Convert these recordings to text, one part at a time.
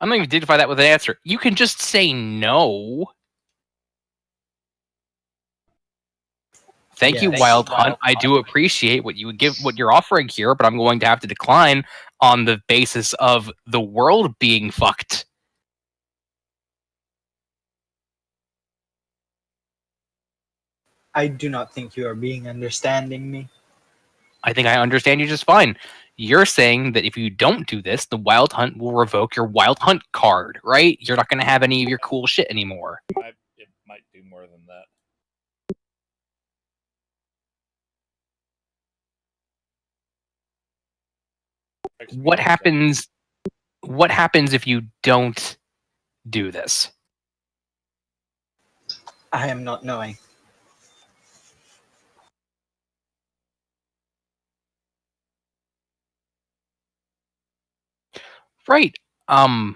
I'm not even dignify that with an answer. You can just say no. Thank you, Wild Hunt. I do appreciate what you're offering here, but I'm going to have to decline on the basis of the world being fucked. I do not think you are being understanding me. I think I understand you just fine. You're saying that if you don't do this, the Wild Hunt will revoke your Wild Hunt card, right? You're not going to have any of your cool shit anymore. It might do more than that. What happens if you don't do this? I am not knowing. Right. Can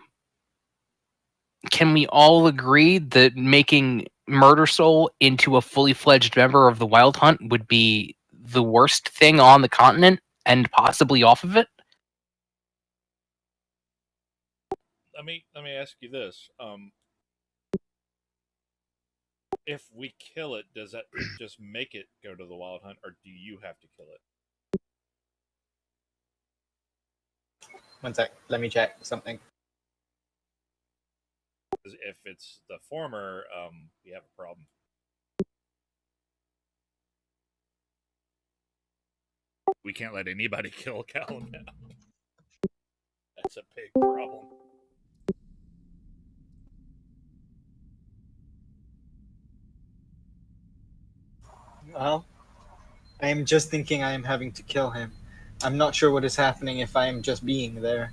we all agree that making Murder Soul into a fully fledged member of the Wild Hunt would be the worst thing on the continent and possibly off of it? Let me ask you this. If we kill it, does that just make it go to the Wild Hunt, or do you have to kill it? One sec. Let me check something. If it's the former, we have a problem. We can't let anybody kill Cal now. That's a big problem. Well, I am just thinking I am having to kill him. I'm not sure what is happening if I am just being there.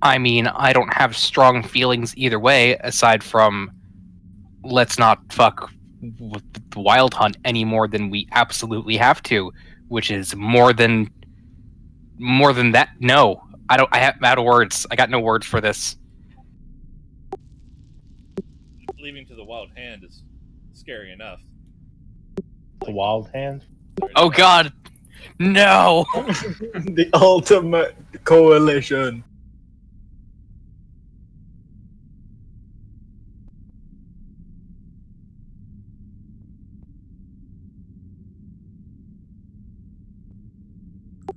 I mean, I don't have strong feelings either way, aside from let's not fuck with the Wild Hunt any more than we absolutely have to, which is more than that. No, I'm out of words. I got no words for this. Leaving to the Wild Hand is scary enough. The Wild Hand? Oh God, no! The ultimate coalition.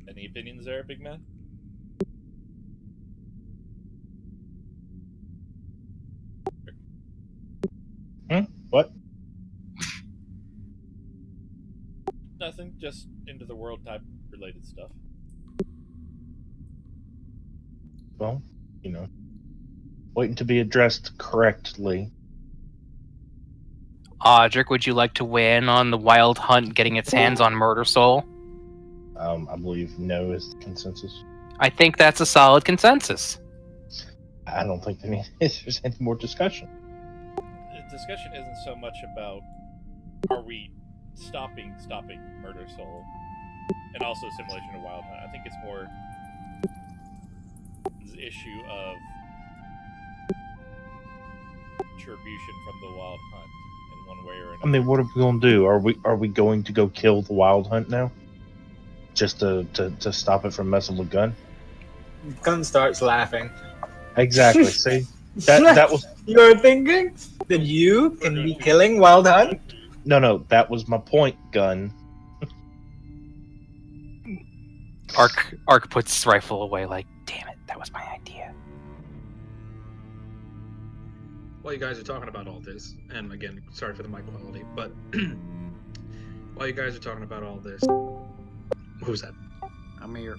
Any opinions there, big man? What? Nothing, just into the world type related stuff. Well, waiting to be addressed correctly. Audric, would you like to weigh in on the Wild Hunt getting its hands on Murder Soul? I believe no is the consensus. I think that's a solid consensus. I don't think there's any more discussion. The discussion isn't so much about are we stopping Murder Soul and also simulation of Wild Hunt. I think it's more the issue of retribution from the Wild Hunt in one way or another. I mean, what are we going to do? Are we going to go kill the Wild Hunt now? Just to stop it from messing with Gun? Gun starts laughing. Exactly. See? That was... You're thinking that you can be killing Wild Hunt? No, that was my point, Gun. Ark puts his rifle away like, damn it, that was my idea. While you guys are talking about all this, and again, sorry for the mic quality, but while you guys are talking about all this, who's that? I'm here.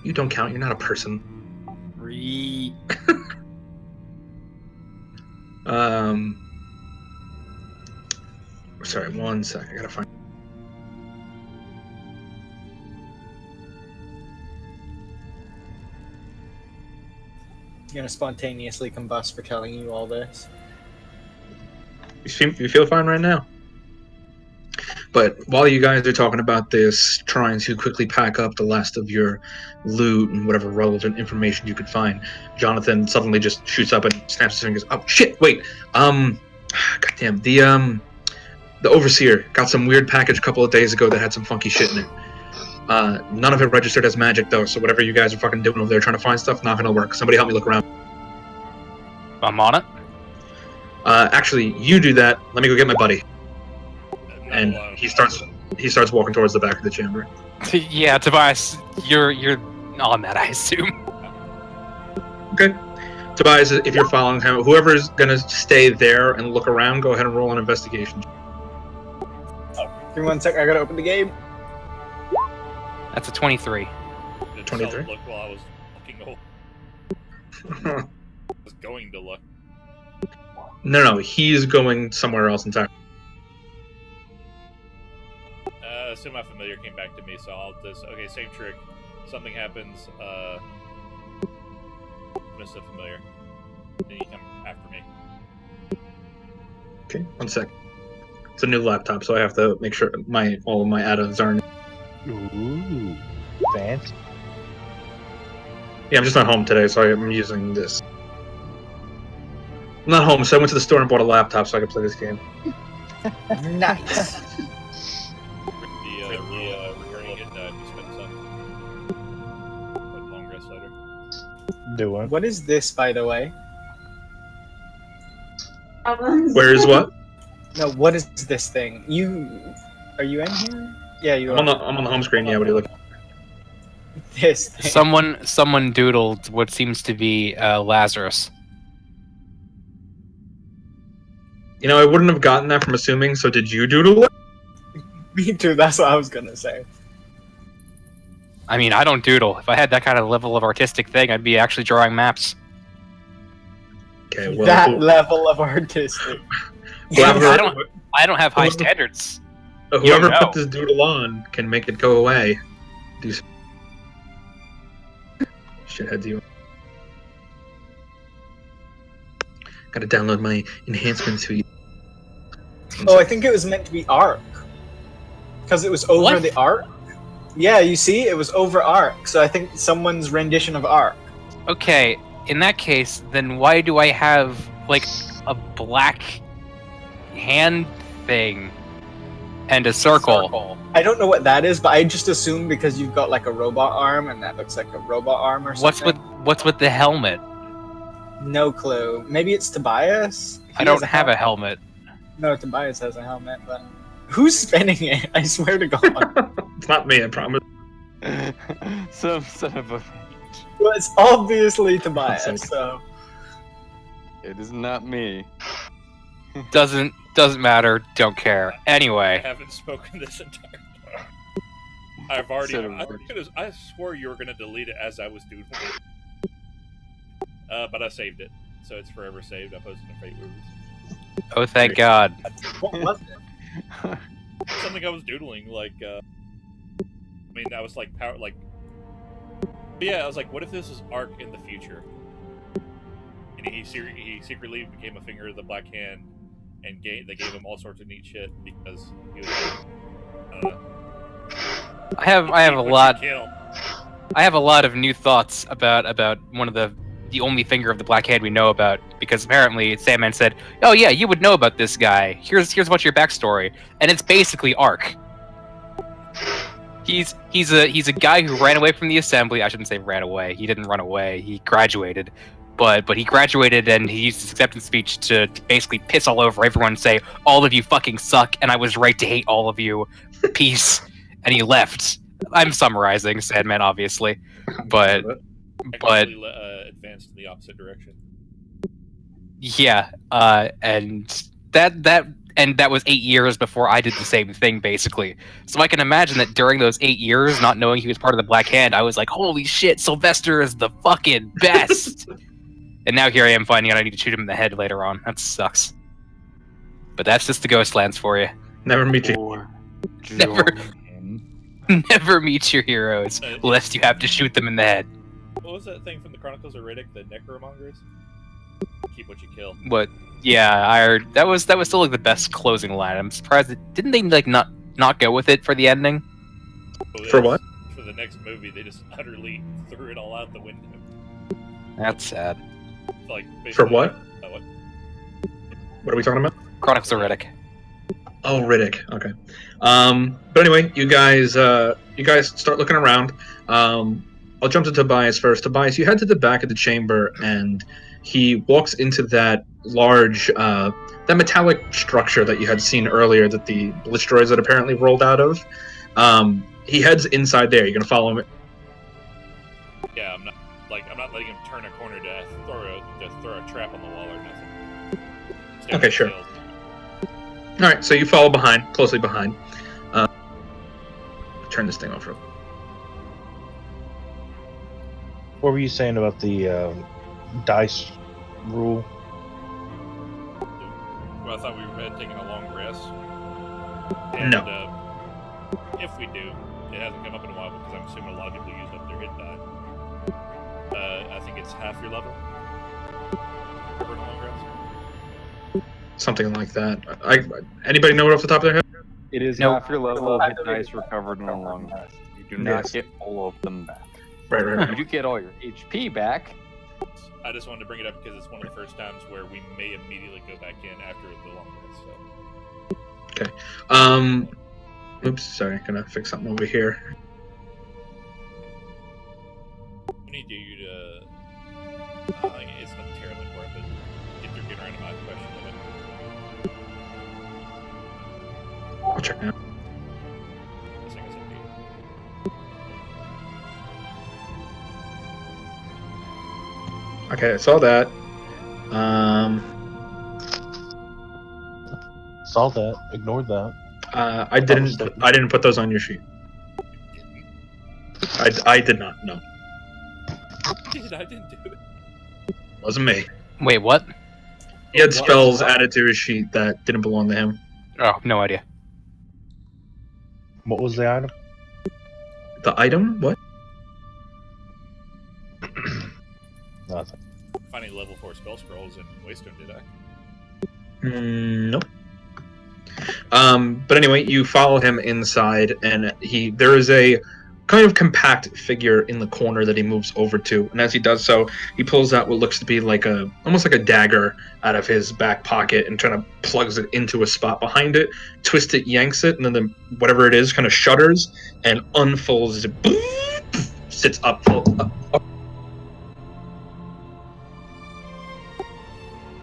You don't count, you're not a person. Sorry, one sec, I gotta find... You're gonna spontaneously combust for telling you all this. You feel fine right now? But while you guys are talking about this, trying to quickly pack up the last of your loot and whatever relevant information you could find, Jonathan suddenly just shoots up and snaps his fingers. Oh shit! Wait. Goddamn, the overseer got some weird package a couple of days ago that had some funky shit in it. None of it registered as magic though, so whatever you guys are fucking doing over there trying to find stuff, not gonna work. Somebody help me look around. I'm on it. Actually, you do that. Let me go get my buddy. Not And alone. he starts walking towards the back of the chamber. Yeah, Tobias, you're on that, I assume. Okay. Tobias, if you're following him, whoever's gonna stay there and look around, go ahead and roll an investigation. Give me 1 sec. I gotta open the game. That's a 23. Did 23? someone look while I was looking over? I was going to look. No, he's going somewhere else entirely. Assume my familiar came back to me, so I'll just... Okay, same trick. Something happens, miss a familiar. Then you come after me. Okay, 1 sec. It's a new laptop, so I have to make sure all of my add-ons are. Ooh, fancy. Yeah, I'm just not home today, so I'm using this. I'm not home, so I went to the store and bought a laptop so I could play this game. Nice. Recurring it, you spend some. For the long rest later. Do one. What is this, by the way? Where is what? No, what is this thing? Are you in here? Yeah, you I'm are. on the home screen. Yeah, what are you looking? This thing. Someone doodled what seems to be Lazarus. You know, I wouldn't have gotten that from assuming. So did you doodle it? Me too. That's what I was gonna say. I mean, I don't doodle. If I had that kind of level of artistic thing, I'd be actually drawing maps. Okay, well, That level of artistic. whoever, I don't have high standards. whoever know. put this doodle on can make it go away. Do some... Shitheads, you. Gotta download my enhancement suite. Oh, I think it was meant to be Arc. Because it was over What? the Arc. Yeah, you see, it was over Arc. So I think someone's rendition of Arc. Okay, in that case, then why do I have, like, a black hand thing and a circle? I don't know what that is, but I just assumed because you've got like a robot arm and that looks like a robot arm or something. What's with the helmet? No clue. Maybe it's Tobias? I don't have a helmet. No, Tobias has a helmet, but... Who's spinning it? I swear to God. It's not me, I promise. Some son of a... Well, it's obviously Tobias, so... It is not me. Doesn't matter. Don't care. I Anyway, haven't spoken this entire time. I've already... Son of a- I swore you were going to delete it as I was doing it. But I saved it. So it's forever saved. I posted in Fate Movies. oh thank God. What was it? Something I was doodling, like, I mean, I was like, power, like... Yeah, I was like, what if this is Arc in the future? And he secretly became a finger of the Black Hand, and they gave him all sorts of neat shit because he was... I have a what you lot. kill. I have a lot of new thoughts about one of the only finger of the Black Hand we know about, because apparently Sandman said, "Oh yeah, you would know about this guy. Here's what's your backstory," and it's basically Arc. He's a guy who ran away from the assembly. I shouldn't say ran away. He didn't run away. He graduated, but he graduated and he used his acceptance speech to basically piss all over everyone and say, "All of you fucking suck, and I was right to hate all of you. Peace." And he left. I'm summarizing Sandman, obviously, but Actually, advanced in the opposite direction. yeah, and that was 8 years before I did the same thing, basically. So I can imagine that during those 8 years, not knowing he was part of the Black Hand, I was like, "Holy shit, Sylvester is the fucking best!" And now here I am finding out I need to shoot him in the head later on. That sucks. But that's just the Ghostlands for you. Never meet you. Or Never. Jordan. Never meet your heroes, lest you have to shoot them in the head. What was that thing from the Chronicles of Riddick, the Necromongers? Keep what you kill. But yeah, I heard that was still like the best closing line. I'm surprised didn't they like not go with it for the ending? For what? For the next movie, they just utterly threw it all out the window. That's sad. Like For what? What? What are we talking about? Chronicles of Riddick. Oh, Riddick. Okay. But anyway, you guys start looking around. I'll jump to Tobias first. Tobias, you head to the back of the chamber, and he walks into that large, that metallic structure that you had seen earlier that the Blitz droids had apparently rolled out of. He heads inside there. You're gonna follow him. Yeah, I'm not letting him turn a corner to throw a trap on the wall or nothing. Stay Okay, with sure. tails. All right, so you follow behind, closely behind. Turn this thing off. What were you saying about the dice rule? Well, I thought we had taken a long rest. No. If we do, it hasn't come up in a while because I'm assuming a lot of people used up their hit die. I think it's half your level for a long rest. Something like that. Anybody know it off the top of their head? It is Nope. half your level of hit dice recovered in a long rest. You do not Yes. get all of them back. Right. You do get all your HP back. I just wanted to bring it up because it's one of the first times where we may immediately go back in after the long rest. So. Oops, sorry, gonna fix something over here. We need you to. It's not terribly important, but get around to my question of it. I'll check now. I think it's okay. Okay, I saw that. Saw that. Ignored that. I didn't put those on your sheet. I did not. No, I didn't do it. wasn't me. Wait, what? He had spells added to his sheet that didn't belong to him. Oh, no idea. What was the item? The item? What? Nothing. Finding level 4 spell scrolls in Waystone, did I? Nope. But anyway, you follow him inside, and there is a kind of compact figure in the corner that he moves over to, and as he does so, he pulls out what looks to be almost like a dagger out of his back pocket and kind of plugs it into a spot behind it, twists it, yanks it, and then whatever it is kind of shudders and unfolds. It sits up.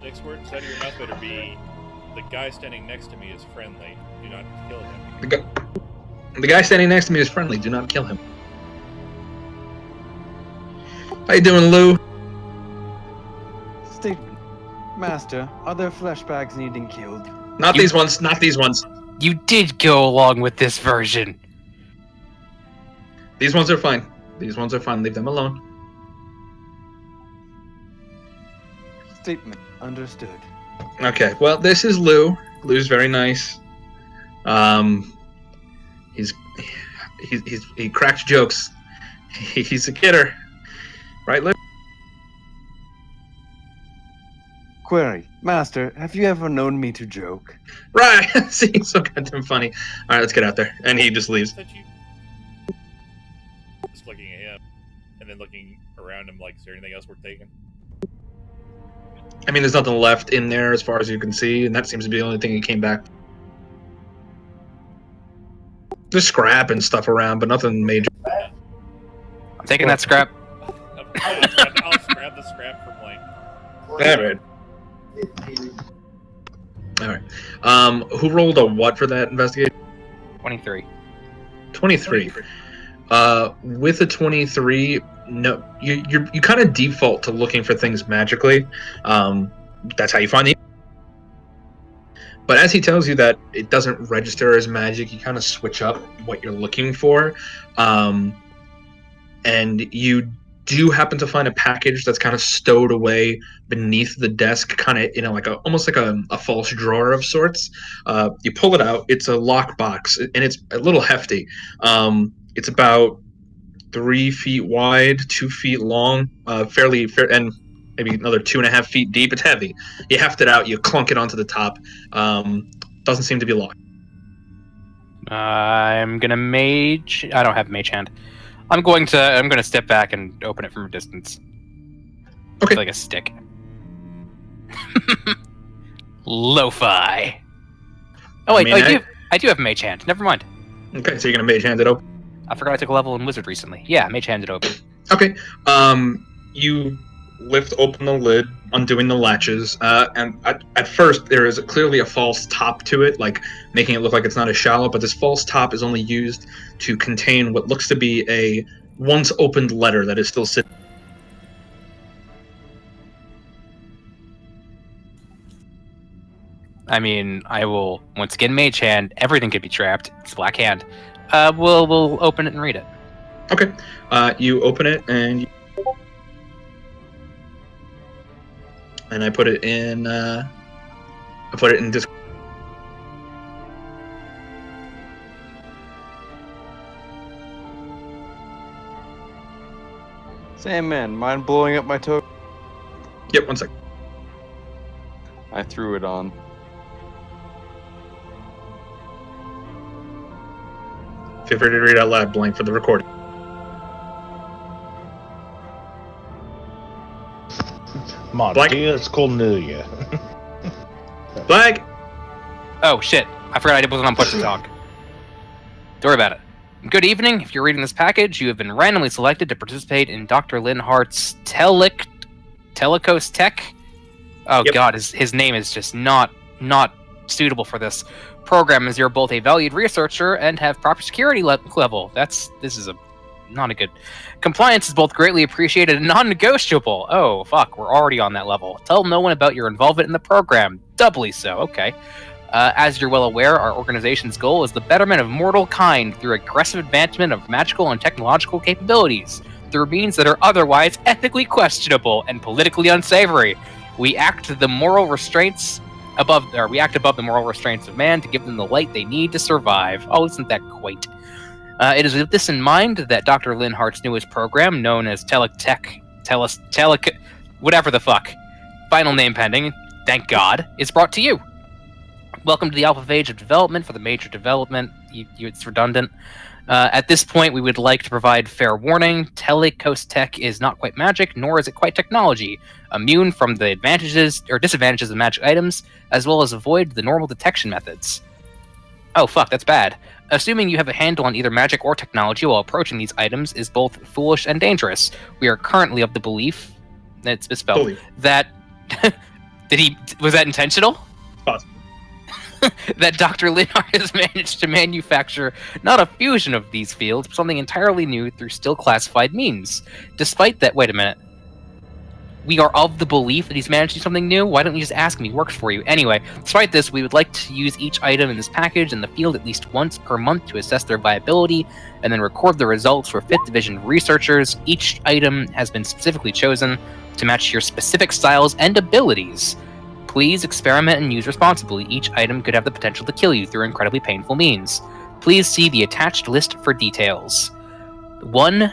Next words out of your mouth better be, the guy standing next to me is friendly. Do not kill him. The guy standing next to me is friendly. Do not kill him. How you doing, Lou? Statement. Master, are there flesh bags needing killed? Not these ones. Not these ones. You did go along with this version. These ones are fine. These ones are fine. Leave them alone. Statement. Understood. Okay. Well, this is Lou. Lou's very nice. He cracks jokes. He's a kidder, right, Lou? Query. Master, have you ever known me to joke? Right. See, it's so goddamn funny. All right, let's get out there. And he just leaves. That you... Just looking at him, and then looking around him like, is there anything else we're taking? I mean, there's nothing left in there as far as you can see, and that seems to be the only thing he came back. There's scrap and stuff around, but nothing major. I'm taking that scrap. I'll scrap the scrap from like. All right. Who rolled a what for that investigation? 23. 23. With a 23, no, you kind of default to looking for things magically. That's how you find the. But as he tells you that it doesn't register as magic, you kind of switch up what you're looking for, and you do happen to find a package that's kind of stowed away beneath the desk, kind of in almost like a false drawer of sorts. You pull it out. It's a lockbox, and it's a little hefty. It's about 3 feet wide, 2 feet long, and maybe another 2.5 feet deep. It's heavy. You heft it out. You clunk it onto the top. Doesn't seem to be locked. I'm gonna mage. I don't have mage hand. I'm gonna step back and open it from a distance. Okay. Like a stick. Lo-fi. Oh wait, I do have Mage Hand. Never mind. Okay, so you're gonna mage hand it open. I forgot I took a level in Wizard recently. Yeah, Mage Hand it open. Okay. You lift open the lid, undoing the latches, and at first there is clearly a false top to it, like making it look like it's not as shallow, but this false top is only used to contain what looks to be a once opened letter that is still sitting. I mean, I will once again Mage Hand. Everything could be trapped. It's Black Hand. We'll open it and read it. Okay. You open it and I put it in. I put it in Discord. Sandman, mind blowing up my token? Yep. 1 sec. I threw it on. Feel free to read out loud, blank, for the recording. My Black. dear, it's Cornelia. Blank. Oh shit! I forgot I wasn't on push to talk. Don't worry about it. Good evening. If you're reading this package, you have been randomly selected to participate in Dr. Linhart's Telecos Tech. Oh Yep. god, his name is just not suitable for this program, as you're both a valued researcher and have proper security level. This is not a good. Compliance is both greatly appreciated and non-negotiable. Oh fuck, we're already on that level. Tell no one about your involvement in the program. Doubly so. Okay. As you're well aware, our organization's goal is the betterment of mortal kind through aggressive advancement of magical and technological capabilities, through means that are otherwise ethically questionable and politically unsavory. We act above the moral restraints of man to give them the light they need to survive. Oh, isn't that quaint? It is with this in mind that Dr. Linhart's newest program, known as whatever the fuck, final name pending, thank God, is brought to you. Welcome to the alpha phase of development for the major development. It's redundant. At this point, we would like to provide fair warning. Telecos Tech is not quite magic, nor is it quite technology. Immune from the advantages or disadvantages of magic items, as well as avoid the normal detection methods. Oh fuck, that's bad. Assuming you have a handle on either magic or technology while approaching these items is both foolish and dangerous. We are currently of the belief, it's misspelled, that... was that intentional? Possible. That Dr. Linhart has managed to manufacture not a fusion of these fields, but something entirely new through still classified means. Despite that, wait a minute. We are of the belief that he's managed to do something new? Why don't you just ask him? He works for you. Anyway, despite this, we would like to use each item in this package in the field at least once per month to assess their viability, and then record the results for 5th Division researchers. Each item has been specifically chosen to match your specific styles and abilities. Please experiment and use responsibly. Each item could have the potential to kill you through incredibly painful means. Please see the attached list for details. 1.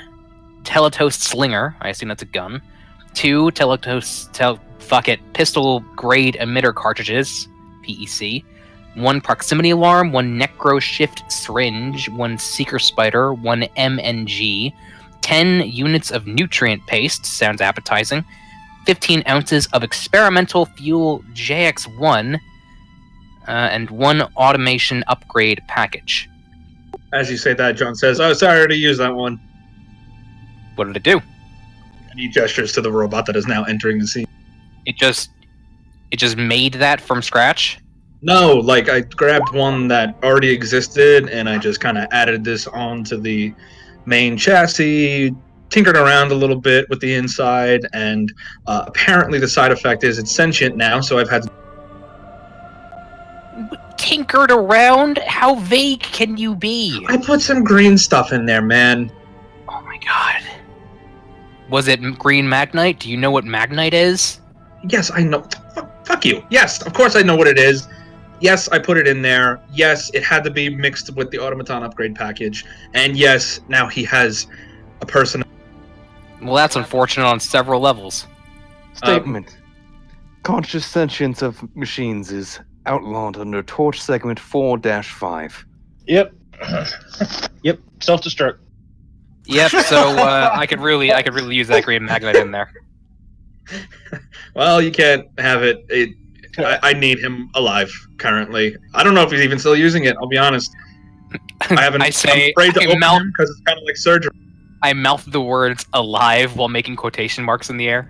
Teletos Slinger. I assume that's a gun. 2. Pistol-grade emitter cartridges. PEC. 1 Proximity Alarm. 1 Necro Shift Syringe. 1 Seeker Spider. 1 MNG. 10 units of Nutrient Paste. Sounds appetizing. 15 ounces of experimental fuel JX1, and 1 automation upgrade package. As you say that, John says, "Oh, sorry to use that one." What did it do? And he gestures to the robot that is now entering the scene. It just made that from scratch? No, like I grabbed one that already existed, and I just kind of added this onto the main chassis, tinkered around a little bit with the inside, and apparently the side effect is it's sentient now, so I've had to... Tinkered around? How vague can you be? I put some green stuff in there, man. Oh my god. Was it green magnite? Do you know what magnite is? Yes, I know. Fuck you. Yes, of course I know what it is. Yes, I put it in there. Yes, it had to be mixed with the automaton upgrade package. And yes, now he has a person... Well, that's unfortunate on several levels. Statement. Conscious sentience of machines is outlawed under Torch Segment 4-5. Yep. Yep. Self-destruct. Yep, so I could really use that green magnite in there. Well, you can't have it. I need him alive currently. I don't know if he's even still using it. I'll be honest. I haven't. I say, I'm afraid to I open mouth- him because it's kind of like surgery. I mouth the words alive while making quotation marks in the air.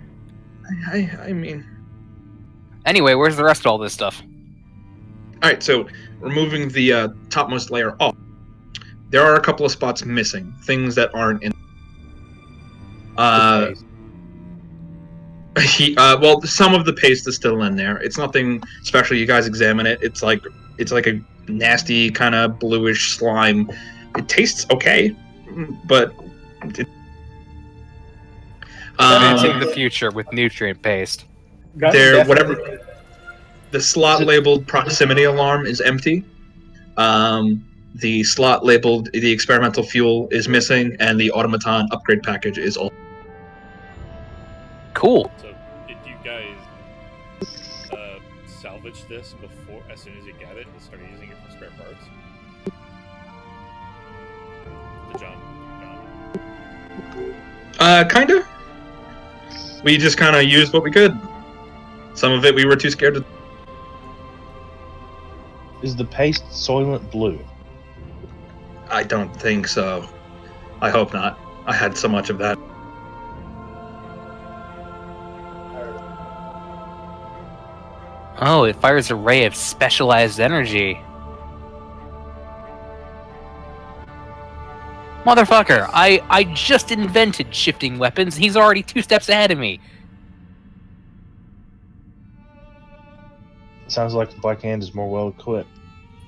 I mean, Anyway, where's the rest of all this stuff? all right. So removing the topmost layer off, there are a couple of spots missing, things that aren't in. Well, some of the paste is still in there. It's nothing special. You guys examine it. It's like a nasty kind of bluish slime. It tastes okay, but Advancing the future with nutrient paste. Gun there, definitely- whatever. The slot labeled proximity alarm is empty. The slot labeled the experimental fuel is missing, and the automaton upgrade package is all. Cool. So, did you guys salvage this before, as soon as you got it, and start using it for spare parts? To John. Kinda. We just kind of used what we could. Some of it we were too scared to. Is the paste Soylent Blue? I don't think so. I hope not. I had so much of that. Oh, it fires a ray of specialized energy. Motherfucker, I just invented shifting weapons, and he's already 2 steps ahead of me. Sounds like the Black Hand is more well equipped.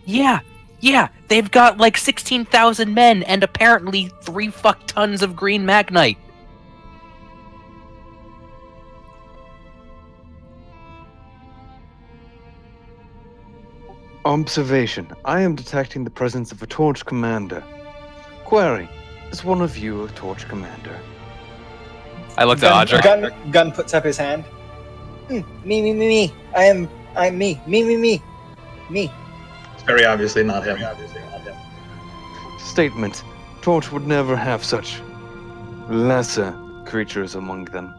Yeah, they've got like 16,000 men and apparently 3 fuck tons of green magnite. Observation. I am detecting the presence of a Torch Commander. Query. Is one of you a Torch Commander? I looked at Audrey. Gun puts up his hand. Me. I'm me. Me. It's very obviously not him. Statement. Torch would never have such lesser creatures among them.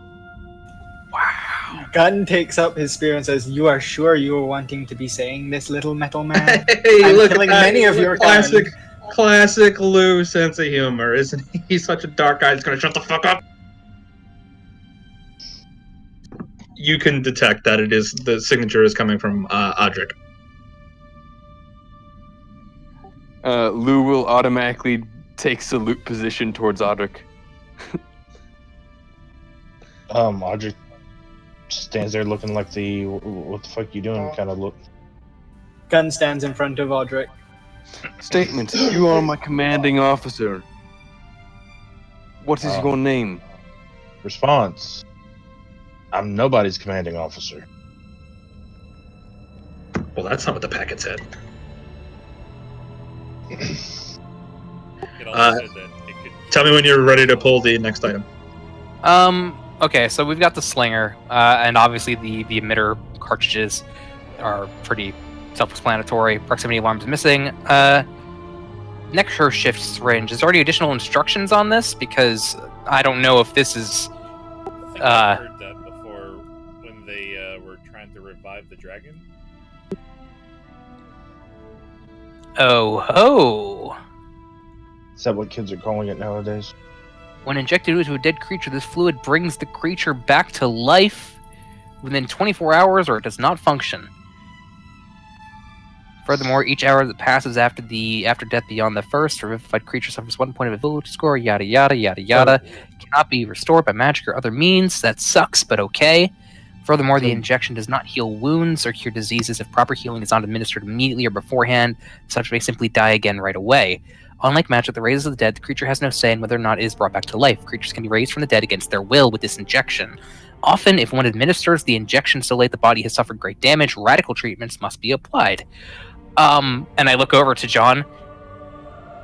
Gun takes up his spear and says, "You are sure you were wanting to be saying this, little metal man? Hey, I'm look killing at that. many of your classic Lou sense of humor, isn't he? He's such a dark guy. He's gonna shut the fuck up. You can detect that the signature is coming from Audric. Lou will automatically take salute position towards Audric. Audrey stands there looking like the what the fuck you doing kind of look. Gun stands in front of Audric. Statement. You are my commanding officer. What is your name? Response. I'm nobody's commanding officer. Well, that's not what the packet said. It also said that it could. Tell me when you're ready to pull the next item. Okay, so we've got the slinger, and obviously the emitter cartridges are pretty self-explanatory. Proximity alarm's missing. Nectar shift syringe. Is there any additional instructions on this? Because I don't know if this is. I think I heard that before when they were trying to revive the dragon. Oh ho! Is that what kids are calling it nowadays? When injected into a dead creature, this fluid brings the creature back to life within 24 hours, or it does not function. Furthermore, each hour that passes after death beyond the first, a revivified creature suffers 1 point of ability score. Yada yada yada yada. Cannot be restored by magic or other means. That sucks, but okay. Furthermore, the injection does not heal wounds or cure diseases if proper healing is not administered immediately or beforehand. Such may simply die again right away. Unlike magic that raises the dead, the creature has no say in whether or not it is brought back to life. Creatures can be raised from the dead against their will with this injection. Often, if one administers the injection so late the body has suffered great damage, radical treatments must be applied. And I look over to John.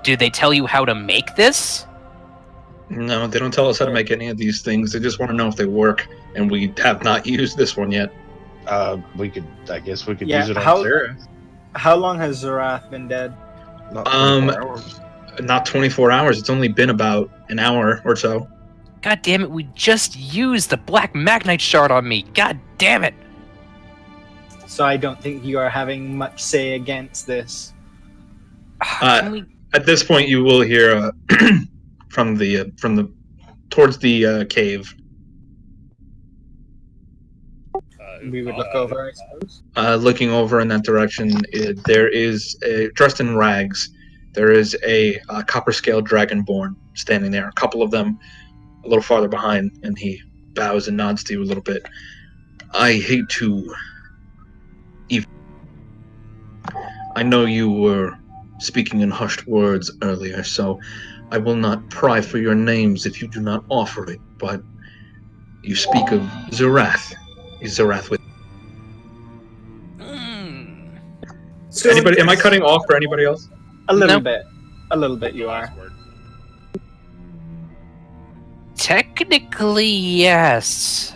Do they tell you how to make this? No, they don't tell us how to make any of these things. They just want to know if they work, and we have not used this one yet. I guess we could Yeah, use it on how- Sarah. How long has Zorath been dead? Not 24 hours. Not 24 hours. It's only been about an hour or so. God damn it, we just used the black magnite shard on me. God damn it. So I don't think you are having much say against this. Can we? At this point, you will hear from the towards the cave. We would look over, I suppose. Looking over in that direction, there is dressed in rags. There is a copper scale dragonborn standing there. A couple of them a little farther behind, and he bows and nods to you a little bit. I hate to. I know you were speaking in hushed words earlier, so I will not pry for your names if you do not offer it. But you speak of Zerath. Is Zerath with So anybody? Am I cutting off for anybody else? A little Nope. bit. A little bit you are. Last word. Technically, yes.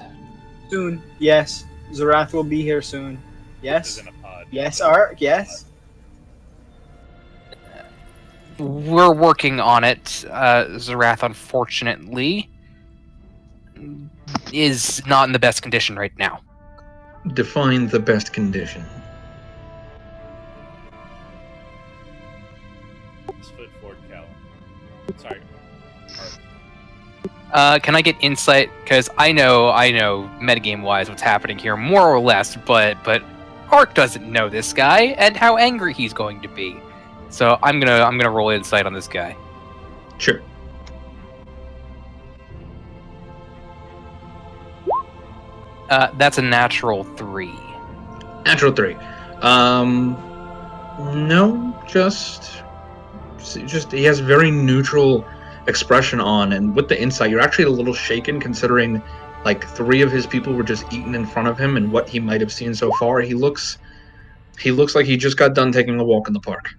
Soon. Yes. Zerath will be here soon. This Yes. is in a pod. Yes, Ark. Yes. We're working on it. Zerath, unfortunately, is not in the best condition right now. Define the best condition. This foot forward, Cal. Sorry. Can I get insight? Because I know, metagame-wise, what's happening here, more or less. But Ark doesn't know this guy and how angry he's going to be. So I'm gonna roll insight on this guy. Sure. That's a natural 3. Natural 3. No, just he has very neutral expression on, and with the insight, you're actually a little shaken considering like 3 of his people were just eaten in front of him, and what he might have seen so far. He looks like he just got done taking a walk in the park.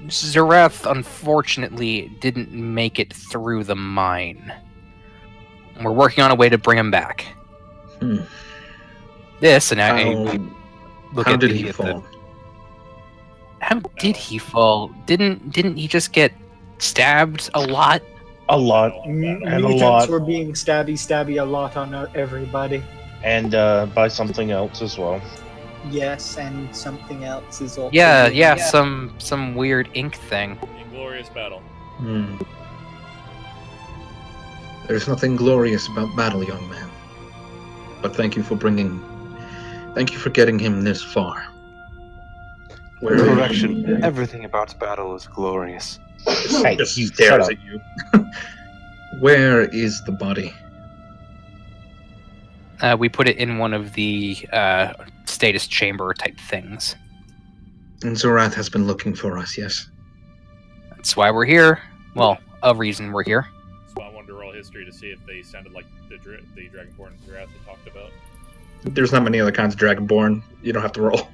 Zerath, unfortunately, didn't make it through the mine. We're working on a way to bring him back. This, and I look How at did the, he at the- fall? How did he fall? Didn't he just get stabbed a lot? A lot, M- And a Mutants lot. were being stabby a lot on everybody. and by something else as well. Yes, and something else is also. Yeah, some weird ink thing. Inglorious battle. There's nothing glorious about battle, young man. But thank you for getting him this far. Correction. Everything about battle is glorious. Hey, Just you stares shut at you. Where is the body? We put it in one of the status chamber type things. And Zorath has been looking for us, yes? That's why we're here. Well, a reason we're here. So I wanted to roll history to see if they sounded like the Dragonborn Zerath they talked about. There's not many other kinds of Dragonborn. You don't have to roll.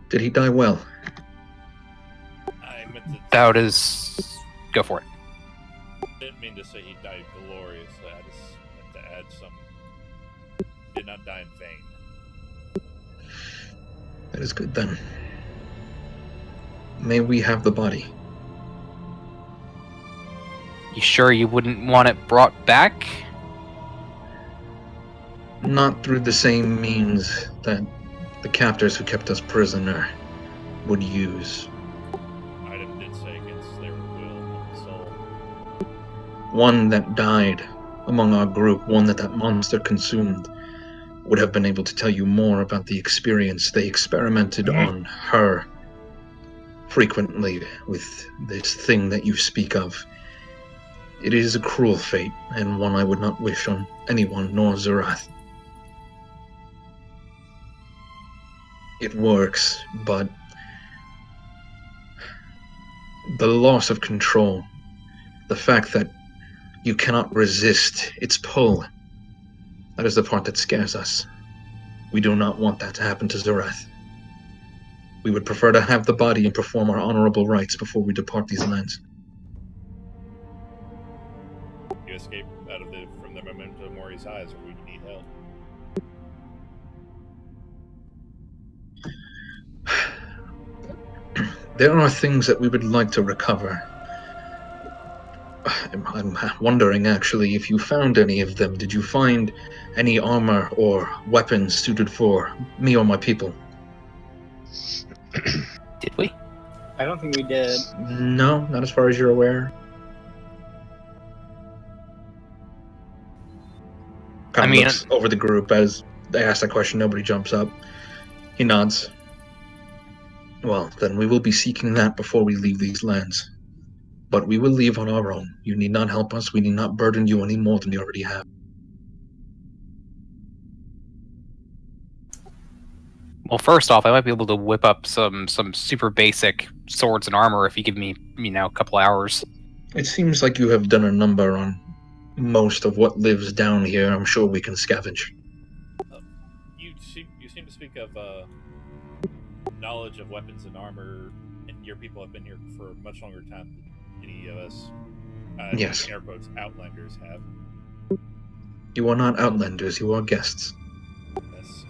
Did he die well? I meant to. About as go for it. Didn't mean to say he died gloriously. I just meant to add some. Did not die in vain. That is good then. May we have the body? You sure you wouldn't want it brought back? Not through the same means that the captors who kept us prisoner would use. Item did say against their will of the soul. One that died among our group, one that monster consumed, would have been able to tell you more about the experience. They experimented on her frequently with this thing that you speak of. It is a cruel fate, and one I would not wish on anyone, nor Zerath. It works, but the loss of control, the fact that you cannot resist its pull, that is the part that scares us. We do not want that to happen to Zerath. We would prefer to have the body and perform our honorable rites before we depart these lands. You escape out of from the memento mori's eyes, or we need help. There are things that we would like to recover. I'm wondering, actually, if you found any of them. Did you find any armor or weapons suited for me or my people? Did we? I don't think we did. No, not as far as you're aware. Kind of looks over the group as they ask that question. Nobody jumps up. He nods. Well, then we will be seeking that before we leave these lands. But we will leave on our own. You need not help us. We need not burden you any more than you already have. Well, first off, I might be able to whip up some super basic swords and armor if you give me, a couple hours. It seems like you have done a number on most of what lives down here. I'm sure we can scavenge. You seem to speak of knowledge of weapons and armor, and your people have been here for a much longer time than any of us. Yes. Air quotes, outlanders have. You are not outlanders. You are guests. Yes.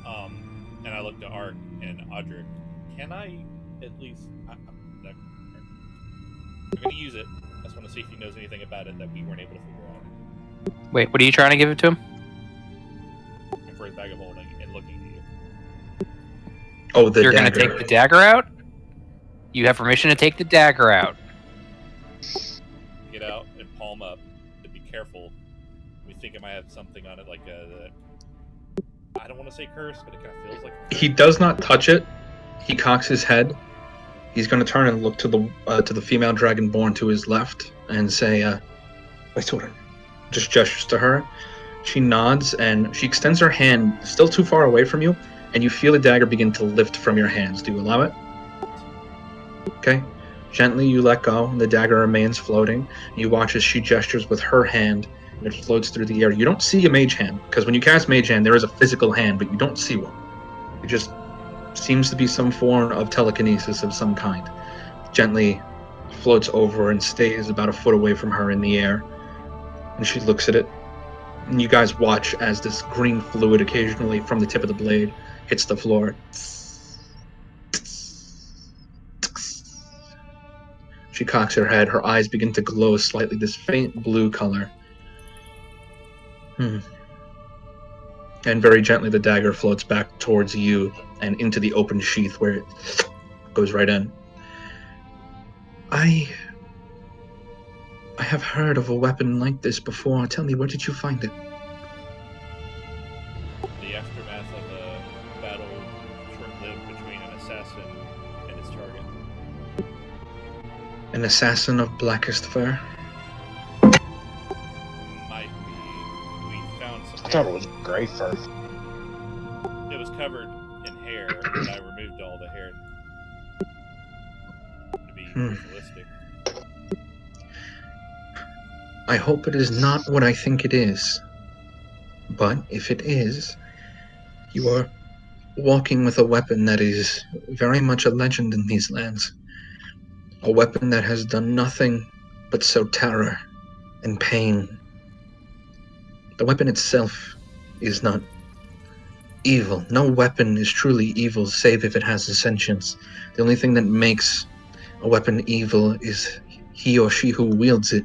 And I looked at Ark and Audric. Can I at least? I'm going to use it. I just want to see if he knows anything about it that we weren't able to figure out. Wait, what are you trying to give it to him? For his bag of holding and looking at you. Oh, the You're dagger. going to take the dagger out? You have permission to take the dagger out. Get out and palm up. To be careful. We think it might have something on it, like I don't want to say curse, but it kind of feels like. He does not touch it. He cocks his head. He's going to turn and look to the female dragonborn to his left and say, "Wait, hold on." Just gestures to her. She nods and she extends her hand, still too far away from you, and you feel the dagger begin to lift from your hands. Do you allow it? Okay. Gently, you let go, and the dagger remains floating. You watch as she gestures with her hand, and it floats through the air. You don't see a mage hand, because when you cast mage hand, there is a physical hand, but you don't see one. It just seems to be some form of telekinesis of some kind. Gently floats over and stays about a foot away from her in the air. And she looks at it. And you guys watch as this green fluid occasionally from the tip of the blade hits the floor. She cocks her head. Her eyes begin to glow slightly, this faint blue color. And very gently the dagger floats back towards you and into the open sheath where it goes right in. I have heard of a weapon like this before. Tell me, where did you find it? The aftermath of a battle short-lived between an assassin and his target. An assassin of blackest fur? Might be. We found some. I thought it was gray fur. It was covered in hair, and I removed all the hair to be realistic. I hope it is not what I think it is. But if it is, you are walking with a weapon that is very much a legend in these lands. A weapon that has done nothing but sow terror and pain. The weapon itself is not evil. No weapon is truly evil save if it has a sentience. The only thing that makes a weapon evil is he or she who wields it.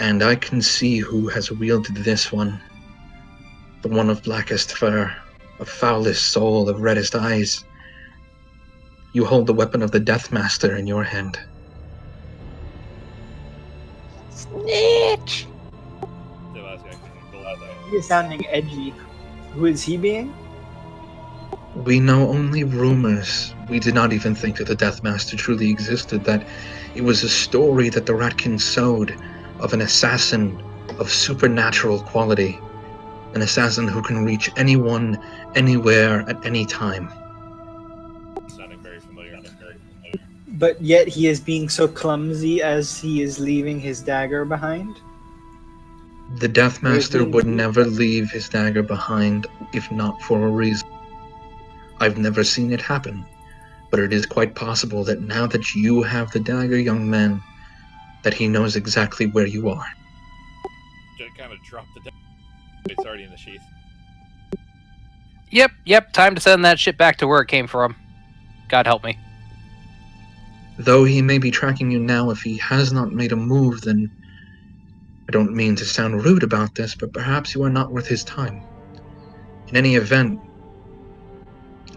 And I can see who has wielded this one. The one of blackest fur, of foulest soul, of reddest eyes. You hold the weapon of the Death Master in your hand. Snitch! You're sounding edgy. Who is he being? We know only rumors. We did not even think that the Death Master truly existed, that it was a story that the Ratkin sowed of an assassin of supernatural quality. An assassin who can reach anyone, anywhere, at any time. Sounding very familiar. But yet he is being so clumsy as he is leaving his dagger behind? The Death Master would never leave his dagger behind if not for a reason. I've never seen it happen, but it is quite possible that now that you have the dagger, young man, that he knows exactly where you are. Just kind of dropped the dagger. It's already in the sheath. Yep, time to send that shit back to where it came from. God help me. though he may be tracking you now, if he has not made a move, then I don't mean to sound rude about this, but perhaps you are not worth his time. In any event,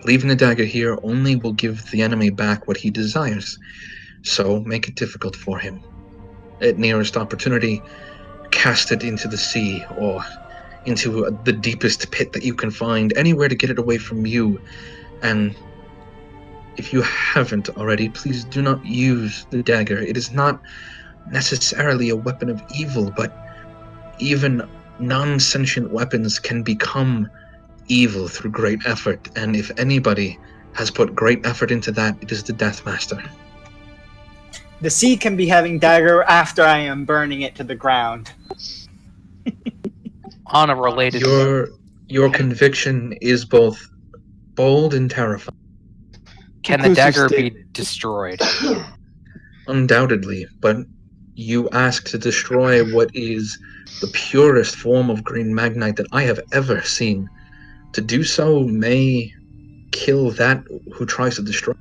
leaving the dagger here only will give the enemy back what he desires, so make it difficult for him. At nearest opportunity, cast it into the sea or into the deepest pit that you can find, anywhere to get it away from you. And if you haven't already, please do not use the dagger. It is not necessarily a weapon of evil, but even non-sentient weapons can become evil through great effort, and if anybody has put great effort into that, it is the Deathmaster. The sea can be having dagger after I am burning it to the ground. On a related Your conviction is both bold and terrifying. can the Conclusive dagger be statement. destroyed? Undoubtedly, but you ask to destroy what is the purest form of green magnite that I have ever seen. To do so may kill that who tries to destroy.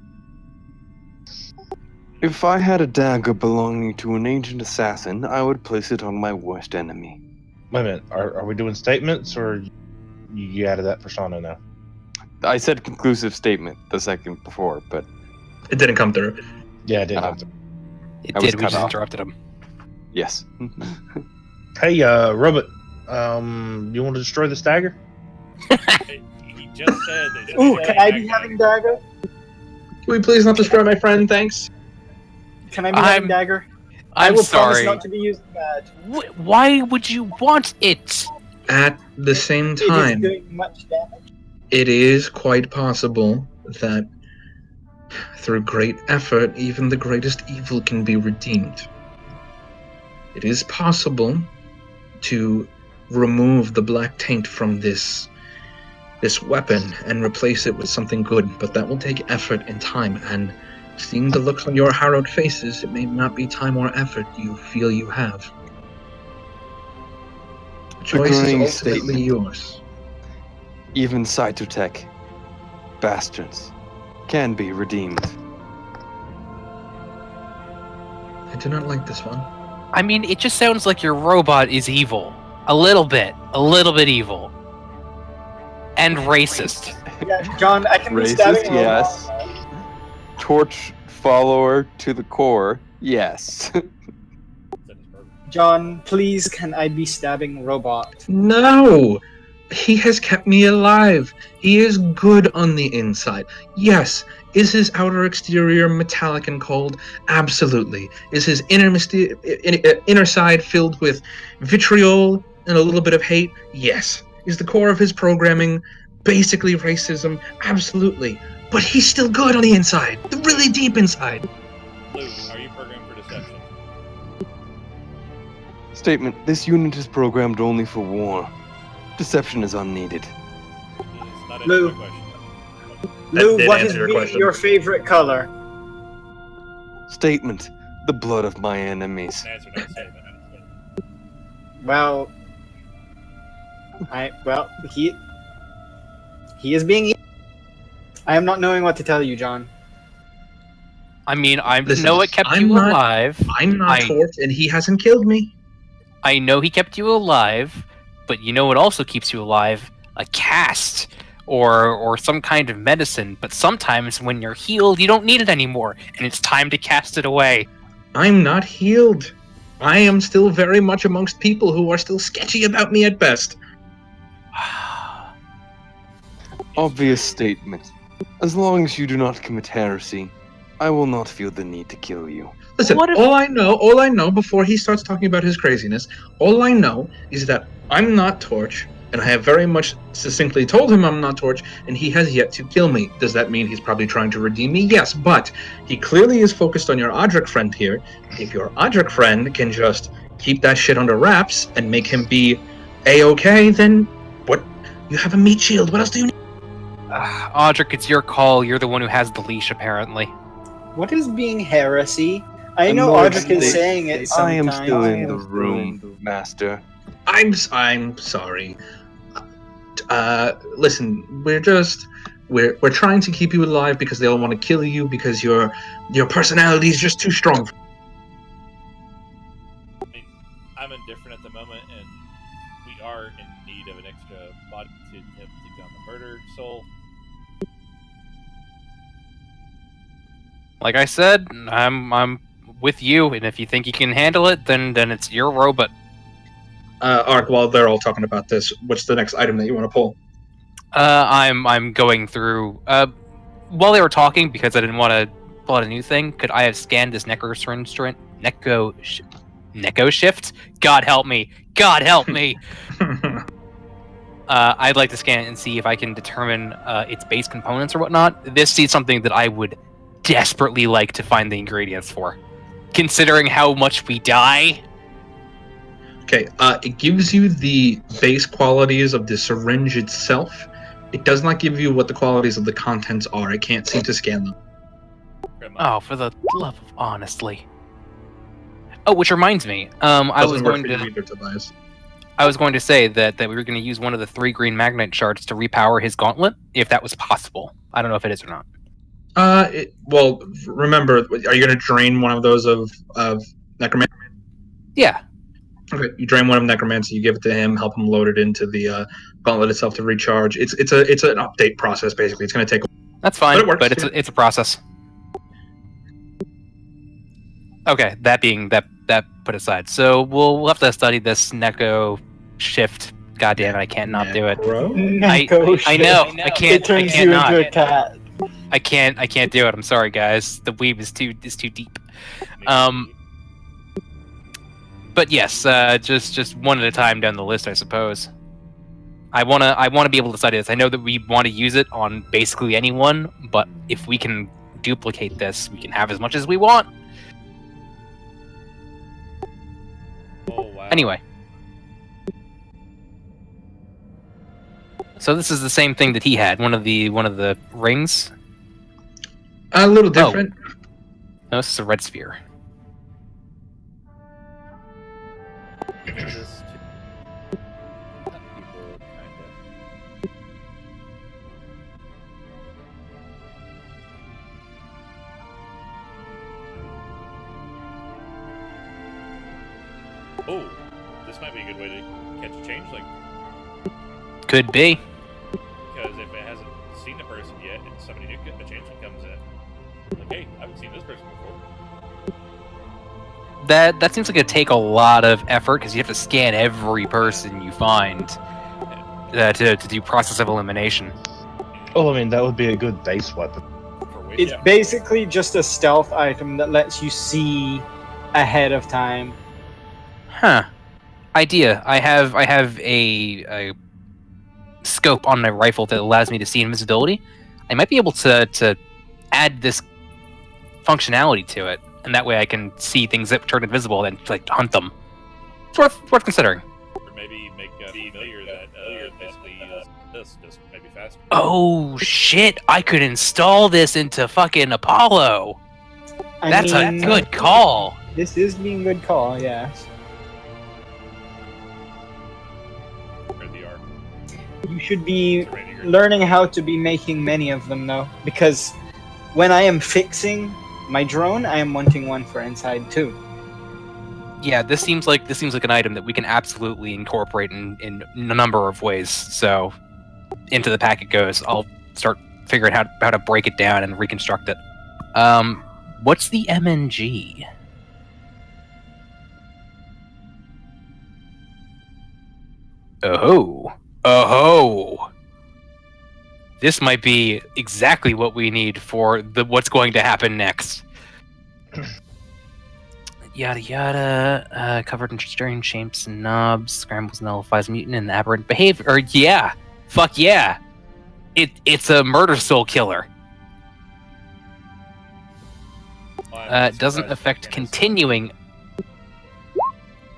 If I had a dagger belonging to an ancient assassin, I would place it on my worst enemy. Wait a minute. Are we doing statements or you added that persona now? I said conclusive statement the second before, but It didn't come through. Yeah, I did. It I was did. We cut just off. interrupted him. yes. Hey, Robot. You want to destroy this dagger? He just said that. Ooh, can I be having dagger? Can we please not destroy my friend? Thanks. Can I be having dagger? I I'm will sorry. promise not to be using that. Why would you want it? At the same It is time, doing much damage. it is quite possible that through great effort, even the greatest evil can be redeemed. It is possible to remove the black taint from this weapon and replace it with something good, but that will take effort and time, and seeing the looks on your harrowed faces, it may not be time or effort you feel you have. The choice Agreeing is ultimately statement. yours. Even Cytotech bastards can be redeemed. I do not like this one. I mean, it just sounds like your robot is evil. A little bit evil. And racist. Yeah, John, I can be Racist, stabbing yes. Torch follower to the core, yes. John, please, can I be stabbing robot? No! He has kept me alive. He is good on the inside. Yes. Is his outer exterior metallic and cold? Absolutely. Is his inner side filled with vitriol and a little bit of hate? Yes. Is the core of his programming basically racism? Absolutely. But he's still good on the inside. Really deep inside. Lou, are you programmed for deception? Statement, this unit is programmed only for war. Deception is unneeded. It's not Lou. answering my question. Lou, did what answer is your question. your favorite color? Statement, the blood of my enemies. Answer that statement. Well, he is being. I am not knowing what to tell you, John. I mean, I Listen, know it kept I'm you not- alive. I'm not Torch, and he hasn't killed me. I know he kept you alive, but you know what also keeps you alive? A cast or some kind of medicine. But sometimes when you're healed, you don't need it anymore, and it's time to cast it away. I'm not healed. I am still very much amongst people who are still sketchy about me at best. Obvious statement. As long as you do not commit heresy, I will not feel the need to kill you. Listen, What if- all I know before he starts talking about his craziness, all I know is that I'm not Torch, and I have very much succinctly told him I'm not Torch, and he has yet to kill me. Does that mean he's probably trying to redeem me? Yes, but he clearly is focused on your Odric friend here. If your Odric friend can just keep that shit under wraps and make him be A-okay, then what? You have a meat shield. What else do you need? Audric, it's your call. You're the one who has the leash, apparently. What is being heresy? I A know more Audric is state- saying it I sometimes. am still in the room, master. I'm sorry. Listen, we're we're trying to keep you alive because they all want to kill you because your personality is just too strong. I mean, I'm indifferent at the moment, and we are in need of an extra body to take down the murder soul. Like I said, I'm with you, and if you think you can handle it, then it's your robot. Ark, while they're all talking about this, what's the next item that you want to pull? I'm going through. While they were talking, because I didn't want to pull out a new thing, could I have scanned this Necro shift? God help me! God help me! I'd like to scan it and see if I can determine its base components or whatnot. This is something that I would desperately like to find the ingredients for, considering how much we die. Okay, it gives you the base qualities of the syringe itself. It does not give you what the qualities of the contents are. It can't seem to scan them. Oh, for the love of honestly. Oh, which reminds me, I was going to say that we were going to use one of the 3 green magnite shards to repower his gauntlet, if that was possible. I don't know if it is or not. Well, remember, are you going to drain one of those of necromancy? Yeah. Okay, you drain one of necromancy, you give it to him, help him load it into the gauntlet itself to recharge. It's an update process basically. It's going to take. That's fine, but, it works, but it's a process. Okay, that put aside. So we'll have to study this Neko shift. God damn it, I can't not do it. I know. I can't. It turns I can't you not. into a cat. I can't do it. I'm sorry, guys. The weave is too deep. But yes, just one at a time down the list, I suppose. I wanna be able to study this. I know that we want to use it on basically anyone, but if we can duplicate this, we can have as much as we want. Oh, wow. Anyway. So this is the same thing that he had, one of the rings. A little different. No, this is a red sphere. Oh, this might be a good way to catch a changeling. Could be. Because if it hasn't seen the person yet, and somebody new, a changeling comes in, like, hey, I haven't seen this person before. That seems like it'd take a lot of effort because you have to scan every person you find to do process of elimination. Well, I mean, that would be a good base weapon. It's basically just a stealth item that lets you see ahead of time. Huh. Idea. I have a scope on my rifle that allows me to see invisibility. I might be able to add this functionality to it, and that way I can see things that turn invisible and like hunt them. It's worth considering. Or maybe make familiar that basically this just maybe faster. Oh shit! I could install this into fucking Apollo. That's a good call. This is being a good call, yes. You should be learning how to be making many of them, though, because when I am fixing my drone, I am wanting one for inside too. Yeah, this seems like an item that we can absolutely incorporate in a number of ways. So, into the pack it goes. I'll start figuring how to break it down and reconstruct it. What's the MNG? Oh. This might be exactly what we need for what's going to happen next. Yada yada. Covered in strange shapes and knobs, scrambles and nullifies mutant and aberrant behavior. Or yeah, fuck yeah. It's a murder soul killer. Doesn't affect continuing.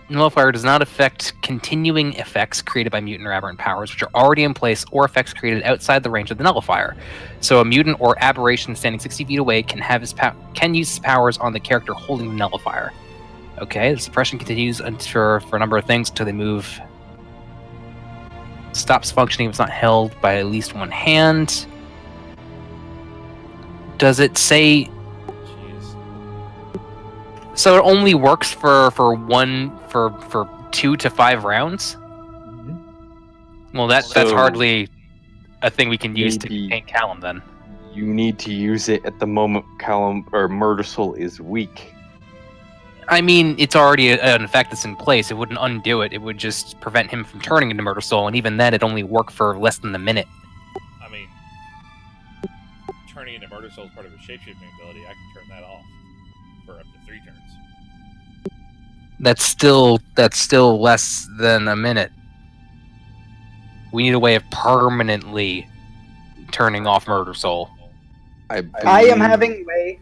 Nullifier does not affect continuing effects created by mutant or aberrant powers, which are already in place, or effects created outside the range of the nullifier. So a mutant or aberration standing 60 feet away can use his powers on the character holding the nullifier. Okay, the suppression continues for a number of things until they move. Stops functioning if it's not held by at least one hand. Does it say? Jeez. So it only works for 2 to 5 rounds. Well, that's So, hardly a thing we can use to maybe- contain Callum then. You need to use it at the moment Callum or Murder Soul is weak. I mean, it's already an effect that's in place. It wouldn't undo it. It would just prevent him from turning into Murder Soul, and even then, it only worked for less than a minute. I mean, turning into Murder Soul is part of his shapeshifting ability. I can turn that off for up to 3 turns. That's still less than a minute. We need a way of permanently turning off Murder Soul. I am having a way.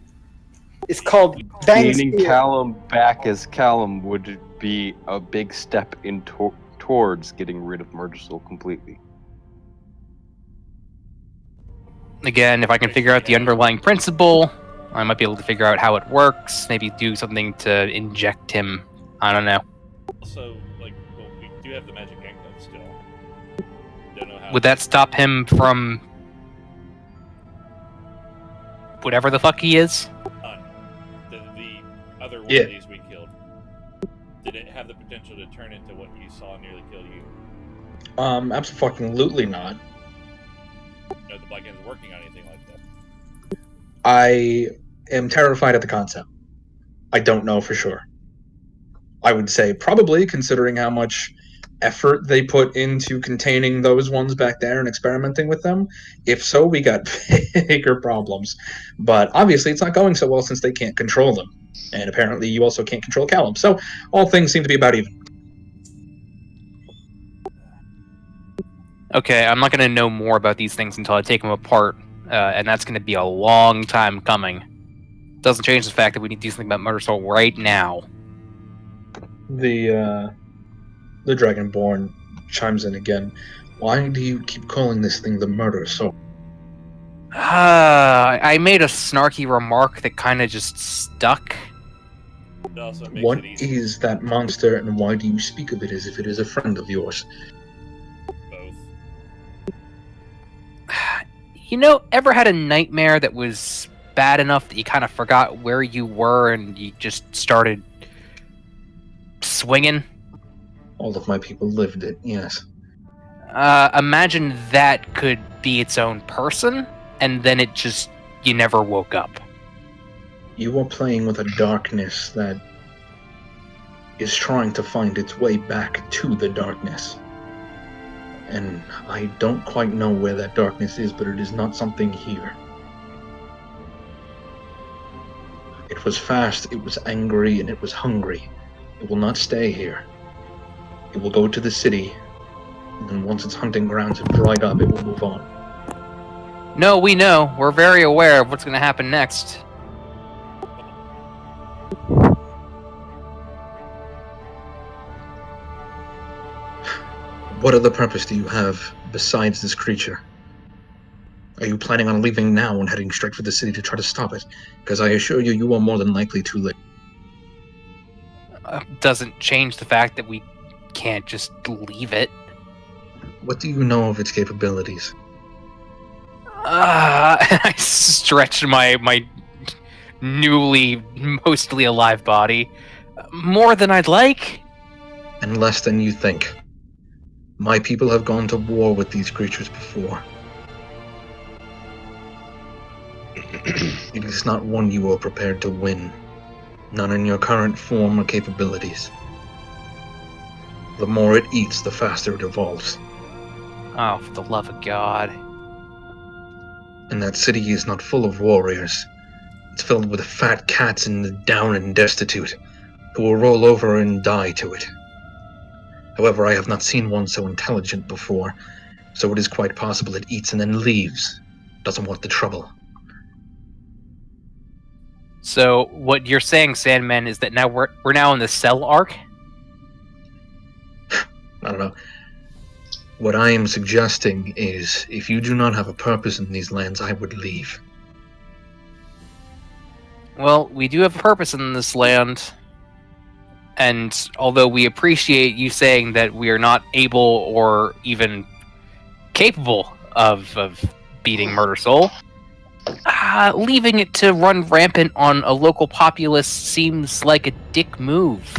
It's called Bang Gaining Spear. Callum back as Callum would be a big step in towards getting rid of Murder Soul completely. Again, if I can figure out the underlying principle, I might be able to figure out how it works. Maybe do something to inject him. I don't know. Also, like, well, we do have the magic anklet still. Don't know how. Would that stop him from whatever the fuck he is? The other one Yeah. of these we killed? Did it have the potential to turn into what you saw nearly kill you? Absolutely not. No, the Black Gate is working on anything like that. I am terrified at the concept. I don't know for sure. I would say probably, considering how much effort they put into containing those ones back there and experimenting with them. If so, we got bigger problems. But obviously, it's not going so well since they can't control them. And apparently, you also can't control Callum. So all things seem to be about even. Okay, I'm not going to know more about these things until I take them apart, and that's going to be a long time coming. Doesn't change the fact that we need to do something about Murder Soul right now. The Dragonborn chimes in again. Why do you keep calling this thing the Murder Soul? I made a snarky remark that kind of just stuck. It also makes What it easy. is that monster, and why do you speak of it as if it is a friend of yours? Both. You know, ever had a nightmare that was bad enough that you kind of forgot where you were and you just started swinging? All of my people lived it, yes. Imagine that could be its own person, and then it just, you never woke up. You are playing with a darkness that is trying to find its way back to the darkness. And I don't quite know where that darkness is, but it is not something here. It was fast, it was angry, and it was hungry. It will not stay here. It will go to the city, and then once its hunting grounds have dried up, it will move on. No, we know. We're very aware of what's going to happen next. What other purpose do you have besides this creature? Are you planning on leaving now and heading straight for the city to try to stop it? Because I assure you, you are more than likely too late. Doesn't change the fact that we can't just leave it. What do you know of its capabilities? I stretched my newly, mostly alive body. More than I'd like. And less than you think. My people have gone to war with these creatures before. It is not one you are prepared to win. None in your current form or capabilities. The more it eats, the faster it evolves. Oh, for the love of God. And that city is not full of warriors. It's filled with fat cats and the down and destitute, who will roll over and die to it. However, I have not seen one so intelligent before, so it is quite possible it eats and then leaves. Doesn't want the trouble. So what you're saying, Sandman, is that now we're now in the cell arc? I don't know. What I am suggesting is, if you do not have a purpose in these lands, I would leave. Well, we do have a purpose in this land. And although we appreciate you saying that we are not able or even capable of beating Murder Soul, Leaving it to run rampant on a local populace seems like a dick move.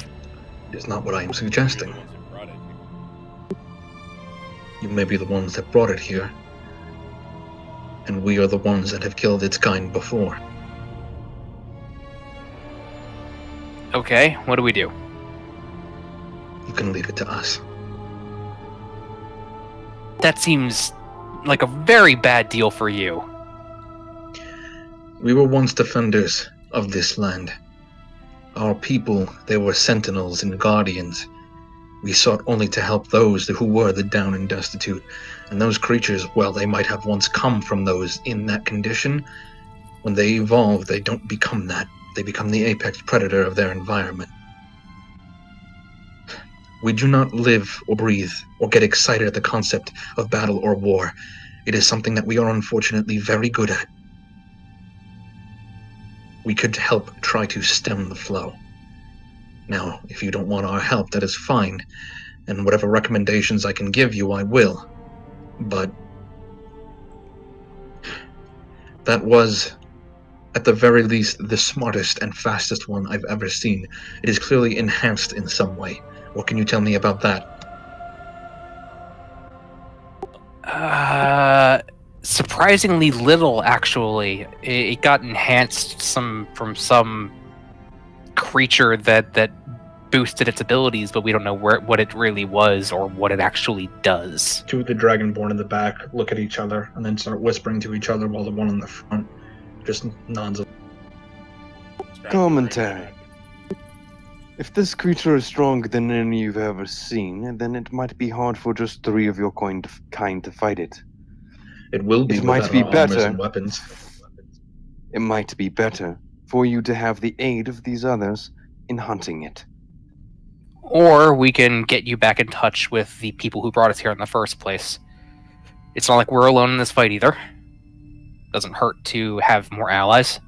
It's not what I am You're the suggesting. ones who brought it here. You may be the ones that brought it here, and we are the ones that have killed its kind before. Okay, what do we do? You can leave it to us. That seems like a very bad deal for you. We were once defenders of this land. Our people, they were sentinels and guardians. We sought only to help those who were the down and destitute. And those creatures, well, they might have once come from those in that condition. When they evolve, they don't become that. They become the apex predator of their environment. We do not live or breathe or get excited at the concept of battle or war. It is something that we are unfortunately very good at. We could help try to stem the flow. Now, if you don't want our help, that is fine, and whatever recommendations I can give you, I will. But that was, at the very least, the smartest and fastest one I've ever seen. It is clearly enhanced in some way. What can you tell me about that? Surprisingly little, actually. It got enhanced from some creature that boosted its abilities, but we don't know what it really was or what it actually does. Two of the Dragonborn in the back look at each other and then start whispering to each other while the one in the front just nods. Commentary. If this creature is stronger than any you've ever seen, then it might be hard for just 3 of your kind to fight it. It will be It might without be our armors better. and weapons. It might be better for you to have the aid of these others in hunting it. Or we can get you back in touch with the people who brought us here in the first place. It's not like we're alone in this fight either. Doesn't hurt to have more allies.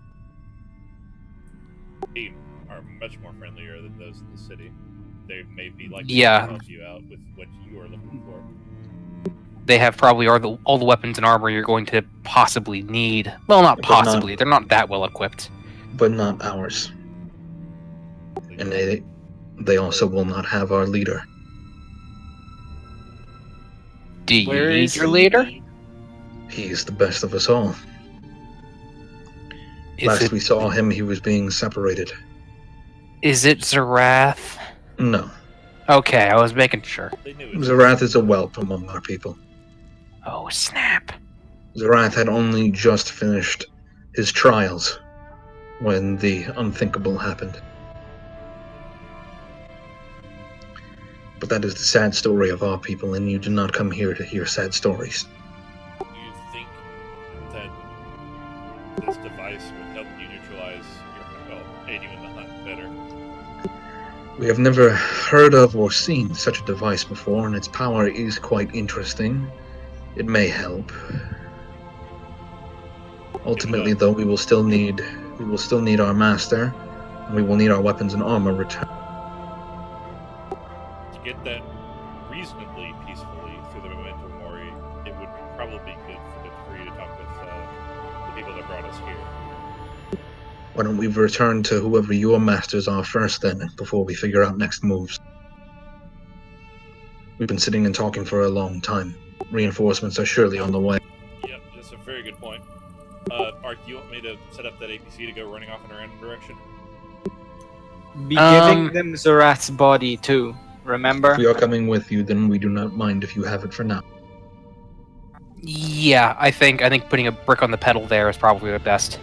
They are much more friendlier than those in the city. They may be likely Yeah. to help you out with what you are looking for. They have probably all the weapons and armor you're going to possibly need. Well, not But possibly. They're not that well equipped. But not ours. And they also will not have our leader. Do you Where need is your he? leader? He is the best of us all. Last we saw him, he was being separated. Is it Zarath? No. Okay, I was making sure. They knew it. Zarath is a whelp among our people. Oh, snap. Zarath had only just finished his trials when the unthinkable happened. But that is the sad story of our people, and you do not come here to hear sad stories. Do you think that this device would help you neutralize aid you in the hunt better? We have never heard of or seen such a device before, and its power is quite interesting. It may help. Ultimately, though, we will still need our master, and we will need our weapons and armor returned. To get that reasonably peacefully through the Memento Mori, it would probably be good for you to talk with the people that brought us here. Why don't we return to whoever your masters are first, then, before we figure out next moves? We've been sitting and talking for a long time. Reinforcements are surely on the way. Yep, that's a very good point. Art, do you want me to set up that APC to go running off in a random direction? Be giving them Zorath's body too. Remember? If we are coming with you, then we do not mind if you have it for now. Yeah, I think putting a brick on the pedal there is probably the best.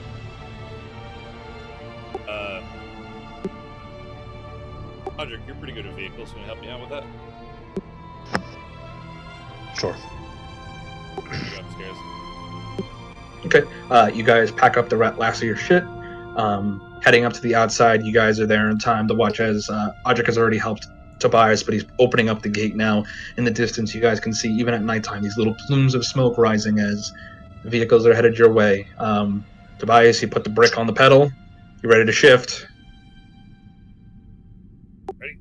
Audric, you're pretty good at vehicles. Can you help me out with that? Sure. Go upstairs. Okay, you guys pack up the last of your shit. Heading up to the outside, you guys are there in time to watch as Audric has already helped Tobias, but he's opening up the gate now. In the distance, you guys can see, even at nighttime, these little plumes of smoke rising as vehicles are headed your way. Tobias, you put the brick on the pedal. You ready to shift? Ready?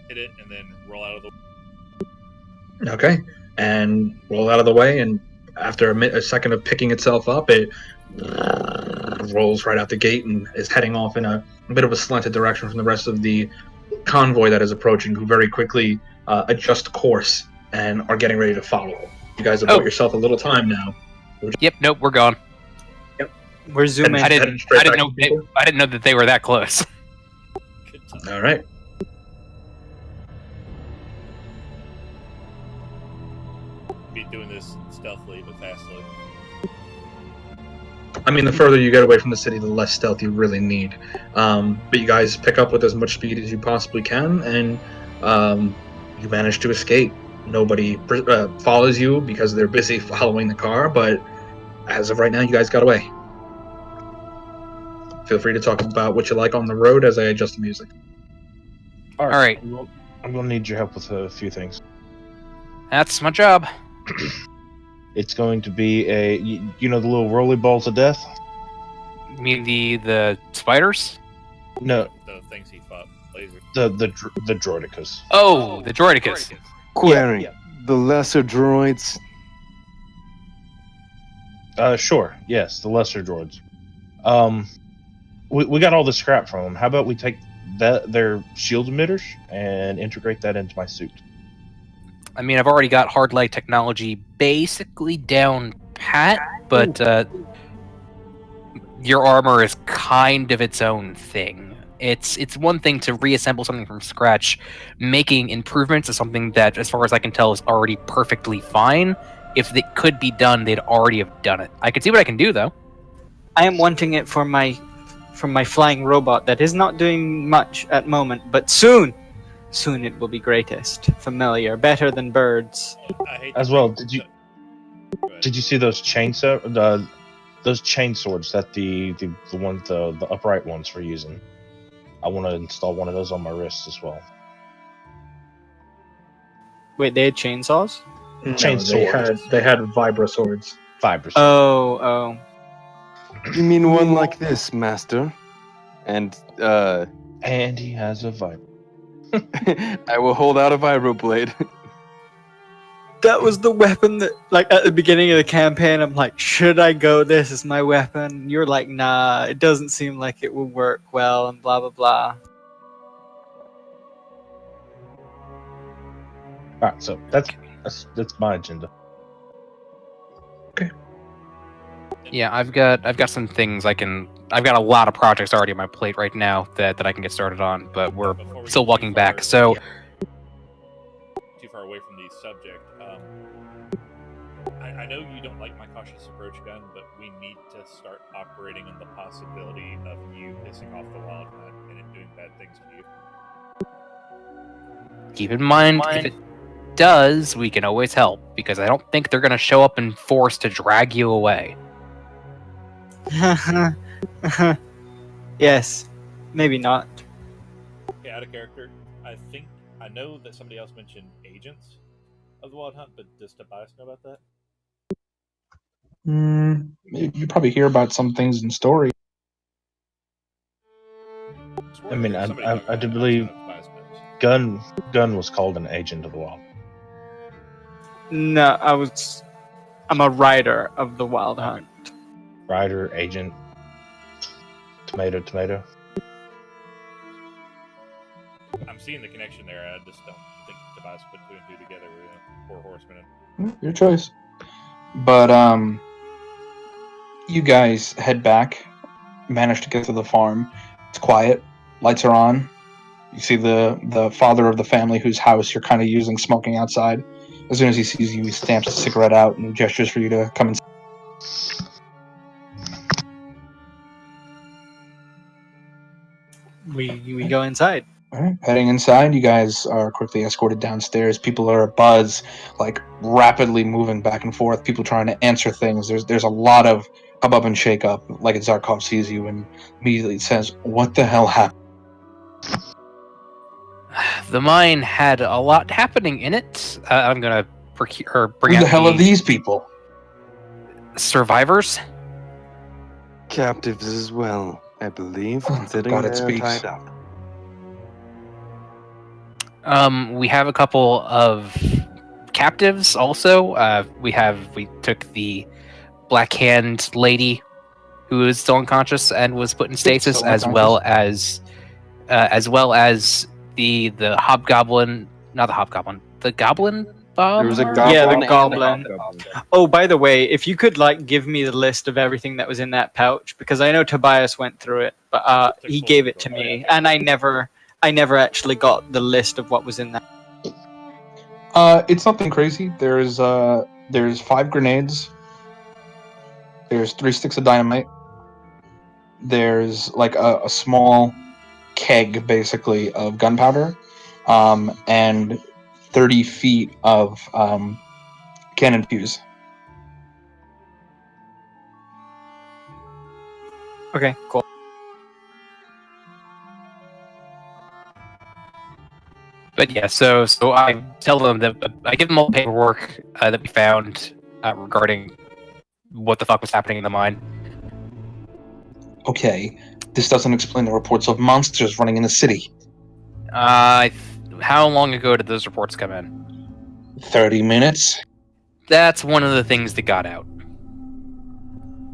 Hit it and then roll out of the. Okay, and roll out of the way, and after a second of picking itself up, it rolls right out the gate and is heading off in a bit of a slanted direction from the rest of the convoy that is approaching, who very quickly adjust course and are getting ready to follow. You guys have bought yourself a little time now. Yep. Nope. We're gone. We're zooming. I didn't know that they were that close. Good time. All right. Be doing this stealthily but fastly. I mean, the further you get away from the city, the less stealth you really need. But you guys pick up with as much speed as you possibly can, and you manage to escape. Nobody follows you because they're busy following the car, but as of right now, you guys got away. Feel free to talk about what you like on the road as I adjust the music. All right. I'm gonna need your help with a few things. That's my job. It's going to be you know the little roly balls of death? You mean the spiders? No, The things he fought. Laser. the droidicas. Oh, the droidicas. Query. Yeah. The lesser droids. Sure. Yes, the lesser droids. We got all the scrap from them. How about we take their shield emitters and integrate that into my suit? I mean, I've already got hard light technology basically down pat, but your armor is kind of its own thing. It's one thing to reassemble something from scratch. Making improvements is something that, as far as I can tell, is already perfectly fine. If it could be done, they'd already have done it. I can see what I can do, though. I am wanting it for my flying robot that is not doing much at moment, but soon it will be greatest. Familiar, better than birds. I hate As to well, bring- did Go ahead. you see those those chain swords that the upright ones were using? I want to install one of those on my wrist as well. Wait, they had chainsaws? Chain They had vibra swords. Fibers. Oh. You mean one like this, Master? And And he has a viper. I will hold out a vibroblade. That was the weapon that, like, at the beginning of the campaign, I'm like, should I go this as my weapon? You're like, nah, it doesn't seem like it will work well, and blah, blah, blah. All right, so that's my agenda. Yeah, I've got some things I've got a lot of projects already on my plate right now that I can get started on, but we're Before we still get walking too back. far- So too far away from the subject. I know you don't like my cautious approach gun, but we need to start operating on the possibility of you pissing off the wild hunt and it doing bad things to you. keep in mind, if it does, we can always help, because I don't think they're going to show up in force to drag you away. Yes, maybe not. Okay, out of character. I know that somebody else mentioned agents of the wild hunt, but does Tobias know about that? You probably hear about some things in story. swear I mean, there's I- somebody I- talking I about do it, believe- just don't know if Tobias knows. Gun was called an agent of the wild. No, I'm a rider of the Wild Hunt. Rider, agent, tomato. I'm seeing the connection there. I just don't think Tobias put two and two together. We're four horsemen. Your choice. But you guys head back. Manage to get to the farm. It's quiet. Lights are on. You see the father of the family whose house you're kind of using smoking outside. As soon as he sees you, he stamps a cigarette out and gestures for you to come inside. We go inside. All right, heading inside, you guys are quickly escorted downstairs. People are abuzz, like rapidly moving back and forth. People trying to answer things. There's a lot of hubbub and shake up. Like Zarkov sees you and immediately says, "What the hell happened?" The mine had a lot happening in it. I'm going to bring Who out the hell are these people? survivors. Captives as well, I believe, considering God, it they're speaks. tied up. We have a couple of captives also. We took the Black Hand lady who is still unconscious and was put in stasis, Still as well as the hobgoblin, not the hobgoblin, the goblin. There was a bomber? goblin. Yeah, the and a goblin. hobgoblin. Oh, by the way, if you could give me the list of everything that was in that pouch, because I know Tobias went through it, but he gave it to me, and I never actually got the list of what was in that. It's nothing crazy. There's 5 grenades. There's 3 sticks of dynamite. There's like a small keg, basically, of gunpowder, and 30 feet of cannon fuse. Okay, cool. But yeah, so I tell them that I give them all the paperwork that we found regarding what the fuck was happening in the mine. Okay, this doesn't explain the reports of monsters running in the city. How long ago did those reports come in? 30 minutes? That's one of the things that got out.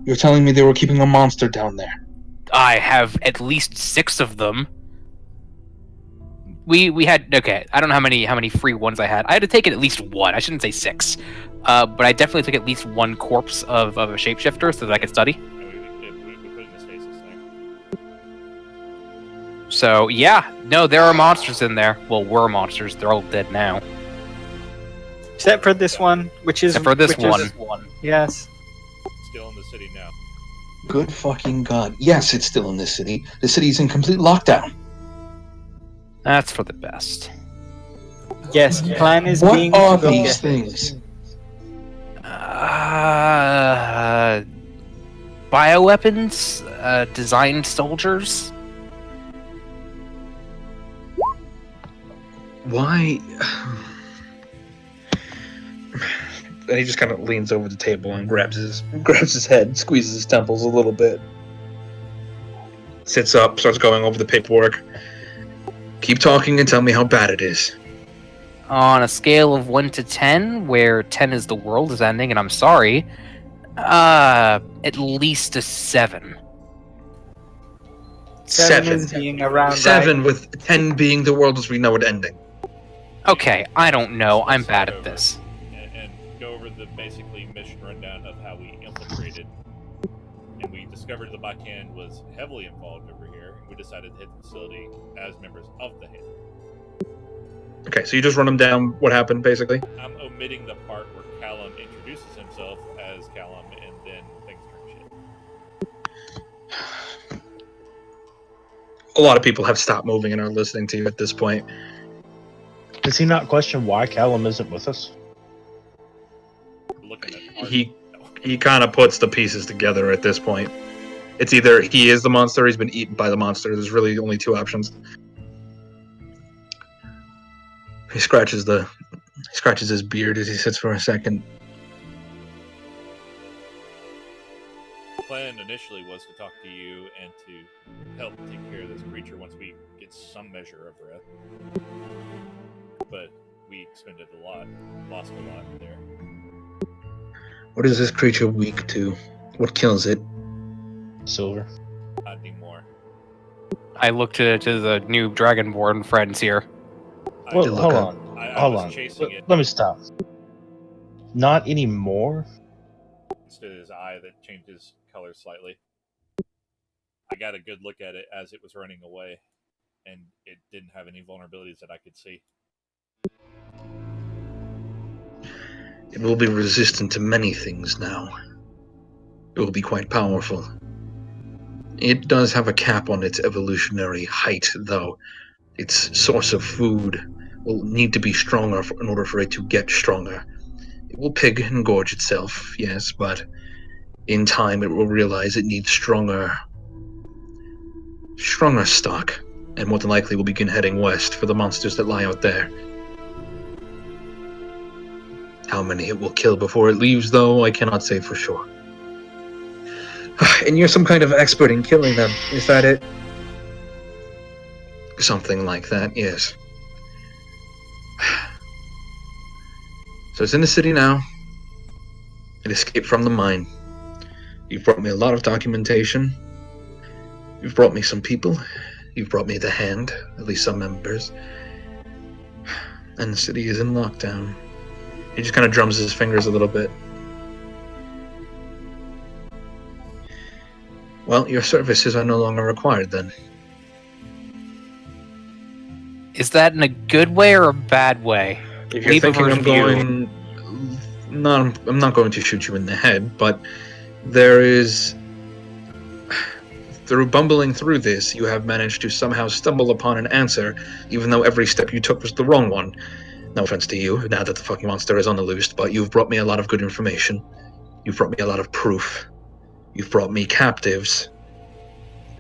You're telling me they were keeping a monster down there? I have at least 6 of them. We had, okay, I don't know how many free ones I had. I had to take at least 1. I shouldn't say 6. But I definitely took at least 1 corpse of a shapeshifter so that I could study. And we put it in the stasis thing. So yeah, no, there are monsters in there. Well, were monsters. They're all dead now. Except for this one, which is Except for this which is- one. Yes. Still in the city now. Good fucking god. Yes, it's still in this city. The city's in complete lockdown. That's for the best. Yes. Plan is What being. are to go these get- things? Bioweapons, designed soldiers. Why? And he just kind of leans over the table and grabs his head, squeezes his temples a little bit. Sits up, starts going over the paperwork. Keep talking and tell me how bad it is. On a scale of 1 to 10, where 10 is the world is ending, and I'm sorry, at least a 7. 7 is being around. 7 right? with 10 being the world as we know it ending. Okay, I don't know. I'm Let's bad start at over this. And go over the basically mission rundown of how we infiltrated. And we discovered the backhand was heavily involved over here. And we decided to hit the facility as members of the hand. Okay, so you just run them down. What happened, basically? I'm omitting the part where Callum introduces himself as Callum and then things turn shit. A lot of people have stopped moving and are listening to you at this point. Does he not question why Callum isn't with us? Looking at art. He kind of puts the pieces together at this point. It's either he is the monster or he's been eaten by the monster. There's really only 2 options. He scratches his beard as he sits for a second. The plan initially was to talk to you and to help take care of this creature once we get some measure of breath. But we expended lost a lot there. What is this creature weak to? What kills it? Silver. Not anymore. I look to the new Dragonborn friends here. I, Well, look hold up. on. I Hold was on. chasing it. Let me stop. Not anymore? Instead of his eye that changed his color slightly. I got a good look at it as it was running away, and it didn't have any vulnerabilities that I could see. It will be resistant to many things now. It will be quite powerful. It does have a cap on its evolutionary height, though. Its source of food will need to be stronger in order for it to get stronger. It will pig and gorge itself, yes, but in time it will realize it needs stronger stock, and more than likely will begin heading west for the monsters that lie out there. How many it will kill before it leaves, though, I cannot say for sure. And you're some kind of expert in killing them, is that it? Something like that, yes. So it's in the city now. It escaped from the mine. You've brought me a lot of documentation. You've brought me some people. You've brought me the hand, at least some members. And the city is in lockdown. He just kind of drums his fingers a little bit. Well, your services are no longer required then. Is that in a good way or a bad way? If you're Leave a thinking I'm review. I'm not going to shoot you in the head, but there is... Through bumbling through this, you have managed to somehow stumble upon an answer, even though every step you took was the wrong one. No offense to you, now that the fucking monster is on the loose, but you've brought me a lot of good information. You've brought me a lot of proof. You've brought me captives.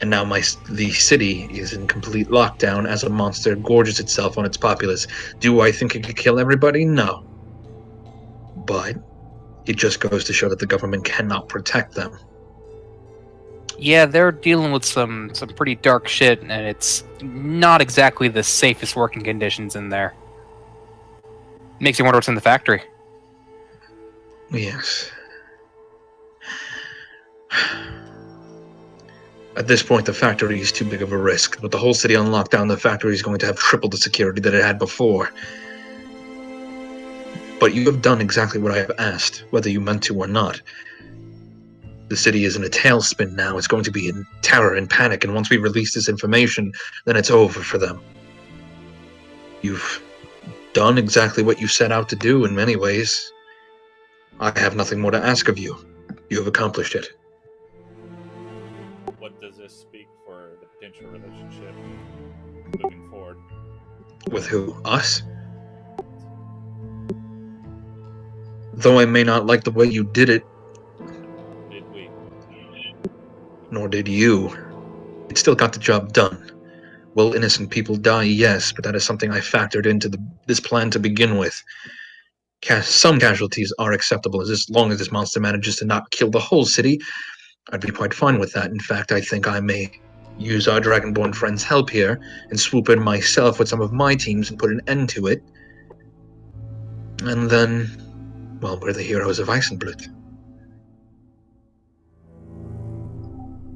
And now the city is in complete lockdown as a monster gorges itself on its populace. Do I think it could kill everybody? No. But it just goes to show that the government cannot protect them. Yeah, they're dealing with some pretty dark shit, and it's not exactly the safest working conditions in there. Makes you wonder what's in the factory. Yes. At this point, the factory is too big of a risk. With the whole city on lockdown, the factory is going to have triple the security that it had before. But you have done exactly what I have asked, whether you meant to or not. The city is in a tailspin now. It's going to be in terror and panic, and once we release this information, then it's over for them. You've done exactly what you set out to do in many ways. I have nothing more to ask of you. You have accomplished it. What does this speak for the potential relationship moving forward? With who? Us? Though I may not like the way you did it, Did we? nor did you, it still got the job done. Will innocent people die? Yes, but that is something I factored into this plan to begin with. Some casualties are acceptable as long as this monster manages to not kill the whole city. I'd be quite fine with that. In fact, I think I may use our Dragonborn friend's help here and swoop in myself with some of my teams and put an end to it. And then, well, we're the heroes of Eisenblut.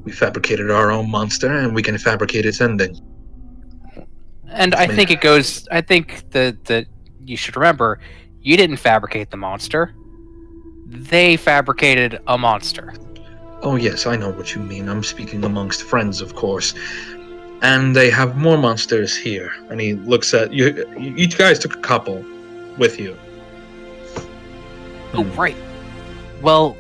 We fabricated our own monster, and we can fabricate its ending. And I think that you should remember, you didn't fabricate the monster. They fabricated a monster. Oh yes, I know what you mean. I'm speaking amongst friends, of course. And they have more monsters here. And he looks at you. Each guys took a couple with you. Oh, right. Well,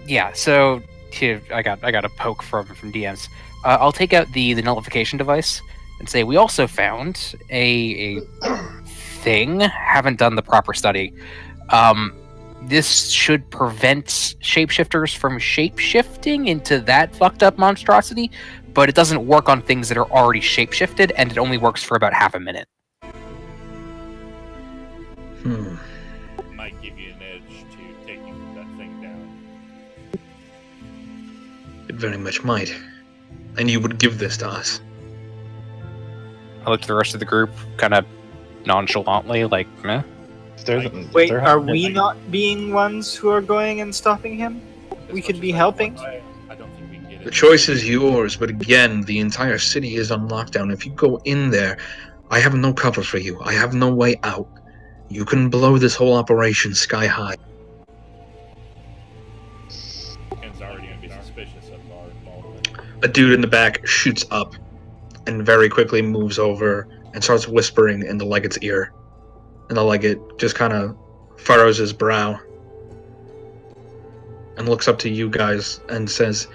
yeah. So here, I got a poke from DMs. I'll take out the nullification device and say we also found a thing. Haven't done the proper study. This should prevent shapeshifters from shapeshifting into that fucked up monstrosity, but it doesn't work on things that are already shapeshifted, and it only works for about half a minute. Might give you an edge to taking that thing down. It very much might. And you would give this to us. I looked at the rest of the group kind of nonchalantly, like, meh. Wait, are we not being ones who are going and stopping him? We could be helping. I don't think we can get it. The choice is yours, but again, the entire city is on lockdown. If you go in there, I have no cover for you. I have no way out. You can blow this whole operation sky high. Ken's already gonna be suspicious of our involvement. A dude in the back shoots up and very quickly moves over and starts whispering in the legate's ear. And the legate just kind of furrows his brow and looks up to you guys and says,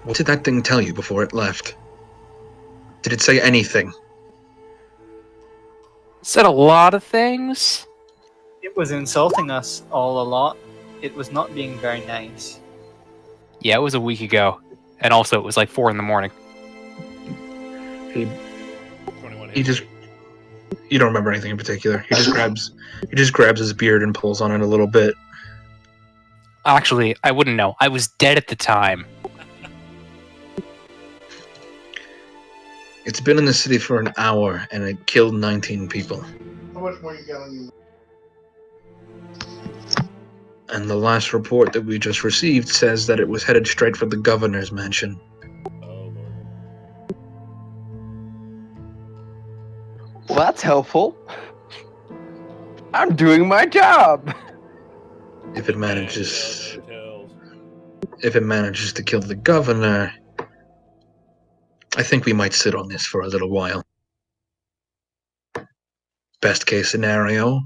"What did that thing tell you before it left? Did it say anything?" Said a lot of things. It was insulting us all a lot. It was not being very nice. Yeah, it was a week ago, and also it was like 4 a.m. He 21 He just... You don't remember anything in particular. He just grabs his beard and pulls on it a little bit. Actually, I wouldn't know. I was dead at the time. It's been in the city for an hour, and it killed 19 people. How much more you got on you? And the last report that we just received says that it was headed straight for the governor's mansion. Oh lord. Well, that's helpful. I'm doing my job. If it manages, Details. if it manages to kill the governor, I think we might sit on this for a little while. Best case scenario,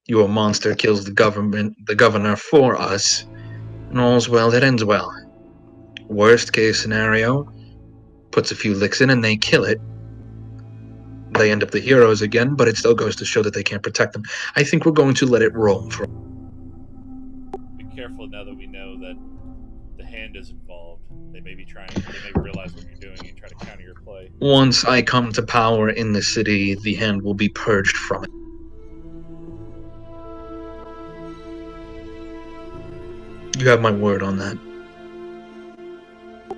your monster kills the governor for us, and all's well that ends well. Worst case scenario, puts a few licks in and they kill it. They end up the heroes again, but it still goes to show that they can't protect them. I think we're going to let it roam for. Be careful now that we know that the hand is involved. They may realize what you're doing and try to counter your play. Once I come to power in the city, the hand will be purged from it. You have my word on that.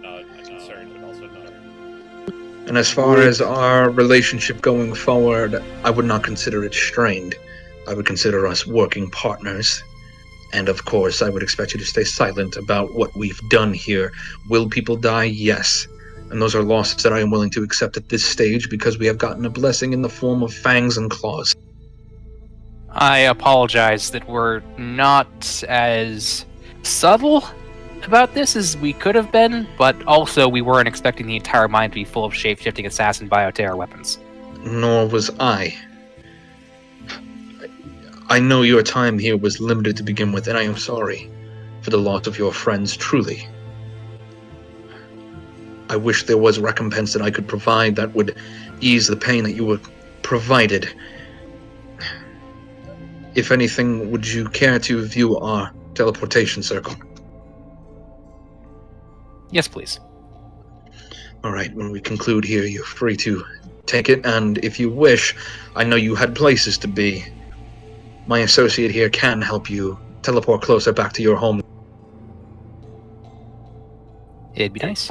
Not concerned, but also not. And as far as our relationship going forward, I would not consider it strained. I would consider us working partners. And of course, I would expect you to stay silent about what we've done here. Will people die? Yes. And those are losses that I am willing to accept at this stage because we have gotten a blessing in the form of fangs and claws. I apologize that we're not as subtle about this as we could have been, but also we weren't expecting the entire mine to be full of shape-shifting assassin bioterror weapons. Nor was I. I know your time here was limited to begin with, and I am sorry for the loss of your friends, truly. I wish there was recompense that I could provide that would ease the pain that you were provided. If anything, would you care to view our teleportation circle? Yes, please. All right, when we conclude here, you're free to take it, and if you wish, I know you had places to be. My associate here can help you teleport closer back to your home. It'd be nice.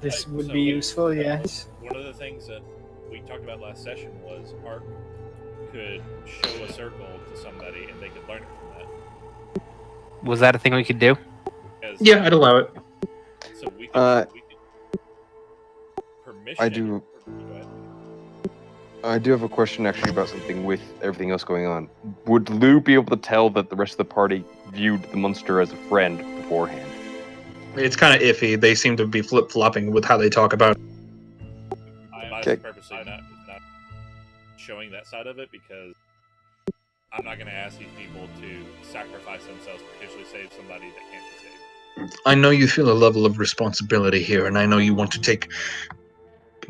This would So, be useful, yes. One of the things that we talked about last session was Ark could show a circle to somebody and they could learn it from that. Was that a thing we could do? Because, Yeah, I'd allow it. So we could permission. I do. Go ahead. I do have a question actually about something with everything else going on. Would Lou be able to tell that the rest of the party viewed the monster as a friend beforehand? It's kind of iffy. They seem to be flip-flopping with how they talk about it. I'm Okay. purposely not showing that side of it because I'm not going to ask these people to sacrifice themselves to potentially save somebody that can't be saved. I know you feel a level of responsibility here, and I know you want to take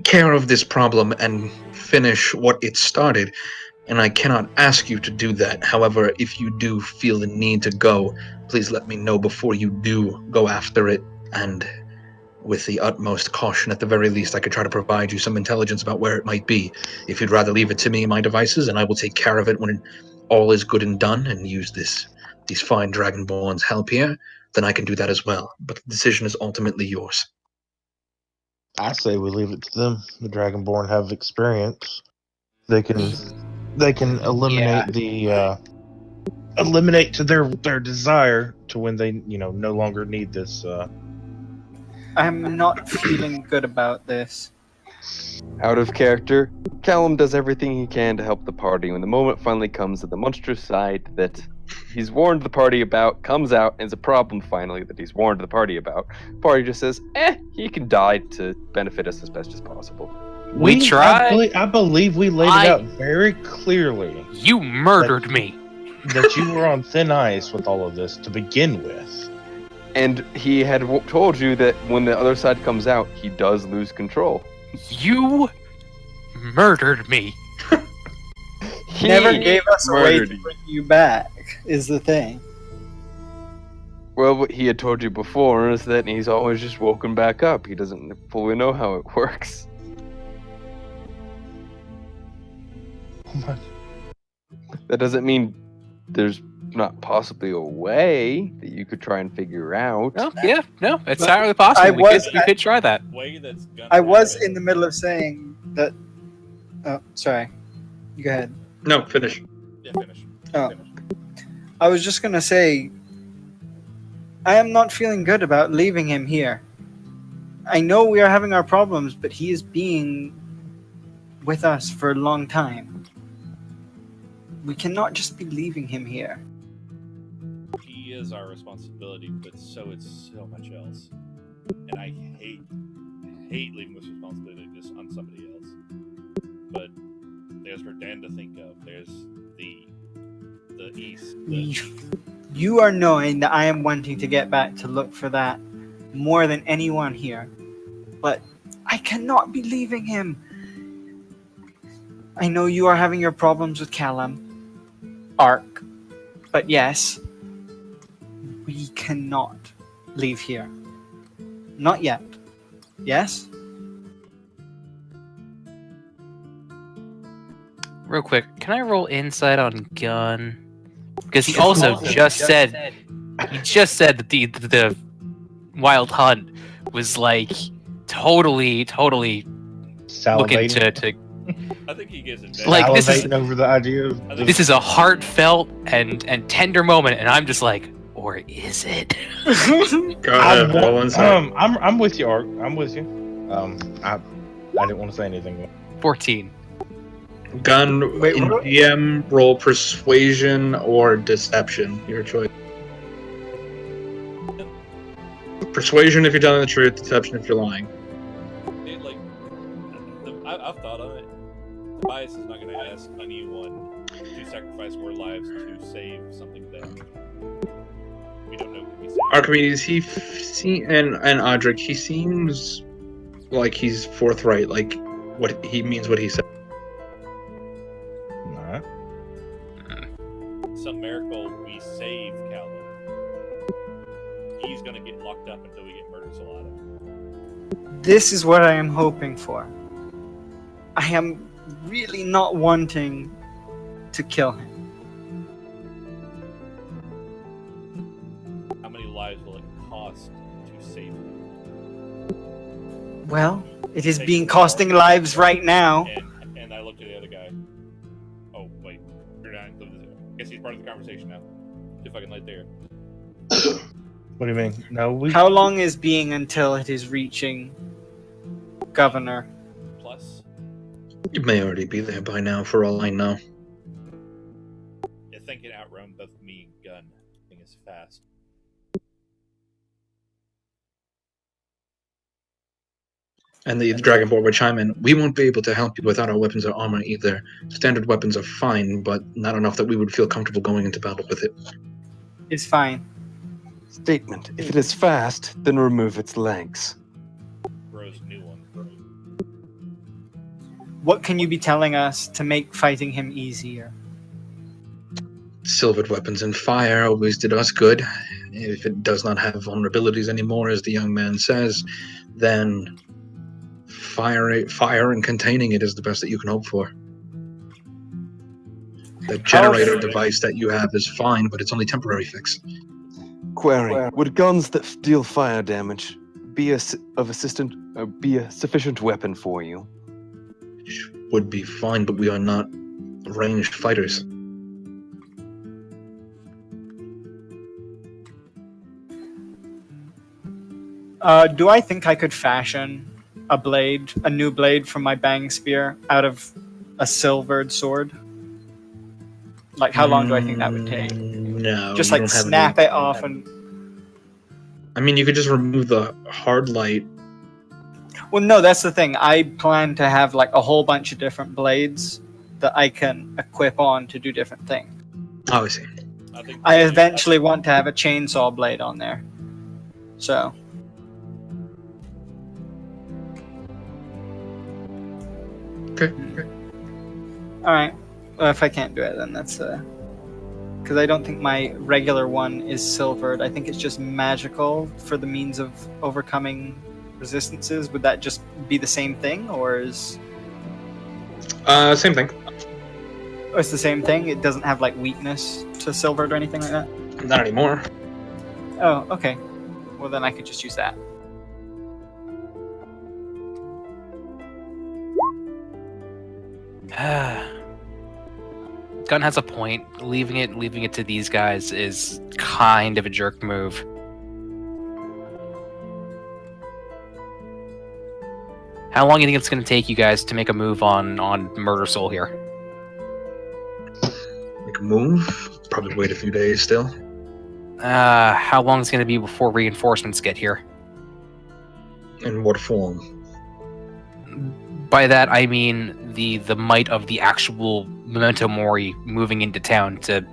care of this problem and finish what it started, and I cannot ask you to do that. However, if you do feel the need to go, please let me know before you do go after it, and with the utmost caution, at the very least, I could try to provide you some intelligence about where it might be. If you'd rather leave it to me and my devices, and I will take care of it when all is good and done, and use these fine Dragonborn's help here, then I can do that as well. But the decision is ultimately yours. I say we leave it to them. The Dragonborn have experience. They can eliminate eliminate to their desire to when they no longer need this. I'm not feeling good about this. Out of character, Callum does everything he can to help the party. When the moment finally comes that the monstrous side that he's warned the party about comes out, and it's a problem finally that he's warned the party about, the party just says, he can die to benefit us as best as possible. We tried. I believe we laid it out very clearly You murdered me. that you were on thin ice with all of this to begin with. And he had told you that when the other side comes out, he does lose control. You murdered me. He never gave us a way murdered to you. bring you back, is the thing. Well, what he had told you before is that he's always just woken back up. He doesn't fully know how it works. Oh my. That doesn't mean there's not possibly a way that you could try and figure out. Oh, yeah, no, it's entirely possible. We could try that. Way that's gonna I was happen. in the middle of saying that. Oh, sorry. Go ahead. No, finish. Yeah, finish. Oh. Finish. I was just gonna say, I am not feeling good about leaving him here. I know we are having our problems, but he is being with us for a long time. We cannot just be leaving him here. He is our responsibility, but so is so much else. And I hate leaving this responsibility just on somebody else. But there's Verdan to think of. There's the East. You are knowing that I am wanting to get back to look for that more than anyone here. But I cannot be leaving him. I know you are having your problems with Callum, Ark, but yes, we cannot leave here. Not yet. Yes? Real quick, can I roll insight on Gun? Because he also just said that the Wild Hunt was like totally looking Salivating. to I think he gives it Like, this is- Salivating over the idea of this is a heartfelt and tender moment, and I'm just like, or is it? Go ahead, roll inside. I'm with you, Art. I'm with you. I didn't want to say anything. 14. Gun Wait, in what? DM, roll persuasion or deception. Your choice. Persuasion if you're telling the truth, deception if you're lying. Dude, like, I've thought on it. The bias is not going to ask anyone to sacrifice more lives to save something that we don't know can be saved. Archimedes, and Audric, he seems like he's forthright, like what he means what he said. Alright. Some miracle we save Callum. He's going to get locked up until we get murder Salado. This is what I am hoping for. I am really not wanting to kill him. How many lives will it cost to save him? Well, it is being costing lives right now. And I looked at the other guy. Oh, wait. You're not included. I guess he's part of the conversation now. Too fucking late there. What do you mean? No, we. How long is being until it is reaching Governor? Plus, You may already be there by now, for all I know. I think it outrun both me and Gun. I think it's fast. And the Dragonborn would chime in. We won't be able to help you without our weapons or armor either. Standard weapons are fine, but not enough that we would feel comfortable going into battle with it. It's fine. Statement. If it is fast, then remove its legs. Bro's new one. What can you be telling us to make fighting him easier? Silvered weapons and fire always did us good. If it does not have vulnerabilities anymore, as the young man says, then fire and containing it is the best that you can hope for. The generator device that you have is fine, but it's only temporary fix. Query. Would guns that deal fire damage be a sufficient weapon for you? Which would be fine, but we are not ranged fighters. Do I think I could fashion a new blade from my bang spear out of a silvered sword? Like, how long do I think that would take? No. Just you like don't have snap any- it off and... I mean, you could just remove the hard light. Well, no, that's the thing. I plan to have like a whole bunch of different blades that I can equip on to do different things. Oh, I see. I eventually want to have a chainsaw blade on there. So... Okay. Alright. Well, if I can't do it, then that's because I don't think my regular one is silvered. I think it's just magical for the means of overcoming resistances. Would that just be the same thing, or is... Same thing. Oh, it's the same thing? It doesn't have, like, weakness to silvered or anything like that? Not anymore. Oh, okay. Well, then I could just use that. Gun has a point. Leaving it to these guys is kind of a jerk move. How long do you think it's going to take you guys to make a move on Murder Soul here? Make a move. Probably wait a few days still. How long is it going to be before reinforcements get here? In what form? By that, I mean the might of the actual Memento Mori moving into town to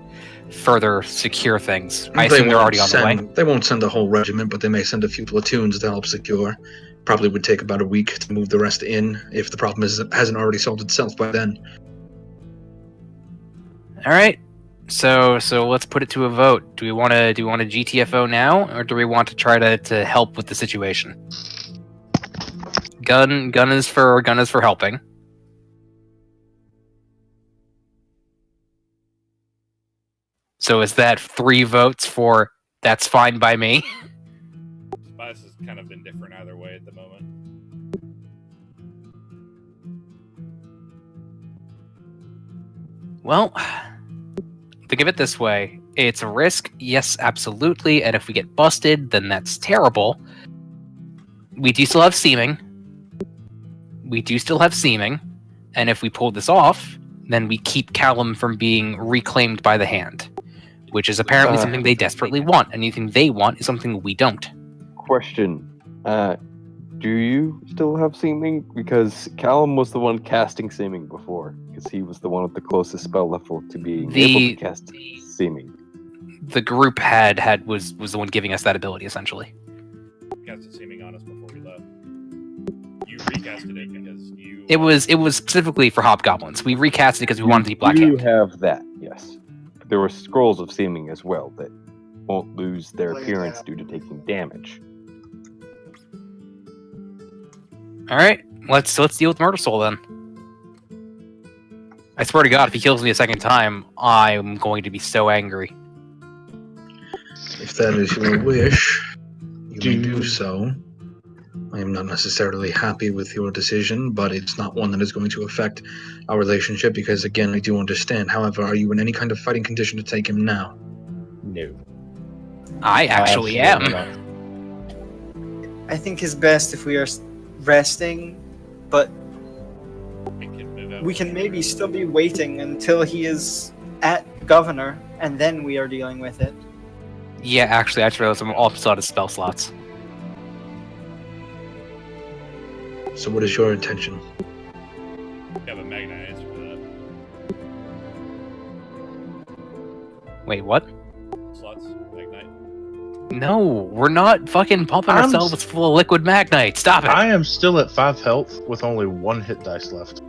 further secure things. I assume they're already on the way. They won't send a whole regiment, but they may send a few platoons to help secure. Probably would take about a week to move the rest in if the problem hasn't already solved itself by then. All right. So let's put it to a vote. Do we want to GTFO now, or do we want to try to help with the situation? Gun is for helping. So is that 3 votes for that's fine by me? Spice has kind of been different either way at the moment. Well, think of it this way. It's a risk, yes, absolutely, and if we get busted, then that's terrible. We do still have seeming. And if we pull this off, then we keep Callum from being reclaimed by the Hand, which is apparently something they desperately want, and anything they want is something we don't. Question. Do you still have seeming? Because Callum was the one casting seeming before, because he was the one with the closest spell level to being able to cast seeming. The group was the one giving us that ability, essentially. Casted seeming on us before we left. You recasted it because you... It was specifically for hobgoblins. We recast it because we wanted to be Black You Hand. have that, yes. There were scrolls of seeming as well that won't lose their appearance due to taking damage. All right, let's deal with Murder Soul then. I swear to God, if he kills me a second time, I'm going to be so angry. If that is your wish, you may do so. I am not necessarily happy with your decision, but it's not one that is going to affect our relationship because, again, I do understand. However, are you in any kind of fighting condition to take him now? No. I actually am. I think it's best if we are resting, but we can maybe still be waiting until he is at Governor, and then we are dealing with it. Yeah, actually, I just realized I'm also out of spell slots. So what is your intention? You have a Magnite answer for that. Wait, what? Slots? Magnite? No, we're not fucking pumping ourselves full of liquid Magnite. Stop it. I am still at 5 health with only 1 hit dice left.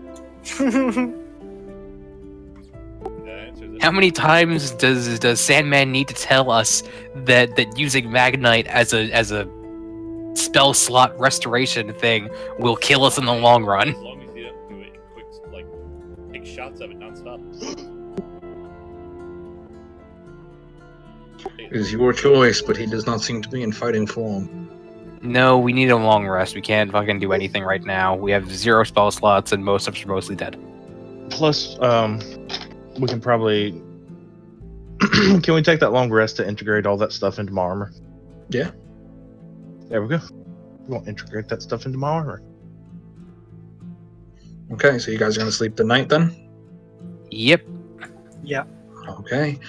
How many times does Sandman need to tell us that using Magnite as a spell slot restoration thing will kill us in the long run? As long as you don't do it in quick, like, take shots of it nonstop. It is your choice, but he does not seem to be in fighting form. No, we need a long rest. We can't fucking do anything right now. We have 0 spell slots, and most of us are mostly dead. Plus, we can probably... Can we take that long rest to integrate all that stuff into my armor? Yeah. There we go. We won't integrate that stuff into my armor. Okay, so you guys are going to sleep the night then? Yep. Yeah. Okay.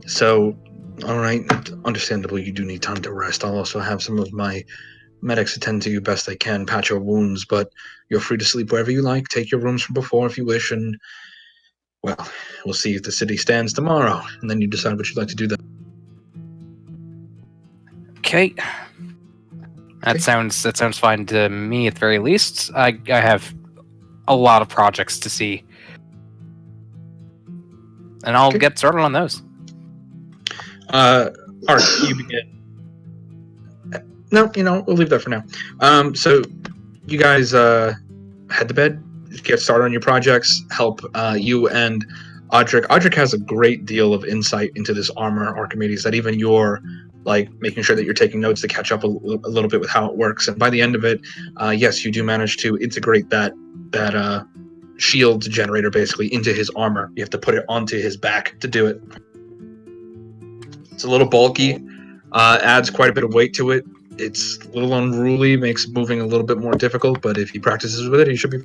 So, all right. Understandably, you do need time to rest. I'll also have some of my medics attend to you best they can, patch your wounds, but you're free to sleep wherever you like. Take your rooms from before if you wish, and, well, we'll see if the city stands tomorrow, and then you decide what you'd like to do then. Okay. That sounds fine to me at the very least. I have a lot of projects to see. And I'll get started on those. Art, you begin. No, we'll leave that for now. So you guys head to bed, get started on your projects, help you and Audric. Audric has a great deal of insight into this armor, Archimedes, that even you're like making sure that you're taking notes to catch up a little bit with how it works. And by the end of it, yes, you do manage to integrate that shield generator basically into his armor. You have to put it onto his back to do it. It's a little bulky, adds quite a bit of weight to it. It's a little unruly, makes moving a little bit more difficult, but if he practices with it, he should be.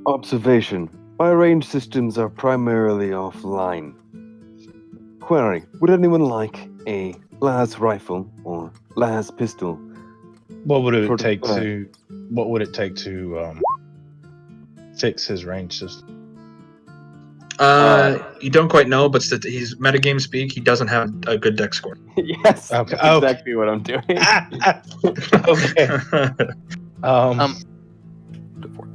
Observation. My range systems are primarily offline. Query. Would anyone like a las rifle or las pistol? What would it Sort of, take to? What would it take to fix his range system? You don't quite know, but he's metagame speak. He doesn't have a good deck score. Yes, Okay. that's exactly what I'm doing. Okay. Go for it.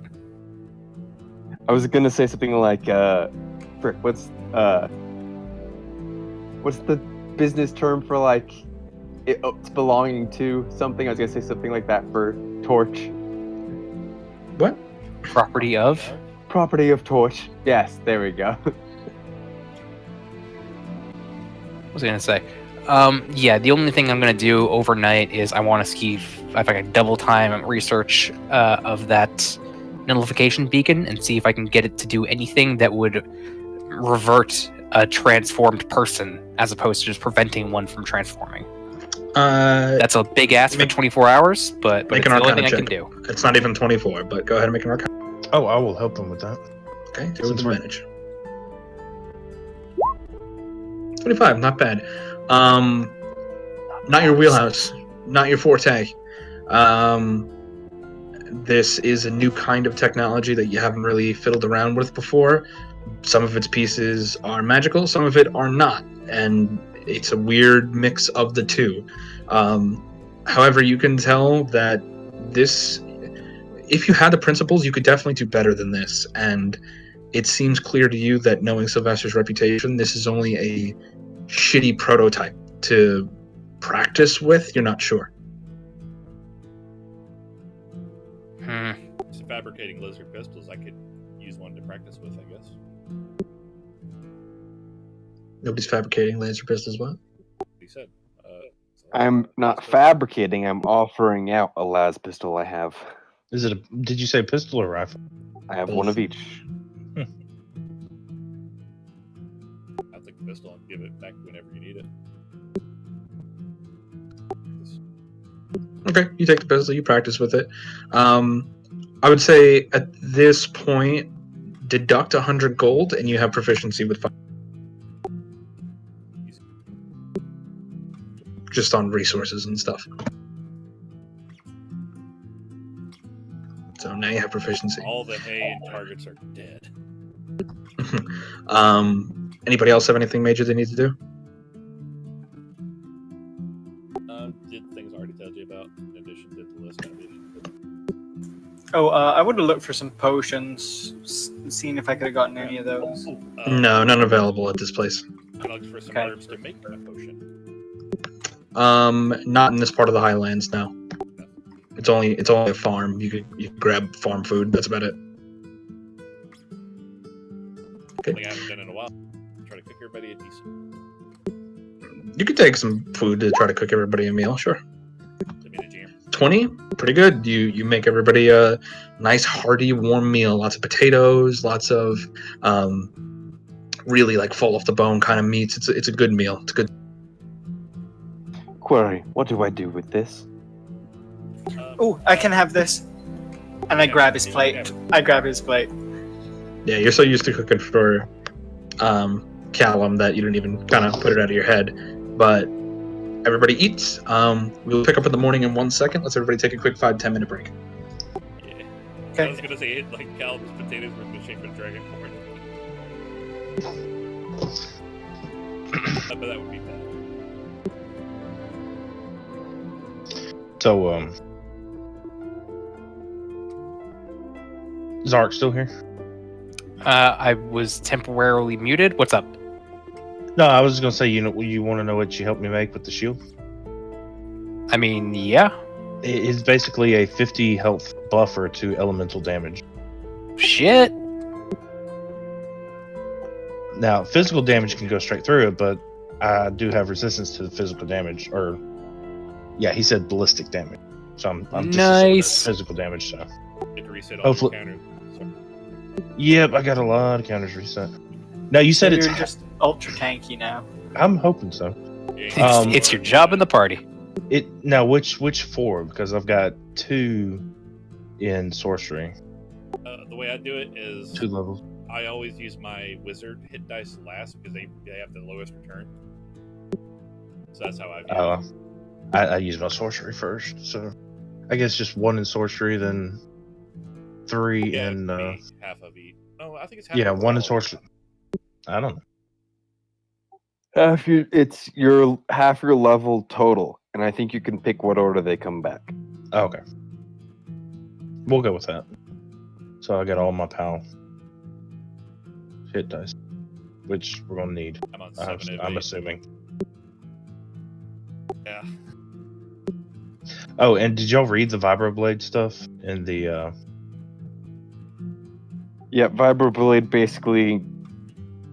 I was gonna say something like, frick, what's the business term for like it's belonging to something? I was gonna say something like that for Torch. What? Property of? Property of Torch. Yes, there we go. What was I gonna say? Yeah, the only thing I'm gonna do overnight is I want to see if I can double time research of that nullification beacon and see if I can get it to do anything that would revert a transformed person as opposed to just preventing one from transforming. That's a big ask for 24 hours, but make it's an the only Arcana thing I can check. do. It's not even 24, but go ahead and make an Arcana. Oh, I will help him with that. Okay, do it with Since we're- advantage. 25, not bad. Not your wheelhouse, not your forte. This is a new kind of technology that you haven't really fiddled around with before. Some of its pieces are magical, some of it are not, and it's a weird mix of the two. However, you can tell that this, if you had the principles, you could definitely do better than this, and it seems clear to you that knowing Sylvester's reputation, this is only a shitty prototype to practice with. You're not sure. Just fabricating laser pistols, I could use one to practice with, I guess. Nobody's fabricating laser pistols, what? He said. I'm not fabricating. I'm offering out a las pistol I have. Is it? Did you say pistol or rifle? I have one of each. I'll take the pistol and give it back whenever you need it. Okay, you take the pistol, you practice with it. I would say at this point, deduct 100 gold, and you have proficiency with fire. Just on resources and stuff. So now you have proficiency. All the hay and targets are dead. Anybody else have anything major they need to do? Did things I already told you about, in addition to the list. I would have looked for some potions, seeing if I could have gotten any of those. No, none available at this place. I looked for some Okay. herbs to make a potion. Not in this part of the Highlands. No, it's only a farm. You could grab farm food. That's about it. Okay. Something I haven't done in a while. Try to cook everybody a decent. You could take some food to try to cook everybody a meal. Sure. I mean, a jam. 20, pretty good. You make everybody a nice, hearty, warm meal. Lots of potatoes, lots of really like fall off the bone kind of meats. It's a good meal. It's good. Query. What do I do with this? Oh, I can have this. And I grab his plate. Yeah, you're so used to cooking for Callum that you didn't even kind of put it out of your head. But everybody eats. We'll pick up in the morning in 1 second. Let's everybody take a quick 5-10 minute break. Yeah. Okay. I was gonna say like Calvin's potatoes were in the shape of dragonborn. But that would be bad. So, is Ark still here? I was temporarily muted. What's up? No, I was just gonna say, you want to know what you helped me make with the shield? I mean, yeah. It's basically a 50 health buffer to elemental damage. Shit. Now, physical damage can go straight through it, but I do have resistance to the physical damage. Or, yeah, he said ballistic damage. So I'm just Nice. physical damage. So, Get to reset all Hopefully- the counters. So, yep, I got a lot of counters reset. Now you said So it's. you're just ultra tanky now. I'm hoping so. yeah, It's, Um, it's your job in the party. Now which four? Because I've got 2 in sorcery, The way I do it is 2 levels. I always use my wizard hit dice last because they have the lowest return. So that's how I view it. I use my sorcery first, so I guess just 1 in sorcery, then 3 Yeah, in. it could be half of each. No, I think it's half. Yeah, 1 in overall. sorcery. I don't know. It's your half your level total, and I think you can pick what order they come back. Oh, okay, we'll go with that. So I got all my pal hit dice, which we're gonna need. I'm on 7 of I'm 8. assuming. Yeah. Oh, and did y'all read the vibroblade stuff in the? Yeah, Vibroblade basically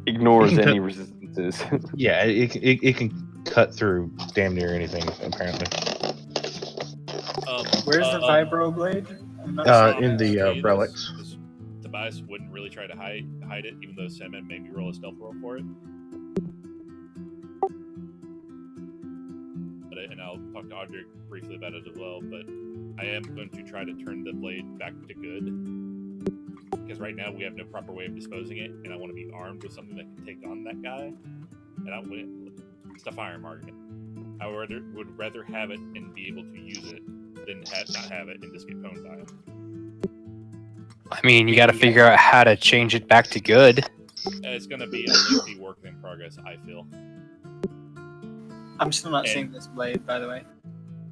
ignores It can any resistances. Yeah, it can cut through damn near anything apparently. Where's the vibro blade? I'm not I'll In the tell you this, relics. 'cause Tobias wouldn't really try to hide it, even though Sandman made me roll a stealth roll for it. And I'll talk to Audrey briefly about it as well, but I am going to try to turn the blade back to good. Because right now we have no proper way of disposing it, and I want to be armed with something that can take on that guy. And I wouldn't. It's the firearm argument. I would rather have it and be able to use it than not have it and just get pwned by it. I mean, you got to figure out how to change it back to good. It's going to be a lengthy work in progress, I feel. I'm still not seeing this blade, by the way.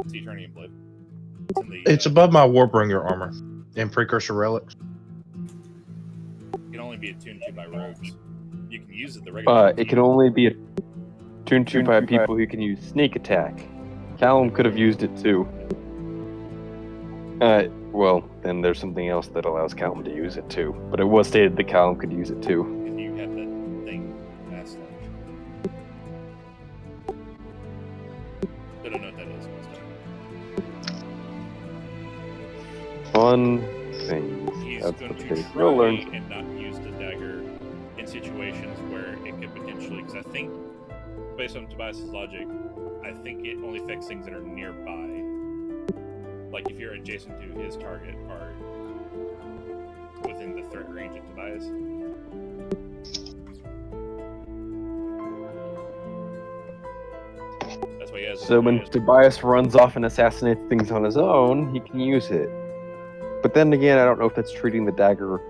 It's the Eternian blade. It's above my Warbringer armor in Precursor Relics. It can only be attuned to by rogues. You can use it the regular. It can only be attuned to by people who can use sneak attack. Callum could have used it too. Well, then there's something else that allows Callum to use it too. But it was stated that Callum could use it too. And you have that thing past like. I don't know what that is. Fun things. He's That's going the to thing. try We'll learn. and not use the dagger in situations where it could potentially. Because I think, based on Tobias's logic, I think it only affects things that are nearby. Like if you're adjacent to his target or within the threat range of Tobias. That's why he has. So when Tobias runs off and assassinates things on his own, he can use it. But then again, I don't know if that's treating the dagger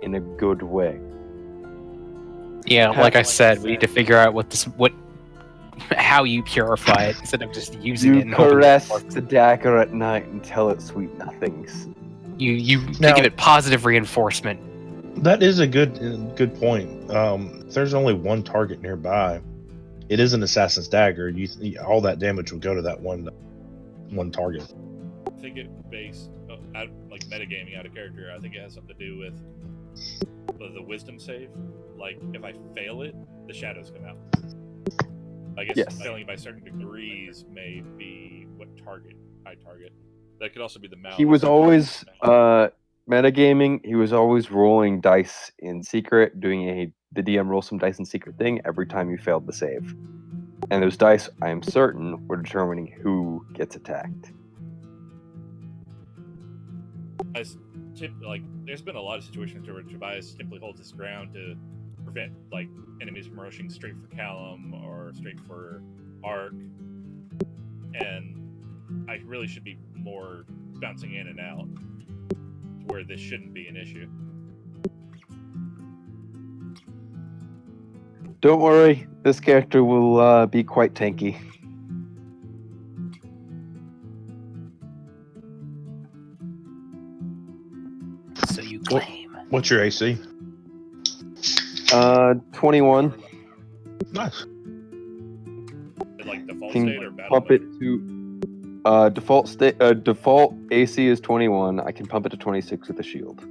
in a good way. Yeah, like I said, we need to figure out how you purify it instead of just using it. You And hoping caress it works. the dagger at night and tell it sweet nothings. You Now- give it positive reinforcement. That is a good point. If there's only one target nearby, it is an assassin's dagger. All that damage would go to that one target. I think it based out like metagaming out of character. I think it has something to do with the wisdom save. Like if I fail it, the shadows come out. I guess Yes. failing by certain degrees may be what target I target. That could also be the malice. He was always metagaming. He was always rolling dice in secret, doing the DM roll some dice in secret thing every time you failed the save. And those dice, I am certain, were determining who gets attacked. There's been a lot of situations where Tobias simply holds his ground to prevent like enemies from rushing straight for Callum or straight for Ark, and I really should be more bouncing in and out to where this shouldn't be an issue. Don't worry, this character will be quite tanky. So you claim. What's your AC? 21. Nice. Like default Can state or battle pump it to default AC is 21. I can pump it to 26 with a shield.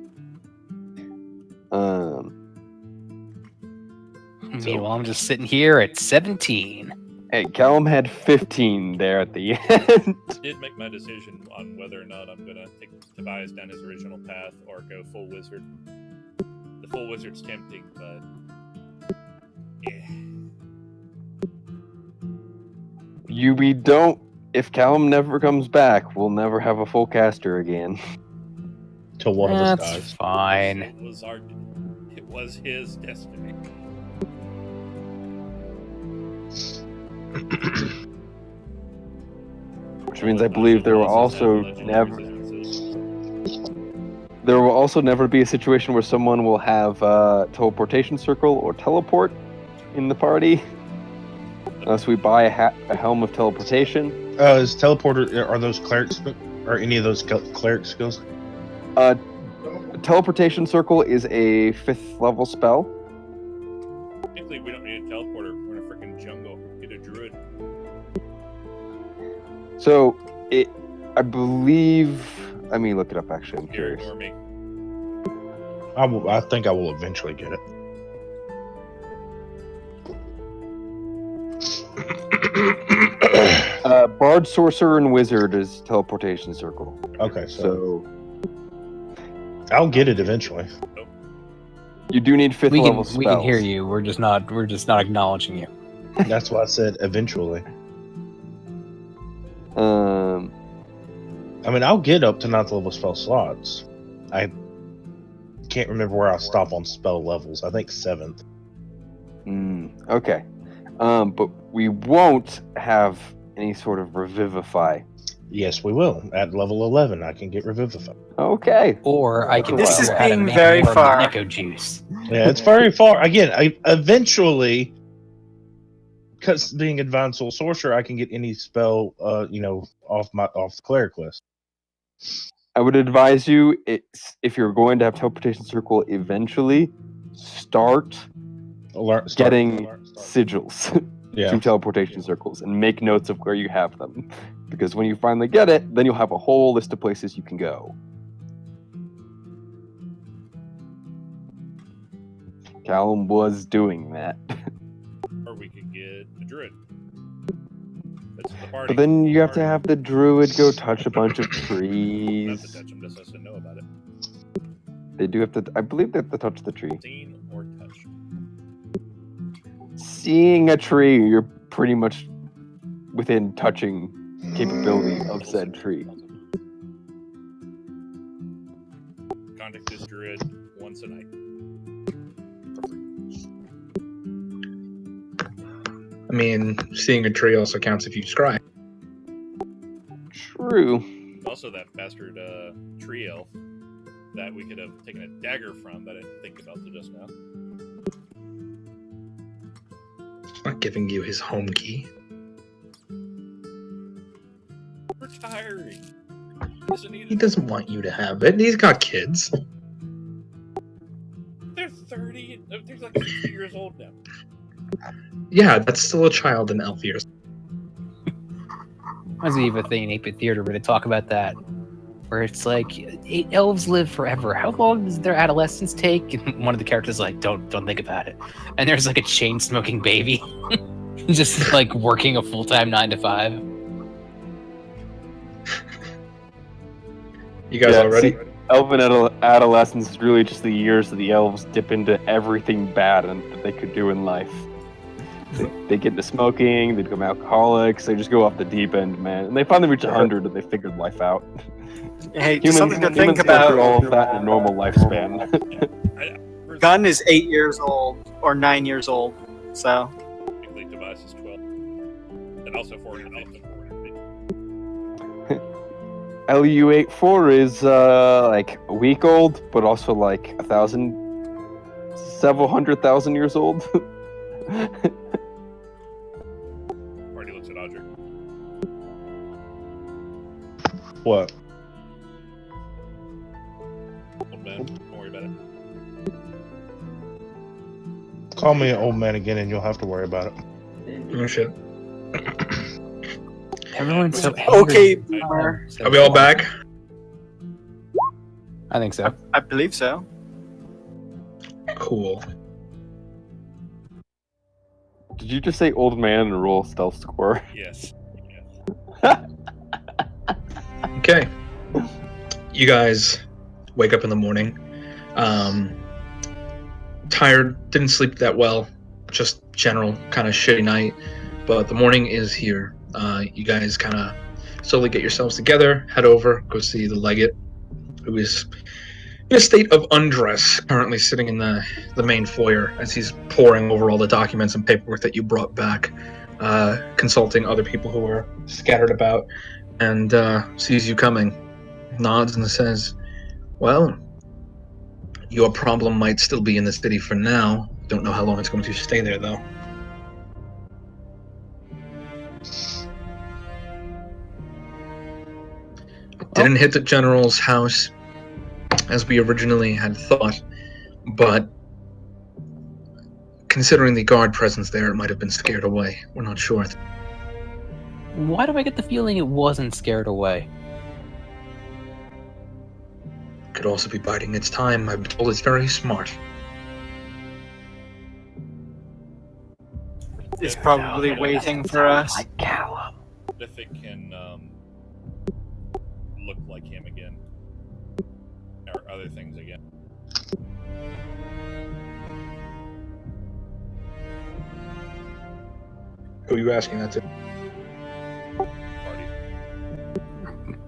Meanwhile, I'm just sitting here at 17. Hey, Callum had 15 there at the end. I did make my decision on whether or not I'm gonna take Tobias down his original path or go full wizard. The full wizard's tempting, but yeah. We don't if Callum never comes back, we'll never have a full caster again. Till one of us That's dies. fine. It was his destiny. Which means I believe there will also never be a situation where someone will have teleportation circle or teleport in the party, unless we buy a helm of teleportation. Is teleporter? Are those clerics? Or any of those cleric skills? Teleportation circle is a 5th level spell. Technically, we don't need a teleporter. We're in a freaking jungle. Get a druid. So I believe. Let me look it up. Actually, I'm Here, curious. ignore me. I think I will eventually get it. Bard, sorcerer, and wizard is teleportation circle. Okay, So I'll get it eventually. you do need 5th level spells. We can hear you. We're just not acknowledging you. That's why I said eventually. I mean, I'll get up to 9th level spell slots. I can't remember where I'll stop on spell levels. I think 7th. Okay. But we won't have any sort of revivify. Yes, we will. At level 11, I can get revivify. Okay. Or I can This figure is out how to being make very more far. Neko juice. Yeah, it's very far. Again, eventually, because being advanced soul sorcerer, I can get any spell, off the cleric list. I would advise you, if you're going to have teleportation circle eventually, start getting sigils to teleportation circles and make notes of where you have them. Because when you finally get it, then you'll have a whole list of places you can go. Callum was doing that. Or we could get a druid. That's the party. But then you have to have the druid go touch a bunch of Not to trees. touch him, just has to know about it. They do have to, I believe they have to touch the tree. Seen or touched. Seeing a tree, you're pretty much within touching capability of said tree. Contact this druid once a night. I mean, seeing a tree also counts if you scry. True. Also, that bastard tree elf that we could have taken a dagger from that I didn't think about till just now. Not giving you his home key. Retiring. He doesn't want you to have it. He's got kids. They're 30. They're like 50 years old now. Yeah, that's still a child in elf years. Reminds me of a thing in 8-Bit Theater where they talk about that, where it's like, elves live forever. How long does their adolescence take? And one of the characters is like, don't think about it. And there's like a chain-smoking baby, just like working a full-time 9 to 5. You guys all ready? See, elven adolescence is really just the years that the elves dip into everything bad that they could do in life. They get into smoking, they become alcoholics, they just go off the deep end, man. And they finally reach 100 and they figured life out. Hey, just something to think go about. through all of that in a normal lifespan. Gun is 8 years old or 9 years old, so Complete device is 12. And also 450. LU84 is like a week old, but also like several 100,000 years old. Party looks at Audrey. What? Old man, don't worry about it. Call me an old man again, and you'll have to worry about it. Oh shit. Everyone's so okay. angry. Boomer. Are we all back? I think so. I believe so. Cool. Did you just say old man and roll stealth score? Yes. Okay. You guys wake up in the morning. Tired, didn't sleep that well. Just general kind of shitty night. But the morning is here. You guys kind of slowly get yourselves together, head over, go see the legate, who is in a state of undress, currently sitting in the main foyer as he's poring over all the documents and paperwork that you brought back, consulting other people who are scattered about, and sees you coming, nods and says, well, your problem might still be in the city for now. Don't know how long it's going to stay there, though. Didn't hit the general's house as we originally had thought, but considering the guard presence there, it might have been scared away. We're not sure. Why do I get the feeling it wasn't scared away? Could also be biding its time. I'm told it's very smart. It's probably waiting for us. Like Callum. If it can look like him again, or other things again. Who are you asking that to? Party.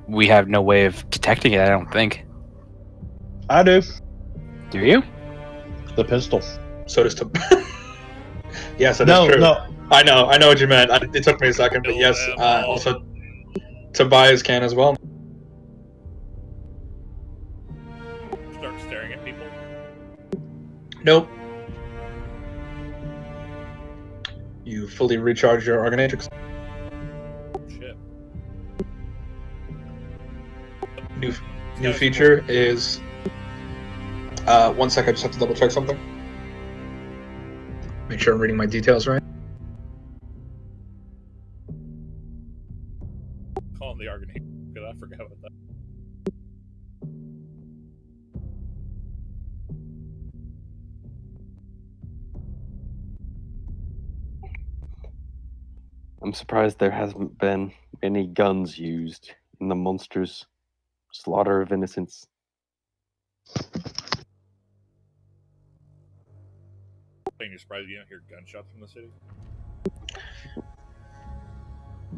We have no way of detecting it, I don't think. I do. Do you? The pistol. So does Yes, that is No, true. no. I know what you meant. It took me a second, but yes, also Tobias can as well. Start staring at people. Nope. You fully recharge your Argonatrix. Shit. New feature is. 1 sec, I just have to double check something. Make sure I'm reading my details right. Call him the Argonate, because I forgot about that. I'm surprised there hasn't been any guns used in the monster's slaughter of innocents. You're surprised you don't hear gunshots from the city?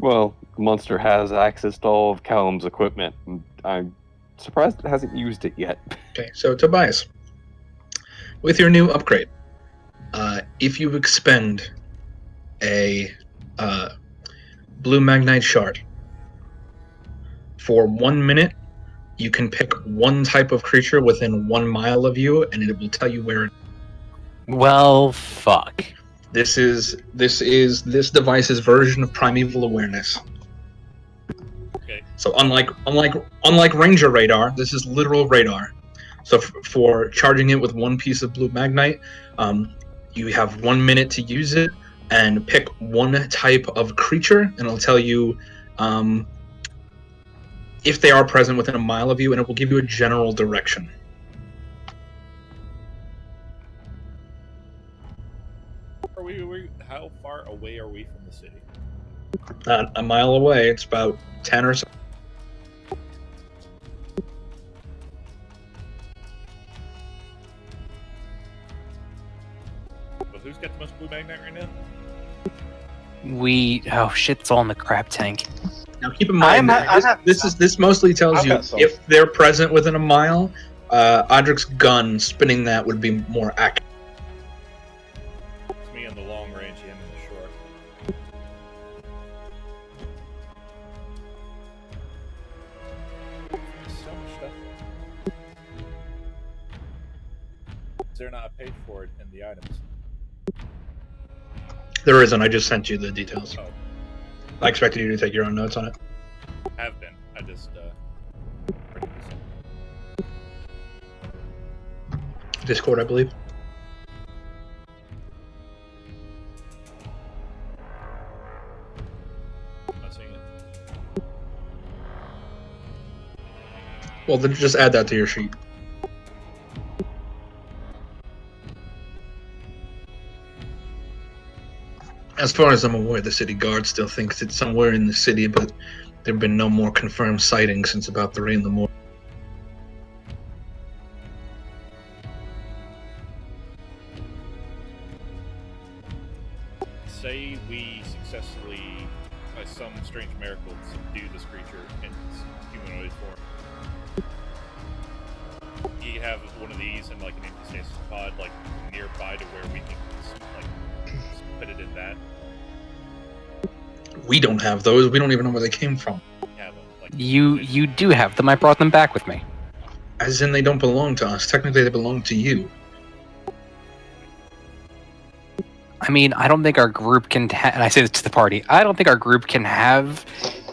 Well, the monster has access to all of Callum's equipment, and I'm surprised it hasn't used it yet. Okay, so Tobias, with your new upgrade, if you expend a blue magnite shard for 1 minute, you can pick one type of creature within 1 mile of you, and it will tell you where it is. Well, fuck. This is this device's version of primeval awareness. Okay. So unlike Ranger radar, this is literal radar. So for charging it with one piece of blue magnite, you have 1 minute to use it and pick one type of creature, and it'll tell you if they are present within 1 mile of you, and it will give you a general direction. How far away are we from the city? 1 mile away, it's about 10 or so. But who's got the most blue magnet right now? Oh shit, it's all in the crab tank. Now keep in mind, this mostly tells I've you got some. if they're present within 1 mile. Audric's gun spinning that would be more accurate. It's me on the long range, him in the short. There's so much stuff. Is there not a page for it in the items? There isn't. I just sent you the details. Oh, I expected you to take your own notes on it. have been. I just printed this up. Discord, I believe. I'm not seeing it. Well, then just add that to your sheet. As far as I'm aware, the city guard still thinks it's somewhere in the city, but there have been no more confirmed sightings since about 3 in the morning. Say we successfully some strange miracle to subdue this creature in its humanoid form. You have one of these and like an anti-stasis pod like nearby to where we can like put it in that. We don't have those. We don't even know where they came from. Have them, like, You do have them. I brought them back with me. As in, they don't belong to us. Technically, they belong to you. I mean, I don't think our group can. And I say this to the party. I don't think our group can have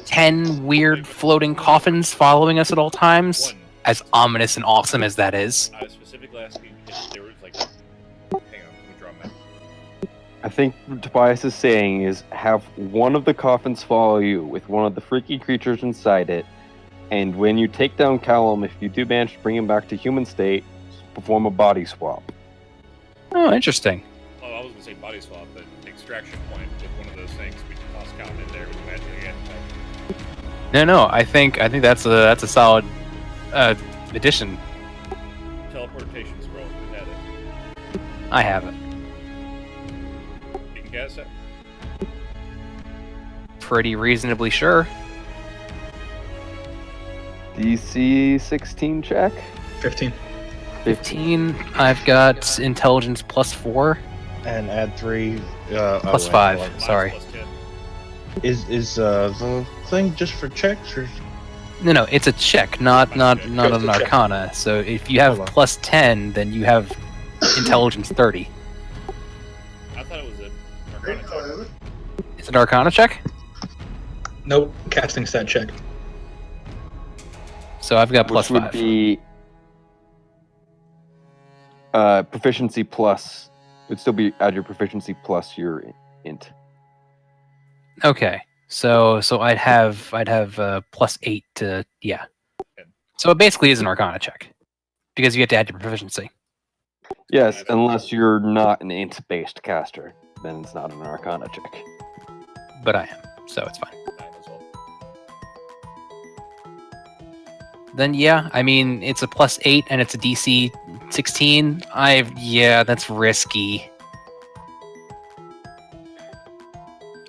10 weird floating coffins following us at all times. One, As ominous and awesome as that is. I was specifically asking if there was like. Hang on, let me draw a map. I think what Tobias is saying is have one of the coffins follow you with one of the freaky creatures inside it, and when you take down Callum, if you do manage to bring him back to human state, perform a body swap. Oh, interesting. Oh, I was gonna say body swap, but extraction point with one of those things. We can toss Calvin in there with magic again. No. I think that's a solid addition. Teleportation scroll. Who had it? I have it. You can guess it. Pretty reasonably sure. DC 16 check. 15. 15. I've got intelligence +4. And add 3. Plus 5. Mine's Sorry. +10. Is the thing just for checks or? No, it's a check, not Just an a check. arcana. So if you have Hold on. +10, then you have intelligence 30. I thought it was an arcana check. Is it an arcana check? Nope. Casting stat check. So I've got Which would +5. be proficiency plus. Would still be add your proficiency plus your int. Okay. So I'd have +8 to So it basically is an arcana check. Because you have to add your proficiency. Yes, unless you're not an int-based caster, then it's not an arcana check. But I am, so it's fine. 9 as well. Then yeah, I mean it's a +8 and it's a DC 16. That's risky.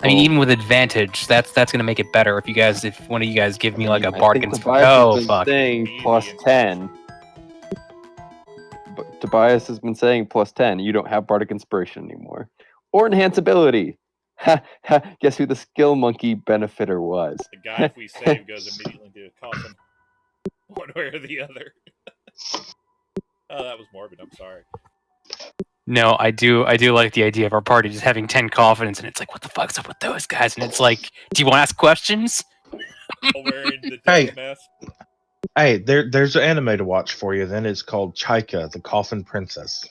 I mean, even with advantage, that's gonna make it better if one of you guys give me like a bardic inspiration. Oh fuck! Saying Easy +10. But Tobias has been saying +10. You don't have bardic inspiration anymore, or enhance ability. Ha ha! Guess who the skill monkey benefiter was? The guy, if we save, goes immediately to a coffin. One way or the other. Oh, that was morbid. I'm sorry. No, I do like the idea of our party just having 10 coffins, and it's like, what the fuck's up with those guys? And it's like, do you want to ask questions? All wearing the Hey. death mask. Hey, there's an anime to watch for you. Then it's called Chaika, the Coffin Princess.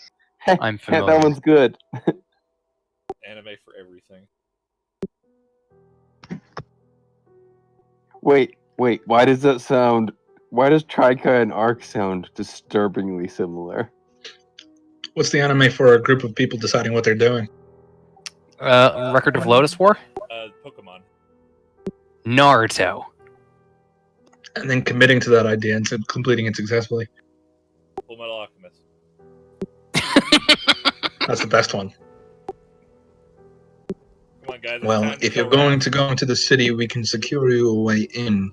I'm familiar. That one's good. Anime for everything. Wait. Why does that sound? Why does Trika and Arc sound disturbingly similar? What's the anime for a group of people deciding what they're doing? Record of Lotus War? Pokemon. Naruto. And then committing to that idea and to completing it successfully. Full Metal Alchemist. That's the best one. Come on, guys. it's Well, time to if you're go going to go into the city, we can secure you a way in.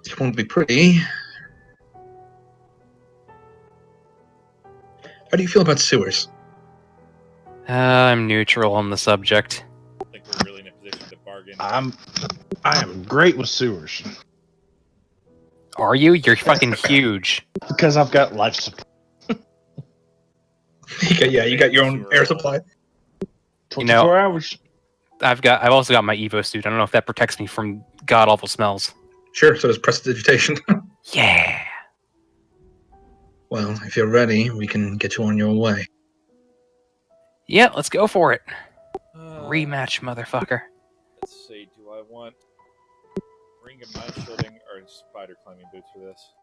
It won't be pretty. How do you feel about sewers? I'm neutral on the subject. I think we're really in a position to bargain. I am great with sewers Are you? You're fucking huge. because I've got life support. You got your own air supply. 24 hours. I've also got my Evo suit. I don't know if that protects me from god awful smells. Sure, so does prestidigitation. Yeah. Well, if you're ready, we can get you on your way. Yeah, let's go for it. Uh, Rematch, motherfucker. Let's see. Do I want ring of mind shielding or spider climbing boots for this?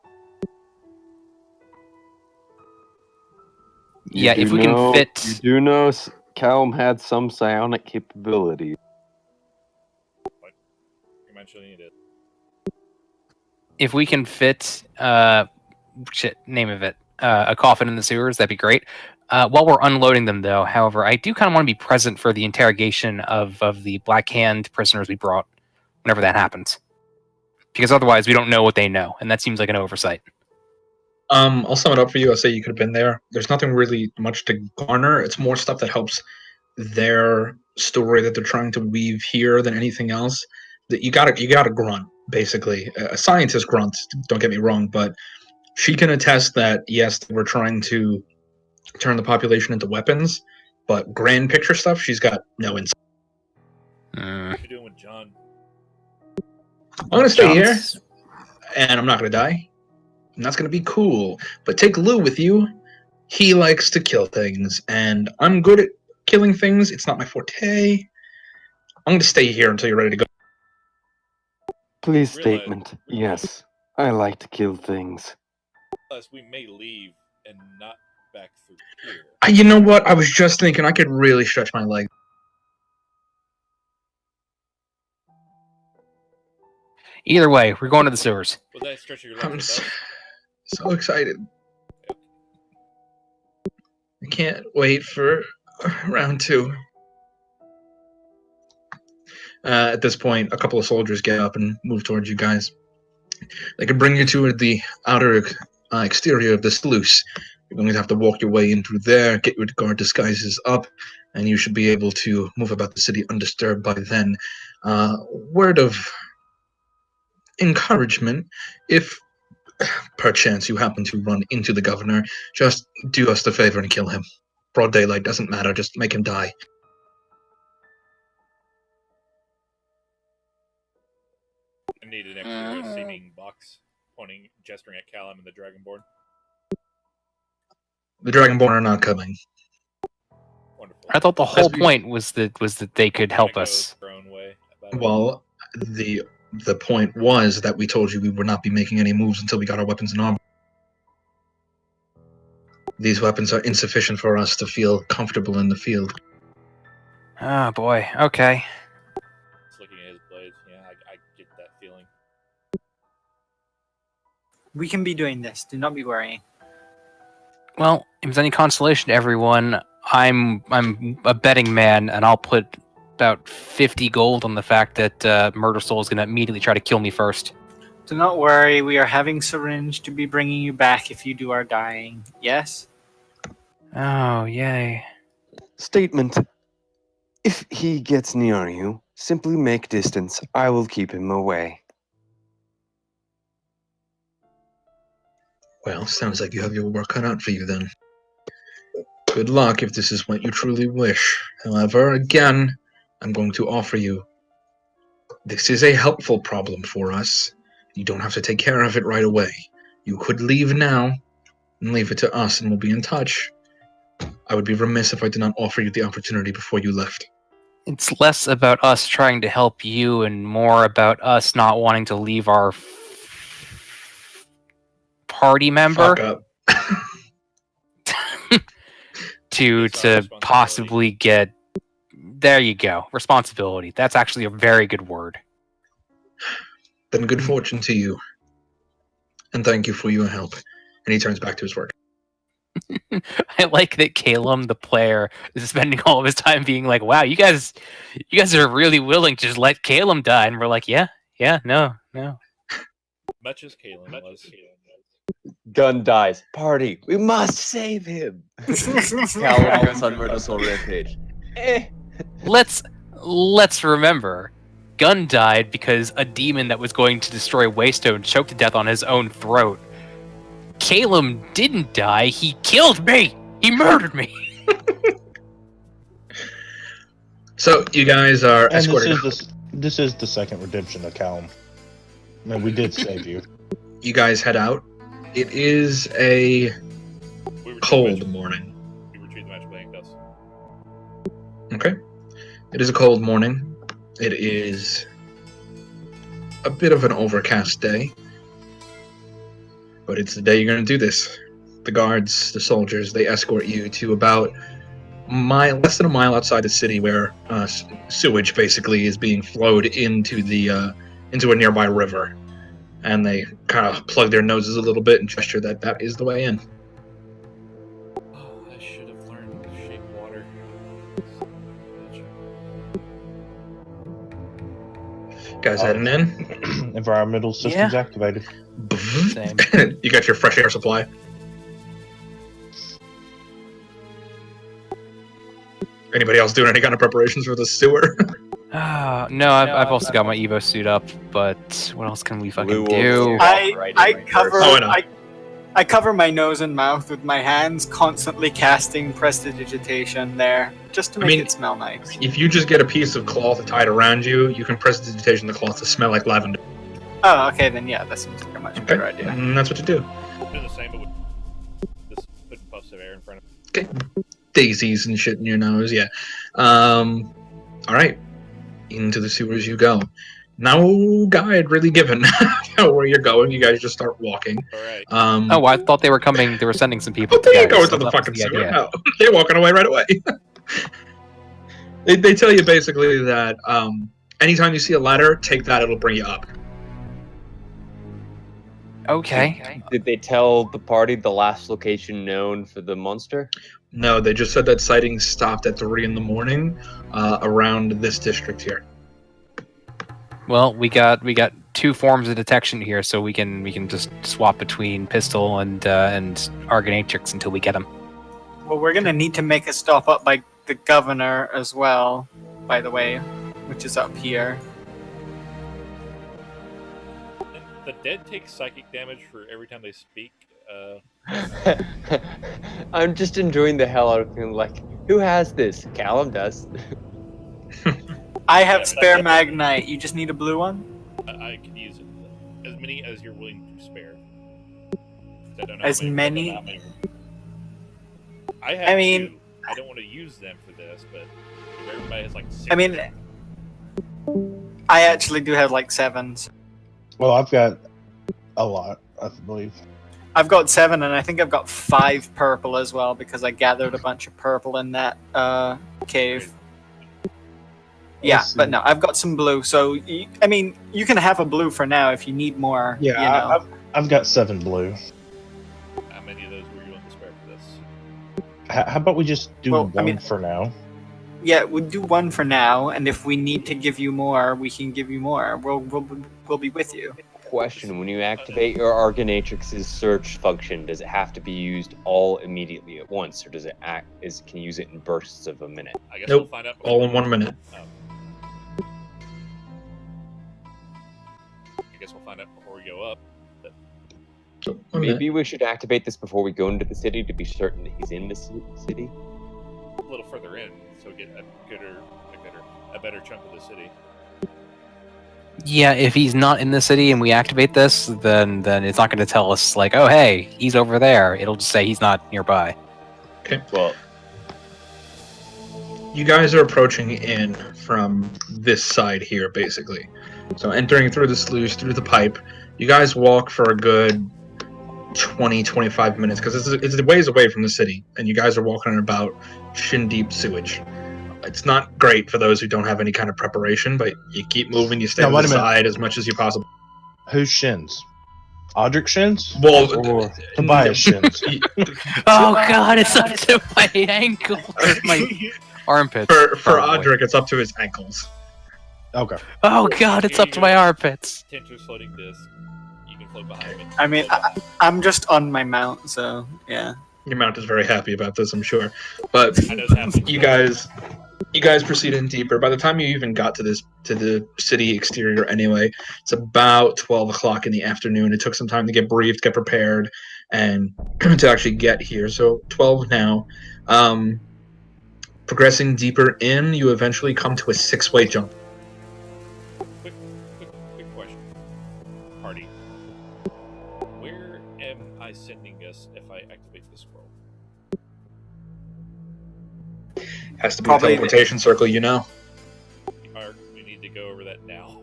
Yeah, if we can fit. You do know Callum had some psionic capability. Ring of mind shielding it is. If we can fit, name of it, a coffin in the sewers, that'd be great. While we're unloading them, though, however, I do kind of want to be present for the interrogation of the Black Hand prisoners we brought, whenever that happens. Because otherwise, we don't know what they know, and that seems like an oversight. I'll sum it up for you. I'll say you could have been there. There's nothing really much to garner. It's more stuff that helps their story that they're trying to weave here than anything else. That you gotta grunt, basically. A scientist grunts, don't get me wrong, but she can attest that yes, we're trying to turn the population into weapons, but grand picture stuff, she's got no insight. What are you doing with John? I'm gonna stay here, John's- and I'm not gonna die. And that's gonna be cool. But take Lou with you. He likes to kill things, and I'm good at killing things. It's not my forte. I'm gonna stay here until you're ready to go. Please, Realize- statement. Yes, I like to kill things. Plus, we may leave and not back through here. You know what? I was just thinking I could really stretch my leg. Either way, we're going to the sewers. Was that stretching your legs I'm with so, us? so excited. I can't wait for round 2. At this point, a couple of soldiers get up and move towards you guys. They can bring you to the outer exterior of the sluice. You're going to have to walk your way in through there, get your guard disguises up, and you should be able to move about the city undisturbed by then. Word of encouragement, if perchance you happen to run into the governor, just do us the favor and kill him. Broad daylight doesn't matter, just make him die. I need an extra seeming box gesturing at Callum and the Dragonborn. The Dragonborn are not coming. Wonderful. I thought the whole we- point was that they could help Kinda us. go their own way about it. Well, the point was that we told you we would not be making any moves until we got our weapons and armor. These weapons are insufficient for us to feel comfortable in the field. Oh boy. Okay. Just looking at his blades, yeah, I get that feeling. We can be doing this. Do not be worrying. Well, if there's any consolation to everyone, I'm a betting man, and I'll put about 50 gold on the fact that Murder Soul is going to immediately try to kill me first. Do not worry. We are having Syringe to be bringing you back if you do our dying. Yes? Oh, yay. Statement. If he gets near you, simply make distance. I will keep him away. Well, sounds like you have your work cut out for you then. Good luck if this is what you truly wish. However, again, I'm going to offer you. This is a helpful problem for us. You don't have to take care of it right away. You could leave now and leave it to us, and we'll be in touch. I would be remiss if I did not offer you the opportunity before you left. It's less about us trying to help you and more about us not wanting to leave our party member Fuck up. to It's our possibly get. There you go. Responsibility. That's actually a very good word. Then good fortune to you. And thank you for your help. And he turns back to his work. I like that Calum, the player, is spending all of his time being like, "Wow, you guys are really willing to just let Calum die," and we're like, "Yeah, no." Much as Kalen was. Gun dies. Party. We must save him. Callum goes on Murder Soul rampage. Let's remember, Gunn died because a demon that was going to destroy Waystone choked to death on his own throat. Calum didn't die. He killed me. He murdered me. So you guys are And escorted. this is the second redemption of Callum. And we did save you. You guys head out. It is a We were cold morning. We retrieved the match playing us. Okay. It is a cold morning. It is a bit of an overcast day. But it's the day you're going to do this. The guards, the soldiers, they escort you to about less than a mile outside the city where sewage basically is being flowed into into a nearby river. And they kind of plug their noses a little bit and gesture that is the way in. Oh, I should have Guys heading in? Environmental systems activated. Same. You got your fresh air supply. Anybody else doing any kind of preparations for the sewer? No, I've also got my Evo suit up, but what else can we fucking Blue do? wolf. I cover my nose and mouth with my hands, constantly casting prestidigitation there, just to make it smell nice. If you just get a piece of cloth tied around you, you can prestidigitation the cloth to smell like lavender. Oh, okay, then yeah, that seems like a much better idea. And that's what you do. Do the same, but with just putting puffs of air in front of Okay. Daisies and shit in your nose, yeah. Alright. Into the sewers you go. No guide really given where you're going. You guys just start walking. Alright. Oh, I thought they were coming. They were sending some people. They ain't together, going so to the that was fucking the sewer. idea. No. They're walking away right away. They tell you basically that anytime you see a ladder, take that, it'll bring you up. Okay. Did they tell the party the last location known for the monster? No, they just said that sightings stopped at 3 in the morning around this district here. Well, we got 2 forms of detection here, so we can just swap between pistol and Argonatrix until we get them. Well, we're gonna need to make a stop up by the governor as well, by the way, which is up here. The dead take psychic damage for every time they speak. I'm just enjoying the hell out of feeling like, who has this? Callum does. I have spare Magnite. You just need a blue one? I could use it. As many as you're willing to spare. I don't know As how many? how many. I mean, I don't want to use them for this, but if everybody has like 6. I mean, I actually do have like 7. Well, I've got a lot, I believe. I've got 7, and I think I've got 5 purple as well because I gathered a bunch of purple in that cave. Yeah, but no, I've got some blue. So, I mean, you can have a blue for now if you need more. Yeah, you know. I've got 7 blue. How many of those were you willing to spare for this? How about we just do one for now? Yeah, we'll do 1 for now, and if we need to give you more, we can give you more. We'll be with you. Question: when you activate your Argonatrix's search function, does it have to be used all immediately at once, or does it can you use it in bursts of a minute? I guess Nope. we'll find out. All in 1 minute. I guess we'll find out before we go up. But So, Maybe we should activate this before we go into the city to be certain that he's in the city. a little further in, so we get a better chunk of the city. Yeah, if he's not in the city and we activate this, then it's not going to tell us like, oh hey, he's over there. It'll just say he's not nearby. Okay. Well, You guys are approaching in from this side here, basically. So entering through the sluice, through the pipe, you guys walk for a good 20-25 minutes because it's a ways away from the city, and you guys are walking in about shin-deep sewage. It's not great for those who don't have any kind of preparation, but you keep moving, you stay on the side as much as you possibly. Whose shins? Audric shins? Well, Or Tobias shins? Oh god, it's up to my ankle, my armpits. For probably. Audric, it's up to his ankles. Okay. Oh god, it's up to my armpits. Tinter's floating disc. You can float behind me. I mean, I'm just on my mount, so yeah. Your mount is very happy about this, I'm sure. But I know it's happening. you guys proceed in deeper. By the time you even got to the city exterior anyway, it's about 12 o'clock in the afternoon. It took some time to get briefed, get prepared, and to actually get here. So 12 now. Progressing deeper in, you eventually come to a 6-way jump. Quick question. Party. Where am I sending us if I activate this scroll? Has to be Probably a teleportation circle, you know. We need to go over that now.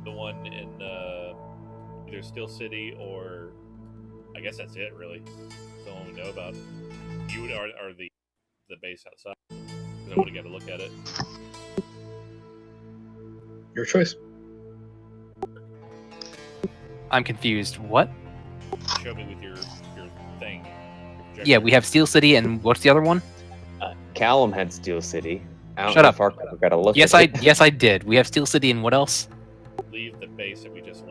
The one in either Steel City or I guess that's it, really. That's the one we know about. You are the base outside. Because I would have got to look at it. Your choice. I'm confused. What? Show me with your thing. Yeah, we have Steel City, and what's the other one? Callum had Steel City. I don't Shut know up. if Arco got a look Yes, at it. yes, I did. We have Steel City, and what else? Leave the base that we just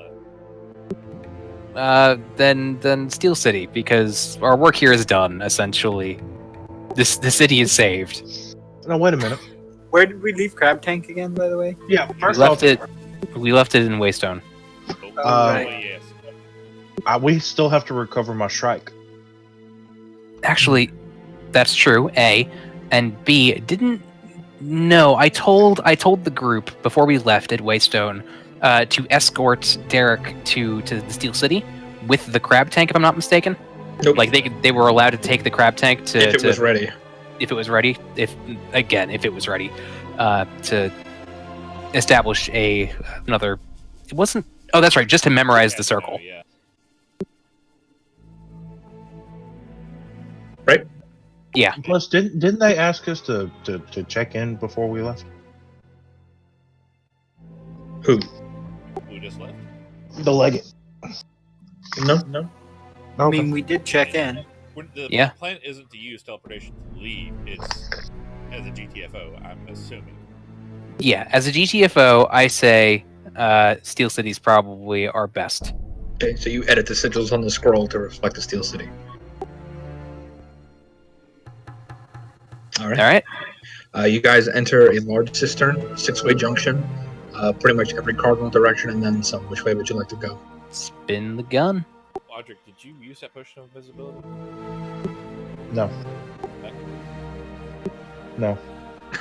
left. Then Steel City, because our work here is done. Essentially, the city is saved. No, wait a minute. Where did we leave Crab Tank again, by the way? Yeah, We first left off, it. We left it in Waystone. Oh, right. yes. we still have to recover my strike. Actually, that's true. A, and B. Didn't. No, I told the group before we left at Waystone to escort Derek to the Steel City with the crab tank, if I'm not mistaken. Nope. Like they were allowed to take the crab tank to if it was ready. if it was ready. If it was ready to establish another. It wasn't. Oh, that's right. Just to memorize the circle. Yeah. Right? Yeah. Plus, didn't they ask us to check in before we left? Who? We just left. The legate. No. I mean, we did check in. The Yeah. plan isn't to use teleportation to leave. It's as a GTFO, I'm assuming. Yeah. As a GTFO, I say Steel City's probably our best. Okay, so you edit the sigils on the scroll to reflect the Steel City. All right. All right. You guys enter a large cistern, 6-way junction, pretty much every cardinal direction, and then some. Which way would you like to go? Spin the gun. Audric, did you use that potion of invisibility? No. Okay. No.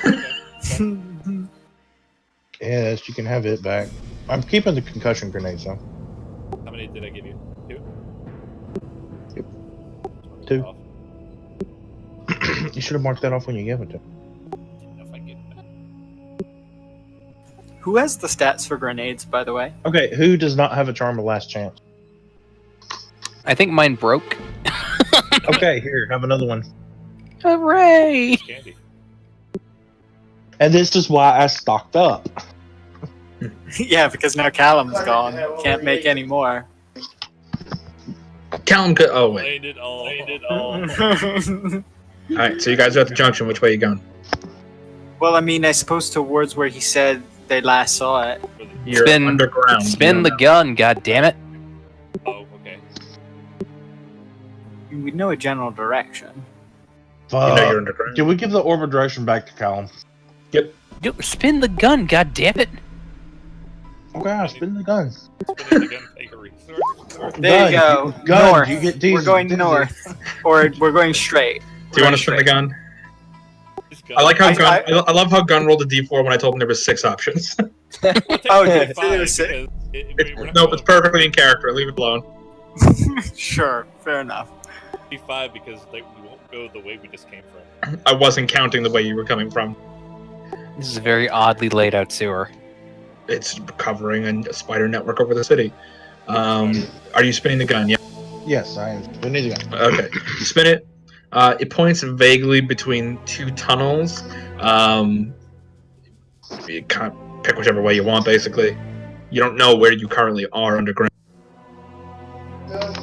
Okay. Yes, you can have it back. I'm keeping the concussion grenades though. How many did I give you? 2? Yep. Mark 2. that off. You should have marked that off when you gave it to. Didn't know if I get it back. Who has the stats for grenades, by the way? Okay, who does not have a charm of last chance? I think mine broke. Okay, here, have another one. Hooray! Candy. And this is why I stocked up. Yeah, because now Callum's gone. Can't make any more. Callum could. Oh wait. Played it all. All right. So you guys are at the junction. Which way are you going? Well, I mean, I suppose towards where he said they last saw it. You're Spin- underground. Spin the gun. God damn it! Oh, okay. We know a general direction. You know you're Fuck. underground. Can we give the orb of direction back to Callum? Dude, spin the gun. God damn it! Okay, I'll spin the gun. Spinning the gun, take a resource. There you go. Gun, North. you get We're diesel, going diesel. north. Or we're going straight. Do you want to spin the gun? This I like how I- Gun. I love how Gun rolled a D4 when I told him there was 6 options. Oh, yeah, did it was sick? No, it's perfectly in character. Leave it alone. Sure, fair enough. 5 because we won't go the way we just came from. I wasn't counting the way you were coming from. This is a very oddly laid out sewer. It's covering a spider network over the city. Are you spinning the gun? Yeah. Yes, I am spinning the gun. Okay. You spin it. It points vaguely between 2 tunnels. You kind of pick whichever way you want, basically. You don't know where you currently are underground.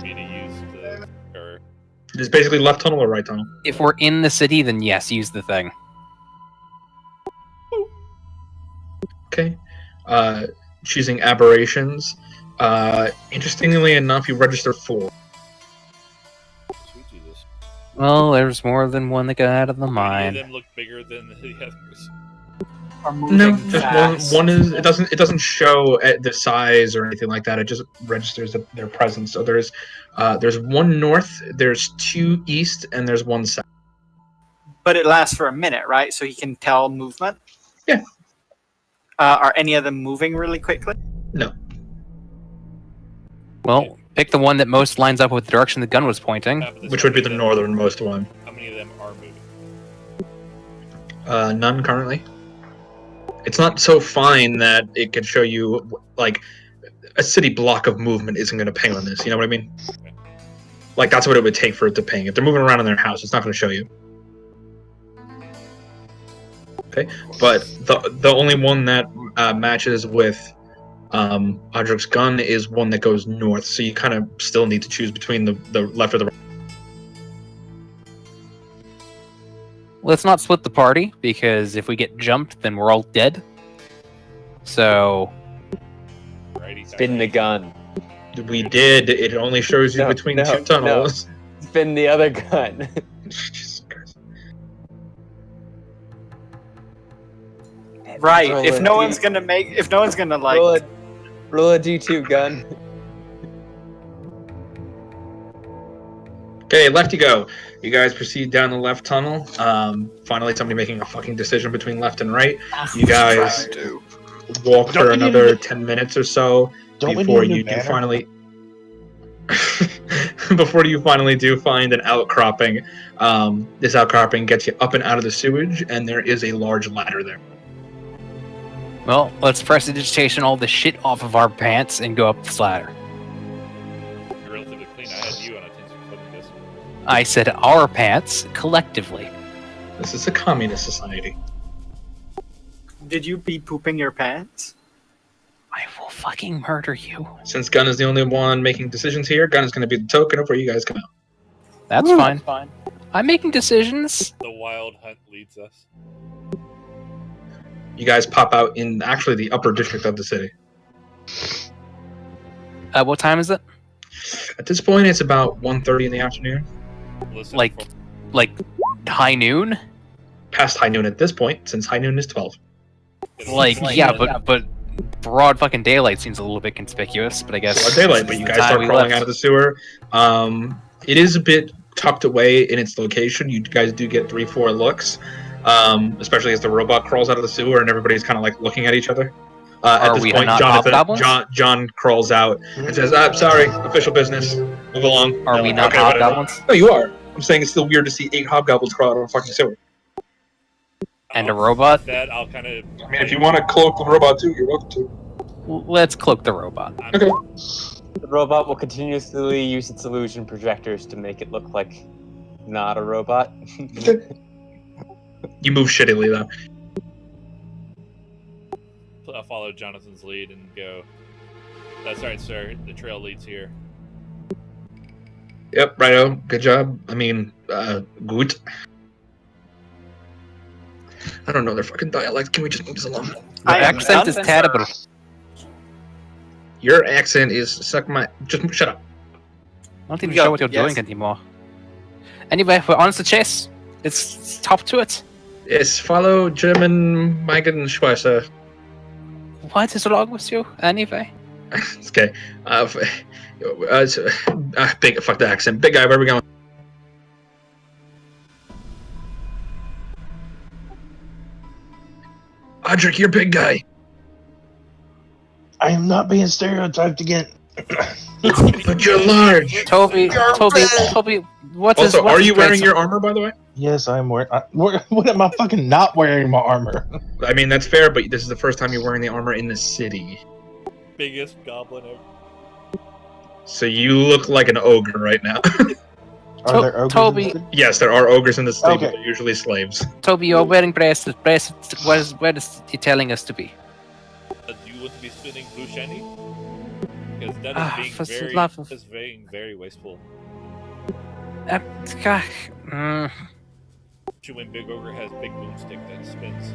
Me to use the or It's basically left tunnel or right tunnel. If we're in the city, then yes, use the thing. Okay. Choosing aberrations. Interestingly enough, you register 4. we do this. Well, there's more than one that got out of the Any of mine. them look bigger than the others. Are moving No, just fast. one is it doesn't show at the size or anything like that. It just registers their presence. So there's 1 north, there's 2 east, and there's 1 south. But it lasts for a minute, right? So he can tell movement? Yeah. Are any of them moving really quickly? No. Well, pick the one that most lines up with the direction the gun was pointing. Half of this Which would be the how many of northernmost one. them- How many of them are moving? None currently. It's not so fine that it could show you like a city block of movement isn't going to ping on this. You know what I mean? Like that's what it would take for it to ping. If they're moving around in their house, it's not going to show you. Okay, but the only one that matches with Audric's gun is one that goes north. So you kind of still need to choose between the left or the right. let's not split the party, because if we get jumped, then we're all dead. So, Spin the gun. We did. It only shows you No, between no, two tunnels. Spin the other gun. Jesus Christ. Right. Roll If a no D- one's gonna like, roll a D2 gun. Okay, left you go. You guys proceed down the left tunnel. Finally, somebody making a fucking decision between left and right. You guys walk Don't for we need another a- 10 minutes or so Don't we before need a new you do banner? finally before you finally do find an outcropping. This outcropping gets you up and out of the sewage, and there is a large ladder there. well, let's prestidigitation all the shit off of our pants and go up this ladder. You're relatively clean. I had you on a tinsel footing this. I said our pants collectively. This is a communist society. did you be pooping your pants? I will fucking murder you. Since Gunn is the only one making decisions here, Gunn is going to be the token of where you guys come out. That's fine. I'm making decisions. The wild hunt leads us. You guys pop out in actually the upper district of the city. What time is it? At this point, it's about 1:30 in the afternoon. Listen, Like high noon? Past high noon at this point, since high noon is 12. Yeah, but broad fucking daylight seems a little bit conspicuous. But I guess Broad daylight, but you guys start crawling out of the sewer. It is a bit tucked away in its location. You guys do get 3-4 looks, especially as the robot crawls out of the sewer and everybody's kind of like looking at each other. At Are this we point, not Jonathan, hobgoblins? John crawls out and says, "Sorry, official business. Move along." Are we not Okay, whatever. hobgoblins? No, you are. I'm saying it's still weird to see 8 hobgoblins crawl out of a fucking sewer. And a robot? That I'll kind of. I mean, if you want to cloak the robot too, you're welcome to. Let's cloak the robot. Okay. The robot will continuously use its illusion projectors to make it look like not a robot. You move shittily though. I'll follow Jonathan's lead and go. That's right, sir. The trail leads here. Yep, righto. Good job. I mean, good. I don't know their fucking dialect. Can we just move this along? The I am accent is done, terrible. Your accent is suck my. Just shut up. I'm not even Yeah, sure what you're yes. doing anymore. Anyway, we're on to the chase. It's top to it. Yes, follow German Schweizer. What is wrong with you, anyway? It's okay. Big fuck the accent. Big guy, where are we going? Audric, you're big guy. I am not being stereotyped again. But you're large. Toby, what is? Also, what are is you wearing Brexit? your armor, by the way? Yes, I'm wearing. What am I fucking not wearing my armor? I mean, that's fair, but this is the first time you're wearing the armor in the city. Biggest goblin ever. So you look like an ogre right now. Are there ogres Toby- in the city? Yes, there are ogres in the city, but Okay. they're usually slaves. Toby, you're wearing bracelets. Bracelets. Where is he telling us to be? Do you want to be spinning blue shiny? Because that is For being the very, love of- that's being very wasteful. God, When Big Ogre has big boomstick that spins.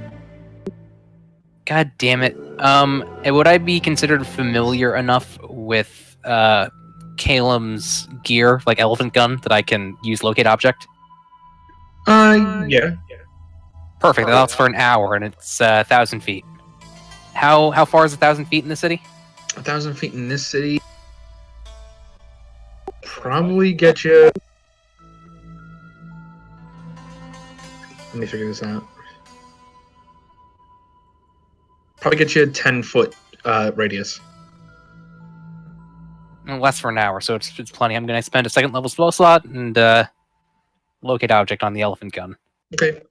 God damn it. Would I be considered familiar enough with Calum's gear, like elephant gun, that I can use locate object? Yeah. Perfect. That's for an hour, and it's 1,000 feet. How far is 1,000 feet in the city? 1,000 feet in this city probably get you. Let me figure this out. Probably get you a 10-foot radius. Less for an hour, so it's plenty. I'm going to spend a second level spell slot and locate object on the elephant gun. Okay.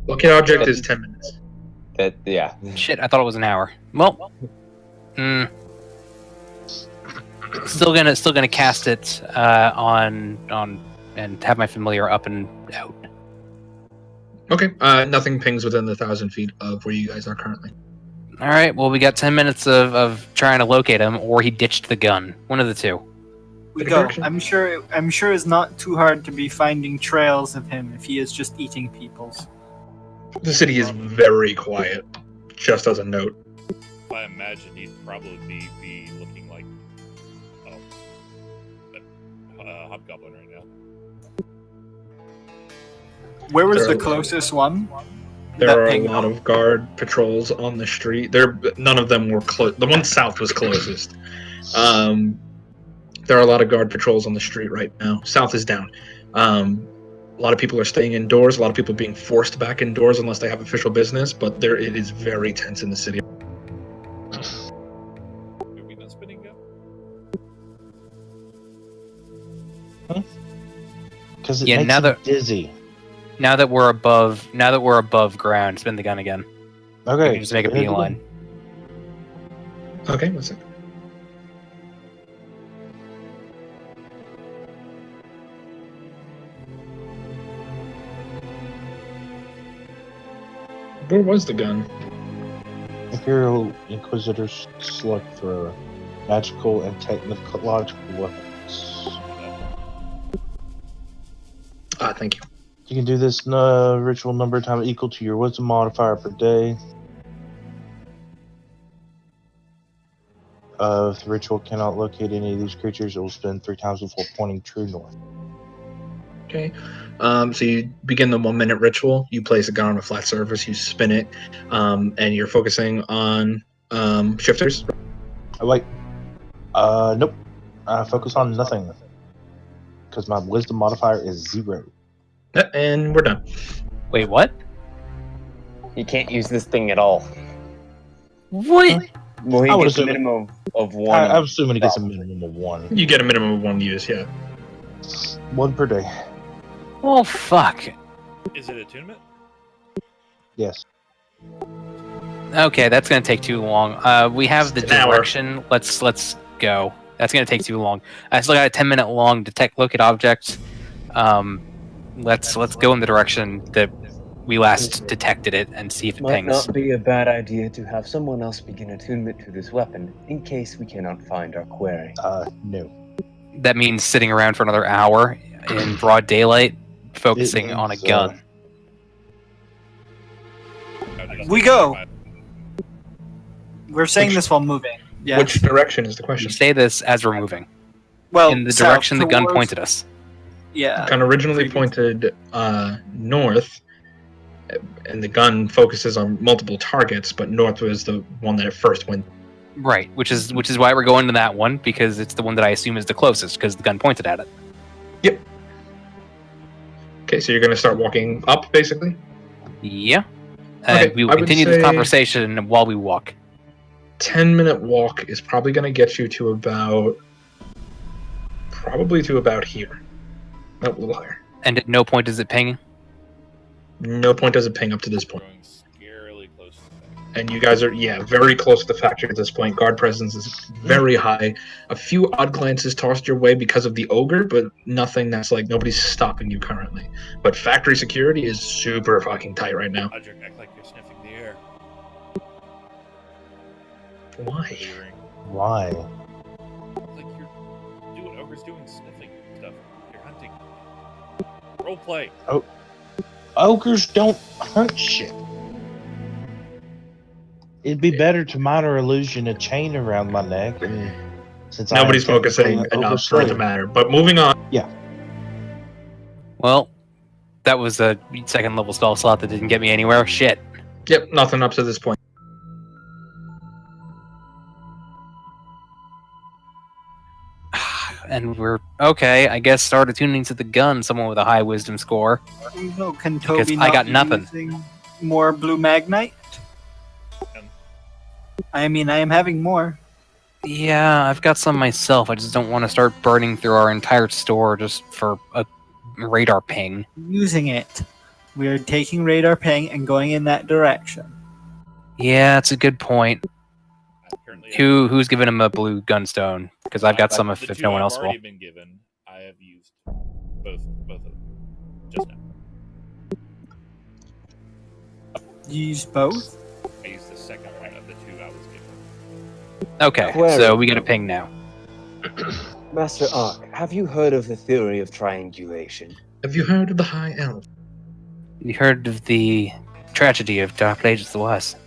Locate object is 10 minutes. Yeah. Shit, I thought it was an hour. Well, still gonna cast it on and have my familiar up and out. Okay. Nothing pings within the 1,000 feet of where you guys are currently. All right. Well, we got 10 minutes of trying to locate him, or he ditched the gun. One of the two. we Pick a go. direction. I'm sure it's not too hard to be finding trails of him if he is just eating people's. The city is very quiet. Just as a note. I imagine he'd probably be looking like hobgoblin right now. Where was There the are- closest one? There That are a ping lot of guard patrols on the street. None of them were close. The one south was closest. There are a lot of guard patrols on the street right now. South is down. A lot of people are staying indoors. A lot of people are being forced back indoors unless they have official business. But it is very tense in the city. Are we not spinning up? Because it Yeah, makes now him that- dizzy. Now that we're above ground, spin the gun again. We Okay. can just make a spin it beeline. again. Okay, one second. Where was the gun? Imperial Inquisitor's Slug Thrower. Magical and technological weapons. Thank you. You can do this ritual number of times equal to your wisdom modifier per day. If the ritual cannot locate any of these creatures, it will spin 3 times before pointing true north. Okay. So you begin the 1 minute ritual. You place a gun on a flat surface. You spin it, and you're focusing on shifters. Oh, wait. Nope. Focus on nothing. Because my wisdom modifier is 0. And we're done. Wait, what? You can't use this thing at all. What? Well, he I would gets a assume- minimum of one. I'm assuming it gets a minimum of 1. You get a minimum of 1 use. Yeah. 1 per day. Oh fuck. Is it attunement? Yes. Okay, that's gonna take too long. We have the It's an hour. direction. Let's go. That's gonna take too long. I still got a 10-minute long look at objects. Let's go in the direction that we last detected it and see if it Might pings. not be a bad idea to have someone else begin attunement to this weapon in case we cannot find our query. No. That means sitting around for another hour in broad daylight, focusing It on a means, gun. We go. We're saying this while moving. Yeah. Which direction is the We question? say this as we're moving well, in the south, direction the gun towards- pointed us. Yeah. Gun originally pointed north, and the gun focuses on multiple targets, but north was the one that it first went. Right, which is why we're going to that one, because it's the one that I assume is the closest because the gun pointed at it. Okay, so you're going to start walking up, basically. Yeah. And Okay, we will I would continue this say- conversation while we walk. 10-minute walk is probably going to get you to about here. No, a little higher. And at no point is it pinging. No point does it ping up to this point. Going scarily close to that. And you guys are, very close to the factory at this point. Guard presence is very high. A few odd glances tossed your way because of the ogre, but nothing that's like nobody's stopping you currently. But factory security is super fucking tight right now. Audric, act like you're sniffing the air. Why? Hearing. Why? Like you're doing what ogres doing, sniffing stuff. You're hunting. Role play. Ogres don't hunt shit. It'd be better to minor illusion a chain around my neck, and since Nobody's I am technically focusing an enough for it to slave. matter. But moving on. Well, that was a second level spell slot that didn't get me anywhere. Shit. Yep, nothing up to this point. And we're okay. I guess start attuning to the gun. Someone with a high wisdom score. No, can Because Toby I not got be nothing. using more blue magnite? I mean, I am having more. Yeah, I've got some myself. I just don't want to start burning through our entire store just for a radar ping. Using it. We are taking radar ping and going in that direction. Yeah, that's a good point. Currently, Who's giving him a blue gunstone? Because I've got some the if two no one I've else will. already been given. I have used both of them just now. You use both? I used the second one of the two I was given. Okay, Where- so we get a ping now. Master Ark, have you heard of the theory of triangulation? Have you heard of the High Elf? You heard of the tragedy of Dark Ages the West?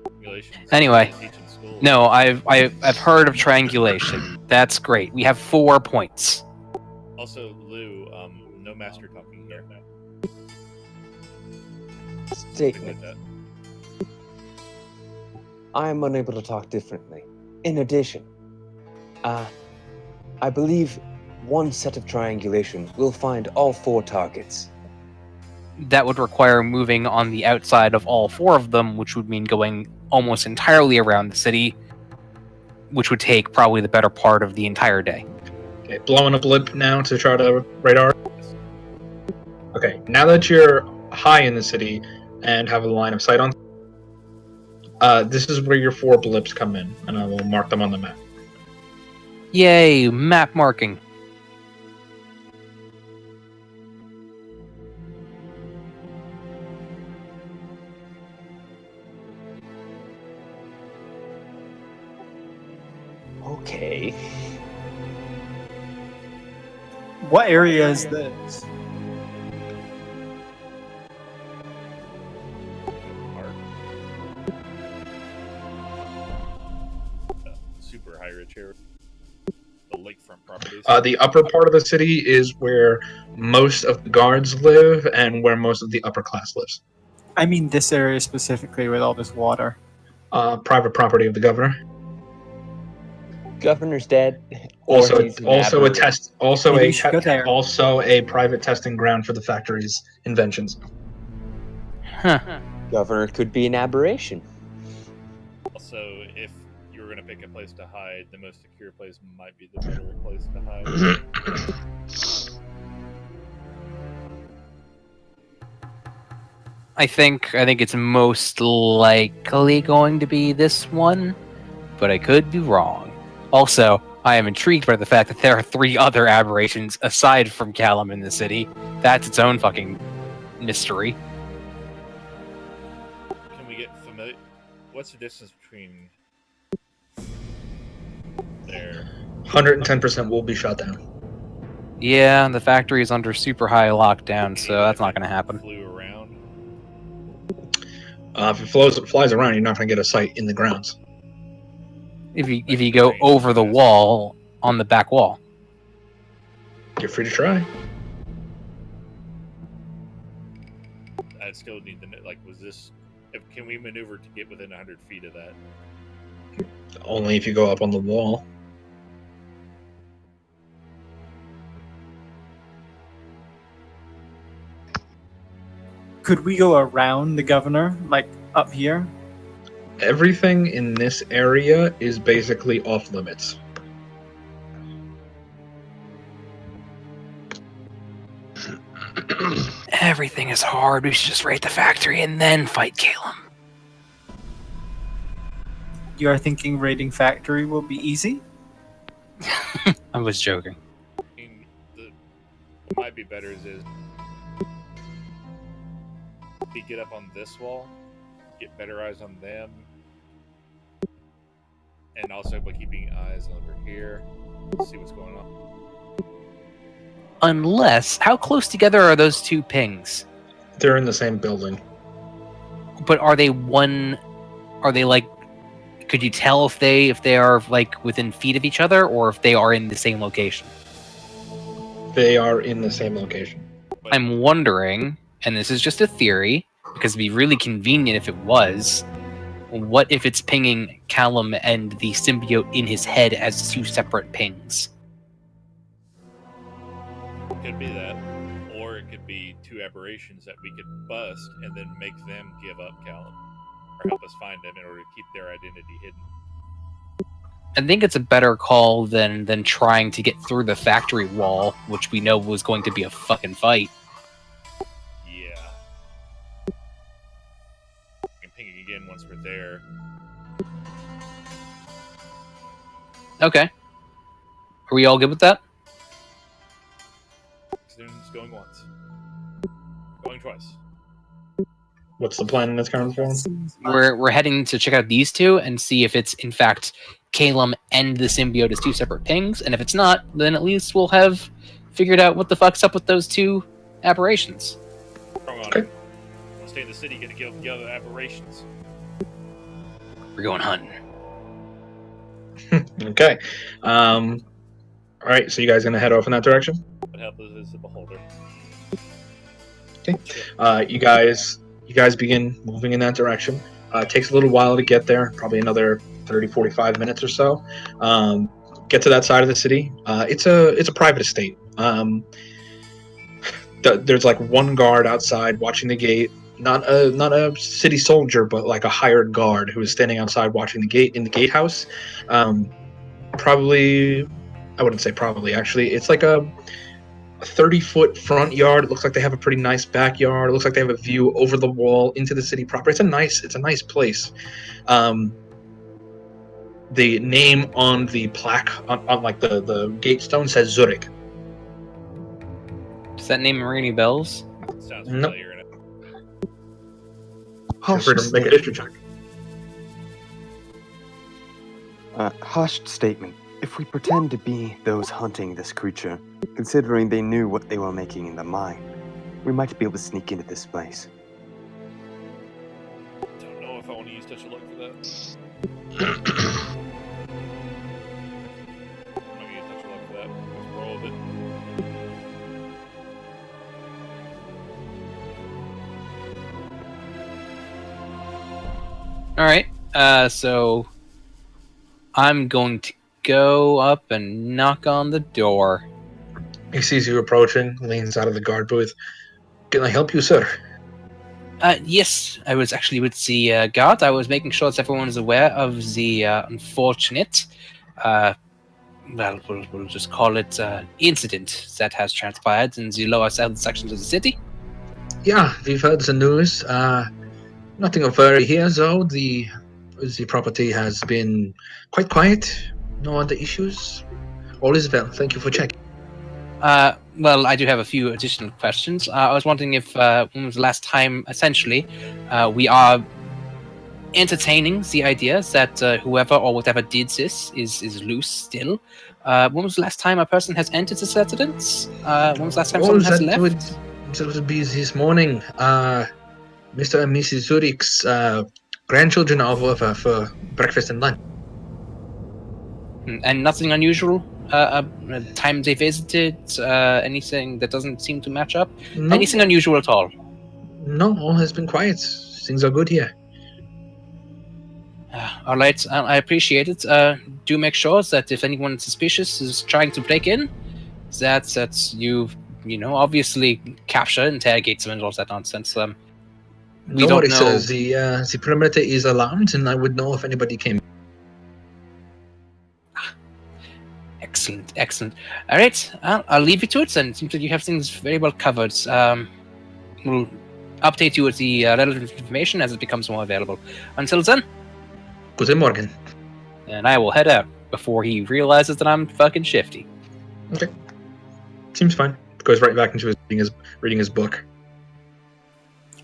Simulations Anyway, they teach in school. No, I've heard of triangulation. That's great. We have 4 points. Also, Lou, no master talking here. Something Statement. like that. I am unable to talk differently. In addition, I believe one set of triangulation will find all 4 targets. That would require moving on the outside of all 4 of them, which would mean going almost entirely around the city, which would take probably the better part of the entire day. Okay, blowing a blip now to try to radar. Okay, now that you're high in the city and have a line of sight on, this is where your 4 blips come in, and I will mark them on the map. Yay, map marking. Okay. What area is this? Super high rich area. The lakefront properties. The upper part of the city is where most of the guards live and where most of the upper class lives. I mean this area specifically with all this water. Private property of the governor. Governor's dead. Or Also, he's an also a aberrant. test, also Maybe a we should go there. also a private testing ground for the factory's inventions. Huh. Governor could be an aberration. Also, if you were going to pick a place to hide, the most secure place might be the better place to hide. I think it's most likely going to be this one, but I could be wrong. Also, I am intrigued by the fact that there are 3 other aberrations aside from Callum in the city. That's its own fucking mystery. Can we get familiar? What's the distance between there? 110% will be shot down. Yeah, the factory is under super high lockdown, so that's not going to happen. Flew around. If it flies around, you're not going to get a sight in the grounds. If you go over the wall on the back wall. You're free to try. I'd still need to know, was this... Can we maneuver to get within 100 feet of that? Only if you go up on the wall. Could we go around the governor, like up here? Everything in this area is basically off limits. Everything is hard. We should just raid the factory and then fight Calum. You are thinking raiding factory will be easy? I was joking. I mean, what might be better is we get up on this wall, get better eyes on them, and also by keeping eyes over here, see what's going on. Unless, how close together are those 2 pings? They're in the same building. But are they could you tell if they are within feet of each other, or if they are in the same location? They are in the same location. I'm wondering, and this is just a theory, because it'd be really convenient if it was, what if it's pinging Callum and the symbiote in his head as 2 separate pings? Could be that, or it could be 2 aberrations that we could bust and then make them give up Callum, or help us find them in order to keep their identity hidden. I think it's a better call than trying to get through the factory wall, which we know was going to be a fucking fight. Yeah. We can ping it again once we're there. Okay. Are we all good with that? Students going once. Going twice. What's the plan in this current form? We're heading to check out these two and see if it's in fact Calum and the symbiote as two separate things, and if it's not, then at least we'll have figured out what the fuck's up with those two aberrations. Okay. I'll stay in the city, get the other aberrations. We're going hunting. Okay. All right. So you guys gonna head off in that direction? What help is the beholder? Okay. You guys begin moving in that direction. It takes a little while to get there, probably another 30, 45 minutes or so. Get to that side of the city. It's a private estate. There's like one guard outside watching the gate. Not a city soldier, but like a hired guard who is standing outside watching the gate in the gatehouse. Probably, I wouldn't say probably. Actually, it's like a 30-foot front yard. It looks like they have a pretty nice backyard. It looks like they have a view over the wall into the city proper. It's a nice place. The name on the plaque on like the gate stone says Zurich. Does that name ring any bells? Sounds Nope. familiar. Feel free to make a history check. Hushed statement. If we pretend to be those hunting this creature, considering they knew what they were making in the mine, we might be able to sneak into this place. Don't know if I want to use touch of luck for that. I'm not gonna use touch of luck for that. Let's roll with it. All right. So I'm going to go up and knock on the door. He sees you approaching, leans out of the guard booth. Can I help you, sir? Yes, I was actually with the guard. I was making sure that everyone is aware of the unfortunate, we'll just call it incident that has transpired in the lower southern sections of the city. Yeah, we've heard the news. Nothing of worry here, though. The property has been quite quiet. No other issues. All is well. Thank you for checking. Well, I do have a few additional questions. I was wondering if when was the last time, essentially, we are entertaining the idea that whoever or whatever did this is loose still. When was the last time a person has entered this residence? When was the last time someone has left? That would be this morning. Mr. and Mrs. Zurich's grandchildren are over for breakfast and lunch. And nothing unusual? Time they visited? Anything that doesn't seem to match up? No, Anything unusual at all? no, all has been quiet. Things are good here. All right, I appreciate it. Do make sure that if anyone suspicious is trying to break in, that you obviously capture, interrogate them, and all that nonsense. We Don't don't worry, know. sir. The perimeter is alarmed, and I would know if anybody came. Excellent. All right, I'll leave you to it. Then it seems like you have things very well covered. We'll update you with the relevant information as it becomes more available. Until then. Guten Morgen. And I will head out before he realizes that I'm fucking shifty. Okay. Seems fine. Goes right back into reading his book.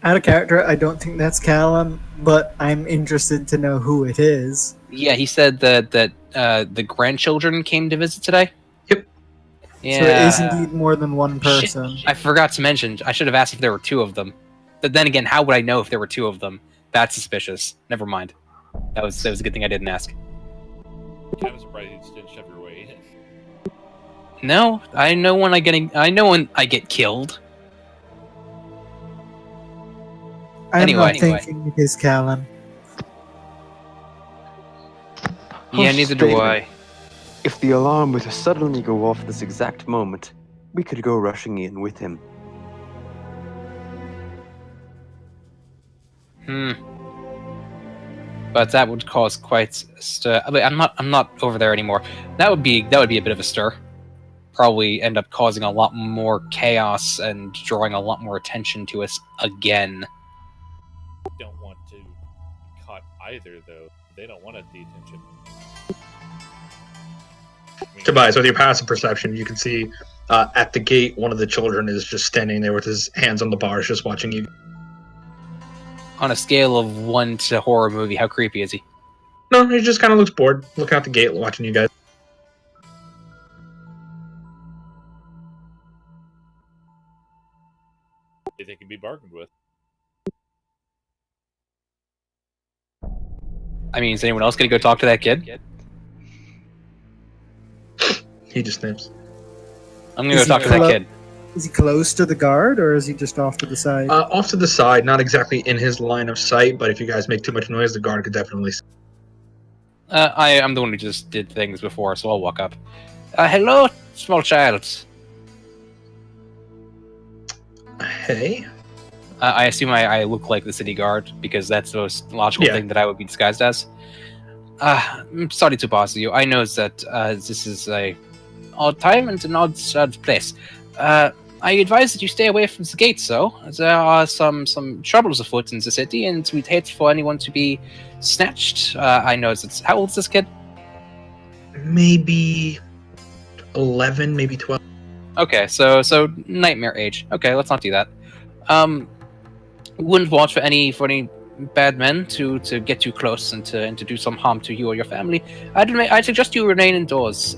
Out of character, I don't think that's Callum, but I'm interested to know who it is. Yeah, he said that the grandchildren came to visit today. Yep. Yeah. So it is indeed more than one person. Shit. I forgot to mention. I should have asked if there were two of them. But then again, how would I know if there were two of them? That's suspicious. Never mind. That was a good thing I didn't ask. I'm surprised you just didn't shove your way in. No, I know when I get killed. I'm not Anyway. thinking it is Callum. Yeah, neither do I. If the alarm were to suddenly go off this exact moment, we could go rushing in with him. But that would cause quite a stir. Wait, I'm not over there anymore. That would be a bit of a stir. Probably end up causing a lot more chaos and drawing a lot more attention to us again. Don't want to be caught either, though. They don't want the attention. Tobias, with your passive perception, you can see at the gate, one of the children is just standing there with his hands on the bars, just watching you. On a scale of 1 to horror movie, how creepy is he? No, he just kind of looks bored, looking out the gate, watching you guys. You think he'd be bargained with? I mean, is anyone else going to go talk to that kid? He just snips. I'm going to Is go he talk to that clo- kid. Is he close to the guard, or is he just off to the side? Off to the side, not exactly in his line of sight, but if you guys make too much noise, the guard could definitely see. I'm the one who just did things before, so I'll walk up. Hello, small child. Hey? I assume I look like the city guard, because that's the most logical Yeah. thing that I would be disguised as. I'm sorry to bother you. I know that this is a odd time and an odd place. I advise that you stay away from the gates, though. There are some troubles afoot in the city, and we'd hate for anyone to be snatched. I know that... How old is this kid? Maybe 11, maybe 12. Okay, so nightmare age. Okay, let's not do that. Wouldn't want for any bad men to get too close and to do some harm to you or your family. I'd suggest you remain indoors.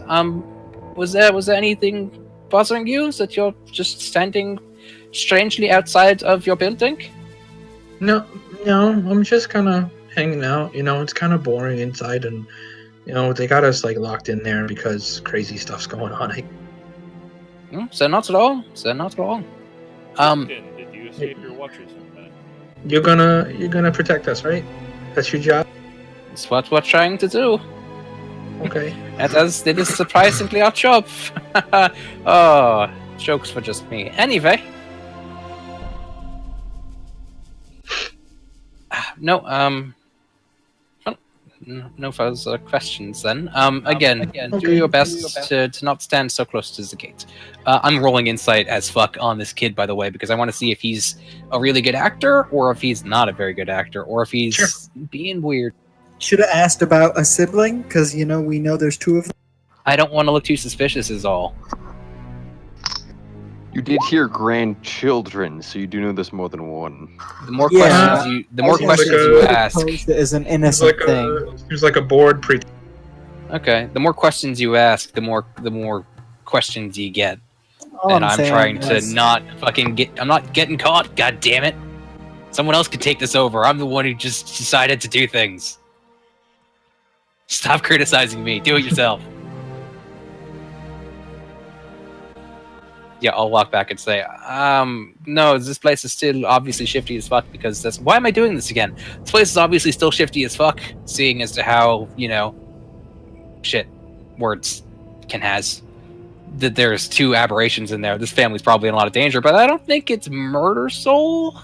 Was there anything bothering you that you're just standing strangely outside of your building? No, I'm just kind of hanging out. You know, it's kind of boring inside, and you know they got us like locked in there because crazy stuff's going on. So not at all. So not at all. Did you escape your watchers on that? You're gonna protect us, right? That's your job. It's what we're trying to do. Okay. That is surprisingly our job. Oh, jokes for just me. Anyway. No further questions then. Again, do your best to not stand so close to the gate. I'm rolling insight as fuck on this kid, by the way, because I want to see if he's a really good actor, or if he's not a very good actor, or if he's being weird. Should have asked about a sibling, because, we know there's two of them. I don't want to look too suspicious is all. You did hear grandchildren, so you do know there's more than one. The more Yeah. questions you ask, Posed it as an He innocent thing. was like a bored pre. okay, the more questions you ask, the more questions you get. All And I'm saying trying to is- not I'm not getting caught, god damn it. Someone else could take this over. I'm the one who just decided to do things. Stop criticizing me. Do it yourself. Yeah, I'll walk back and say, no, this place is still obviously shifty as fuck because that's... Why am I doing this again? This place is obviously still shifty as fuck, seeing as to how, shit, words can has. That there's two aberrations in there. This family's probably in a lot of danger, but I don't think it's Murder Soul.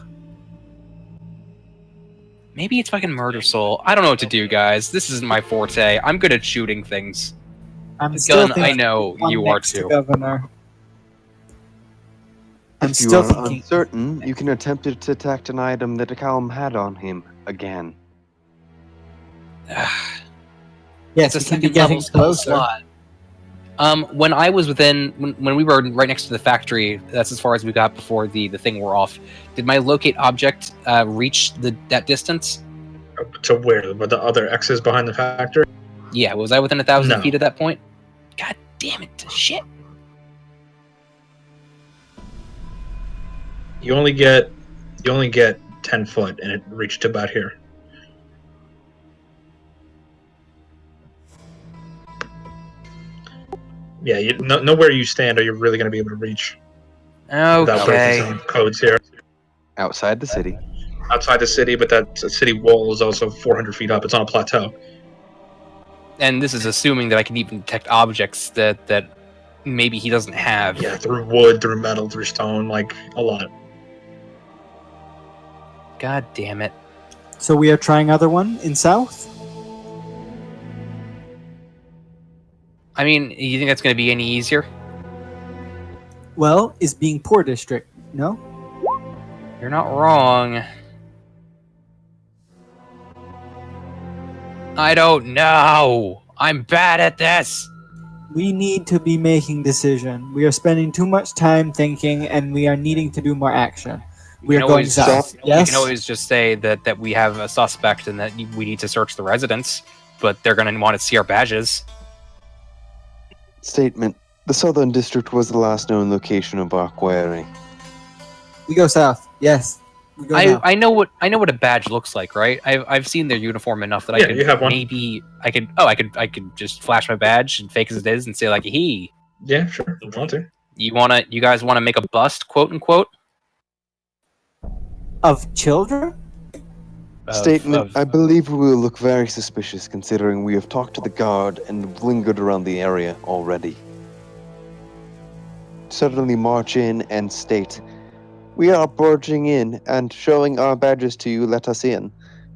Maybe it's fucking Murder Soul. I don't know what to do, guys. This isn't my forte. I'm good at shooting things. I'm still Gun, I thinking know one you are next to too. Governor. I'm If you still are thinking. uncertain, you can attempt to detect an item that Callum had on him again. Yes, It's a we can be second getting level spell closer. slot. When I was when we were right next to the factory, that's as far as we got before the thing wore off. Did my locate object reach that distance? To where? But the other X's behind the factory? Yeah, was I within 1,000 No. feet at that point? God damn it! Shit. You only get 10 foot, and it reached about here. Yeah, know where you stand, or you're really going to be able to reach without breaking Okay. some codes here. Outside the city. Outside the city, but that city wall is also 400 feet up. It's on a plateau. And this is assuming that I can even detect objects that maybe he doesn't have. Yeah, through wood, through metal, through stone, like a lot. God damn it. So we are trying other one in south. I mean, you think that's going to be any easier? Well, is being poor district? No. You're not wrong. I don't know. I'm bad at this. We need to be making decision. We are spending too much time thinking, and we are needing to do more action. We are can going always south. We Yes. can always just say that we have a suspect and that we need to search the residence, but they're going to want to see our badges. Statement. The Southern District was the last known location of our query. We go south. Yes. We go now. I know what a badge looks like, right? I've seen their uniform enough that I Yeah, can you have one. I could just flash my badge and fake as it is and say like, "Hey, Yeah, sure. If you want to. you guys wanna make a bust, quote unquote?" Of children? Statement. I believe we will look very suspicious considering we have talked to the guard and lingered around the area already. Suddenly march in and state, "We are barging in and showing our badges to you, let us in,"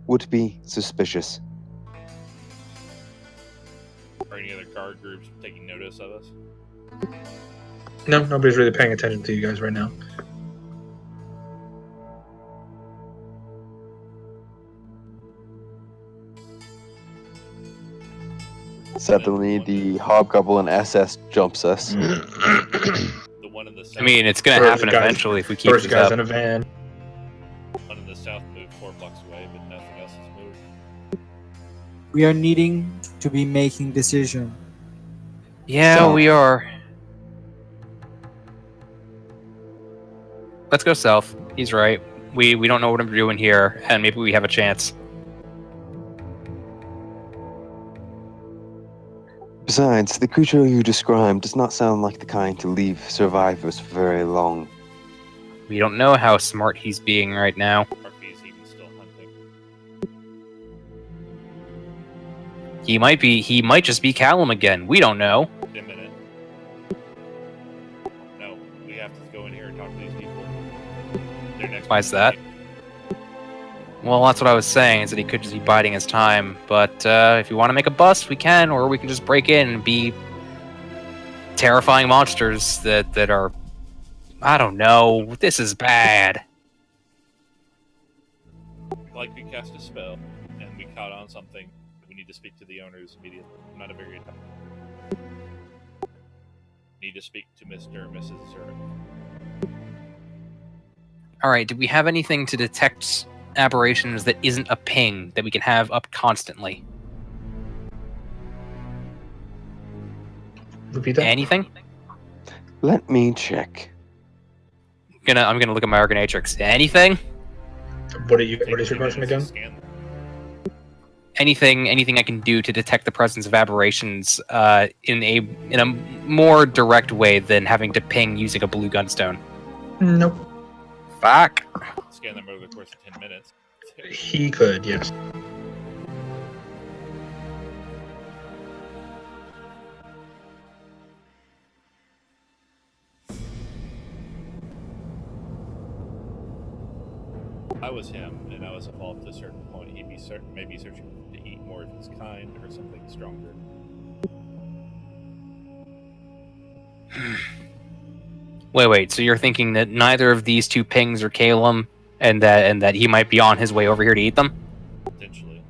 would be suspicious. Are any other guard groups taking notice of us? No, nobody's really paying attention to you guys right now. Suddenly the Hobgoblin SS jumps us. The one in the south. I mean, it's gonna First happen guys- eventually if we keep First this guy's up. in a van. One in the south moved 4 blocks away, but nothing else has moved. We are needing to be making decision. Yeah, So- we are. Let's go south. He's right. We don't know what we're doing here, and maybe we have a chance. Besides, the creature you described does not sound like the kind to leave survivors for very long. We don't know how smart he's being right now. Or if he's even still hunting. He might just be Callum again. We don't know. Wait a minute. No, we have to go in here and talk to these people. Their next Why is that? Well, that's what I was saying, is that he could just be biding his time. But if you want to make a bust, we can, or we can just break in and be terrifying monsters that are... I don't know. This is bad. Like we cast a spell, and we caught on something. We need to speak to the owners immediately. Not a very good time. Need to speak to Mr. and Mrs. Zurich. Alright, do we have anything to detect aberrations that isn't a ping that we can have up constantly? Repeat that. Anything? Let me check. I'm gonna look at my Argonatrix. Anything? What is your question again? Scan. Anything I can do to detect the presence of aberrations in a more direct way than having to ping using a blue gunstone? Nope. Fuck. Scan them over the course of 10 minutes. He could, yes. If I was him, and I was evolved to a certain point, he'd be maybe searching to eat more of his kind or something stronger. Wait. So you're thinking that neither of these two pings are Calum, and that he might be on his way over here to eat them? Potentially.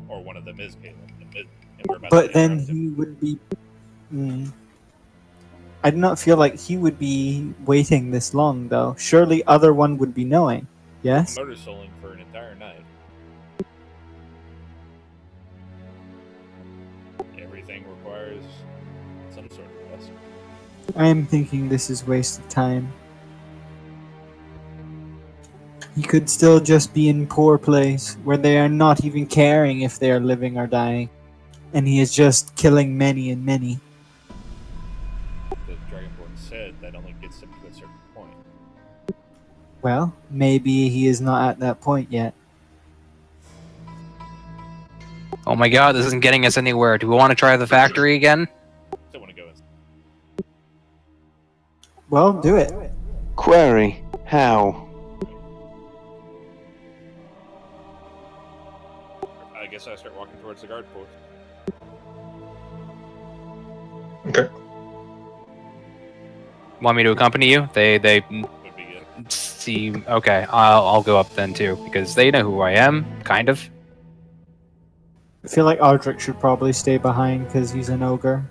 Or one of them is Caleb. And we're about But to then interrupt him. he would be. I do not feel like he would be waiting this long, though. Surely other one would be knowing. Yes? Motor soling for an entire night. Everything requires some sort of bust. I am thinking this is waste of time. He could still just be in poor place, where they are not even caring if they are living or dying. And he is just killing many and many. The Dragonborn said that only gets him to a certain point. Well, maybe he is not at that point yet. Oh my god, this isn't getting us anywhere. Do we want to try the factory again? Still want to go in. Well, do it. Query. How? I guess I start walking towards the guard post. Okay. Want me to accompany you? They Would be good. seem okay. I'll go up then too because they know who I am, kind of. I feel like Ardric should probably stay behind because he's an ogre.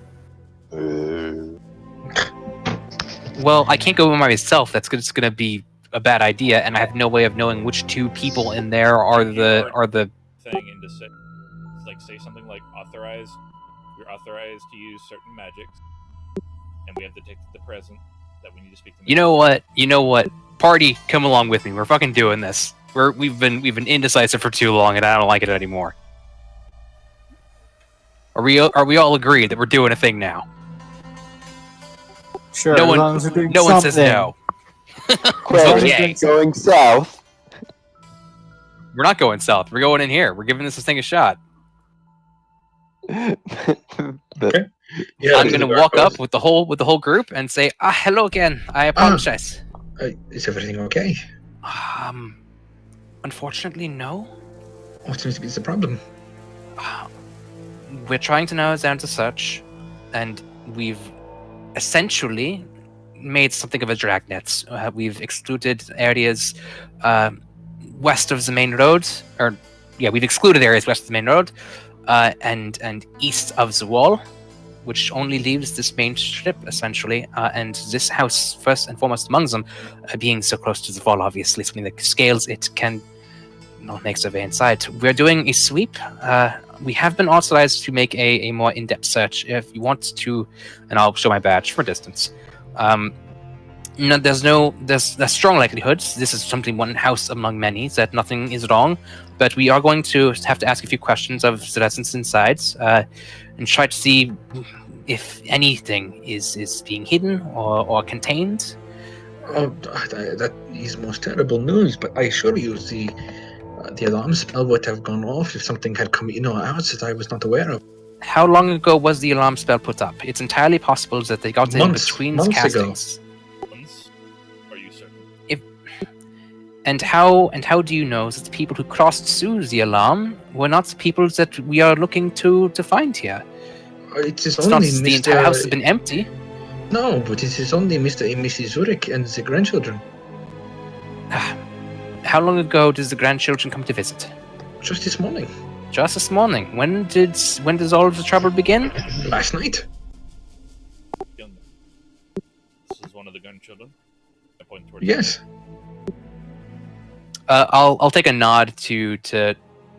Well, I can't go by myself. That's just gonna be a bad idea, and I have no way of knowing which two people in there are the thing into say something like authorized. You're authorized to use certain magics, and we have detected the present that we need to speak to. You know what? Party, come along with me. We're fucking doing this. We've been indecisive for too long, and I don't like it anymore. Are we all agreed that we're doing a thing now? Sure, No as one- long as we're doing No one something. says no. Clearly, going south. We're not going south. We're going in here. We're giving this thing a shot. Okay. Yeah, I'm this is gonna where it walk goes. up with the whole group and say, hello again. I apologize. Is everything okay? Unfortunately, no. What seems to be the problem? We're trying to narrow it down to search, and we've essentially made something of a dragnet. We've excluded areas west of the main road, we've excluded areas west of the main road, and east of the wall, which only leaves this main strip, essentially, and this house, first and foremost among them, being so close to the wall, obviously, something that scales it can make survey inside. We're doing a sweep. We have been authorized to make a more in-depth search if you want to, and I'll show my badge for distance. There's strong likelihood this is simply one house among many, that nothing is wrong, but we are going to have to ask a few questions of the residents inside, and try to see if anything is being hidden or contained. Oh, that is most terrible news, but I assure you the alarm spell would have gone off if something had come out that I was not aware of. How long ago was the alarm spell put up? It's entirely possible that they got in between months castings. Once? Are you certain? And how do you know that the people who crossed through the alarm were not the people that we are looking to find here? It is It's not only the entire house has been empty. No, but it is only Mr. and Mrs. Zurich and the grandchildren. How long ago did the grandchildren come to visit? Just this morning. Just this morning. When does all of the trouble begin? Last night. This is one of the grandchildren. I point towards Yes. I'll take a nod to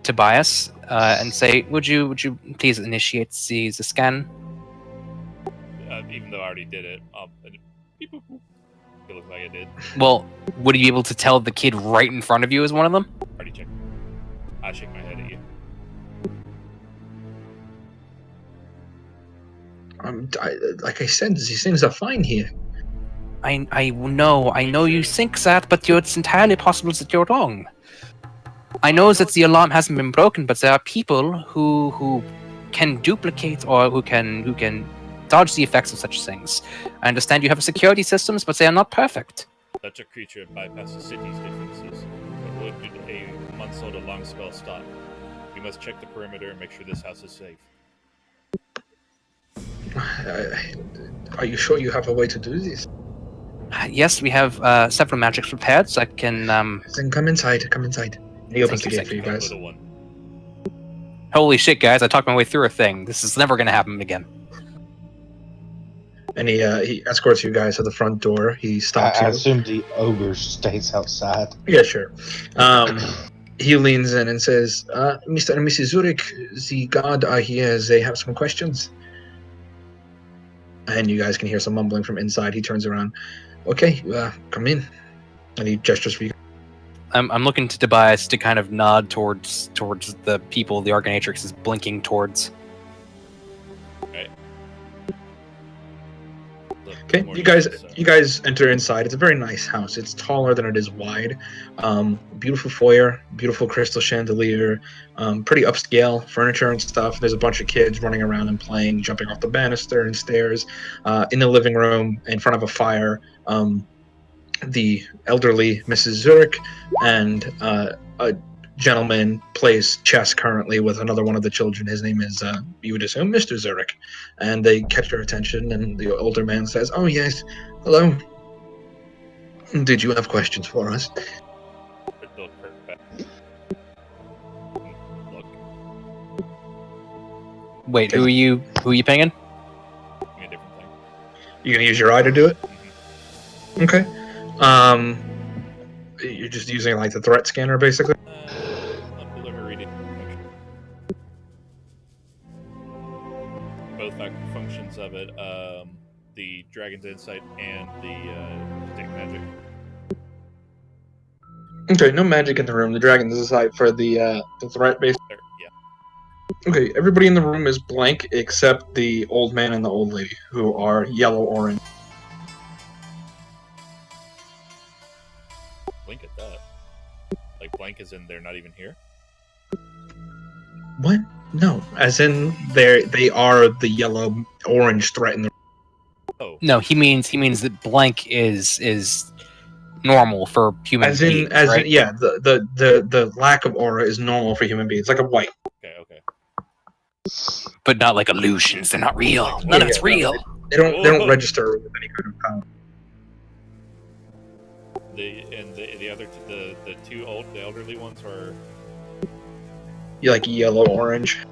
Tobias and say, would you please initiate the scan? Even though I already did it, beep, boop, boop. It looked like I did. Well, would you be able to tell the kid right in front of you is one of them? Already checked. I shake my head at you. Like I said, these things are fine here. I know you think that, but it's entirely possible that you're wrong. I know that the alarm hasn't been broken, but there are people who can duplicate or who can dodge the effects of such things. I understand you have security systems, but they are not perfect. Such a creature bypasses cities' differences. But would a months-old alarm spell stop? We must check the perimeter and make sure this house is safe. Are you sure you have a way to do this? Yes, we have several magics prepared, so I can. Then come inside. Come inside. He opens the gate for you That guys. little one. Holy shit, guys! I talked my way through a thing. This is never going to happen again. And he escorts you guys to the front door. He stops I you. assume the ogre stays outside. Yeah, sure. He leans in and says, Mr. and Mrs. Zurich, the guard are here. They have some questions. And you guys can hear some mumbling from inside. He turns around. Okay, come in. And he gestures for you. I'm looking to Tobias to kind of nod towards the people the Argonatrix is blinking towards. Okay, you guys enter inside. It's a very nice house. It's taller than it is wide. Beautiful foyer, beautiful crystal chandelier, pretty upscale furniture and stuff. There's a bunch of kids running around and playing, jumping off the banister and stairs. In the living room, in front of a fire, the elderly Mrs. Zurich and a gentleman plays chess currently with another one of the children. His name is, you would assume, Mr. Zurich. And they catch their attention, and the older man says, "Oh, yes, hello. Did you have questions for us?" Wait, who are you pinging? A different thing. You gonna use your eye to do it? Okay. You're just using like the threat scanner, basically. Let me read it. Both functions of it, the Dragon's Insight and the Detect Magic. Okay, no magic in the room. The Dragon's Insight for the threat base. Yeah. Okay, everybody in the room is blank except the old man and the old lady, who are yellow-orange. Blink at that. Like blank as in they're not even here? What? No, as in they are the yellow-orange threat in the room. Oh. No, he means that blank is normal for human beings, right? Yeah, the lack of aura is normal for human beings, like a white. Okay. But not like illusions. They're not real. None of it's real. They don't register with any kind of power. The other the elderly ones are You like yellow-orange.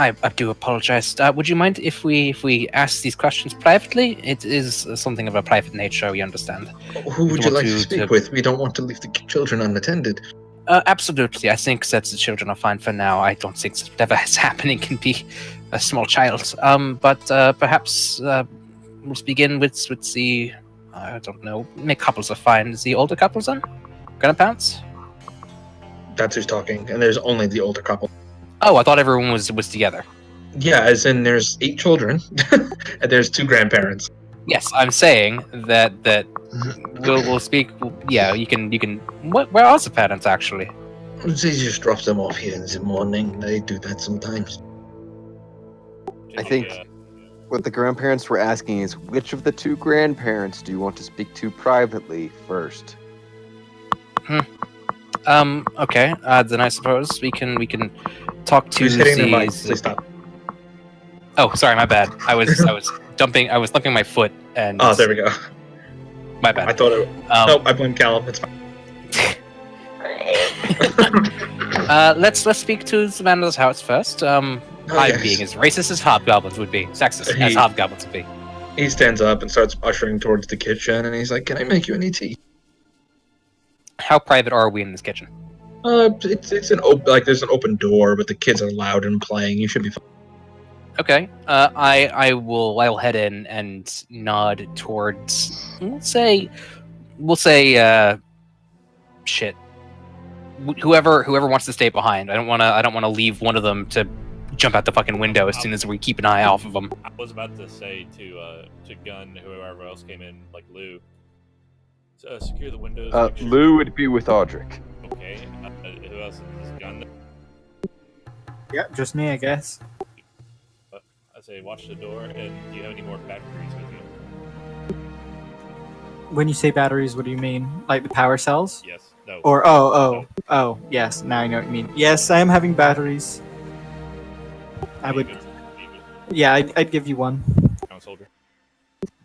I do apologize. Would you mind if we ask these questions privately? It is something of a private nature, we understand. Who would you want like to to- speak to- with? We don't want to leave the children unattended. Absolutely. I think that the children are fine for now. I don't think that whatever is happening can be a small child. But perhaps we'll begin with the, I don't know, make couples are fine. The older couples then? Grandparents? That's who's talking, and there's only the older couple. Oh, I thought everyone was together. Yeah, as in there's 8 children, and there's 2 grandparents. Yes, I'm saying that we'll speak. Yeah, you can. Where are the parents actually? They just drop them off here in the morning. They do that sometimes. I think what the grandparents were asking is, which of the 2 grandparents do you want to speak to privately first? Okay. Then I suppose we can talk to Who's hitting their the. mic? Please stop. Oh, sorry, my bad. I was dumping. I was thumping my foot and. Oh, there we go. My bad. I thought it. No, I blame Callum. It's fine. Let's speak to the man of this house first. I'm yes. being as racist as hobgoblins would be, sexist as hobgoblins would be. He stands up and starts ushering towards the kitchen, and he's like, "Can I make you any tea?" How private are we in this kitchen? It's an open, like there's an open door, but the kids are loud and playing. You should be fine. Okay. I'll head in and nod towards. We'll say, shit. Whoever wants to stay behind. I don't want to leave one of them to jump out the fucking window as soon as we keep an eye off of them. I was about to say to Gunn, whoever else came in, like Lou, secure the windows. make sure- Lou would be with Audric. Okay. Who else is Gunn? Yeah, just me, I guess. I say watch the door, and do you have any more batteries with you? When you say batteries, what do you mean? Like the power cells? Yes. No. Or oh, yes. Now I know what you mean. Yes, I am having batteries. I would. Yeah, I'd give you one. Soldier.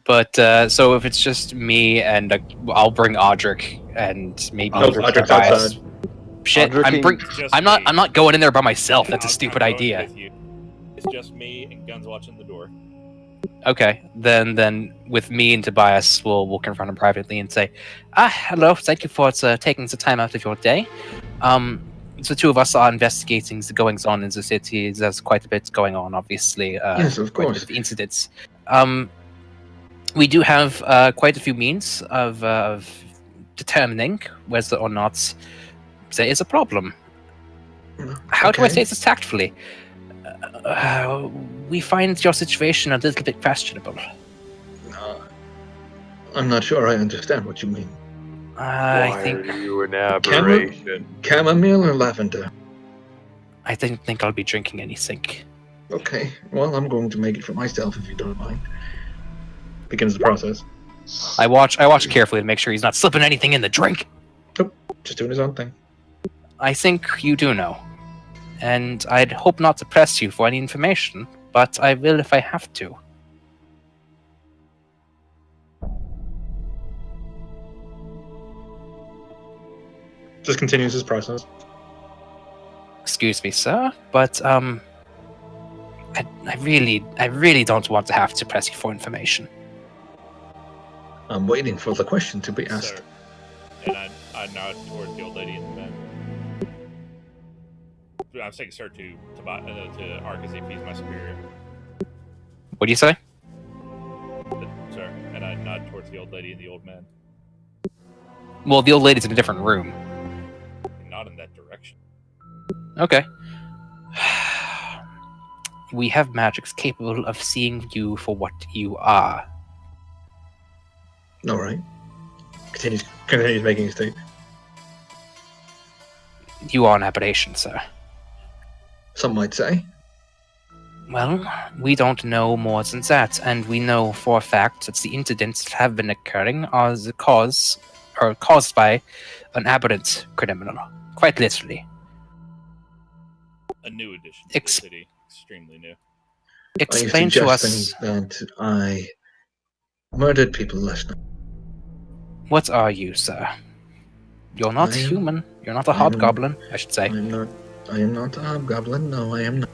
But so if it's just me and I'll bring Audric and maybe Audric's Tobias. outside. Shit, Audric I'm not going in there by myself. That's a stupid I'm going idea. with you. It's just me and Gunn's watching the door. Okay, then with me and Tobias, we'll confront him privately and say, hello, thank you for taking the time out of your day. The 2 of us are investigating the goings on in the city. There's quite a bit going on, obviously. Yes, of quite a course. bit of incidents. We do have quite a few means of determining whether or not there is a problem. How do I Okay. say this tactfully? We find your situation a little bit questionable. I'm not sure I understand what you mean. I think you an aberration? Chamomile or lavender? I don't think I'll be drinking anything. Okay, well, I'm going to make it for myself if you don't mind. Begins the process. I watch carefully to make sure he's not slipping anything in the drink. Just doing his own thing. I think you do know. And I'd hope not to press you for any information, but I will if I have to. Just continues his process. Excuse me, sir, but I really don't want to have to press you for information. I'm waiting for the question to be asked. Sir. And I nod toward the old lady and the man. I'm saying sir to Ark as if he's my superior. What do you say? Sir. And I nod towards the old lady and the old man. Well, the old lady's in a different room. Not in that direction. Okay. We have magics capable of seeing you for what you are. All right. Continues making his statement. You are an aberration, sir. Some might say. Well, we don't know more than that, and we know for a fact that the incidents that have been occurring are caused by an aberrant criminal. Quite literally. A new addition to the city. Extremely new. Explain to us... that I murdered people last night. What are you, sir? You're not human. You're not a hobgoblin, I should say. I am not a hobgoblin. No, I am not.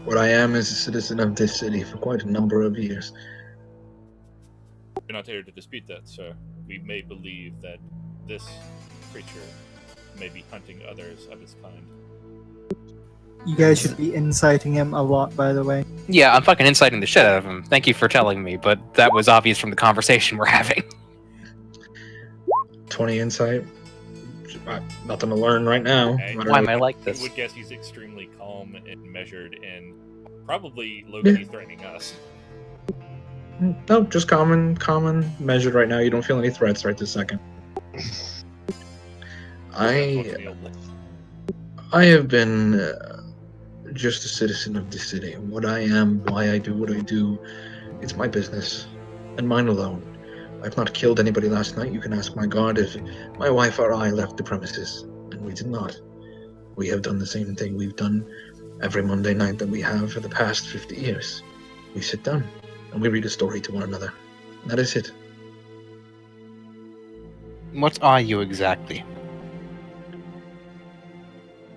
What I am is a citizen of this city for quite a number of years. We're not here to dispute that, sir. We may believe that this creature may be hunting others of its kind. You guys should be inciting him a lot, by the way. Yeah, I'm fucking inciting the shit out of him. Thank you for telling me, but that was obvious from the conversation we're having. 20 insight. Nothing to learn right now. Why am I like this? I would guess he's extremely calm and measured and probably low-key threatening us. No, just common, measured right now. You don't feel any threats right this second. I have been just a citizen of this city. What I am, why I do what I do, it's my business, and mine alone. I've not killed anybody last night. You can ask my guard if my wife or I left the premises, and we did not. We have done the same thing we've done every Monday night that we have for the past 50 years. We sit down, and we read a story to one another. And that is it. What are you exactly?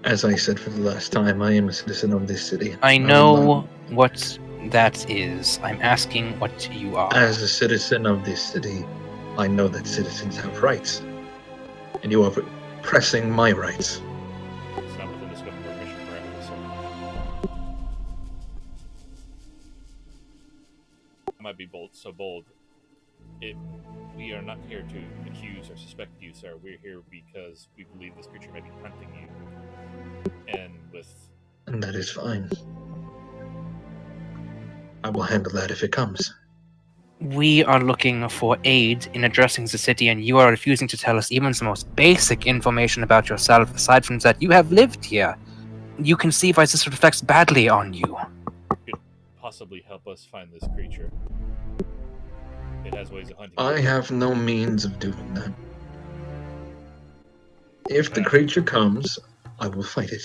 As I said for the last time, I am a citizen of this city. I know what that is. I'm asking what you are. As a citizen of this city, I know that citizens have rights. And you are pressing my rights. It's not within the scope of our mission parameters, so... I might be bold. We are not here to accuse or suspect you, sir. We're here because we believe this creature may be hunting you. And that is fine. I will handle that if it comes. We are looking for aid in addressing the city, and you are refusing to tell us even the most basic information about yourself. Aside from that, you have lived here. You can see why this reflects badly on you. Could possibly help us find this creature. It has ways of hunting. I have no means of doing that. If the creature comes, I will fight it.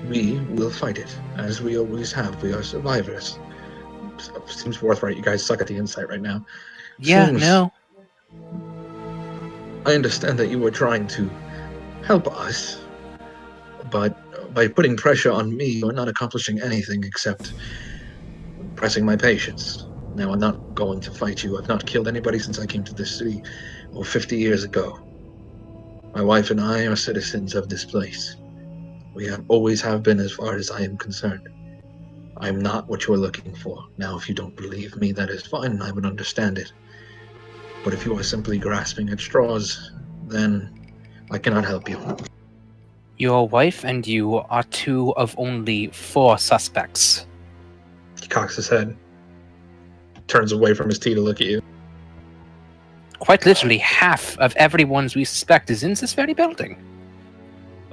We will fight it, as we always have. We are survivors. Seems forthright. You guys suck at the insight right now. Yeah, no. I understand that you were trying to help us, but by putting pressure on me, you're not accomplishing anything except pressing my patience. Now, I'm not going to fight you. I've not killed anybody since I came to this city 50 years ago. My wife and I are citizens of this place. We always have been, as far as I am concerned. I am not what you are looking for. Now, if you don't believe me, that is fine, and I would understand it. But if you are simply grasping at straws, then I cannot help you. Your wife and you are 2 of only 4 suspects. He cocks his head, turns away from his tea to look at you. Quite literally, half of everyone we suspect is in this very building.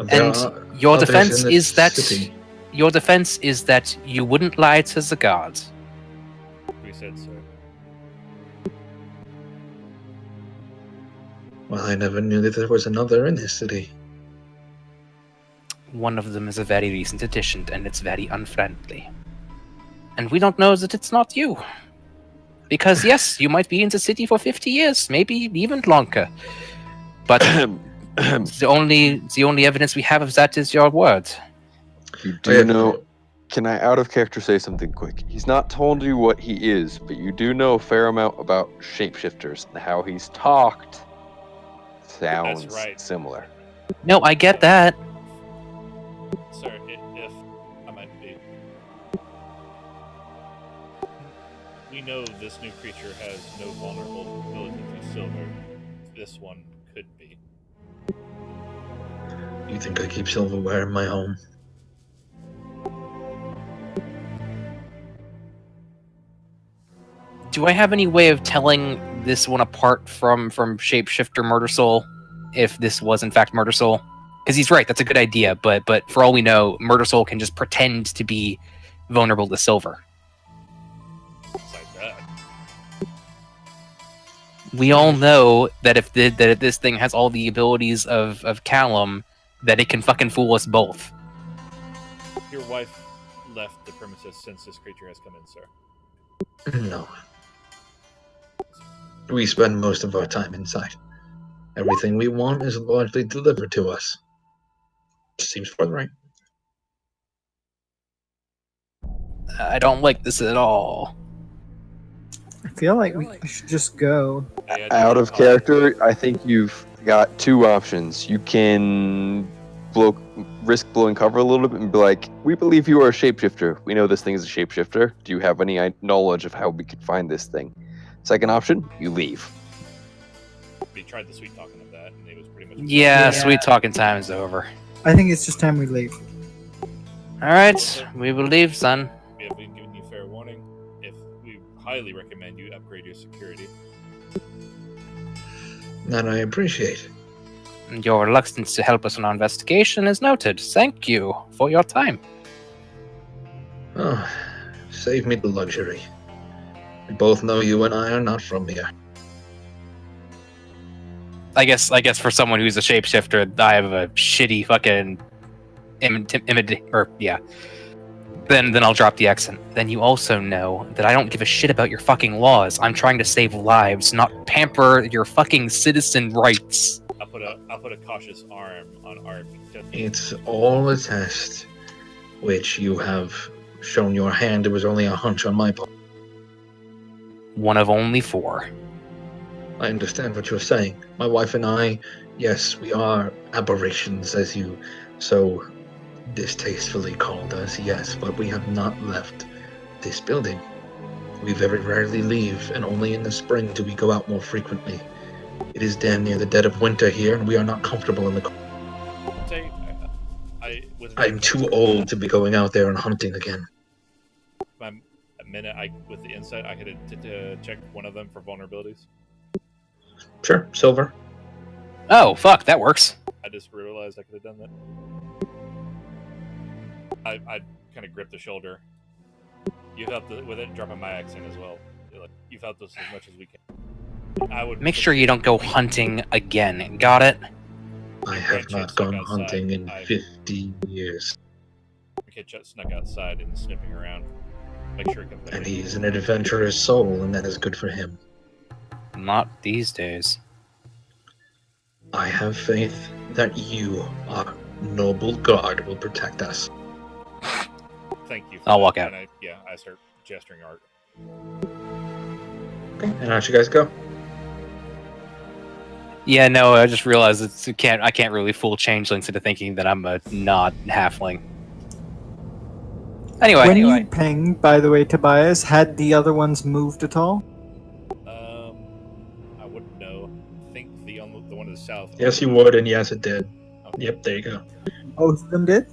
And your defense is that city. Your defense is that you wouldn't lie to the guards. We said so. Well, I never knew that there was another in this city. One of them is a very recent addition, and it's very unfriendly. And we don't know that it's not you. Because yes, you might be in the city for 50 years, maybe even longer. But the only evidence we have of that is your word. You Oh, do yeah. know. Can I, out of character, say something quick? He's not told you what he is, but you do know a fair amount about shapeshifters and how he's talked. Sounds right. similar. No, I get that. Sir, if I might be, we know this new creature has no vulnerable ability to silver. This one could be. You think I keep silverware in my home? Do I have any way of telling this one apart from Shapeshifter Murder Soul, if this was in fact Murder Soul? Because he's right, that's a good idea, but for all we know, Murder Soul can just pretend to be vulnerable to silver. Besides that, We all know that if this thing has all the abilities of Callum, that it can fucking fool us both. your wife left the premises since this creature has come in, sir. No. We spend most of our time inside. Everything we want is largely delivered to us. Seems forthright. I don't like this at all. I feel like we should just go. Hey, I do Out have of a comment. character, I think you've got two options. You can risk blowing cover a little bit and be like, we believe you are a shapeshifter. We know this thing is a shapeshifter. Do you have any knowledge of how we could find this thing? Second option, you leave. We tried the sweet talking of that, and it was pretty much. Yeah, sweet talking time is over. I think it's just time we leave. Alright, we will leave, son. We have been giving you fair warning. If we highly recommend you upgrade your security. That I appreciate. Your reluctance to help us on our investigation is noted. Thank you for your time. Oh, save me the luxury. We both know you and I are not from here. I guess for someone who's a shapeshifter, I have a shitty fucking Then I'll drop the accent. Then you also know that I don't give a shit about your fucking laws. I'm trying to save lives, not pamper your fucking citizen rights. I'll put a cautious arm on Art. It's all a test, which you have shown your hand. It was only a hunch on my part. One of only 4. I understand what you're saying. My wife and I, yes, we are aberrations, as you so distastefully called us, yes, but we have not left this building. We very rarely leave, and only in the spring do we go out more frequently. It is damn near the dead of winter here, and we are not comfortable in the cold. I'm too old to be going out there and hunting again. A minute, with the insight, I could check one of them for vulnerabilities. Sure, silver. Oh, fuck, that works. I just realized I could have done that. I kind of grip the shoulder. You've helped with it, dropping my accent as well. You've helped us as much as we can. I would Make sure you don't go hunting again. Got it? I have not gone hunting in 50 years. The kid snuck outside and sniffing around. Make sure he comes back. And he's an adventurous soul, and that is good for him. Not these days. I have faith that you, our noble god, will protect us. Thank you. I'll walk out. And I start gesturing Art. Okay, and out you guys go. Yeah, no, I just realized I can't really fool changelings into thinking that I'm a not halfling. When you pinged, by the way, Tobias, had the other ones moved at all? I wouldn't know. I think the one to the south. Yes, you would, and yes, it did. Okay. Yep, there you go. Both of them did?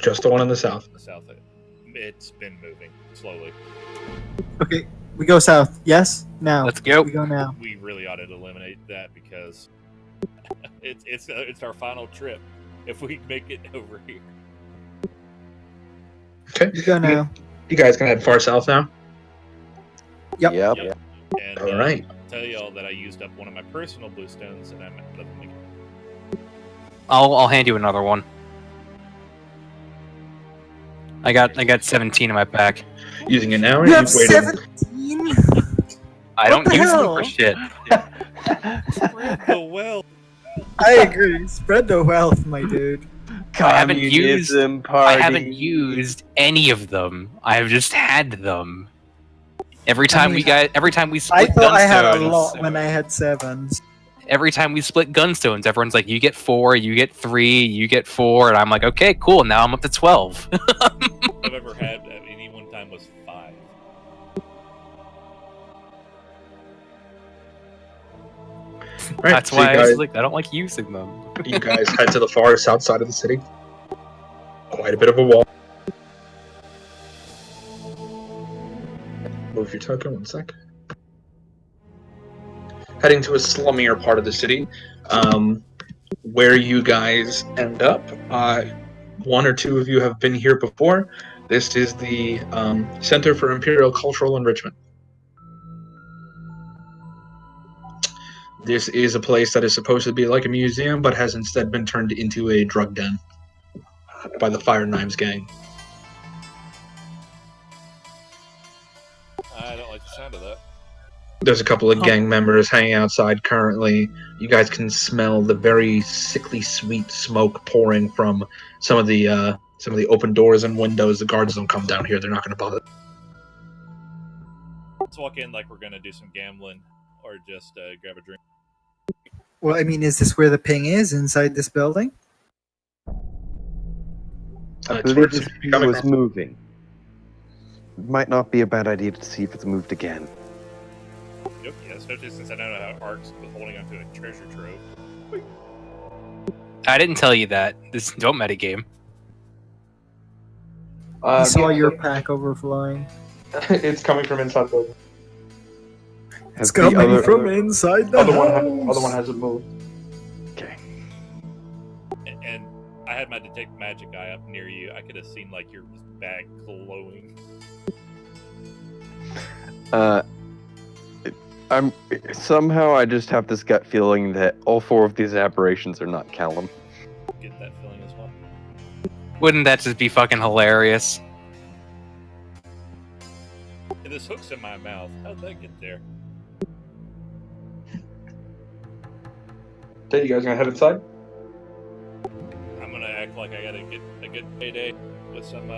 Just the one in the south. The south. It's been moving slowly. Okay, we go south. Yes? Now. Let's go. We go now. We really ought to eliminate that because it's our final trip. If we make it over here. Okay. We go now. You guys gonna head far south now? Yep. And All right. I'll tell y'all that I used up one of my personal bluestones, and I'm at level. I'll hand you another one. I got 17 in my pack. Using it now, or You have waited? 17? I don't the use them hell? for shit. Spread the wealth. I agree. Spread the wealth, my dude. I haven't used. Communism party. I haven't used any of them. I've just had them. Every time mean, every time we I split thought I had a gunstones, lot when I had 7s. every time we split gunstones, everyone's like, "You get 4, you get 3, you get 4," and I'm like, "Okay, cool. Now I'm up to 12." I've ever had at any one time was 5. Right, That's so why you I guys, was like, I don't like using them. you guys head to the far south side of the city. Quite a bit of a walk. Move your token, 1 sec. Heading to a slummier part of the city, where you guys end up. 1 or 2 of you have been here before. This is the Center for Imperial Cultural Enrichment. This is a place that is supposed to be like a museum, but has instead been turned into a drug den by the Fire Knives gang. I don't like the sound of that. There's a couple of gang members hanging outside currently. You guys can smell the very sickly sweet smoke pouring from some of the open doors and windows. The guards don't come down here. They're not going to bother. Let's walk in like we're gonna do some gambling or just grab a drink. Well, I mean, is this where the ping is, inside this building? I It's believe where it this seems to be ping coming was from. moving. Might not be a bad idea to see if it's moved again. Yep, yeah, especially since I don't know how Ark's holding onto a treasure trove. I didn't tell you that. Don't metagame. I saw your pack overflowing. It's coming from inside the building. Has the other- inside the Other one hasn't moved. Okay. And I had my detect magic eye up near you. I could have seen like your bag glowing. I'm somehow I just have this gut feeling that all 4 of these aberrations are not Callum. Get that feeling as well. Wouldn't that just be fucking hilarious? And this hook's in my mouth. How'd that get there? Okay, you guys gonna head inside? I'm gonna act like I gotta get a good payday with some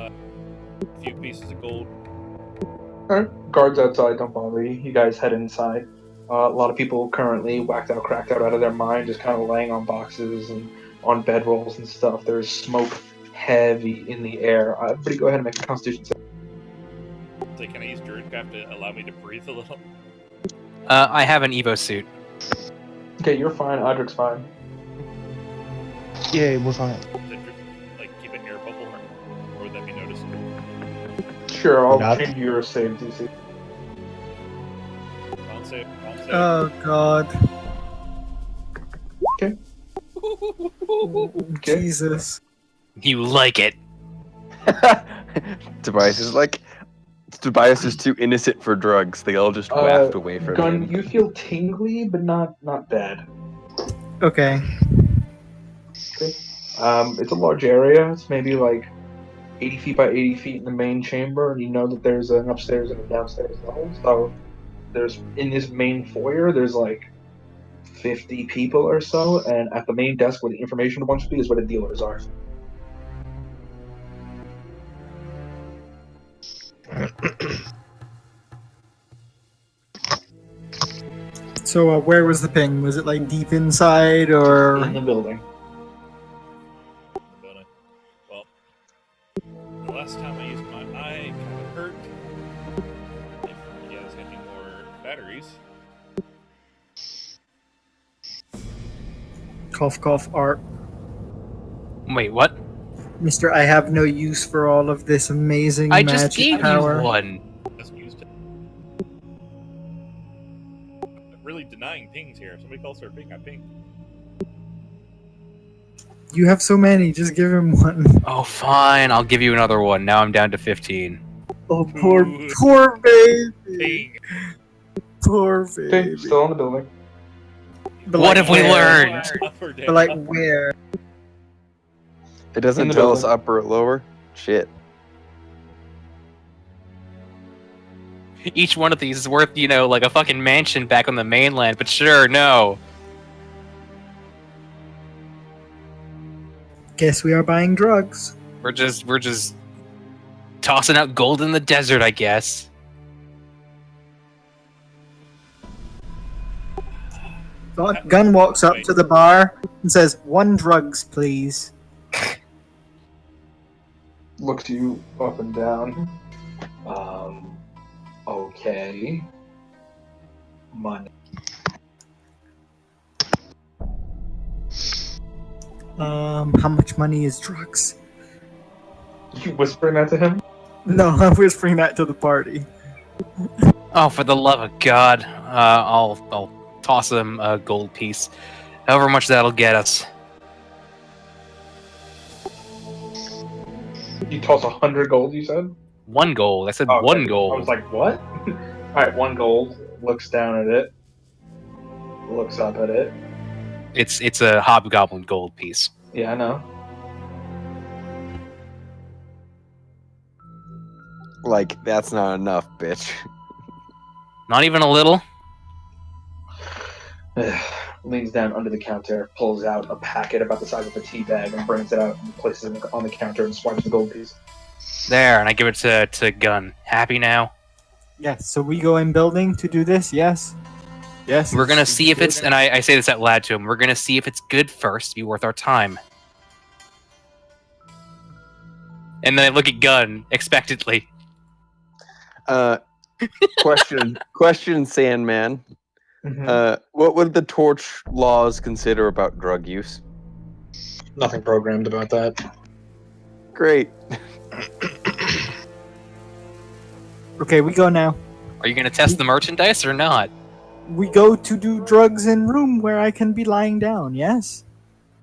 few pieces of gold. Alright, guards outside, don't bother you. You guys head inside. A lot of people currently whacked out, cracked out of their mind, just kind of laying on boxes and on bedrolls and stuff. There's smoke heavy in the air. Everybody go ahead and make a constitution check. So can I use Druidcraft to allow me to breathe a little? I have an Evo suit. Okay, you're fine. Audric's fine. Yeah, we're fine. Like keep an air bubble, or would that be noticeable? Sure, I'll Not- change your save DC. I'll say. Oh god. Okay. Jesus. You like it? Tobias is too innocent for drugs. They all just waft away from Gun, him. you feel tingly, but not bad. Okay. It's a large area. It's maybe like 80 feet by 80 feet in the main chamber, and you know that there's an upstairs and a downstairs level. So there's in this main foyer, there's like 50 people or so, and at the main desk where the information wants to be is where the dealers are. So, where was the ping? Was it like deep inside or? In the building. Building. Well, the last time I used my eye kind of hurt. If you guys got any more batteries, Cough, cough, art. Wait, what? Mister, I have no use for all of this amazing I magic just gave power. you one. just used it. I'm really denying pings here. If somebody calls for a ping, I ping. You have so many, just give him one. Oh, fine. I'll give you another one. Now I'm down to 15. Oh, Ooh. poor baby. Ping. Poor Okay, baby. still in the building. But What like, have we where? learned? Up or down? But like, where? It doesn't In the tell us building. up or lower. Shit. Each one of these is worth, like a fucking mansion back on the mainland, but sure, no. Guess we are buying drugs. We're just tossing out gold in the desert, I guess. Gun walks up to the bar and says, 1 drugs, please. Looks you up and down. Okay. Money. How much money is drugs? You whispering that to him? No, I'm whispering that to the party. Oh, for the love of God! I'll toss him a gold piece, however much that'll get us. You toss 100 gold, you said? 1 gold. I said Oh, 1 okay. gold. I was like, what? Alright, 1 gold. Looks down at it. Looks up at it. It's a hobgoblin gold piece. Yeah, I know. Like, that's not enough, bitch. Not even a little. Leans down under the counter, pulls out a packet about the size of a tea bag, and brings it out and places it on the counter and swipes the gold piece. There, and I give it to Gun. Happy now? Yes, so we go in building to do this, yes? Yes. We're gonna see if it's, and I say this out loud to him, we're gonna see if it's good first, be worth our time. And then I look at Gun expectantly. Question, Sandman. Mm-hmm. What would the torch laws consider about drug use? Nothing programmed about that. Great. Okay, we go now. Are you gonna test the merchandise or not? We go to do drugs in room where I can be lying down, yes?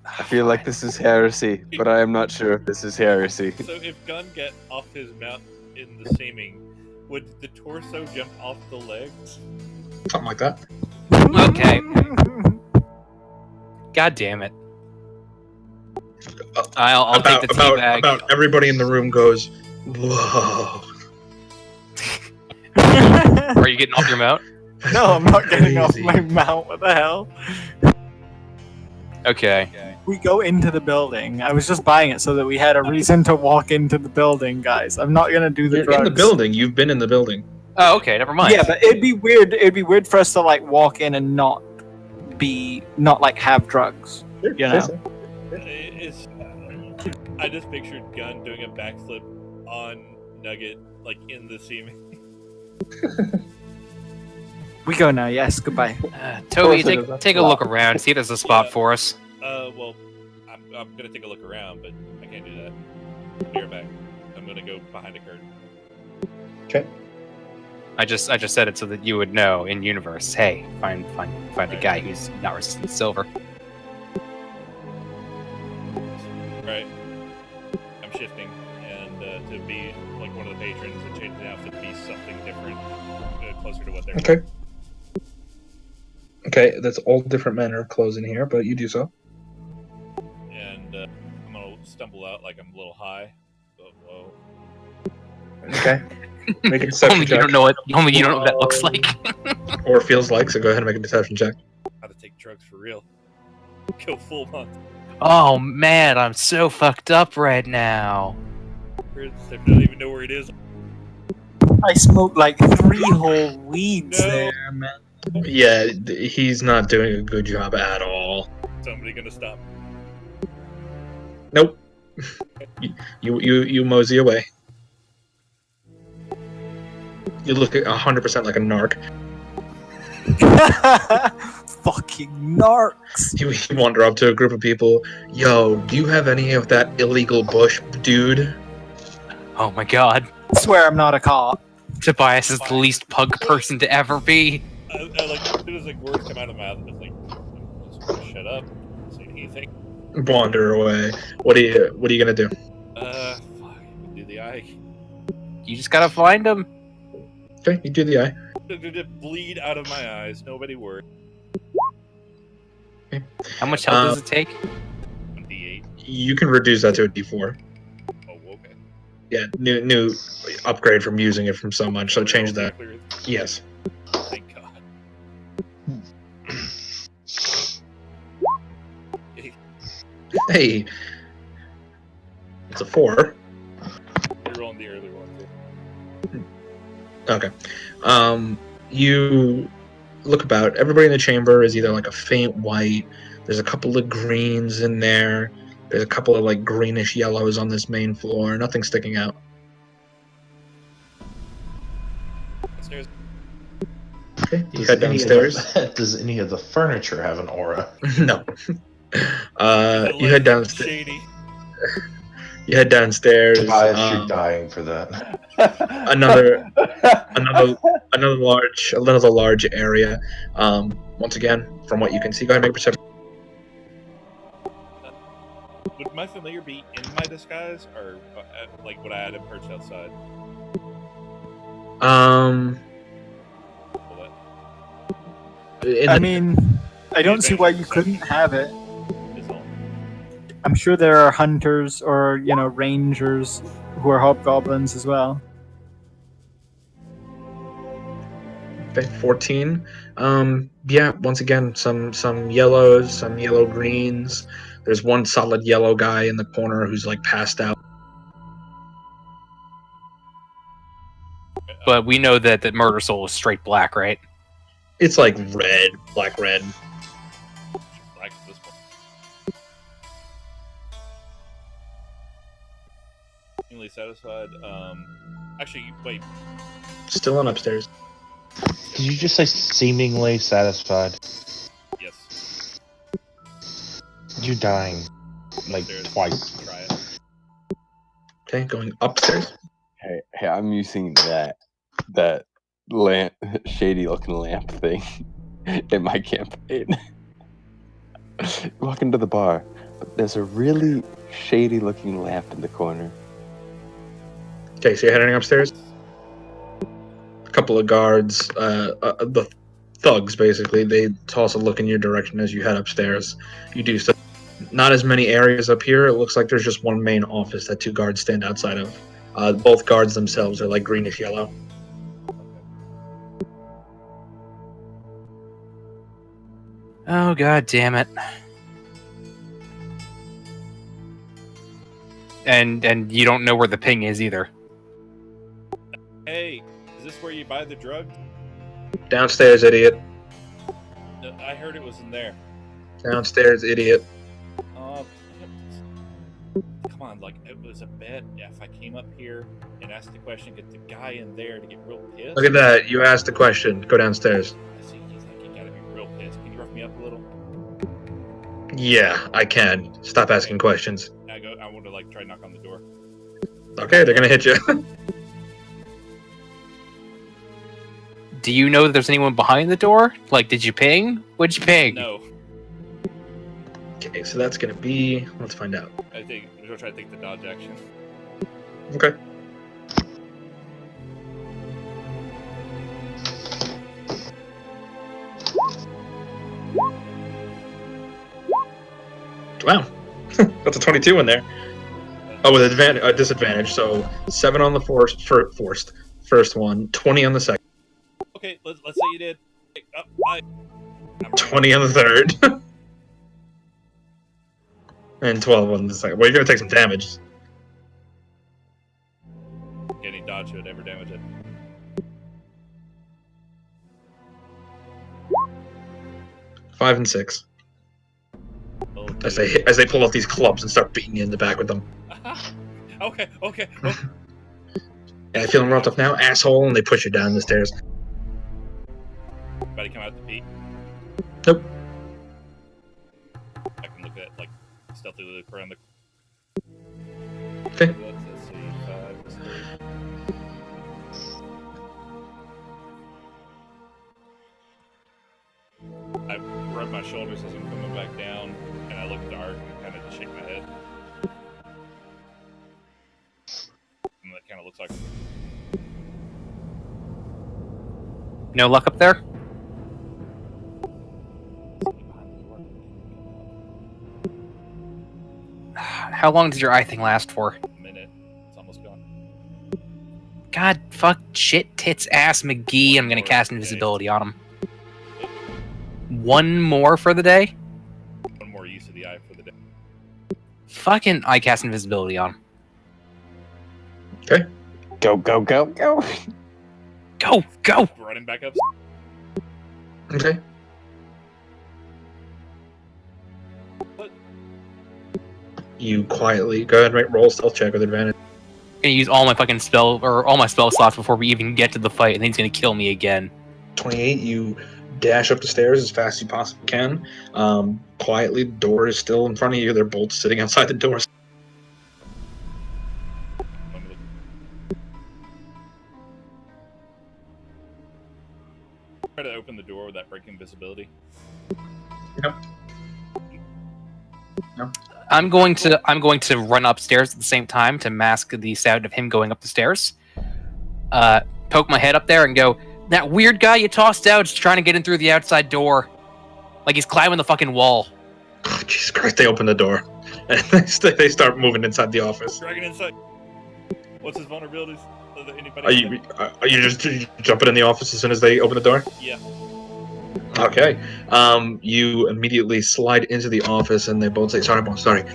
I feel like this is heresy, but I am not sure if this is heresy. So if Gun get off his mount in the seeming, would the torso jump off the legs? Something like that. Okay. God damn it. I'll take the tea bag. About everybody in the room goes, whoa. Are you getting off your mount? No, I'm not getting off Crazy. my mount. What the hell? Okay. We go into the building. I was just buying it so that we had a reason to walk into the building, guys. I'm not gonna do the You're drugs. in the building. You've been in the building. Oh, okay, never mind. Yeah, but it'd be weird. It'd be weird for us to like walk in and not like have drugs. You know. I just pictured Gun doing a backflip on Nugget, like in the seeming. We go now. Yes. Goodbye. Toby, Of course it is. take a look around. See if there's a spot for us. Well, I'm gonna take a look around, but I can't do that. Be right back. I'm gonna go behind a curtain. Okay. I just said it so that you would know in universe. Hey, find a guy who's not resistant to silver. Right. I'm shifting, and to be like one of the patrons and change the outfit to be something different, closer to what they're. Okay. Okay, that's all different manner of clothes in here, but you do so. And I'm gonna stumble out like I'm a little high. Oh, whoa. Okay. Make a deception Only check. you don't know what that looks like. Or feels like, so go ahead and make a deception check. How to take drugs for real. Go full month. Oh man, I'm so fucked up right now. I don't even know where it is. I smoked like 3 whole weeds No. there, man. Yeah, he's not doing a good job at all. Somebody gonna stop. Nope. You mosey away. You look 100% like a narc. Fucking narcs. You wander up to a group of people. Yo, do you have any of that illegal bush, dude? Oh my god. I swear I'm not a cop. Tobias is the least pug person to ever be. I like as soon as like words come out of my mouth, it's like I'm just gonna shut up. Don't say anything. Wander away. What are you gonna do? Fuck. Do the eye. You just gotta find him. Okay, you do the eye. Bleed out of my eyes. Nobody worry. How much help does it take? 28. You can reduce that to a D4. Oh, okay. Yeah, new upgrade from using it from so much. So change that. Clear. Yes. Thank God. Hey, It's a 4. You're rolling the early one too. Okay. You look about. Everybody in the chamber is either like a faint white. There's a couple of greens in there. There's a couple of like greenish yellows on this main floor. Nothing sticking out. Upstairs. Okay. You head downstairs. Does any of the furniture have an aura? No. You head downstairs. Shady. You head downstairs. Tobias, you're dying for that. Another large area. Once again, from what you can see, go ahead and make a perception. Would my familiar be in my disguise, or like would I have him perched outside? Well, I mean, I don't see why you couldn't have it. that is all. I'm sure there are hunters or, rangers who are hobgoblins as well. Okay, 14. Yeah, once again, some yellows, some yellow greens. There's one solid yellow guy in the corner who's like passed out. But we know that Murder Soul is straight black, right? It's like red, black red. Black at this point. Seemingly satisfied. Actually, wait. Still on upstairs. Did you just say seemingly satisfied? Yes. You're dying. Like Upstairs. twice. Try it. Okay, going upstairs. Hey, I'm using that lamp, shady looking lamp thing in my campaign. Walk into the bar, but there's a really shady looking lamp in the corner. Okay, so you're heading upstairs. A couple of guards, the thugs basically, they toss a look in your direction as you head upstairs. You do so. Not as many areas up here. It looks like there's just one main office that 2 guards stand outside of. Both guards themselves are like greenish yellow. Oh, god damn it. And you don't know where the ping is either. Hey, is this where you buy the drug? Downstairs, idiot. I heard it was in there. Downstairs, idiot. Come on, like it was a bet. If I came up here and asked the question, get the guy in there to get real pissed. Look at that. You asked the question. Go downstairs. I see he's like, you gotta be real pissed. Can you rough me up a little? Yeah, I can. Stop asking questions. I want to like try to knock on the door. Okay, they're gonna hit you. Do you know that there's anyone behind the door? Like, did you ping? What'd you ping? No, Okay, so that's gonna be. Let's find out. I think we're gonna try to take the dodge action. Okay. Wow, that's a 22 in there. Oh, with disadvantage. So 7 on the first one, 20 on the second, Okay, let's say you did. I'm 20 on the third, and 12 on the second. Well, you're gonna take some damage. Any dodge should ever damage it. Five and 6 Okay. as they pull out these clubs and start beating you in the back with them. Okay. Yeah, feeling roughed up now, asshole, and they push you down the stairs. Everybody come out the peak. Nope. I can look at like stealthily look around the. Okay. Let's see. 5 is 30. I rub my shoulders as I'm coming back down, and I look at the arc and kind of just shake my head. And that kind of looks like. No luck up there? How long does your eye thing last for? A minute. It's almost gone. God, fuck, shit, tits, ass, McGee. I'm gonna cast invisibility on him. One more for the day? One more use of the eye for the day. Fucking, I cast invisibility on him. Okay. Go, go, go, go. Go! Running back up. Okay. You quietly go ahead and roll a stealth check with advantage. I'm gonna use all my fucking all my spell slots before we even get to the fight, and then he's gonna kill me again. 28. You dash up the stairs as fast as you possibly can. Quietly, the door is still in front of you. They're both sitting outside the door. Try to open the door without breaking visibility. Yep. I'm going to run upstairs at the same time to mask the sound of him going up the stairs. Poke my head up there and go, "That weird guy you tossed out is trying to get in through the outside door, like he's climbing the fucking wall." Oh, Jesus Christ! They open the door and they start moving inside the office. Dragging inside. What's his vulnerabilities? Anybody? Are you just jumping in the office as soon as they open the door? Yeah. Okay. You immediately slide into the office, and they both say, "Sorry, boss. Sorry."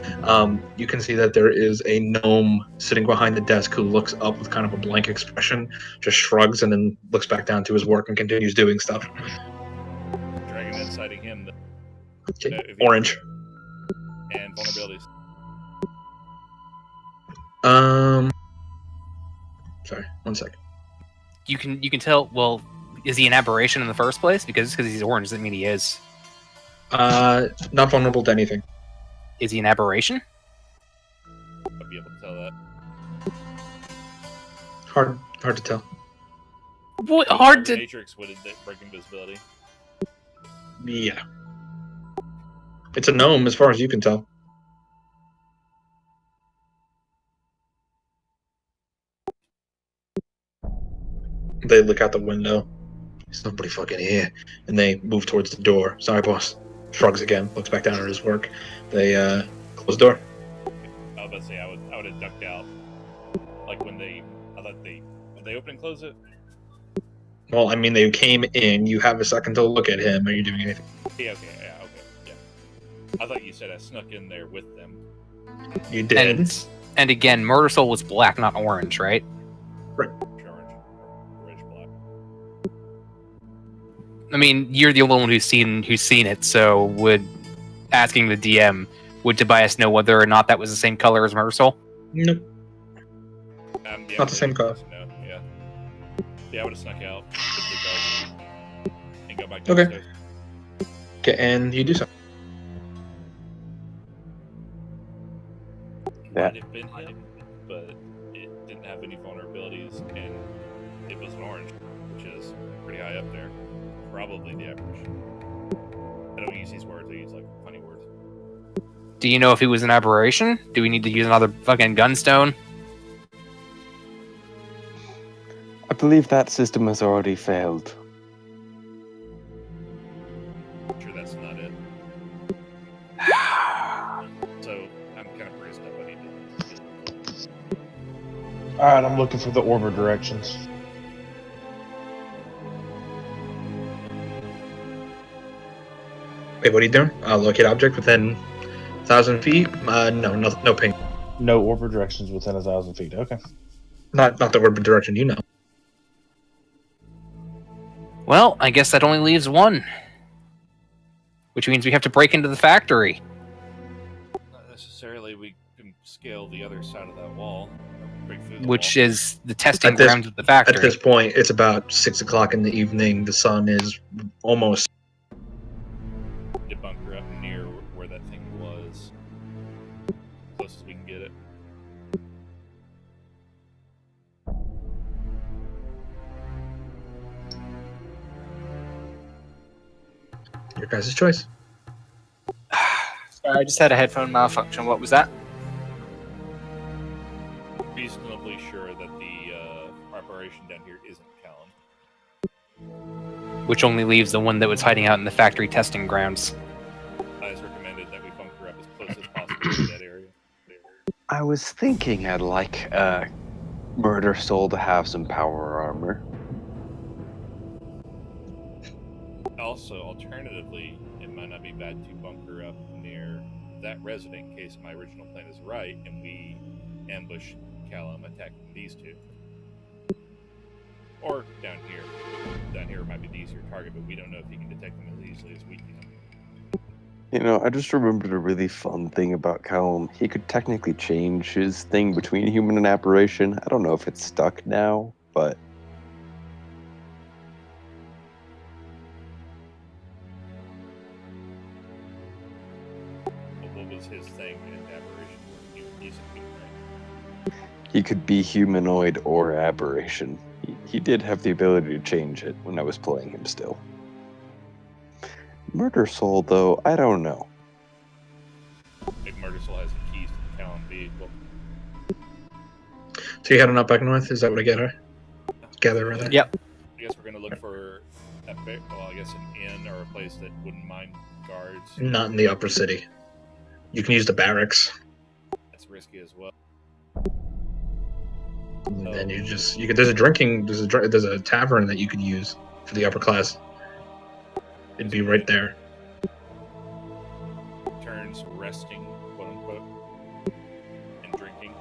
You can see that there is a gnome sitting behind the desk who looks up with kind of a blank expression, just shrugs, and then looks back down to his work and continues doing stuff. Dragging inciting him. Okay. Orange. And vulnerabilities. Sorry. 1 sec. You can tell. Well, is he an aberration in the first place? Because he's orange doesn't mean he is. Not vulnerable to anything. Is he an aberration? I'll be able to tell that. Hard to tell. What hard to? Matrix would break invisibility. Yeah. It's a gnome, as far as you can tell. They look out the window. There's nobody fucking here. And they move towards the door. Sorry, boss. Shrugs again, looks back down at his work. They close the door. I was about to say I would have ducked out. Like when they would they open and close it? Well, I mean, they came in. You have a second to look at him. Are you doing anything? Yeah, okay. I thought you said I snuck in there with them. You did. And again, Murder Soul was black, not orange, right? Orange black. I mean, you're the only one who's seen it, so would asking the DM, would Tobias know whether or not that was the same color as Murder Soul? Nope. Yeah, Not the same color. No, yeah. Yeah, I would have snuck out and go back Okay. downstairs. Okay, and you do so. That- Might have been him, but it didn't have any vulnerabilities, and it was an orange, which is pretty high up there. Probably the aberration. I don't use these words, I use like funny words. Do you know if he was an aberration? Do we need to use another fucking gunstone? I believe that system has already failed. I'm sure that's not it. So I'm kind of bruised up. I need to. Alright, I'm looking for the orbit directions. Wait, what are you doing? Locate object within 1,000 feet? No ping. No orbit directions within 1,000 feet. Okay. Not the orbit direction you know. Well, I guess that only leaves one. Which means we have to break into the factory. Not necessarily. We can scale the other side of that wall. Break through the Which wall. is the testing At this- grounds of the factory. At this point, it's about 6 o'clock in the evening. The sun is almost. To bunker up near where that thing was. Close as we can get it. Your guys' choice. Sorry, I just had a headphone malfunction. What was that? Reasonably sure that the operation down here isn't Callan. Which only leaves the one that was hiding out in the factory testing grounds. It's recommended that we bunker up as close as possible to that area. I was thinking I'd like Murder Soul to have some power armor. Also, alternatively, it might not be bad to bunker up near that resident in case my original plan is right and we ambush Callum attacking these two. Or down here. Down here might be the easier target, but we don't know if he can detect them as easily as we can. You know, I just remembered a really fun thing about Callum. He could technically change his thing between human and aberration. I don't know if it's stuck now, but What was his thing in aberration? He's a human, right? he could be humanoid or aberration. He did have the ability to change it when I was playing him still. Murder Soul, though, I don't know. Big Murder Soul has the keys to the Callum vehicle. So you heading up back north? Is that what I gather rather? Yep. I guess we're going to look for I guess an inn or a place that wouldn't mind guards. Not in the upper city. You can use the barracks. That's risky as well. And then there's a tavern that you could use for the upper class. It'd be right there. Turns resting, quote unquote, and drinking.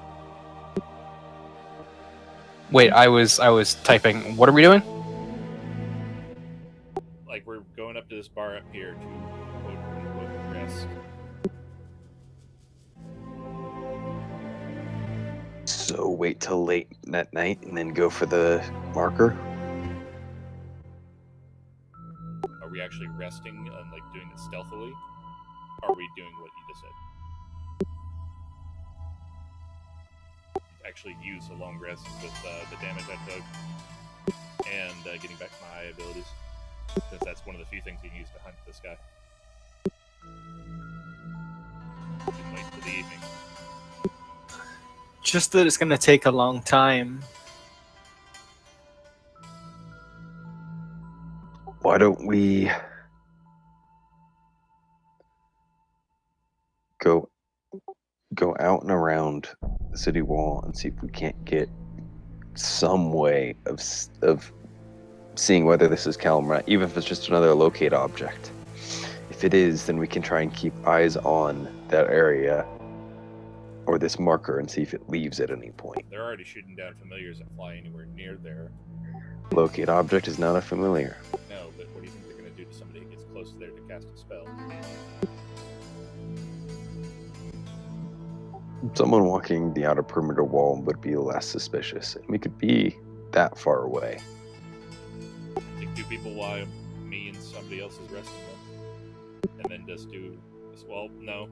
Wait, I was typing. What are we doing? Like, we're going up to this bar up here to quote unquote rest. So wait till late that night and then go for the marker. Are we actually resting and like doing it stealthily? Or are we doing what you just said? Actually use a long rest with the damage I took and getting back my abilities. Because that's one of the few things you can use to hunt this guy. And wait till the evening. Just that it's going to take a long time. Why don't we go out and around the city wall and see if we can't get some way of seeing whether this is Callum, even if it's just another locate object. If it is, then we can try and keep eyes on that area or this marker and see if it leaves at any point. They're already shooting down familiars that fly anywhere near there. Locate object is not a familiar. No, but what do you think they're going to do to somebody who gets close to there to cast a spell? Someone walking the outer perimeter wall would be less suspicious, and we could be that far away. Take two people while me and somebody else is resting them. And then just do... Well, no.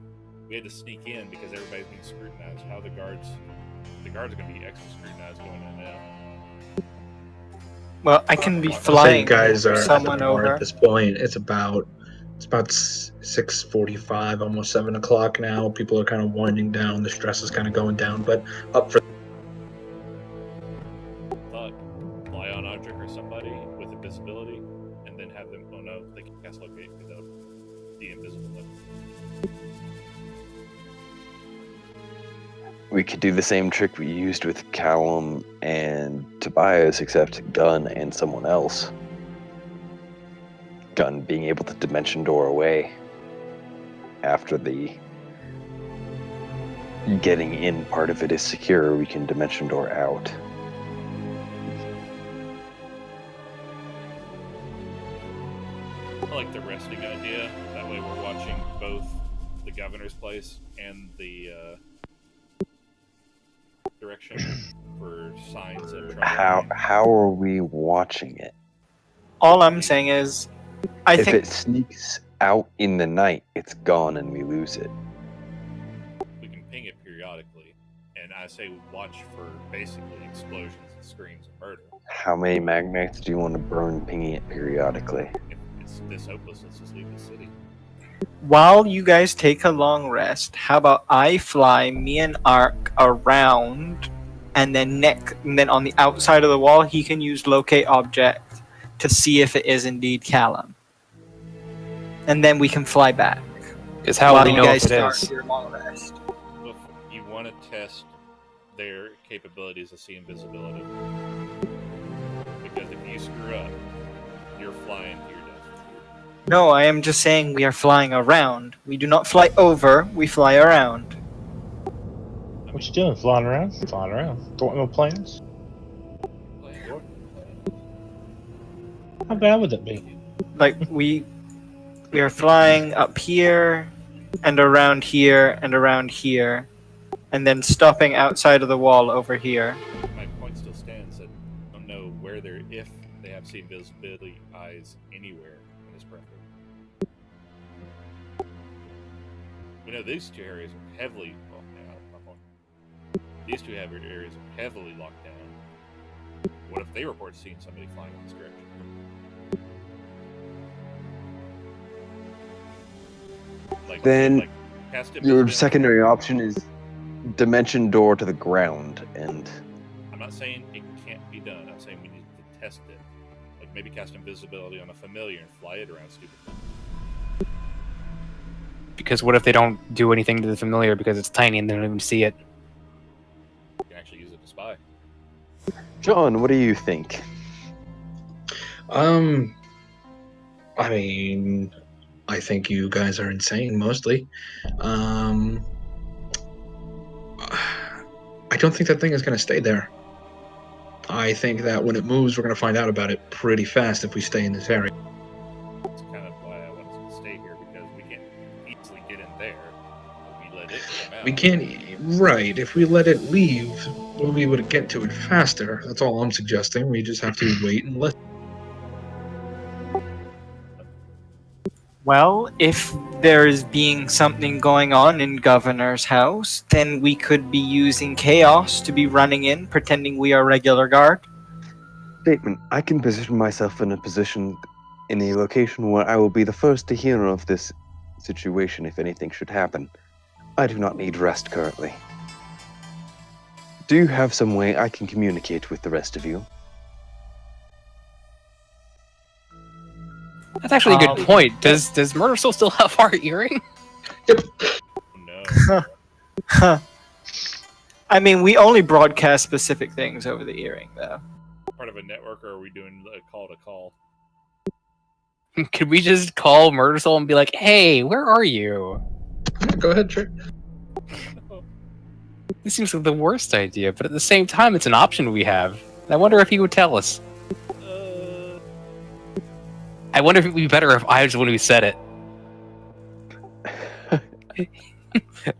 We had to sneak in because everybody's being scrutinized. How the guards are going to be extra scrutinized going in now. Well, I can be I'll say flying you guys are someone at the bar over. at this point. It's about 6:45, almost 7 o'clock now. People are kind of winding down. The stress is kind of going down, but up for Thought, fly on object or somebody with invisibility, and then have them. Oh no, they can cast locate without the invisible weapon. We could do the same trick we used with Callum and Tobias, except Gun and someone else. Gun being able to dimension door away after the getting in part of it is secure, we can dimension door out. I like the resting idea. That way we're watching both the governor's place and the direction for signs of trouble. How are we watching it? All I'm saying is, If think it sneaks out in the night, it's gone and we lose it. We can ping it periodically, and I say watch for basically explosions and screams and murder. How many magnets do you want to burn pinging it periodically? If it's this hopeless, let's just leave the city. while you guys take a long rest, how about I fly me and Ark around, and then on the outside of the wall, he can use locate object to see if it is indeed Callum. And then we can fly back. Is how while we you know guys if it start is. your long rest. Look, you want to test their capabilities to see invisibility. Because if you screw up, you're flying to your death. No, I am just saying we are flying around. We do not fly over, we fly around. What you doing? Flying around? Flying around. Thwarting my plans? How bad would that be? Like we are flying up here and around here and around here, and then stopping outside of the wall over here. My point still stands that I don't know where they're if they have seen visibility eyes anywhere in this perimeter. We know these two areas are heavily. Well, hang on, my point. These two areas are heavily locked down. What if they report seeing somebody flying in this direction? Then cast your invisibility. secondary option is dimension door to the ground, and I'm not saying it can't be done. I'm saying we need to test it. Like maybe cast invisibility on a familiar and fly it around stupid. Because what if they don't do anything to the familiar because it's tiny and they don't even see it? You can actually use it to spy. John, what do you think? I mean, I think you guys are insane mostly. I don't think that thing is going to stay there. I think that when it moves, we're going to find out about it pretty fast if we stay in this area. That's kind of why I wanted to stay here, because we can't easily get in there. If we let it come out. We can't, right? If we let it leave, we'll be able to get to it faster. That's all I'm suggesting. We just have to wait and listen. Well, if there is being something going on in Governor's house, then we could be using chaos to be running in, pretending we are regular guard. Statement. I can position myself in a location where I will be the first to hear of this situation if anything should happen. I do not need rest currently. Do you have some way I can communicate with the rest of you? That's actually a good point. Does Murder Soul still have our earring? No. I mean, we only broadcast specific things over the earring, though. Part of a network, or are we doing a call to call? Could we just call Murder Soul and be like, "Hey, where are you?" Go ahead, Trick. This seems like the worst idea, but at the same time, it's an option we have. I wonder if he would tell us. I wonder if it would be better if I was the one who said it.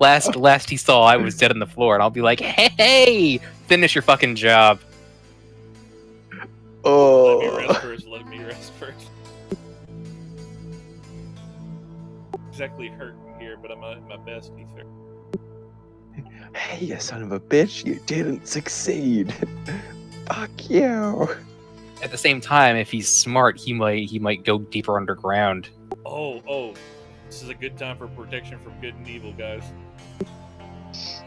Last he saw, I was dead on the floor, and I'll be like, "Hey, finish your fucking job." Oh. Let me rest first. Exactly hurting here, but I'm at my best, Ether. Hey, you son of a bitch! You didn't succeed. Fuck you. At the same time, if he's smart, he might go deeper underground. Oh, this is a good time for protection from good and evil, guys.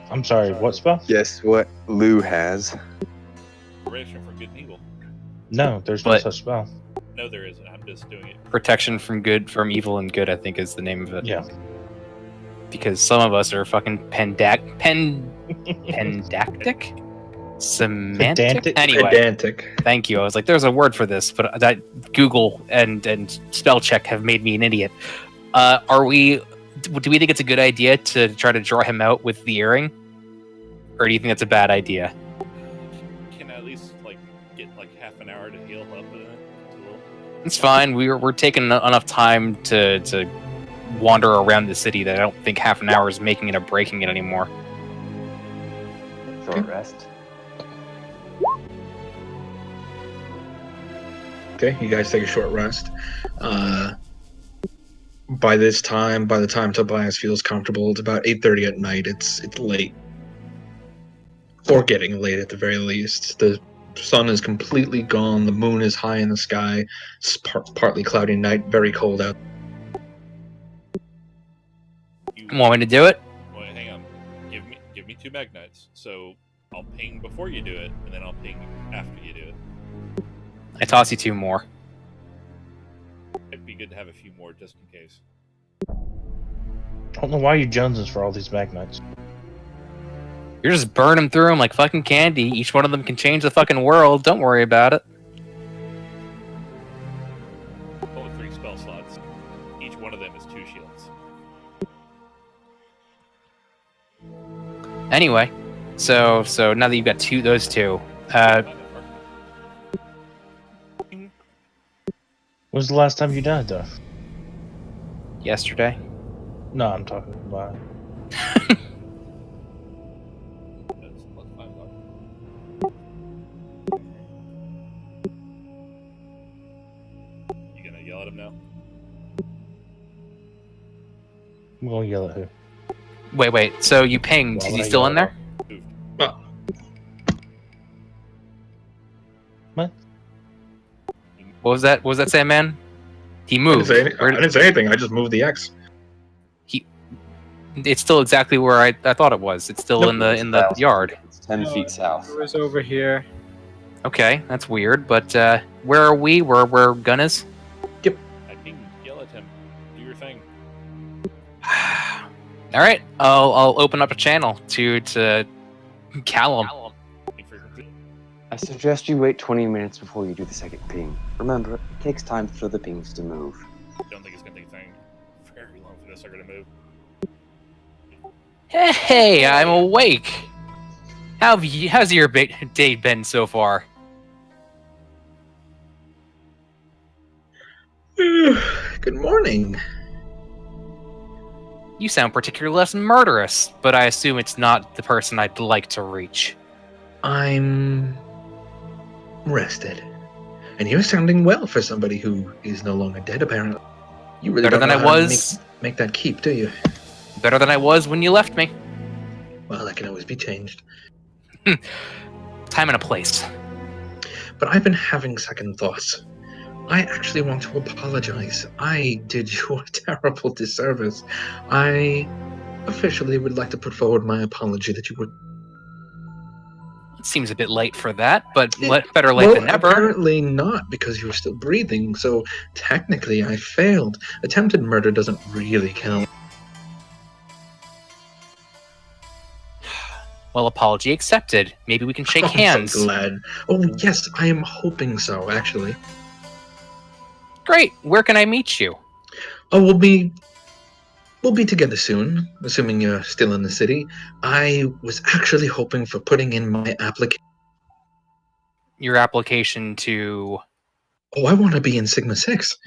I'm sorry, what spell? Guess what Lou has? Protection from good and evil. No, there's no But- such spell. No, there isn't. I'm just doing it. Protection from evil and good, I think is the name of it. Yeah. Because some of us are fucking pendactic? Semantic? Pedantic? Anyway, Pedantic. thank you. I was like, there's a word for this, but that Google and spell check have made me an idiot. Do we think it's a good idea to try to draw him out with the earring? Or do you think that's a bad idea? Can I at least get half an hour to heal up in it? It's fine. We're taking enough time to wander around the city that I don't think half an hour is making it or breaking it anymore. Short rest. Okay, you guys take a short rest. By the time Tobias feels comfortable, it's about 8:30 at night. It's late, or getting late at the very least. The sun is completely gone. The moon is high in the sky. It's partly cloudy night, very cold out. Want me to do it? Wait, hang on. Give me 2 Magnites. So I'll ping before you do it, and then I'll ping after you do it. I toss you 2 more. It'd be good to have a few more just in case. I don't know why you joneses for all these Magnites. You're just burning through them like fucking candy. Each one of them can change the fucking world. Don't worry about it. Only 3 spell slots. Each one of them is 2 shields. Anyway, So now that you've got those two, When was the last time you died, though? yesterday. No, I'm talking about. That's plus $5. You gonna yell at him now? I'm gonna yell at who? Wait. So you pinged? Why Is would he I still yell in at there? What? What was that? What was that, Sandman? He I moved. didn't say anything. I just moved the X. It's still exactly where I thought it was. It's still Nope. in the yard. It's 10 feet south. It was over here. Okay, that's weird. But where are we? Where Gun is? I pinged. Yell at him. Do your thing. All right, I'll open up a channel to Callum. Ping frequency. I suggest you wait 20 minutes before you do the second ping. Remember, it takes time for the pings to move. Don't think it's gonna take very long for this sucker to move. Hey, I'm awake. How's your day been so far? Good morning. You sound particularly less murderous, but I assume it's not the person I'd like to reach. I'm rested. And you're sounding well for somebody who is no longer dead, apparently. You really Better don't than know I how to was. make that keep, do you? Better than I was when you left me. Well, that can always be changed. Time and a place. But I've been having second thoughts. I actually want to apologize. I did you a terrible disservice. I officially would like to put forward my apology that you were... It seems a bit late for that, but better late than never. Apparently not, because you were still breathing, so technically I failed. Attempted murder doesn't really count. Well, apology accepted. Maybe we can shake hands. I'm so glad. Oh, yes, I am hoping so, actually. Great. Where can I meet you? Oh, we'll be together soon, assuming you're still in the city. I was actually hoping for putting in my application. Your application to... Oh, I want to be in Sigma 6.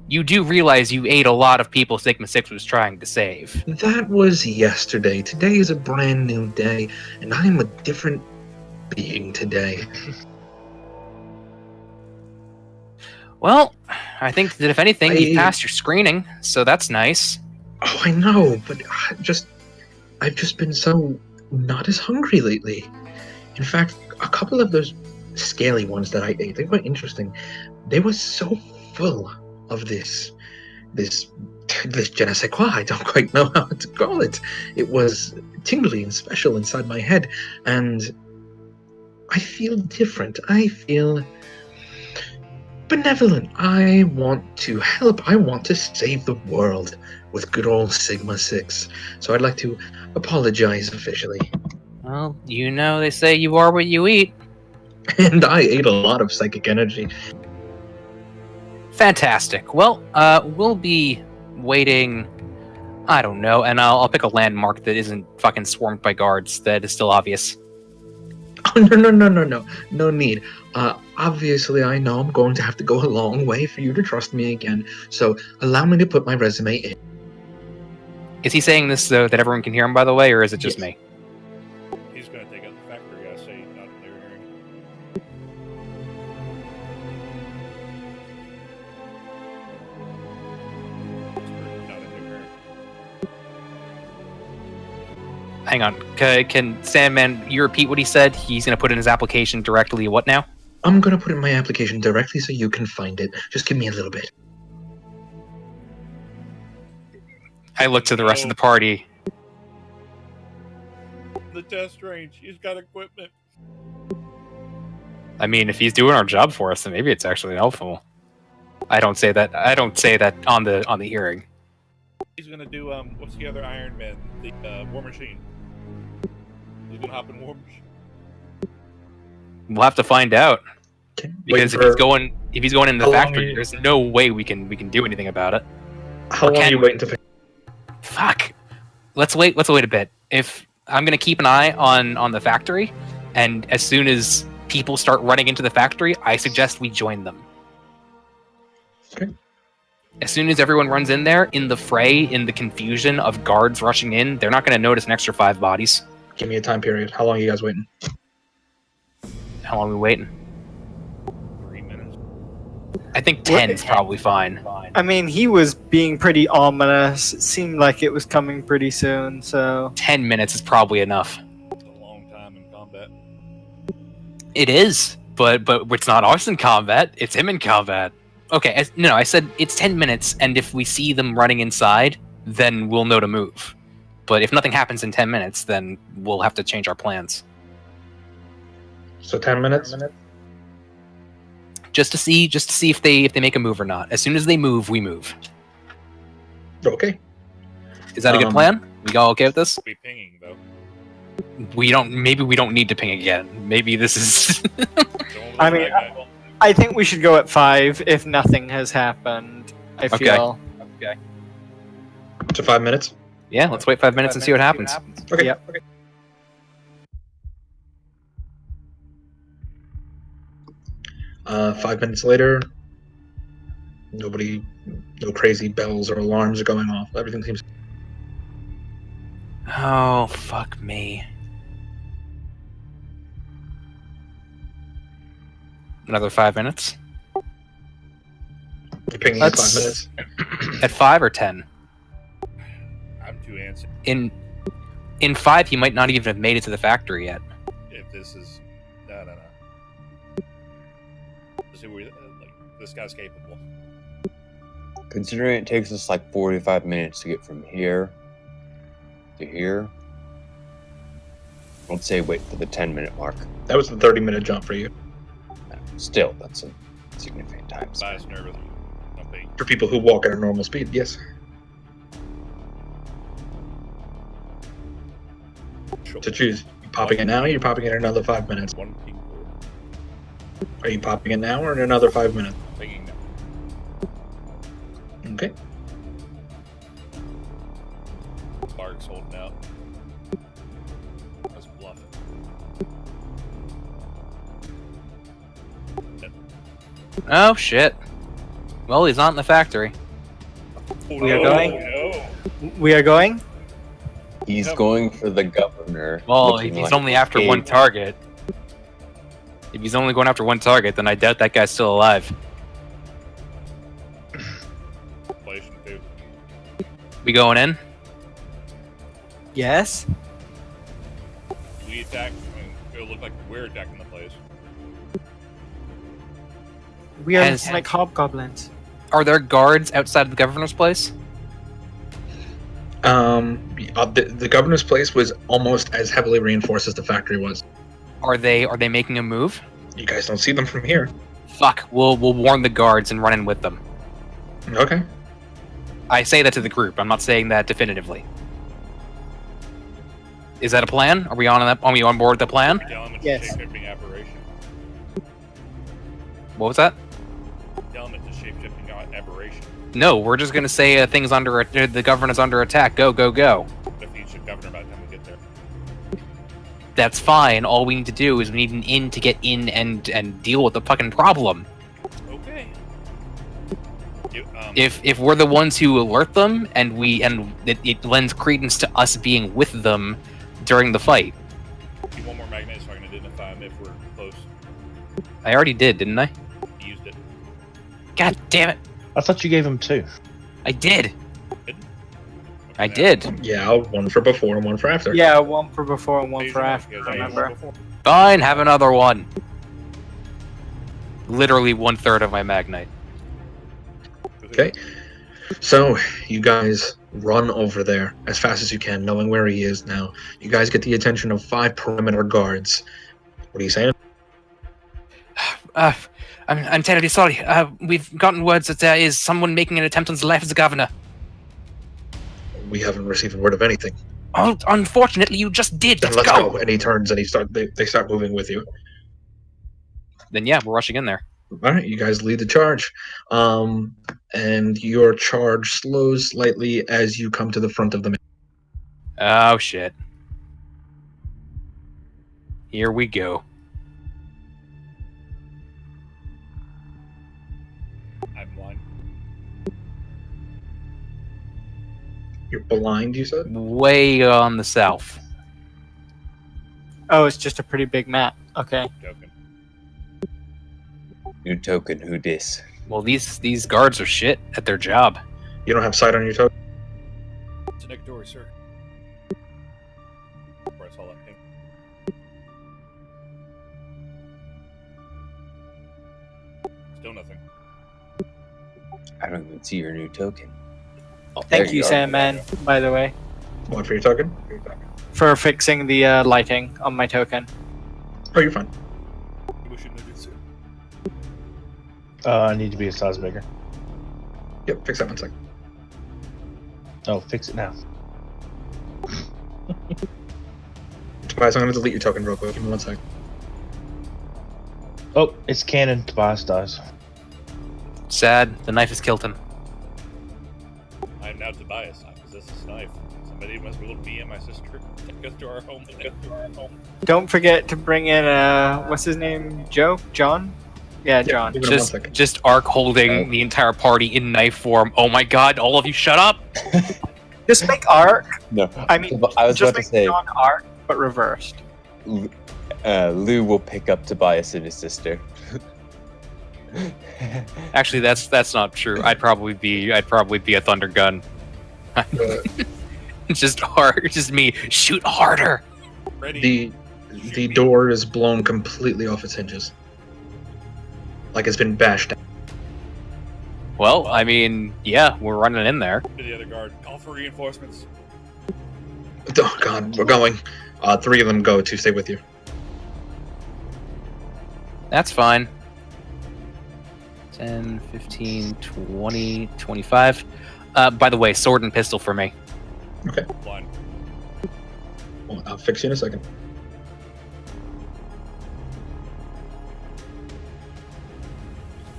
You do realize you ate a lot of people Sigma 6 was trying to save. That was yesterday. Today is a brand new day, and I am a different being today. Well, I think that if anything, you passed your screening, so that's nice. Oh, I know, but I've just been so not as hungry lately. In fact, a couple of those scaly ones that I ate, they were interesting. They were so full of this je ne sais quoi. I don't quite know how to call it. It was tingly and special inside my head, and I feel different. I feel benevolent. I want to help. I want to save the world with good old Sigma 6. So I'd like to apologize officially. Well, you know, they say you are what you eat. And I ate a lot of psychic energy. Fantastic. Well, we'll be waiting, I don't know, and I'll pick a landmark that isn't fucking swarmed by guards, that is still obvious. Oh, no. No need. Obviously, I know I'm going to have to go a long way for you to trust me again, so allow me to put my resume in. Is he saying this so that everyone can hear him, by the way, or is it just me? He's gonna take out the factory, I say, not in their hearing. Not in their hearing. Hang on. Can Sandman, you repeat what he said? He's going to put in his application directly what now? I'm going to put in my application directly so you can find it. Just give me a little bit. I look to the rest of the party. The test range. He's got equipment. I mean, if he's doing our job for us, then maybe it's actually helpful. I don't say that on the hearing. He's gonna do what's the other Iron Man? The War Machine. He's gonna hop in War Machine. We'll have to find out. Because if he's going in the How long factory, are you- there's no way we can do anything about it. How long are you waiting to finish? Fuck. Let's wait a bit. If I'm gonna keep an eye on the factory, and as soon as people start running into the factory, I suggest we join them. Okay. As soon as everyone runs in there, in the fray, in the confusion of guards rushing in, they're not going to notice an extra 5 bodies. Give me a time period. How long are you guys waiting? How long are we waiting? 3 minutes. I think 10 is probably fine. I mean, he was being pretty ominous. It seemed like it was coming pretty soon, so... 10 minutes is probably enough. It's a long time in combat. It is, but it's not us in combat. It's him in combat. Okay, no, I said it's 10 minutes, and if we see them running inside, then we'll know to move. But if nothing happens in 10 minutes, then we'll have to change our plans. So 10 minutes? Just to see if they make a move or not. As soon as they move, we move. Okay. Is that a good plan? We all okay with this? Be pinging though. Maybe we don't need to ping again. Maybe this is I mean, I think we should go at 5 if nothing has happened. I feel. Okay. So 5 minutes? Yeah, let's wait 5 minutes and see what happens. Okay. Yep. Okay. 5 minutes later, no crazy bells or alarms are going off. Everything seems... Oh, fuck me. Another 5 minutes? You're pinging in 5 minutes? At 5 or 10? I'm too antsy. In 5, he might not even have made it to the factory yet. If this is no. This guy's capable. Considering it takes us like 45 minutes to get from here to here, I'd say wait for the 10-minute mark. That was the 30-minute jump for you. Still, that's a significant time. Bias nervous. Okay. For people who walk at a normal speed, yes. Sure. To choose. You popping it now or you popping it in another 5 minutes? One ping. Are you popping it now or in another 5 minutes? Pinging now. Okay. Clark's holding out. That's bluffing. Oh, shit. Well, he's not in the factory. We are going? No. We are going? He's going for the governor. Well, looking if he's like only after a one target. If he's only going after one target, then I doubt that guy's still alive. Inflation too. We going in? Yes? We attack. I mean, it'll look like we're attacking the place. We are Has- like hobgoblins. Are there guards outside of the governor's place? The governor's place was almost as heavily reinforced as the factory was. Are they making a move? You guys don't see them from here. Fuck, we'll warn the guards and run in with them. Okay. I say that to the group. I'm not saying that definitively. Is that a plan? Are we on board the plan? Tell him it's Yes. a shape-shifting aberration. What was that? Tell him it's a shape-shifting aberration. No, we're just gonna say the governor's under attack. Go, go, go. Defeats the governor by the time we get there. That's fine. All we need to do is we need an in to get in and deal with the fucking problem. Okay. If we're the ones who alert them and it lends credence to us being with them during the fight. Do one more magnet so I can identify him if we're close. I already did, didn't I? He used it. God damn it! I thought you gave him 2. I did. Did? I did. Yeah, one for before and one for after. Yeah, one for before and one Phase for one, after, because I used remember? one before. Fine, have another one. Literally 1/3 of my magnite. Okay. So, you guys run over there as fast as you can, knowing where he is now. You guys get the attention of 5 perimeter guards. What are you saying? I'm terribly sorry. We've gotten words that there is someone making an attempt on the life of the governor. We haven't received word of anything. Oh, unfortunately, you just did. Then Let's let's go. go. And he turns and they start moving with you. Then yeah, we're rushing in there. All right, you guys lead the charge. And your charge slows slightly as you come to the front of the... Oh shit. Here we go. I'm blind. You're blind, you said? Way on the south. Oh, it's just a pretty big map. Okay. Joking. New token, who dis? Well, these guards are shit at their job. You don't have sight on your token? It's a neck door, sir. Where I saw that pink. Still nothing. I don't even see your new token. Oh, Thank there you, are. Sandman, by the way, What, for your token? for fixing the lighting on my token. Oh, you're fine. We shouldn't have did so. I need to be a size bigger. Yep, fix that 1 second. Oh, fix it now. Tobias, I'm going to delete your token real quick. Give me 1 second. Oh, it's canon. Tobias dies. Sad. The knife has killed him. I am now Tobias. I possess this knife. Somebody must be able to me and my sister. Take us to our home. Take us to our home. Don't forget to bring in what's his name? Joe? John? Yeah, John. Give it 1 Just second. just Ark holding the entire party in knife form. Oh my god, all of you shut up! Just make Ark. No, I mean, I was just about to make say, John Ark, but reversed. Lou will pick up Tobias and his sister. Actually, that's not true. I'd probably be a thunder gun. Just hard, just me. Shoot harder. Ready. The door is blown completely off its hinges. Like it's been bashed out. Well, I mean, yeah, we're running in there. To the other guard. Call for reinforcements. Oh god, we're going. 3 of them go to stay with you. That's fine. 10, 15, 20, 25. By the way, sword and pistol for me. Blind. Well, I'll fix you in a second.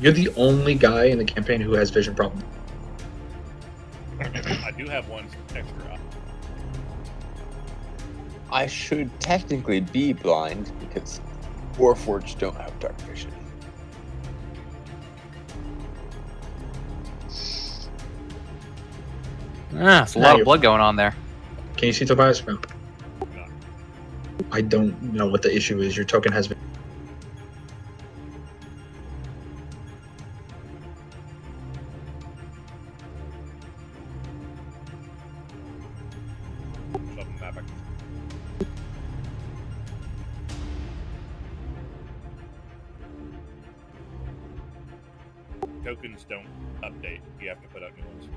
You're the only guy in the campaign who has vision problem. I do have one extra. I should technically be blind because Warforged don't have dark vision. It's a Now lot of you're blood going on there. Can you see Tobias? No. No. I don't know what the issue is. Your token has been. Shove them back. Tokens don't update. You have to put out new ones.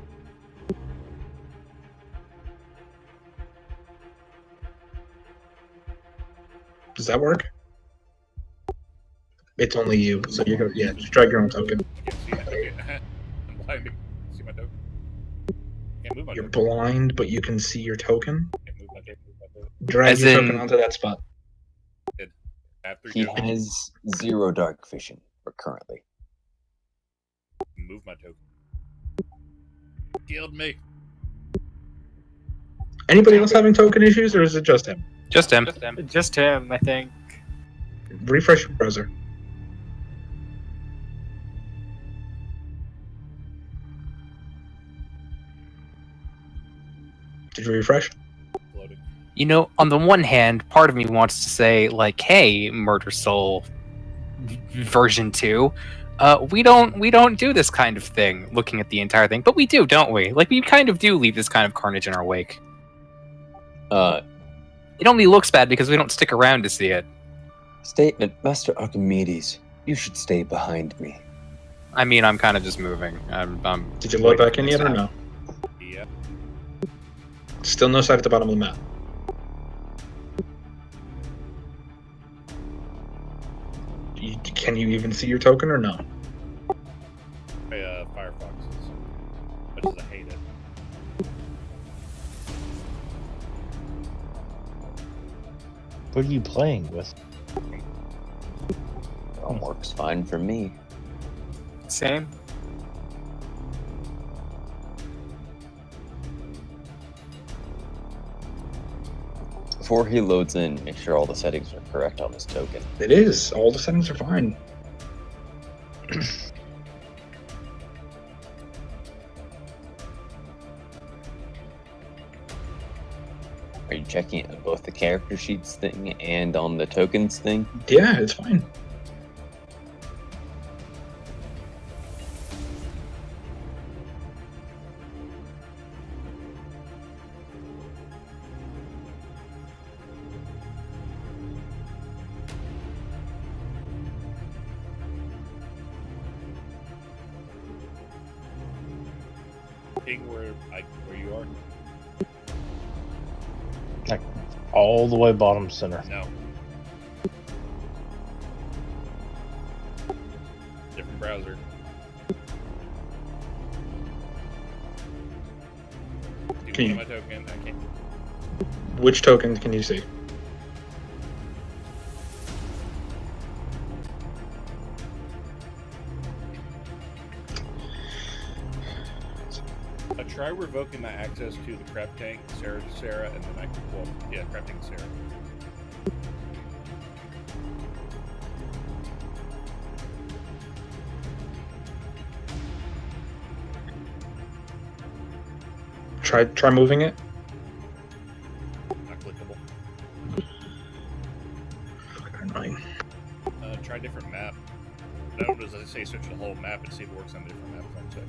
Does that work? It's only you, so you go. Yeah, just drag your own token. I can't see it. I'm blind. To see my token. Can't move my You're token. blind, but you can see your token. Can't move my token. Drag As your in- token onto that spot. I have 3 He tokens. has 0 dark vision currently. Move my token. Killed me. Anybody else having token issues, or is it just him? Just him. Just him, I think. Refresh your browser. Did you refresh? Loading. You know, on the one hand, part of me wants to say, like, hey, Murder Soul version 2, we don't do this kind of thing, looking at the entire thing, but we do, don't we? Like, we kind of do leave this kind of carnage in our wake. It only looks bad because we don't stick around to see it. Statement, Master Archimedes, you should stay behind me. I mean, I'm kind of just moving. I'm Did you load back in yet, or no? Yeah. Still no sight at the bottom of the map. Can you even see your token, or no? Hey, Firefoxes. Much as I hate it. What are you playing with? Works fine for me. Same. Before he loads in, make sure all the settings are correct on this token. It is. All the settings are fine. Are you checking it on both the character sheets thing and on the tokens thing? Yeah, it's fine. King, where you are? Like all the way bottom center. No. Different browser. Can you- my token? I can't. Which token can you see? Try revoking my access to the crab tank, Sarah, and then I can. Well, yeah, crab tank, Sarah. Try moving it. Not clickable. Fucking annoying. Try a different map. No, does I say search the whole map and see if it works on a different map? So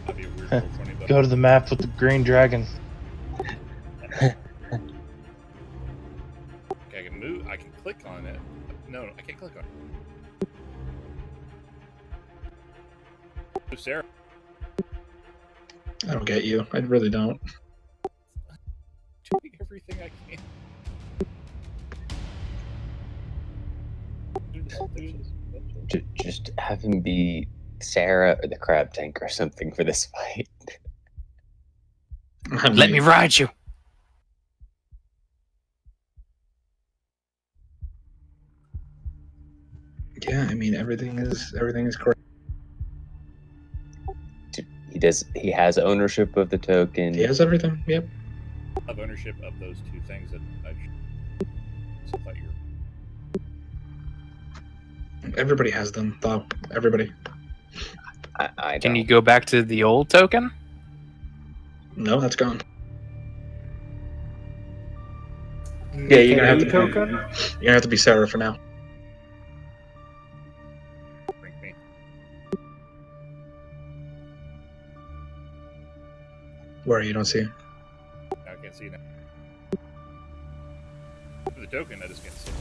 that'd be a weird little 20 bucks. Go to the map with the green dragon. Okay, I can move. I can click on it. No, I can't click on it. Move Sarah. I don't get you. I really don't. Doing everything I can. Just have him be Sarah or the crab tank or something for this fight. Let me ride you. Yeah, I mean everything is correct. He has ownership of the token. He has everything. Yep. Of ownership of those two things that I thought you were. Everybody has them, though. Everybody. I Can you don't. go back to the old token? No, that's gone. Yeah, you're gonna have to. token. You're gonna have to be Sarah for now. Bring me. Where are you? Don't see it. I can't see now. The token, I just can't see.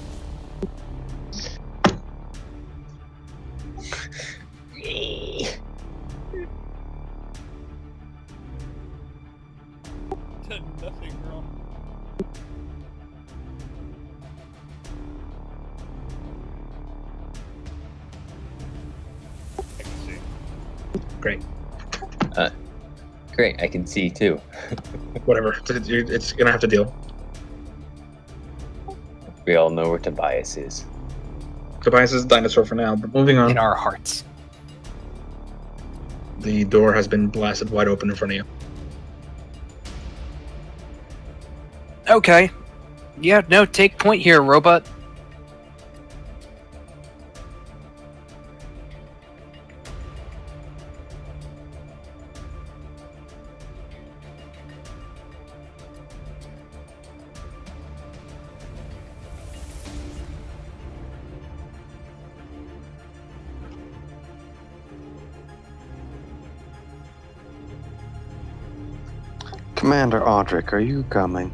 Did nothing wrong. I can see. Great. Great, I can see too. Whatever. It's gonna have to deal. We all know where Tobias is. Tobias is a dinosaur for now, but moving on. In our hearts. The door has been blasted wide open in front of you. Okay. Yeah, no, take point here, robot. Commander Audric, are you coming?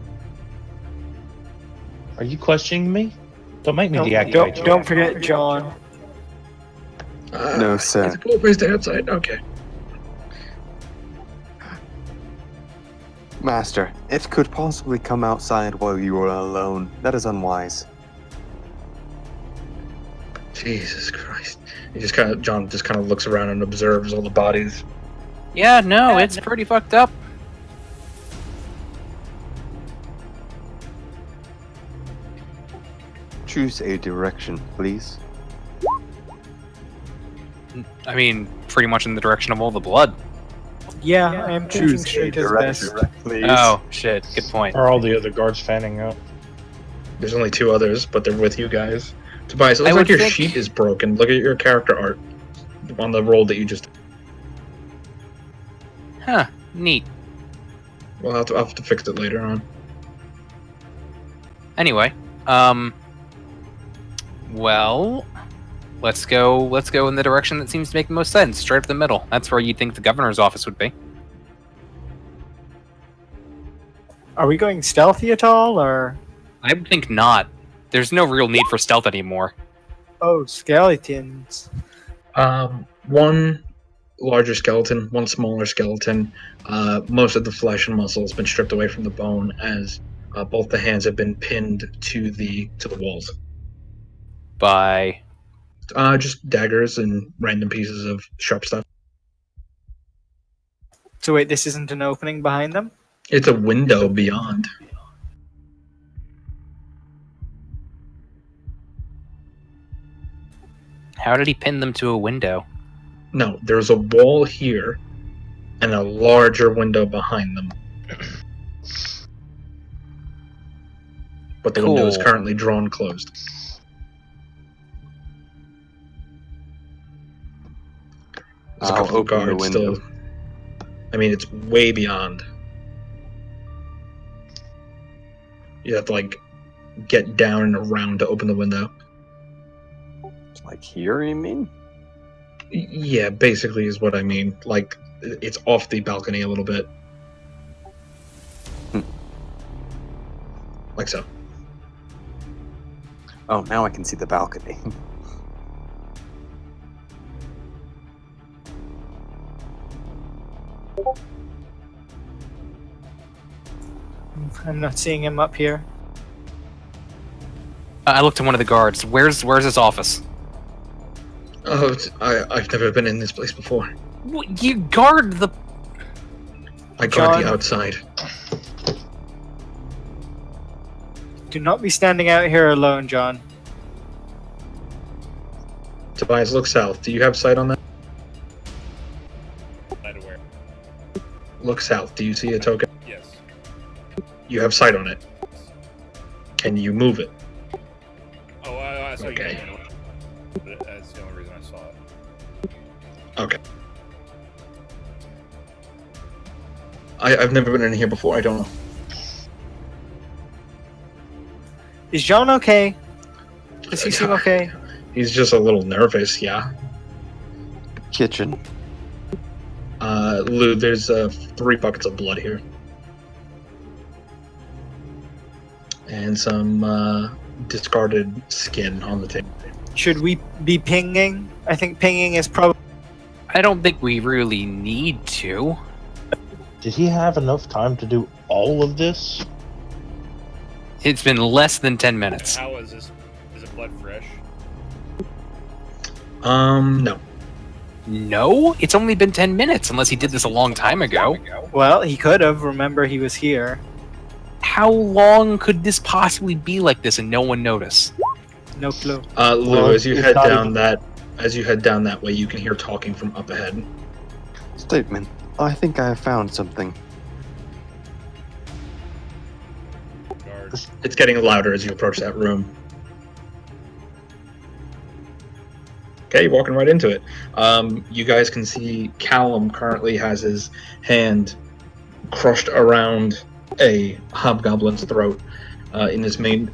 Are you questioning me? Don't make me Don't, deactivate don't, you. don't forget John. No, sir. It's a cool place to outside. Okay. Master, it could possibly come outside while you are alone. That is unwise. Jesus Christ. John just kind of looks around and observes all the bodies. Yeah, no, it's pretty fucked up. Choose a direction, please. I mean, pretty much in the direction of all the blood. Yeah, I am choosing Choose a straight as best. direction, please. Oh shit! Good point. Are all the other guards fanning out? There's only 2 others, but they're with you guys. Tobias, it I looks like would your think- sheet is broken. Look at your character art on the roll that you just. Huh? Neat. We'll I'll have to fix it later on. Anyway, well, let's go in the direction that seems to make the most sense, straight up the middle. That's where you'd think the governor's office would be. Are we going stealthy at all, or? I would think not. There's no real need for stealth anymore. Oh, skeletons. One larger skeleton, one smaller skeleton. Most of the flesh and muscle has been stripped away from the bone, as both the hands have been pinned to the walls. By Just daggers and random pieces of sharp stuff. So wait, this isn't an opening behind them? It's a window beyond. how did he pin them to a window? No, there's a wall here and a larger window behind them. But the window is Cool. currently drawn closed. There's a I'll couple of open the guards window. still. I mean, it's way beyond. You have to, like, get down and around to open the window. Like here, you mean? Yeah, basically is what I mean. Like, it's off the balcony a little bit. Like so. Oh, now I can see the balcony. I'm not seeing him up here. I looked at one of the guards. Where's his office? Oh, I've never been in this place before. What, you guard the. I guard the John. outside. Do not be standing out here alone, John. Tobias, look south. Do you have sight on that? Not aware. Look south. Do you see a token? Yes. You have sight on it. Can you move it? Oh, I saw Okay. you. But that's the only reason I saw it. Okay. I've never been in here before. I don't know. Is John okay? Does he seem okay? He's just a little nervous, yeah. Kitchen. Lou, there's 3 buckets of blood here. And some discarded skin on the table. Should we be pinging? I think pinging is probably. I don't think we really need to. Did he have enough time to do all of this? It's been less than 10 minutes. How is this? Is it blood fresh? No. No? It's only been 10 minutes, unless he did this a long time ago. Well, he could have. Remember, he was here. How long could this possibly be like this and no one notice? No clue. Lou, Well, as you it's head not down even- that way, you can hear talking from up ahead. Statement. I think I have found something. Guard. It's getting louder as you approach that room. Okay, you're walking right into it. You guys can see Callum currently has his hand crushed around a hobgoblin's throat in his main.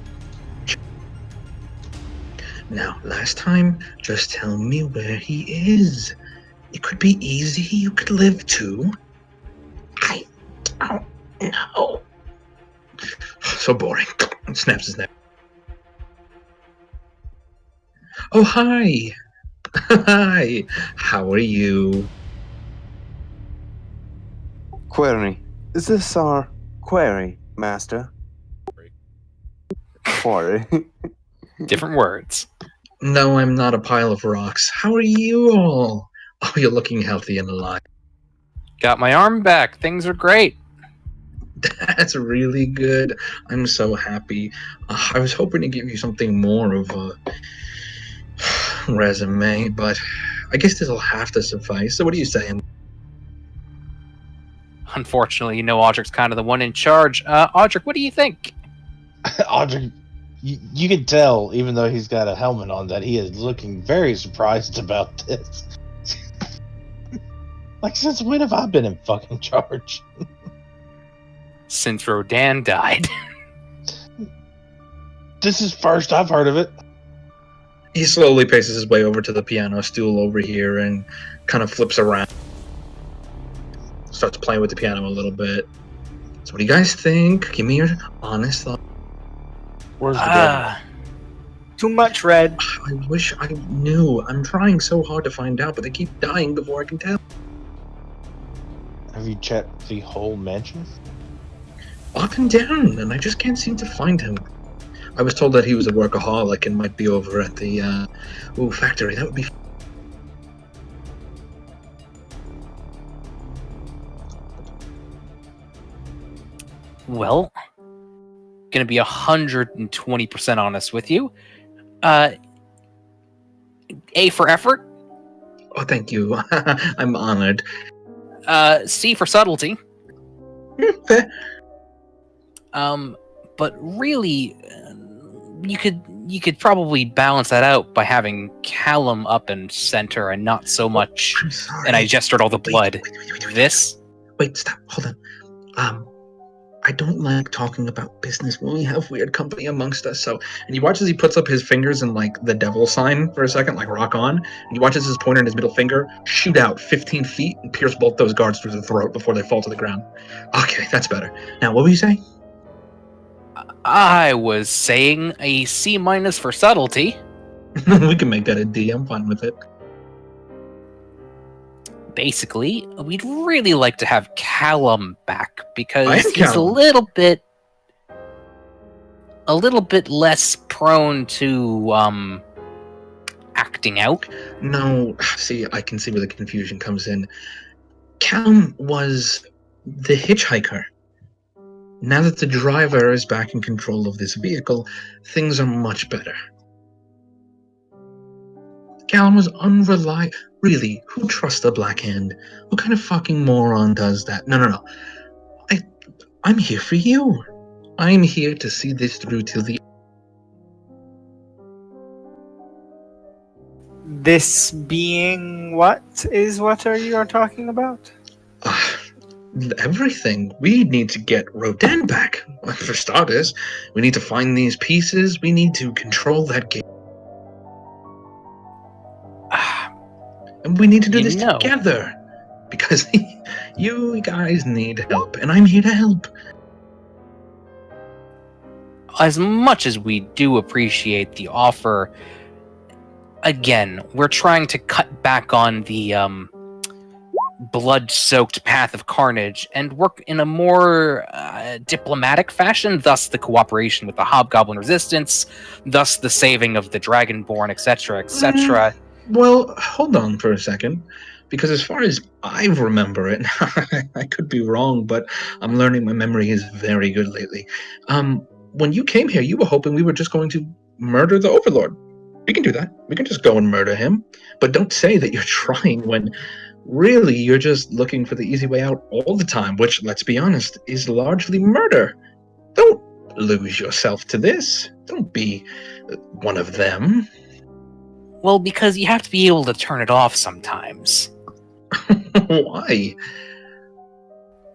Now, last time, just tell me where he is. It could be easy. You could live too. I don't know. So boring. Snaps his neck. Oh, hi. Hi. How are you? Query. Is this our query, Master? Query. Different words. No, I'm not a pile of rocks. How are you all? Oh, you're looking healthy and alive. Got my arm back. Things are great. That's really good. I'm so happy. I was hoping to give you something more of a resume, but I guess this'll have to suffice. So what are you saying? unfortunately, Audric's kind of the one in charge. Audric, what do you think? Audrey, you can tell, even though he's got a helmet on, that he is looking very surprised about this. Like, since when have I been in fucking charge? Since Rodan died. This is first I've heard of it. He slowly paces his way over to the piano stool over here and kind of flips around. Starts playing with the piano a little bit. So what do you guys think? Give me your honest thought. Where's the gun? Too much red. I wish I knew. I'm trying so hard to find out, but they keep dying before I can tell. Have you checked the whole mansion? Up and down, and I just can't seem to find him. I was told that he was a workaholic and might be over at the factory. That would be. Well, gonna be 120% honest with you. A for effort. Oh, thank you. I'm honored. C for subtlety. Fair. But really, you could probably balance that out by having Callum up and center and not so much. I'm sorry. And I gestured all the blood. Wait. This. Wait, stop. Hold on. I don't like talking about business when we have weird company amongst us. So, and you watch as he puts up his fingers in like the devil sign for a second, like rock on. And you watch as his pointer and his middle finger shoot out 15 feet and pierce both those guards through the throat before they fall to the ground. Okay, that's better. Now, what were you saying? I was saying a C- for subtlety. We can make that a D. I'm fine with it. Basically, we'd really like to have Callum back I because am he's Callum. a little bit less prone to acting out. No, see, I can see where the confusion comes in. Callum was the hitchhiker. Now that the driver is back in control of this vehicle, things are much better. Callum was unreliable. Really, who trusts the Black Hand? What kind of fucking moron does that? No. I'm here for you. I'm here to see this through till the. This being what are you talking about? Everything. We need to get Rodan back. For starters, we need to find these pieces. We need to control that gate. And we need to do this together. Because you guys need help, and I'm here to help. As much as we do appreciate the offer, again, we're trying to cut back on the blood-soaked path of carnage and work in a more diplomatic fashion, thus the cooperation with the Hobgoblin Resistance, thus the saving of the Dragonborn, etc., etc. Well, hold on for a second, because as far as I remember it, I could be wrong, but I'm learning my memory is very good lately. When you came here, you were hoping we were just going to murder the Overlord. We can do that. We can just go and murder him. But don't say that you're trying when really you're just looking for the easy way out all the time, which, let's be honest, is largely murder. Don't lose yourself to this. Don't be one of them. Well, because you have to be able to turn it off sometimes. Why?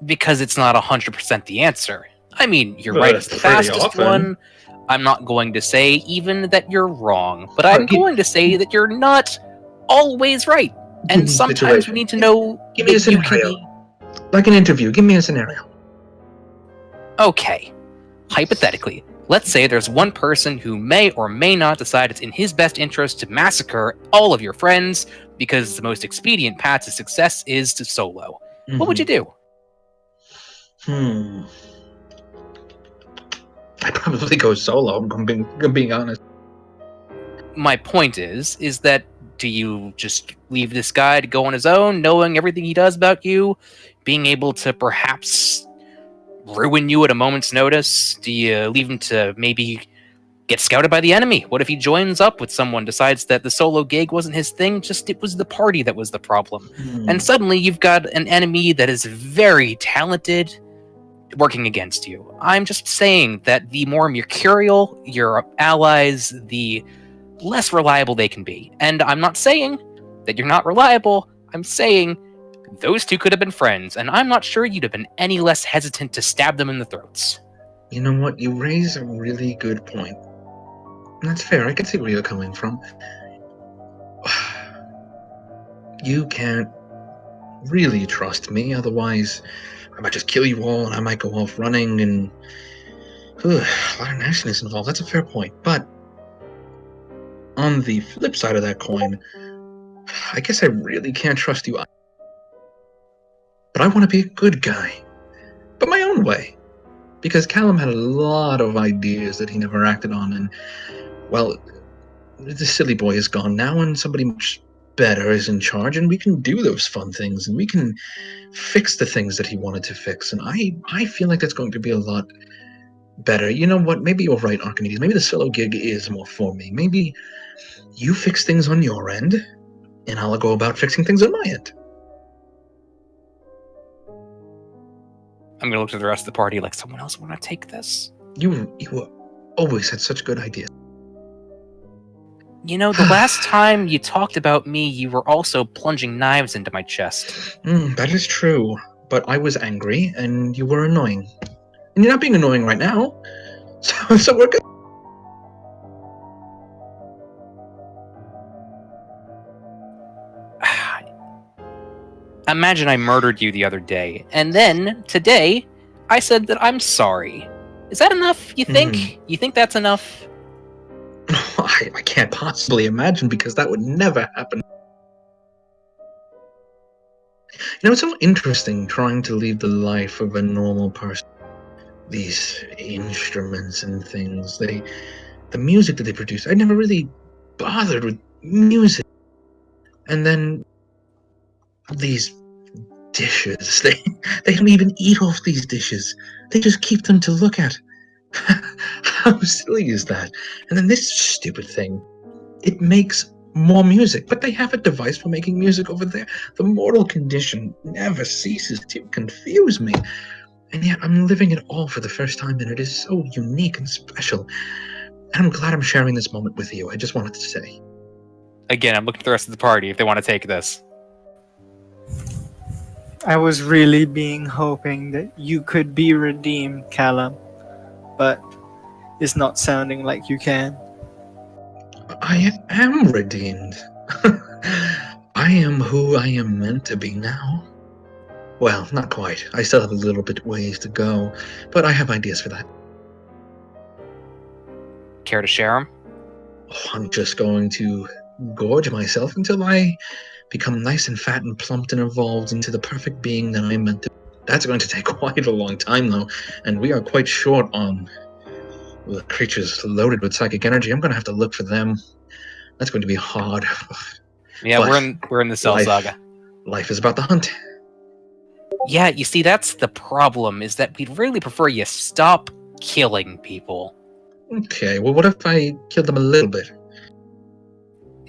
Because it's not 100% the answer. I mean, you're right, it's the pretty fastest often. one. I'm not going to say even that you're wrong, but I'm going to say that you're not always right. And sometimes Situation. we need to know Give me a that you can scenario. be... Like an interview. Give me a scenario. Okay. Hypothetically, let's say there's one person who may or may not decide it's in his best interest to massacre all of your friends because the most expedient path to success is to solo. What would you do? I'd probably go solo, I'm being honest. My point is that do you just leave this guy to go on his own, knowing everything he does about you, being able to perhaps ruin you at a moment's notice? Do you leave him to maybe gets scouted by the enemy? What if he joins up with someone, decides that the solo gig wasn't his thing, just it was the party that was the problem? And suddenly you've got an enemy that is very talented working against you. I'm just saying that the more mercurial your allies, the less reliable they can be. And I'm not saying that you're not reliable. I'm saying those two could have been friends, and I'm not sure you'd have been any less hesitant to stab them in the throats. You know what? You raise a really good point. That's fair. I can see where you're coming from. You can't really trust me, otherwise I might just kill you all and I might go off running and a lot of nastiness involved. That's a fair point. But on the flip side of that coin, I guess I really can't trust you. But I want to be a good guy. But my own way. Because Callum had a lot of ideas that he never acted on, and, well, the silly boy is gone now, and somebody much better is in charge, and we can do those fun things, and we can fix the things that he wanted to fix, and I feel like that's going to be a lot better. You know what? Maybe you're right, Archimedes. Maybe the solo gig is more for me. Maybe you fix things on your end, and I'll go about fixing things on my end. I'm gonna look to the rest of the party like, someone else want to take this? You always had such good ideas. You know, the last time you talked about me, you were also plunging knives into my chest. That is true, but I was angry, and you were annoying. And you're not being annoying right now, so we're good. Imagine I murdered you the other day, and then, today, I said that I'm sorry. Is that enough, you think? You think that's enough? I can't possibly imagine, because that would never happen. You know, it's so interesting trying to lead the life of a normal person. These instruments and things, the music that they produce, I never really bothered with music. And then these dishes, they don't even eat off these dishes. They just keep them to look at. How silly is that? And then this stupid thing, it makes more music, but they have a device for making music over there. The mortal condition never ceases to confuse me. And yet I'm living it all for the first time, and it is so unique and special. And I'm glad I'm sharing this moment with you. I just wanted to say. Again, I'm looking at the rest of the party if they want to take this. I was really hoping that you could be redeemed, Callum, but it's not sounding like you can. I am redeemed. I am who I am meant to be now. Well, not quite. I still have a little bit ways to go, but I have ideas for that. Care to share them? Oh, I'm just going to gorge myself until I become nice and fat and plumped and evolved into the perfect being that I'm meant to be. That's going to take quite a long time, though, and we are quite short on the creatures loaded with psychic energy. I'm going to have to look for them. That's going to be hard. Yeah, But we're in the Cell Saga. Life is about the hunt. Yeah, you see, that's the problem, is that we'd really prefer you stop killing people. Okay, well, what if I killed them a little bit?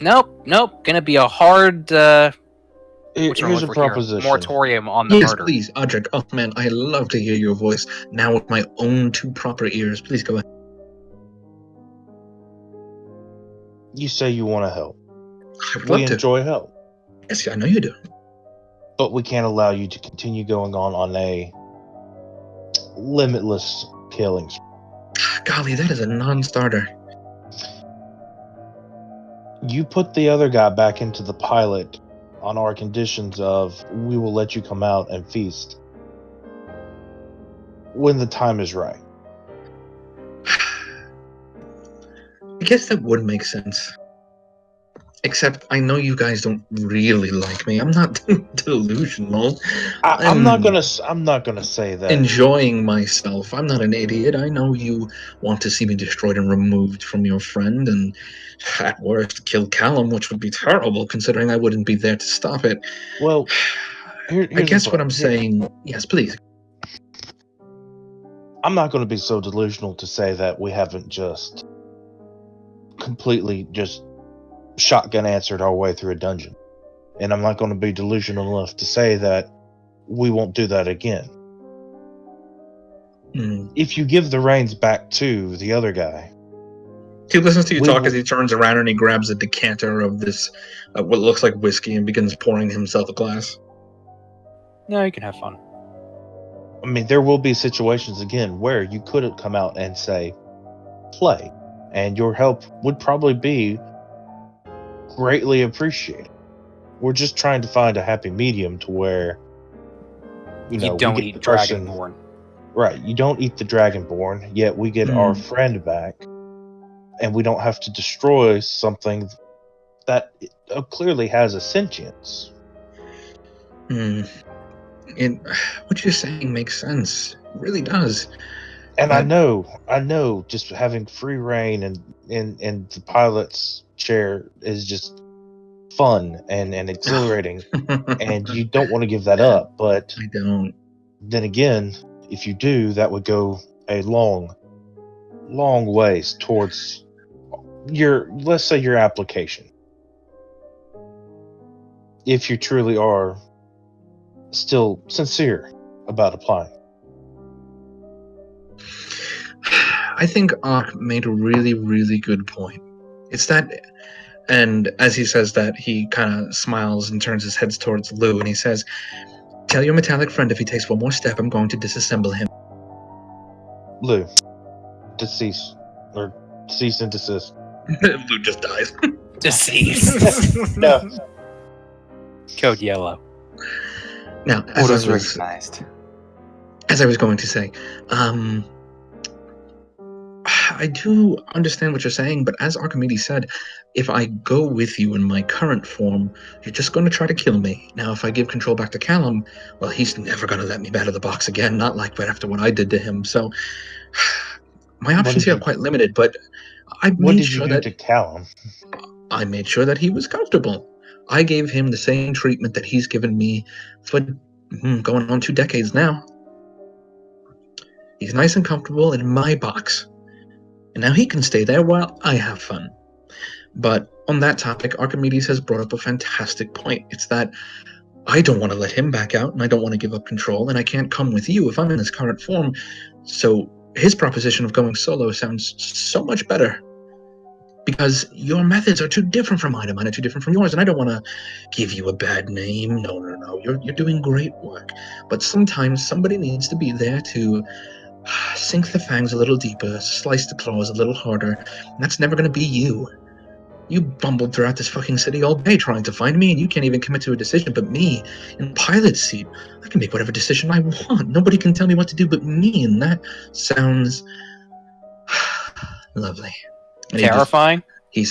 Nope. Gonna be a hard, Here's a proposition. moratorium on the Yes, murder. please, Audric. Oh, man, I love to hear your voice now with my own two proper ears. Please go ahead. You say you want to help. I'd We love to. enjoy help, Yes, I know you do. but we can't allow you to continue going on a limitless killing spree. Golly, that is a non-starter. You put the other guy back into the pilot on our conditions of we will let you come out and feast when the time is right. I guess that would make sense. Except I know you guys don't really like me. I'm not delusional. I'm not gonna say that. Enjoying myself. I'm not an idiot. I know you want to see me destroyed and removed from your friend, and at worst kill Callum, which would be terrible considering I wouldn't be there to stop it. Well, I guess what I'm saying. Yes, please. I'm not going to be so delusional to say that we haven't just completely just shotgun answered our way through a dungeon. And I'm not going to be delusional enough to say that we won't do that again. If you give the reins back to the other guy, he listens to you We talk will- as he turns around and he grabs a decanter of this, what looks like whiskey, and begins pouring himself a glass. No, you can have fun. I mean, there will be situations again where you could come out and say, play, and your help would probably be greatly appreciated. We're just trying to find a happy medium to where, You we don't get eat the person- Dragonborn. Right, you don't eat the Dragonborn, yet we get our friend back, and we don't have to destroy something that clearly has a sentience. What you're saying makes sense. It really does. And But- I know, just having free reign and the pilot's chair is just fun and exhilarating, and you don't want to give that up. But I don't. then again, if you do, that would go a long ways towards let's say your application. If you truly are still sincere about applying. I think Ark made a really, really good point. It's that, and as he says that, he kind of smiles and turns his head towards Lou, and he says, "Tell your metallic friend if he takes one more step, I'm going to disassemble him." Lou, cease and desist. Lou just dies. Deceased. No. Code yellow. Now, Orders recognized. as I was going to say, I do understand what you're saying, but as Archimedes said, if I go with you in my current form, you're just going to try to kill me. Now, if I give control back to Callum, well, he's never going to let me out of the box again, not like right after what I did to him. So, my options here are quite limited, but I What made did sure you do that to Callum? I made sure that he was comfortable. I gave him the same treatment that he's given me for going on 2 decades now. He's nice and comfortable in my box. And now he can stay there while I have fun. But on that topic, Archimedes has brought up a fantastic point. It's that I don't want to let him back out, and I don't want to give up control, and I can't come with you if I'm in this current form. So his proposition of going solo sounds so much better. Because your methods are too different from mine, and mine are too different from yours, and I don't want to give you a bad name. No. You're doing great work. But sometimes somebody needs to be there to sink the fangs a little deeper, slice the claws a little harder, and that's never going to be you. You bumbled throughout this fucking city all day trying to find me, and you can't even commit to a decision. But me, in the pilot's seat, I can make whatever decision I want. Nobody can tell me what to do but me, and that sounds lovely. And Terrifying? He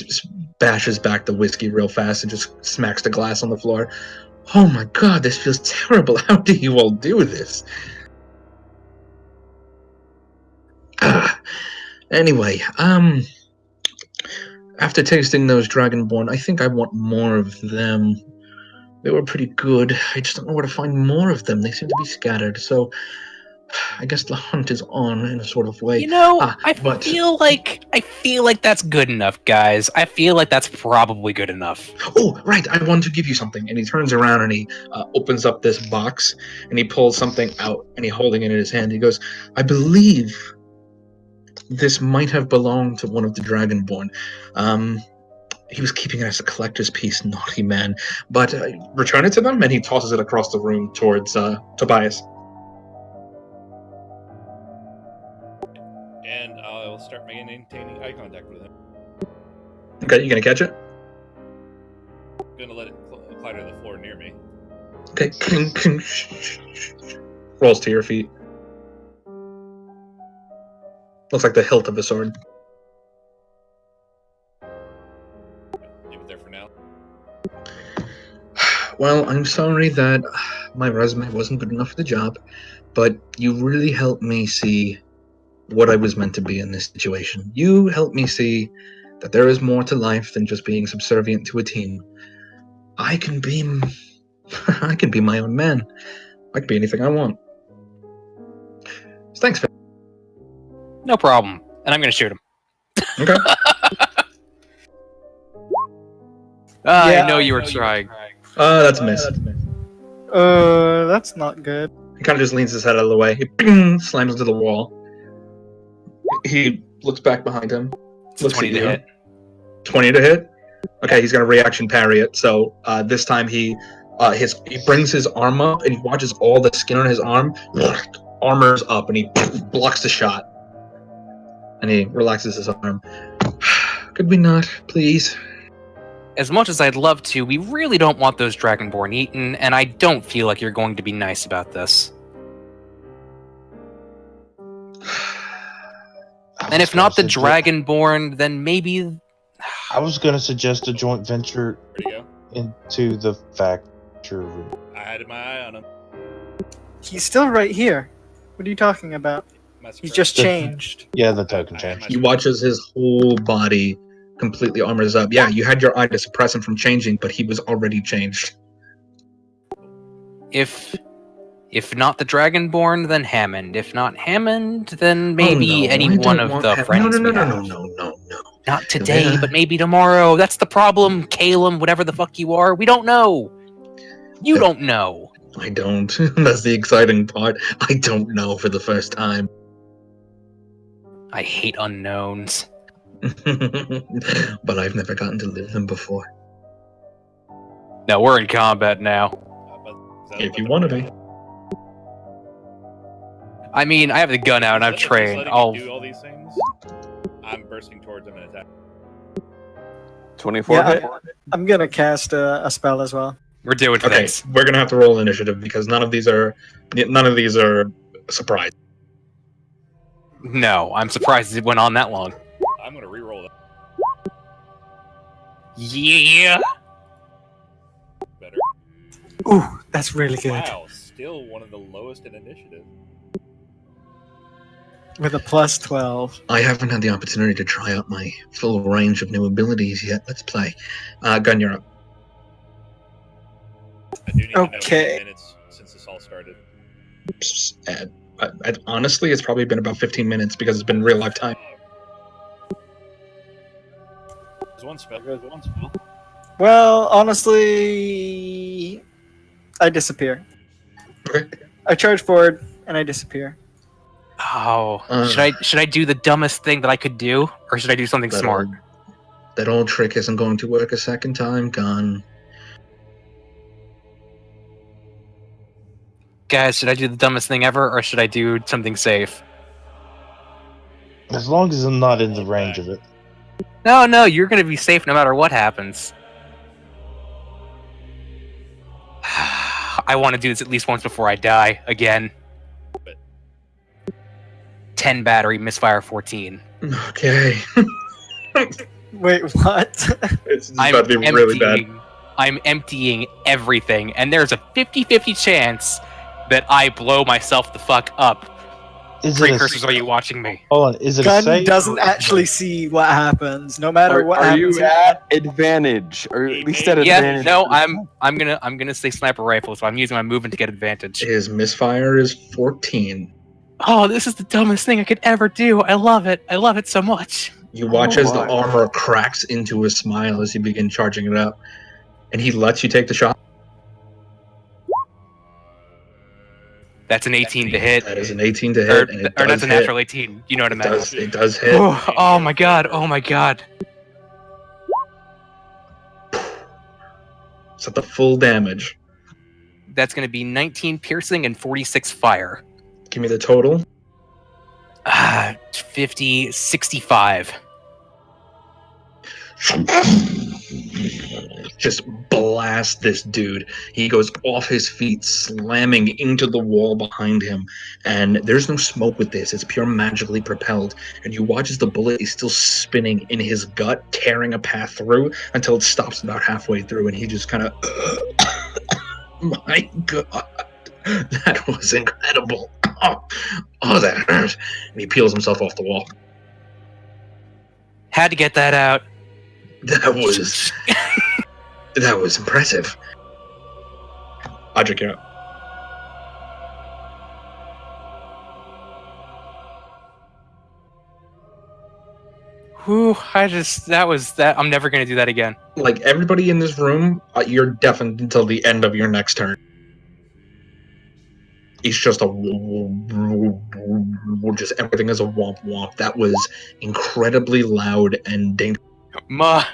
bashes back the whiskey real fast and just smacks the glass on the floor. Oh my god, this feels terrible. How do you all do this? Anyway, after tasting those Dragonborn, I think I want more of them. They were pretty good. I just don't know where to find more of them. They seem to be scattered, so I guess the hunt is on in a sort of way. I feel like that's good enough, guys. I feel like that's probably good enough. Oh, right, I want to give you something. And he turns around and he opens up this box and he pulls something out and he's holding it in his hand. He goes, I believe this might have belonged to one of the Dragonborn. He was keeping it as a collector's piece, naughty man. But return it to them, and he tosses it across the room towards Tobias. And I'll start maintaining eye contact with him. Okay, you gonna catch it? Gonna let it clatter to the floor near me. Okay. Rolls to your feet. Looks like the hilt of a sword. Leave it there for now. Well, I'm sorry that my resume wasn't good enough for the job, but you really helped me see what I was meant to be in this situation. You helped me see that there is more to life than just being subservient to a team. I can be my own man. I can be anything I want. So thanks, Phil. No problem. And I'm gonna shoot him. Okay. I know you were trying. That's a miss. That's not good. He kind of just leans his head out of the way. He slams into the wall. He looks back behind him. It's a Looks 20 at to you. hit. 20 to hit. Okay, he's gonna reaction parry it. So this time he brings his arm up and he watches all the skin on his arm armors up and he blocks the shot. And he relaxes his arm. Could we not, please? As much as I'd love to, we really don't want those Dragonborn eaten, and I don't feel like you're going to be nice about this. And if not the Dragonborn, then maybe... I was going to suggest a joint venture Where'd he go? into the factory. I had my eye on him. He's still right here. What are you talking about? He's just changed. Yeah, the token changed. He watches his whole body completely armors up. Yeah, you had your eye to suppress him from changing, but he was already changed. If not the Dragonborn, then Hammond. If not Hammond, then maybe any one of the friends. No. Not today, but maybe tomorrow. That's the problem, Calum, whatever the fuck you are. We don't know. You don't know. I don't. That's the exciting part. I don't know for the first time. I hate unknowns. But I've never gotten to live them before. No, we're in combat now. If you want to be. I mean, I have the gun out and I'm trained. I'll do all these things. I'm bursting towards him and attack. 24 Yeah, hit? I'm gonna cast a spell as well. We're doing Okay, this. we're gonna have to roll initiative because none of these are surprise. No, I'm surprised it went on that long. I'm gonna re-roll that. Yeah. Better. Ooh, that's really good. Wow, still one of the lowest in initiative. With a plus 12. I haven't had the opportunity to try out my full range of new abilities yet. Let's play. Gun, you're up. I do need to know Okay. 10 minutes since this all started. Honestly, it's probably been about 15 minutes because it's been real life time. There's one spell. Well, honestly, I disappear. Okay. I charge forward and I disappear. Oh, should I do the dumbest thing that I could do, or should I do something smart? That old trick isn't going to work a second time, Gun. Guys, should I do the dumbest thing ever, or should I do something safe? As long as I'm not in the range of it. No, you're gonna be safe no matter what happens. I want to do this at least once before I die again. 10 battery, misfire 14. Okay. Wait, what? It's about to be really bad. I'm emptying everything, and there's a 50-50 chance that I blow myself the fuck up. Precursors, are you watching me? Hold on, is it a Gun save? doesn't actually see what happens, no matter what Are happens. you at advantage, or at least at advantage? Yeah, no, I'm gonna say sniper rifle, so I'm using my movement to get advantage. His misfire is 14. Oh, this is the dumbest thing I could ever do. I love it. I love it so much. You watch as the armor cracks into a smile as you begin charging it up, and he lets you take the shot. That's an 18 to hit. That is an 18 to hit, and it or does that's a hit. natural 18. You know what I meant. It does hit. Oh my god. Oh my god. It's at the full damage. That's going to be 19 piercing and 46 fire. Give me the total. 50, 65. Just blast this dude. He goes off his feet, slamming into the wall behind him. And there's no smoke with this. It's pure magically propelled. And you watch as the bullet is still spinning in his gut, tearing a path through until it stops about halfway through. And he just kind of... My God. That was incredible. Oh, that hurt. And he peels himself off the wall. Had to get that out. That was impressive. Audric, you're up. Whew, I'm never gonna do that again. Like, everybody in this room, you're deafened until the end of your next turn. It's just just everything is a womp womp. That was incredibly loud and dangerous. Ma.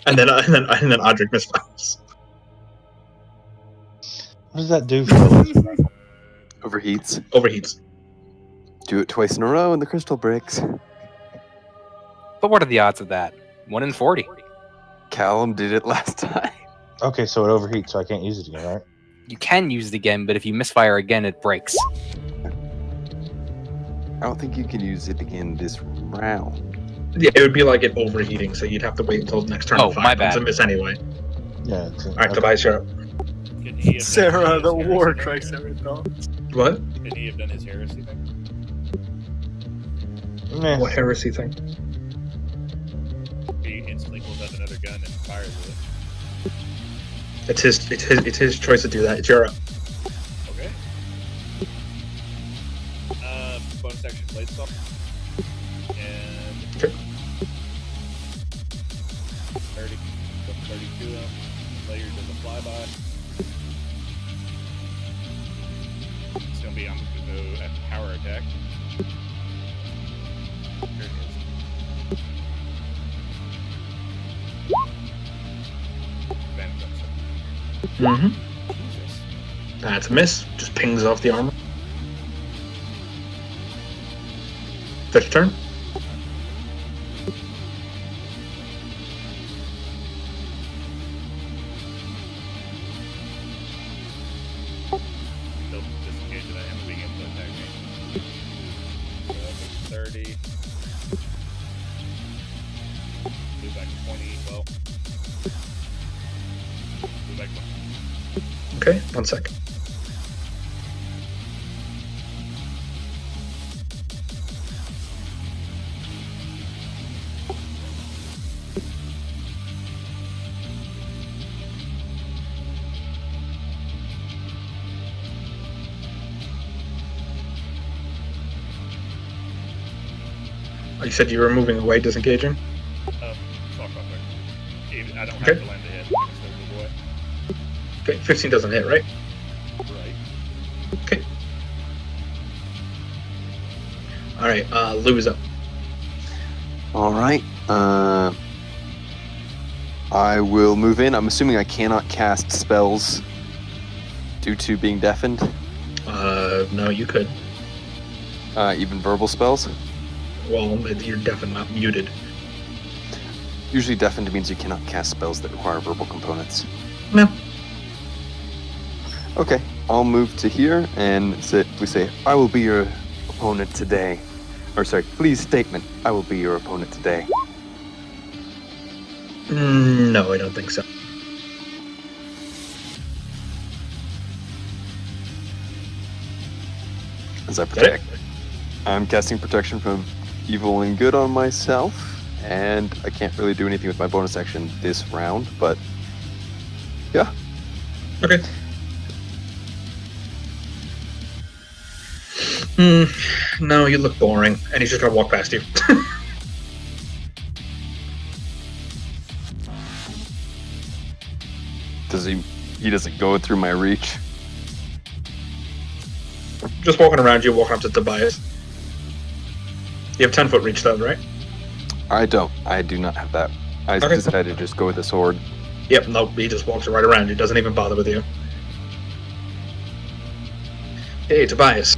And then Audric misfires. What does that do, Philip? Overheats. Do it twice in a row and the crystal breaks. But what are the odds of that? 1 in 40. Callum did it last time. Okay, so it overheats, so I can't use it again, right? You can use it again, but if you misfire again, it breaks. I don't think you can use it again this round. Yeah, it would be like it overheating, so you'd have to wait until the next turn. Oh, to fire my comes bad. and miss anyway. Yeah. Alright, Tobias, you're up. Could he have Sarah, done the his war heresy triceratops. What? thing? Could he have done his heresy thing? Meh. What heresy thing? He instantly pulls out another gun and fires with it. It's his choice to do that. It's your up. Okay. Bonus action blade stop. And Okay. 30, 32 them. Layer does a flyby. It's gonna be I'm gonna go at power attack. There it is. Advantage on something. Mm-hmm. Jesus. That's a miss. Just pings off the armor. Fifth turn. Still disengaged and I am being able to attack me. 30. Move back 20. Well. Move back 1. Okay, 1 sec. You said you were moving away, disengaging? Fuck off there. I don't Okay. have to land the hit. I can still move away. Okay, 15 doesn't hit, right? Right. Okay. Alright, Lou's up. Alright. I will move in. I'm assuming I cannot cast spells due to being deafened. No, you could. Even verbal spells. Well, you're definitely not muted. Usually deafened means you cannot cast spells that require verbal components. No. Okay, I'll move to here and we say, I will be your opponent today. Or sorry, please statement, I will be your opponent today. No, I don't think so. As I protect. I'm casting protection from evil and good on myself, and I can't really do anything with my bonus action this round, but yeah. Okay. No, you look boring, and he's just gonna walk past you. He doesn't go through my reach. Just walking around you, walking up to Tobias. You have 10-foot reach, though, right? I don't. I do not have that. I Okay. decided to just go with the sword. Yep, no, he just walks right around you, doesn't even bother with you. Hey, Tobias.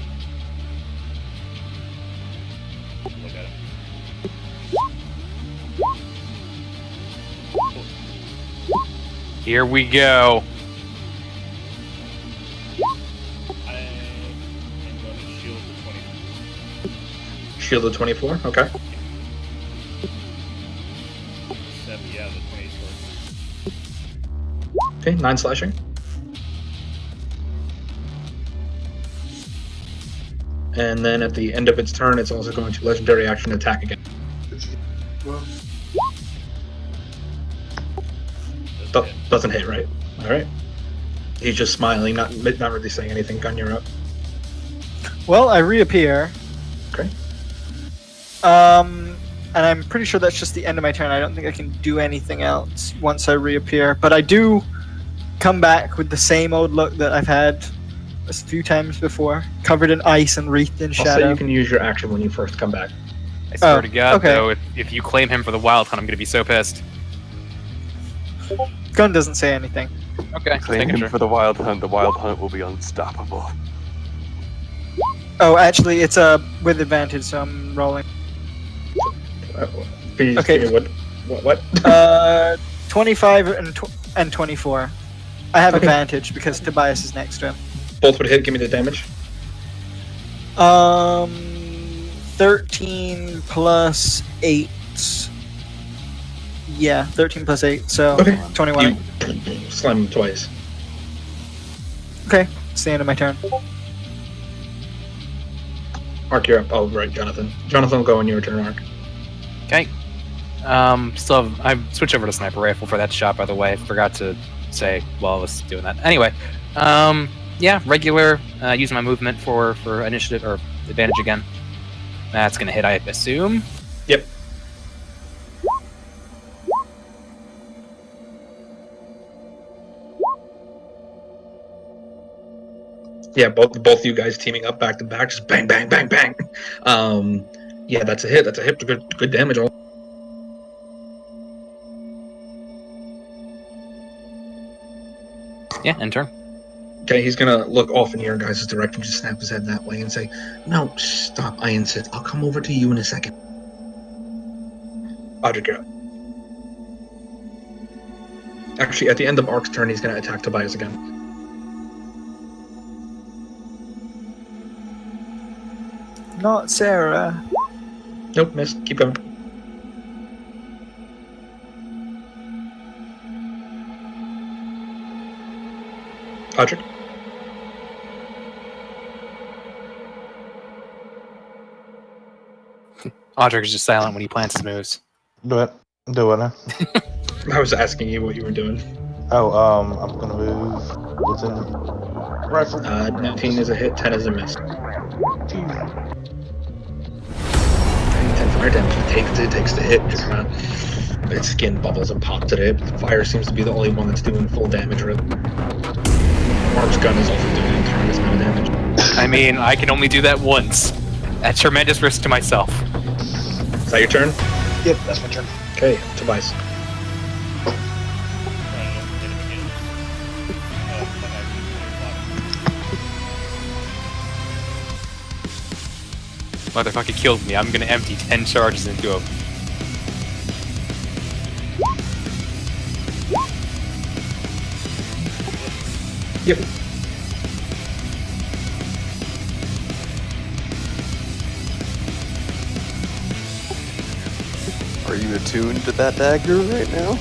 Look at him. Here we go. I am going to shield the 20. Shield of 24, okay. 7, yeah, the 20 sword. Okay, 9 slashing. And then at the end of its turn, it's also going to legendary action attack again. Doesn't hit, right? Alright. He's just smiling, not really saying anything. Gun, you're up. Well, I reappear. Okay. I and I'm pretty sure that's just the end of my turn. I don't think I can do anything else once I reappear. But I do come back with the same old look that I've had a few times before, covered in ice and wreathed in I'll say shadow. you can use your action when you first come back. I swear to God, okay. though, if you claim him for the Wild Hunt, I'm gonna be so pissed. Gun doesn't say anything. Okay, just Claim making him sure. for the Wild Hunt. The Wild Hunt will be unstoppable. Oh, actually, it's with advantage, so I'm rolling. Please, Okay. give me what? 25 and 24. I have Okay. advantage because Tobias is next to him. Both would hit. Give me the damage. 13 plus 8. Yeah, 13 plus 8, so Okay. 21. You slam him twice. Okay, it's the end of my turn. Ark, you're up. Oh, right, Jonathan. Jonathan will go on your turn, Ark. Okay. I switched over to sniper rifle for that shot, by the way. I forgot to say while I was doing that. Anyway, yeah, regular. Using my movement for initiative or advantage again. That's gonna hit, I assume. Yep. Yeah, both you guys teaming up back to back, just bang, bang, bang, bang. Yeah, that's a hit. That's a hit. Good damage. Yeah, end turn. Okay, he's gonna look off in your guys' direction, just snap his head that way, and say, "No, stop! I insist. I'll come over to you in a second." Audrey, you're up. Actually, at the end of Ark's turn, he's gonna attack Tobias again. Not Sarah. Nope, miss. Keep going. Audrey. Audric is just silent when he plants his moves. Do it. Do it now. I was asking you what you were doing. Oh, I'm gonna move within rifle. 19 is a hit, 10 is a miss. 10 fire damage. It takes the hit. Just kind of, its skin bubbles and pops at it. The fire seems to be the only one that's doing full damage. Mark's gun is also doing a tremendous amount of damage. I mean, I can only do that once. At tremendous risk to myself. Is that your turn? Yep, that's my turn. Okay, Tobias. Motherfucker killed me. I'm gonna empty 10 charges into him. Yep. Are you attuned to that dagger right now?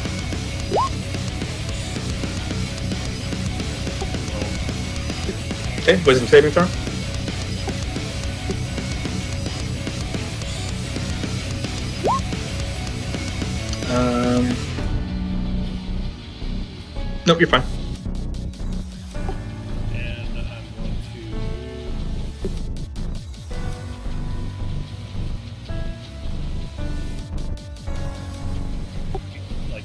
Okay, wisdom saving throw. Nope, you're fine. And I'm going to like,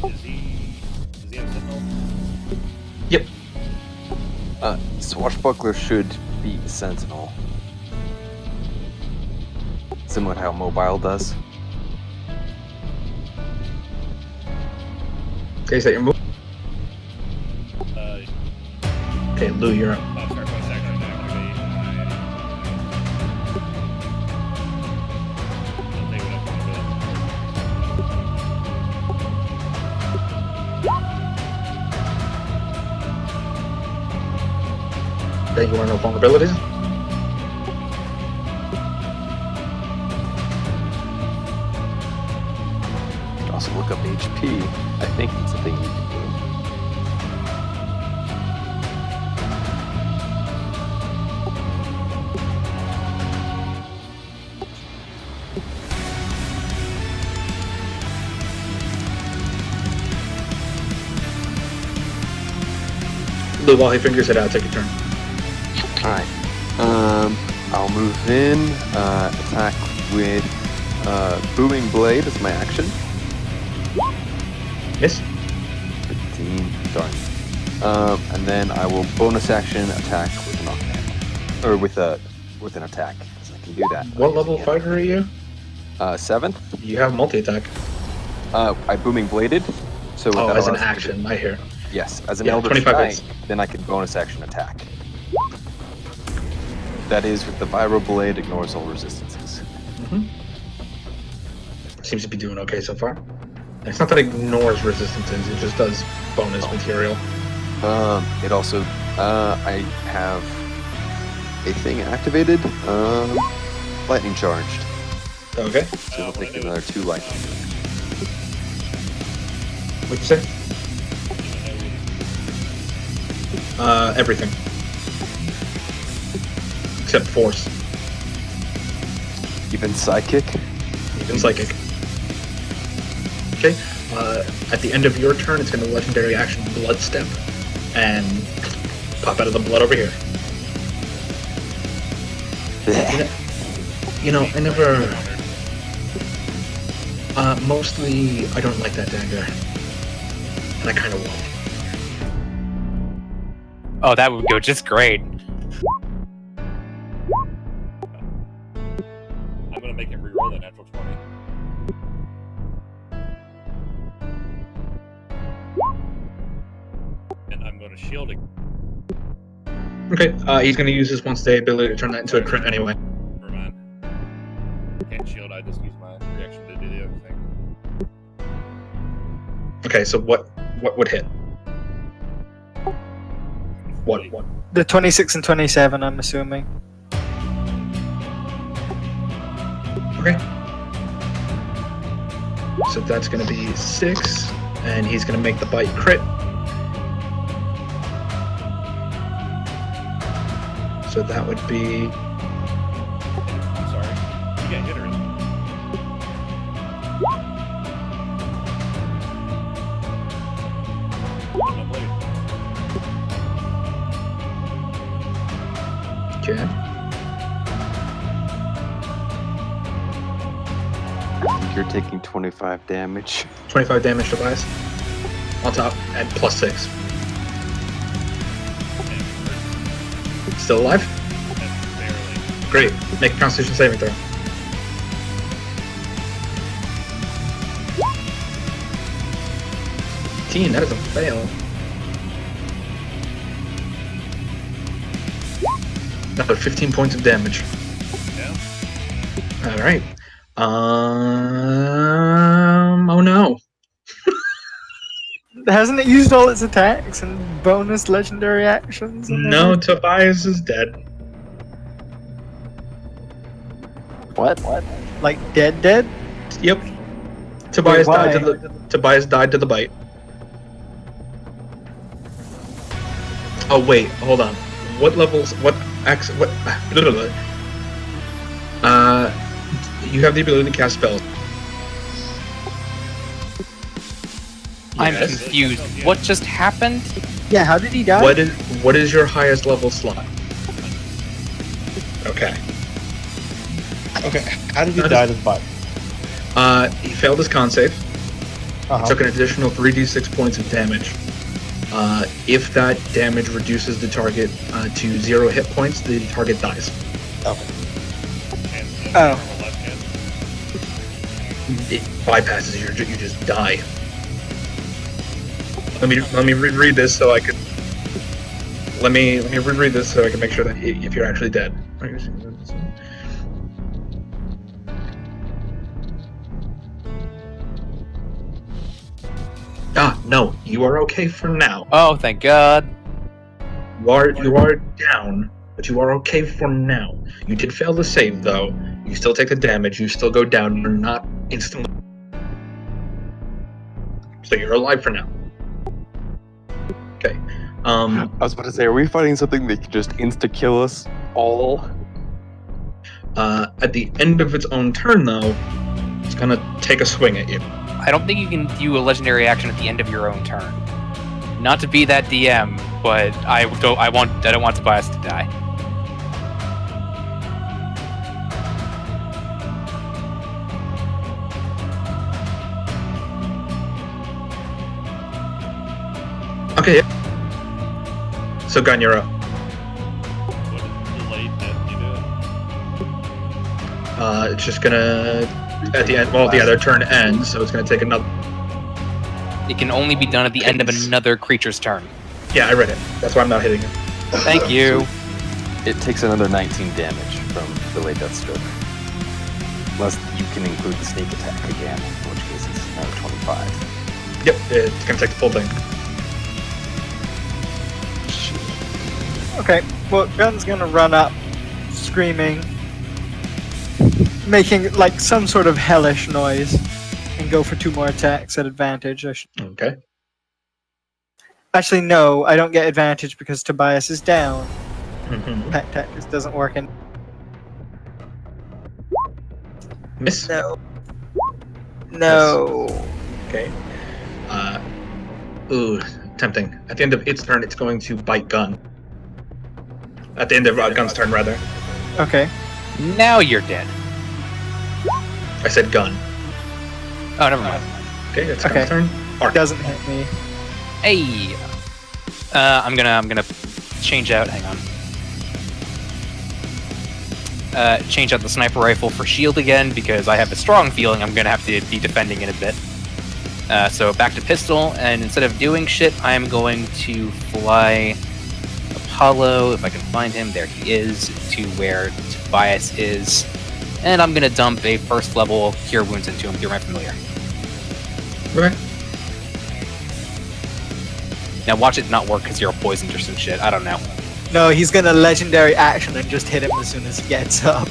does he have Sentinel? Yep. Swashbuckler should be Sentinel. Similar to how Mobile does. Okay, is that your move? Okay, Lou, you're up. Start my section to activate. I'll take what I want Okay, you want to know vulnerabilities? You can also look up HP. I think it's a thing you can do. Lou, while he figures it out, take your turn. Alright. I'll move in, attack with Booming Blade is my action. Miss. 15. Darn. And then I will bonus action attack with a knockdown. Or with an attack. So I can do that. What level fighter are you? 7th. You have multi-attack. I Booming Bladed. So Oh, that as an allows me to- action, I hear. Yes, as an Yeah, Eldritch 25 Knight, hits. then I can bonus action attack. That is with the Viro Blade, ignores all resistances. Seems to be doing okay so far. It's not that it ignores resistances, it just does bonus material. It also, I have a thing activated, lightning charged. Okay. So it'll take another 2 lightning. What'd you say? Everything. Except force. Even psychic. Even psychic. Okay. At the end of your turn, it's going to legendary action Blood Step and pop out of the blood over here. You know, I never. Mostly, I don't like that dagger. And I kind of want it. Oh, that would go just great. I'm gonna make him reroll that natural 20. And I'm gonna shield it. Okay, he's going to use his once a day ability to turn that into a crit anyway. Never mind. Can't shield, I just use my reaction to do the other thing. Okay, so what would hit? What? The 26 and 27, I'm assuming. Okay. So that's going to be 6, and he's going to make the bite crit. So that would be... I'm sorry. You got hit already. No blade. Okay. You're taking 25 damage. 25 damage to Bias. On top, and plus 6. Still alive? Barely. Great. Make a Constitution saving throw. That is a fail. Another 15 points of damage. Yeah. Alright. Oh no. Hasn't it used all its attacks and bonus legendary actions? And No, everything? Tobias is dead. What? Like dead? Yep. Tobias Wait, died to why? the Tobias died to the bite. Oh wait, hold on. What levels? What? You have the ability to cast spells. I'm Yes. confused. What just happened? Yeah, how did he die? What is your highest level slot? Okay. Okay, how did he die to the bite? He failed his con save. Uh-huh. Took an additional 3d6 points of damage. If that damage reduces the target to 0 hit points, the target dies. Okay. And Oh. on the left hand. It bypasses you. You just die. Let me reread this so I could. Let me reread this so I can make sure that if you're actually dead. No, you are okay for now. Oh, thank God. You are down, but you are okay for now. You did fail the save though. You still take the damage. You still go down. You're not instantly. So you're alive for now. Okay. I was about to say, are we fighting something that could just insta-kill us all? At the end of its own turn though, it's gonna take a swing at you. I don't think you can do a legendary action at the end of your own turn. Not to be that DM, but I don't want Tobias to die. Okay. Yeah. So gun, you're up. What is delayed death you do? It's just gonna at the end. Well, the other turn ends, so it's gonna take another. It can only be done at the end of another creature's turn. Yeah, I read it. That's why I'm not hitting him. Thank you. It takes another 19 damage from delayed death stroke. Unless you can include the sneak attack again, in which case it's another 25. Yep, it's gonna take the full thing. Okay, well, Gun's gonna run up, screaming, making like some sort of hellish noise, and go for 2 more attacks at advantage. Okay. Actually, no, I don't get advantage because Tobias is down. Mm-hmm. Pack tactics doesn't work in. Miss. No. No. Okay. Ooh, tempting. At the end of its turn, it's going to bite Gun. At the end of Gun's turn, rather. Okay. Now you're dead. I said Gun. Oh, never mind. Okay, it's Okay. Gun's turn. Arc. Doesn't hit me. Hey. I'm gonna change out. Hang on. Change out the sniper rifle for shield again because I have a strong feeling I'm gonna have to be defending in a bit. So back to pistol, and instead of doing shit, I'm going to fly Apollo, if I can find him. There he is, to where Tobias is, and I'm gonna dump a first level Cure Wounds into him through my familiar. Okay. Now watch it not work because you're poisoned or some shit. I don't know. No, he's gonna legendary action and just hit him as soon as he gets up.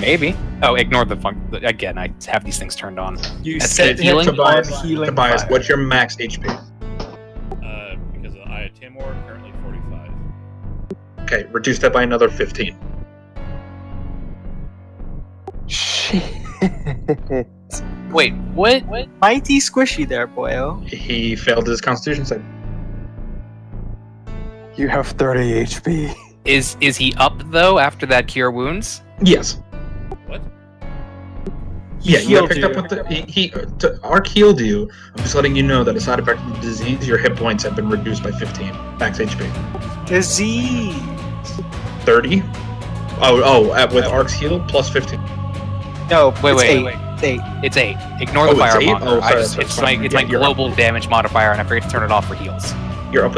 Maybe. Oh, ignore the funk. Again, I have these things turned on. You That's set good. him Healing? on healing. Tobias, fire. what's your max HP? Because I have Timor, currently 45. Okay, reduce that by another 15. Shit. Wait, what? Mighty squishy there, boyo. He failed his Constitution save. You have 30 HP. Is he up though after that Cure Wounds? Yes. What? Yeah, you healed got picked up with the Arc healed you. I'm just letting you know that a side effect of the disease, your hit points have been reduced by 15 max HP. Disease. 30. With Arc's heal plus 15. No, Wait, it's wait, 8. wait. It's 8. It's 8. Ignore Oh, the it's 8? firemonger. Oh, sorry, that's it's fine. my Yeah, you're global damage modifier, and I forget to turn it off for heals. You're up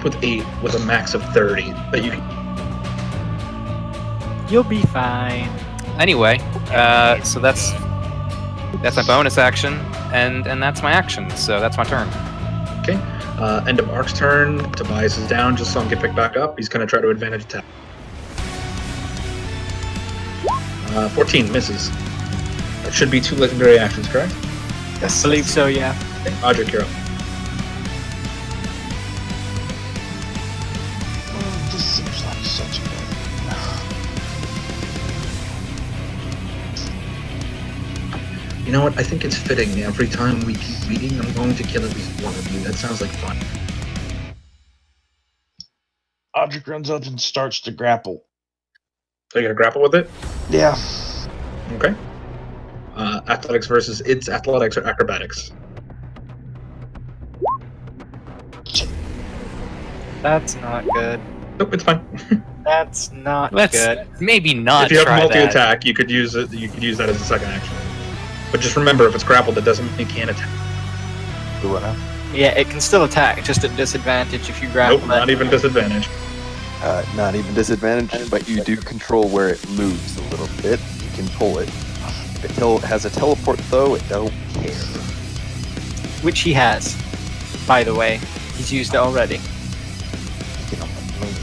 with 8 with a max of 30 that you can. You'll be fine. Anyway, so that's my bonus action, and that's my action. So that's my turn. Okay. End of Arc's turn. Tobias is down. Just saw him get picked back up. He's going to try to advantage attack. 14 misses. That should be 2 legendary actions, correct? Yes. I believe so, yeah. Okay. Roger, you're up. This seems like such a bad. You know what? I think it's fitting. Every time we keep reading, I'm going to kill at least one of you. That sounds like fun. Audric runs up and starts to grapple. So you're going to grapple with it? Yeah. Okay. Athletics versus its athletics or acrobatics. That's not good. Nope, it's fine. That's not Let's good. maybe not If you have try that. multi-attack, you could use it. You could use that as a second action. But just remember, if it's grappled, it doesn't mean it can't attack. Do what now? Yeah, it can still attack, just at disadvantage if you grapple Nope, not even disadvantage. Not even disadvantage, but you do control where it moves a little bit. You can pull it. If it has a teleport, though, it don't care. Which he has, by the way. He's used it already. You know, I mean,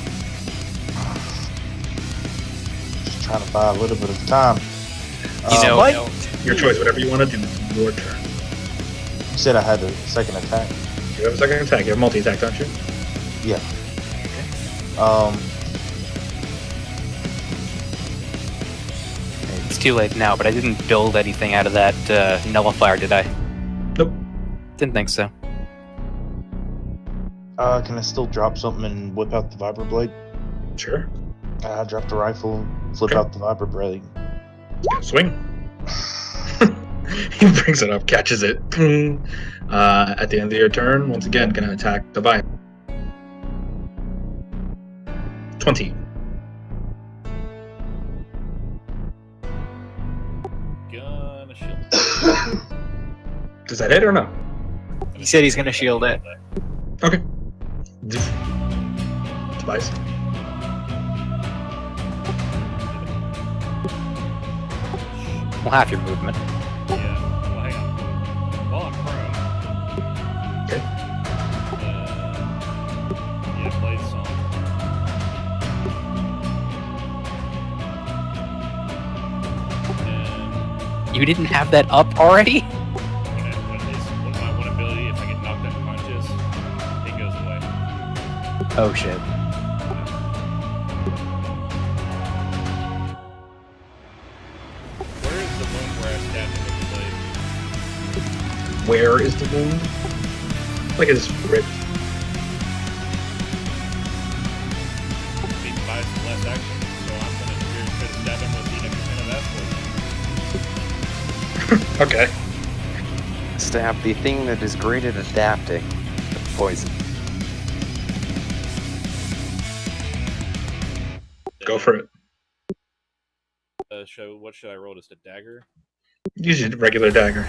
just trying to buy a little bit of time. You know, What? Your choice, whatever you want to do. It's your turn. You said I had a second attack. You have a second attack. You have multi-attack, don't you? Yeah. it's too late now, but I didn't build anything out of that nullifier, did I? Nope. Didn't think so. Can I still drop something and whip out the vibroblade? Sure. I drop the rifle, flip Okay. out the vibroblade. Swing. He brings it up, catches it. At the end of your turn, once again, gonna attack Tobias. 20. Gonna shield. Does that hit or no? He said he's gonna shield it. Okay. Tobias. Well, half your movement. Yeah. Well, hang on. While I'm prone. Okay. Yeah, Blade Song. And You didn't have that up already? when my one ability, if I get knocked unconscious, it goes away. Oh shit. Where is the wound where I stabbed him with the blade? Where is the wound? Like his rib. He buys some less action, so I'm gonna try to stab him with the next minute of that Okay. Stab the thing that is great at adapting to poison. Go for it. What should I roll? Just a dagger? Use your regular dagger.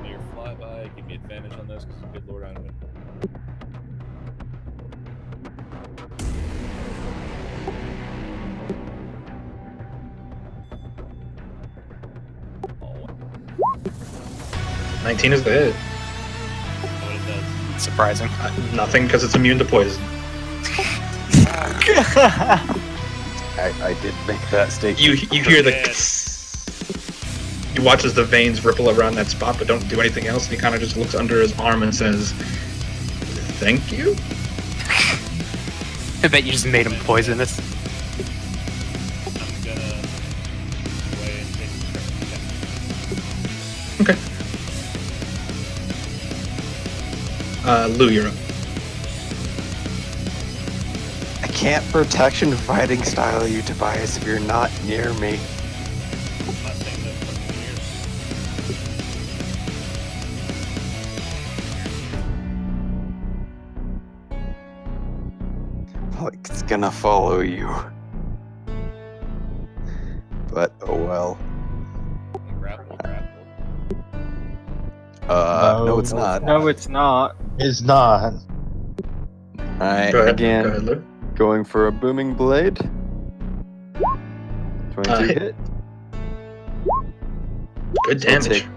Your flyby, give me advantage on this, because good lord, I'm gonna. Oh, 19 is the hit. what it does. Surprising. Nothing, because it's immune to poison. I did make that statement. You hear the... Yes. You watch as the veins ripple around that spot, but don't do anything else, and he kind of just looks under his arm and says, "Thank you?" I bet you just made him poisonous. I'm gonna go away and take the Okay. Lou, you're up. I can't protection fighting style you, Tobias, if you're not near me. I'm not saying that fucking years. Like it's gonna follow you. But oh well. Grapple. No, it's not. No, it's not. It's not. Alright, Go ahead. again, Go ahead, Lou. going for a booming blade. 22 hit. hit. Good So I'll damage. take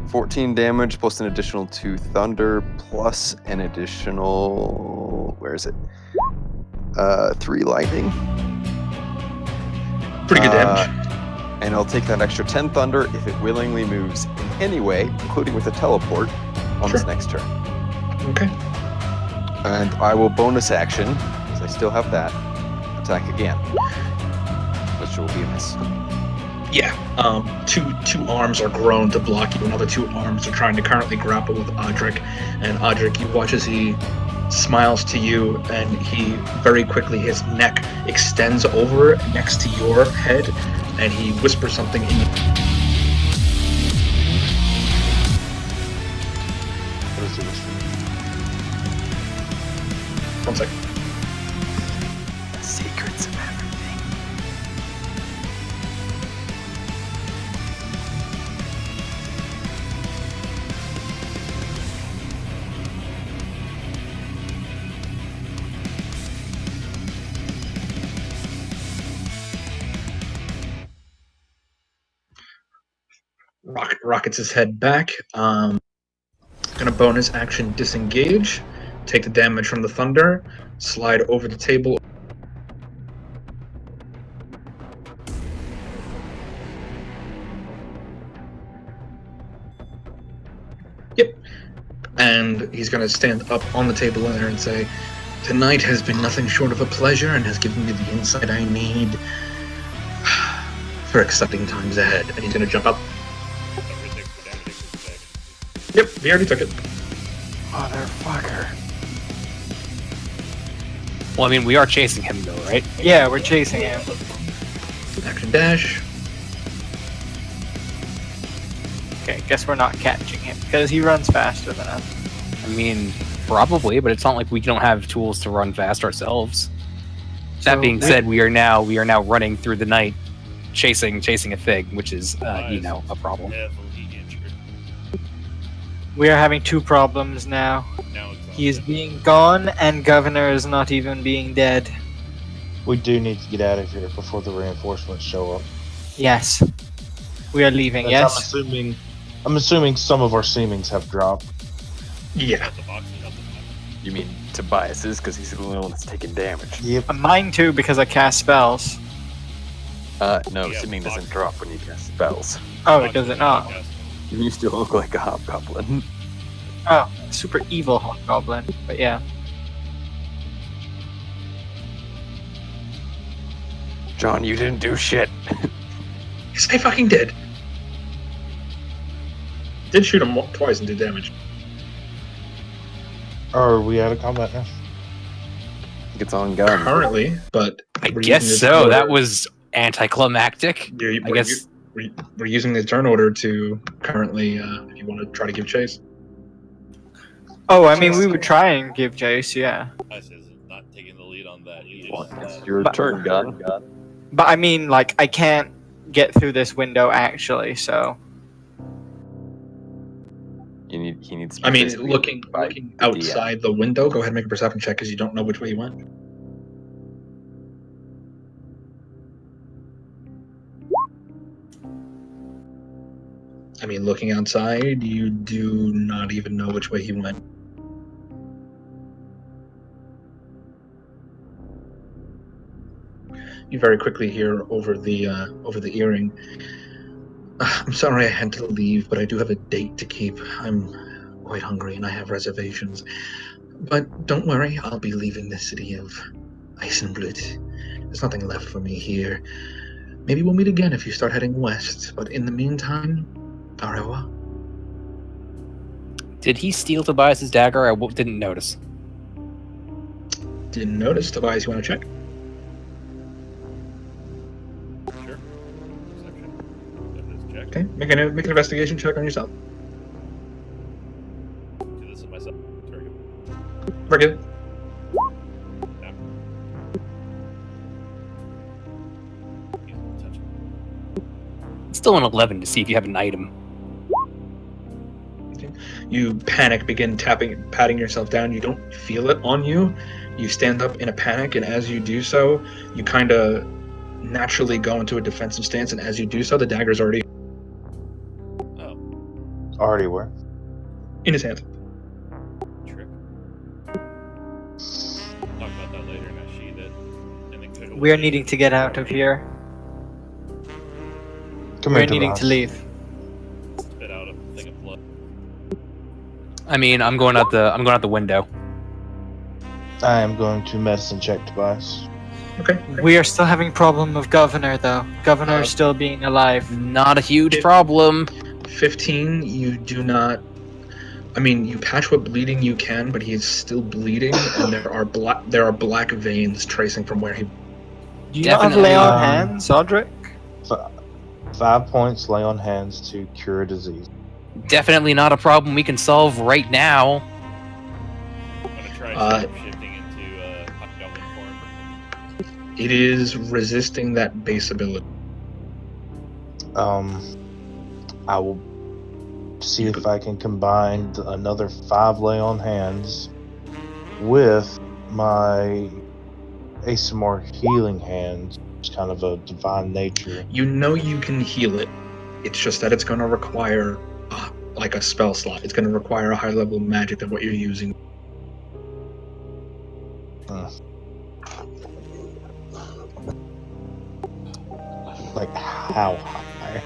14 damage plus an additional 2 thunder plus an additional... Where is it? 3 lightning. Pretty good damage. And I'll take that extra 10 thunder if it willingly moves in any way, including with a teleport, on this Sure. next turn. Okay. And I will bonus action, because I still have that, attack again. Which will be a miss. Yeah. Two arms are grown to block you, and other 2 arms are trying to currently grapple with Audric. And Audric, you watch as he smiles to you, and he very quickly, his neck extends over next to your head, and he whispers something in your... What is it whispering? 1 second. Secrets of everything. Rockets his head back. Gonna bonus action disengage, take the damage from the thunder, slide over the table. Yep. And he's gonna stand up on the table there and say, "Tonight has been nothing short of a pleasure and has given me the insight I need for exciting times ahead." And he's gonna jump up. Yep, he already took it. Motherfucker. Well, I mean, we are chasing him though, right? Yeah, we're chasing him. Action dash. Okay, guess we're not catching him because he runs faster than us. I mean, probably, but it's not like we don't have tools to run fast ourselves. That being said, we are now running through the night, chasing a Fig, which is a problem. Heavily injured. We are having two problems now. Now it's He is being gone, and Governor is not even being dead. We do need to get out of here before the reinforcements show up. Yes. We are leaving, But yes? I'm assuming some of our seemings have dropped. Yeah. the box is up the box. You mean Tobias's, because he's the only one that's taking damage. Yep. Mine too, because I cast spells. No, Yeah, seeming box. doesn't drop when you cast spells. Oh, does it not? You still look like a hobgoblin. Oh, super evil hobgoblin. But yeah. John, you didn't do shit. Yes, I fucking did. Did shoot him twice and did damage. Are we out of combat now? I think it's on gun. Currently, but I we're guess using this so. order- That was anticlimactic. we're, I guess. we're using the turn order to currently, if you want to try to give chase. Oh, I mean, we would try and give chase, yeah. Ice is not taking the lead on that. He Well, just, it's your But- turn, gun. But I mean, like, I can't get through this window actually, so. He needs to be I mean, physically looking by looking the DM. outside the window, go ahead and make a perception check because you don't know which way he went. I mean, looking outside, you do not even know which way he went. You very quickly hear over the earring. I'm sorry I had to leave, but I do have a date to keep. I'm quite hungry and I have reservations. But don't worry, I'll be leaving the city of Ice and Blood. There's nothing left for me here. Maybe we'll meet again if you start heading west, but in the meantime, au revoir. Did he steal Tobias's dagger? I didn't notice. Didn't notice. Tobias, you want to check? sure. Perception. That is check. Okay, make an investigation check on yourself. Do this with myself. Very good. Very good. Yeah. He's gonna touch it. Still an 11 to see if you have an item. You panic, begin patting yourself down. You don't feel it on you. You stand up in a panic, and as you do so, you kind of naturally go into a defensive stance, and as you do so, the dagger's already Oh, Already were. in his hand. trick. Talk about that later, and I sheathe it. And then could We are needing to get out of here. Come We're here, needing to Tobias. leave. spit out a thing of blood. I mean, I'm going out the window. I am going to medicine check Tobias. Okay. We are still having problem of Governor, though. Governor is still being alive. Not a huge problem. 15, you do not. I mean, you patch what bleeding you can, but he's still bleeding, and there are black veins tracing from where he. Do you not have Definitely, lay on um, hands, Audric? 5 points lay on hands to cure a disease. Definitely not a problem we can solve right now. I'm gonna try shifting into hobgoblin form. It is resisting that base ability. I will see if I can combine another 5 lay on hands with my ASMR healing hand. It's kind of a divine nature. You know you can heal it. It's just that it's going to require like a spell slot. It's going to require a high level of magic than what you're using. Like how high?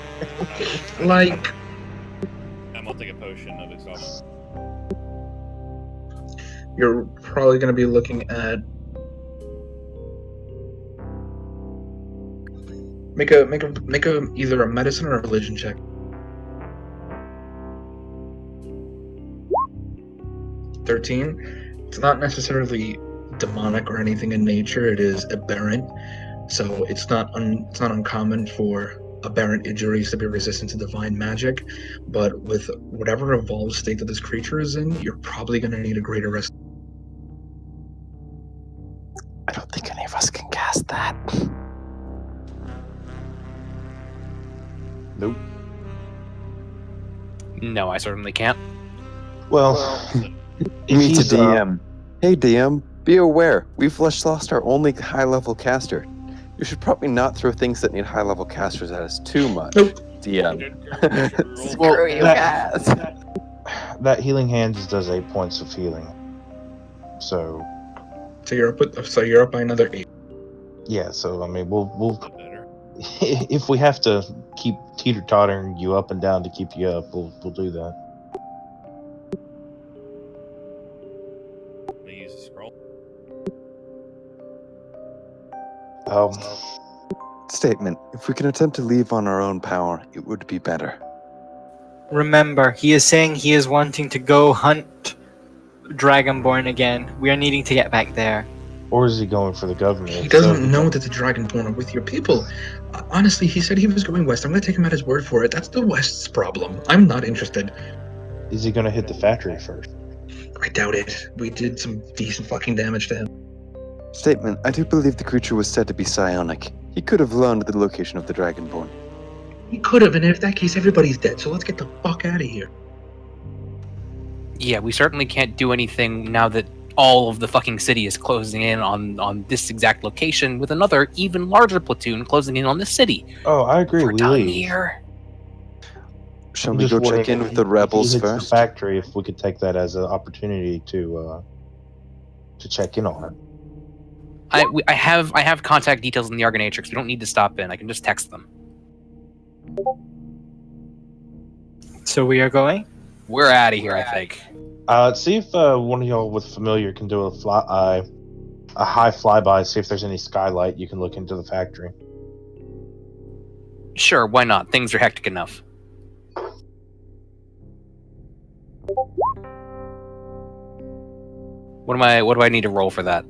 Like, I'm gonna take a potion of exhaustion. you're probably going to be looking at. Make a either a medicine or a religion check. 13. It's not necessarily demonic or anything in nature. It is aberrant, so it's not uncommon for aberrant injuries to be resistant to divine magic. But with whatever evolved state that this creature is in, you're probably going to need a greater rest. I don't think any of us can cast that. Nope. No, I certainly can't. Well, if Me to he's, DM. Hey DM, be aware, we've just lost our only high-level caster. You should probably not throw things that need high-level casters at us too much. Nope. DM. Roll. Screw you guys. that healing hands does 8 points of healing. So So you're up by another 8. yeah, so I mean, we'll Better. if we have to keep teeter-tottering you up and down to keep you up, we'll do that. Let me use a scroll. Statement. If we can attempt to leave on our own power, it would be better. Remember, he is saying he is wanting to go hunt Dragonborn again. We are needing to get back there. Or is he going for the governor? He doesn't know that the Dragonborn are with your people. Honestly, he said he was going west. I'm going to take him at his word for it. That's the West's problem. I'm not interested. Is he going to hit the factory first? I doubt it. We did some decent fucking damage to him. Statement. I do believe the creature was said to be psionic. He could have learned the location of the Dragonborn. He could have, and in that case, everybody's dead. So let's get the fuck out of here. Yeah, we certainly can't do anything now that all of the fucking city is closing in on this exact location with another even larger platoon closing in on the city. Oh, I agree. We're We done leave. here. Shall I'm we just go check wondering in if with he- the if rebels he hits first? The factory, if we could take that as an opportunity to check in on it. I have contact details in the Argonatrix. We don't need to stop in. I can just text them. So we are going? We're out of here, I think. See if one of y'all with familiar can do a high flyby. See if there's any skylight you can look into the factory. Sure, why not? Things are hectic enough. What do I need to roll for that?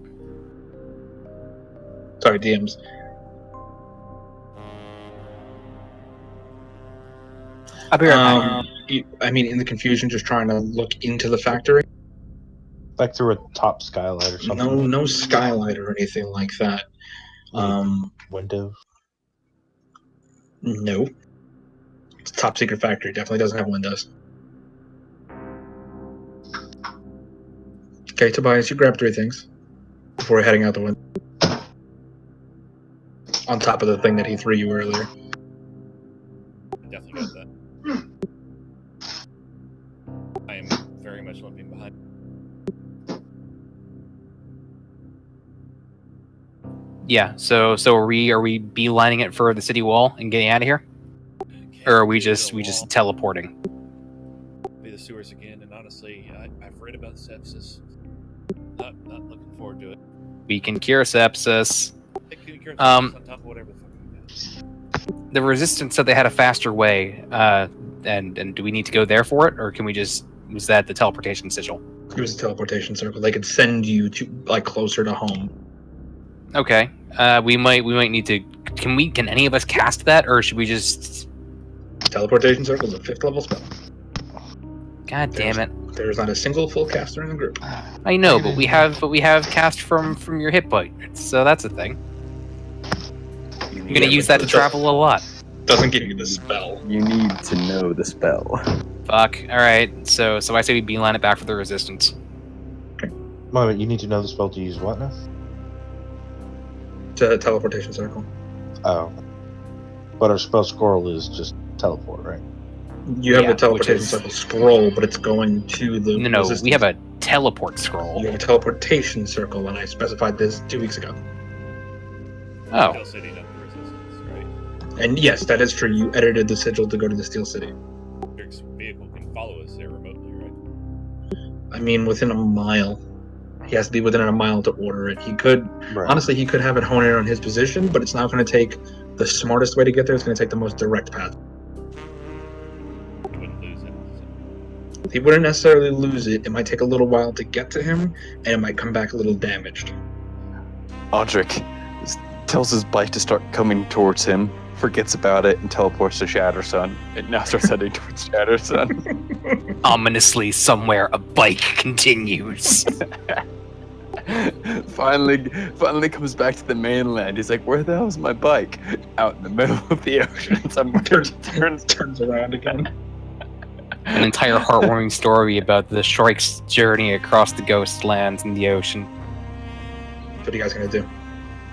Sorry, DMs. I'll be right back. I mean, in the confusion, just trying to look into the factory. Like through a top skylight or something. No skylight or anything like that. Windows. No. It's a top secret factory. Definitely doesn't have windows. Okay, Tobias, you grab 3 things before heading out the window. On top of the thing that he threw you earlier. I definitely got that. I am very much limping behind. Yeah, so are we beelining it for the city wall and getting out of here? Or are we just teleporting? Be the sewers again, and honestly, I've read about sepsis. Not looking forward to it. We can cure sepsis. It can cure on top of whatever the fuck we got. The Resistance said they had a faster way, and do we need to go there for it, or can we just use that the teleportation sigil? It was a teleportation circle. They could send you to closer to home. Okay, we might need to. Can any of us cast that, or should we just? Teleportation circle is a 5th level spell. God damn it! There's not a single full caster in the group. I know, but we have cast from your hit point, so that's a thing. You're gonna use that to travel a lot. Doesn't give you the spell. You need to know the spell. Fuck. All right. So I say we beeline it back for the Resistance. Moment, you need to know the spell to use what now? It's a teleportation circle. Oh. But our spell scroll is just teleport, right? You have Yeah, a teleportation which is- circle scroll, but it's going to the No, resistance. we have a teleport scroll. You have a teleportation circle, and I specified this 2 weeks ago. Oh, Steel City, not the Resistance, right? And yes, that is true. You edited the sigil to go to the Steel City. Eric's vehicle can follow us there remotely, right? I mean, within a mile. He has to be within a mile to order it. He could, Right. honestly, he could have it hone in on his position, but it's not going to take the smartest way to get there. It's going to take the most direct path. He wouldn't lose it. So. He wouldn't necessarily lose it. It might take a little while to get to him, and it might come back a little damaged. Audric tells his bike to start coming towards him, forgets about it, and teleports to Shattersun. It now starts heading towards Shattersun. ominously somewhere a bike continues. finally comes back to the mainland. He's like, "Where the hell's my bike?" Out in the middle of the ocean somewhere. Turns around again. An entire heartwarming story about the Shrike's journey across the ghost lands and the ocean. What are you guys gonna do?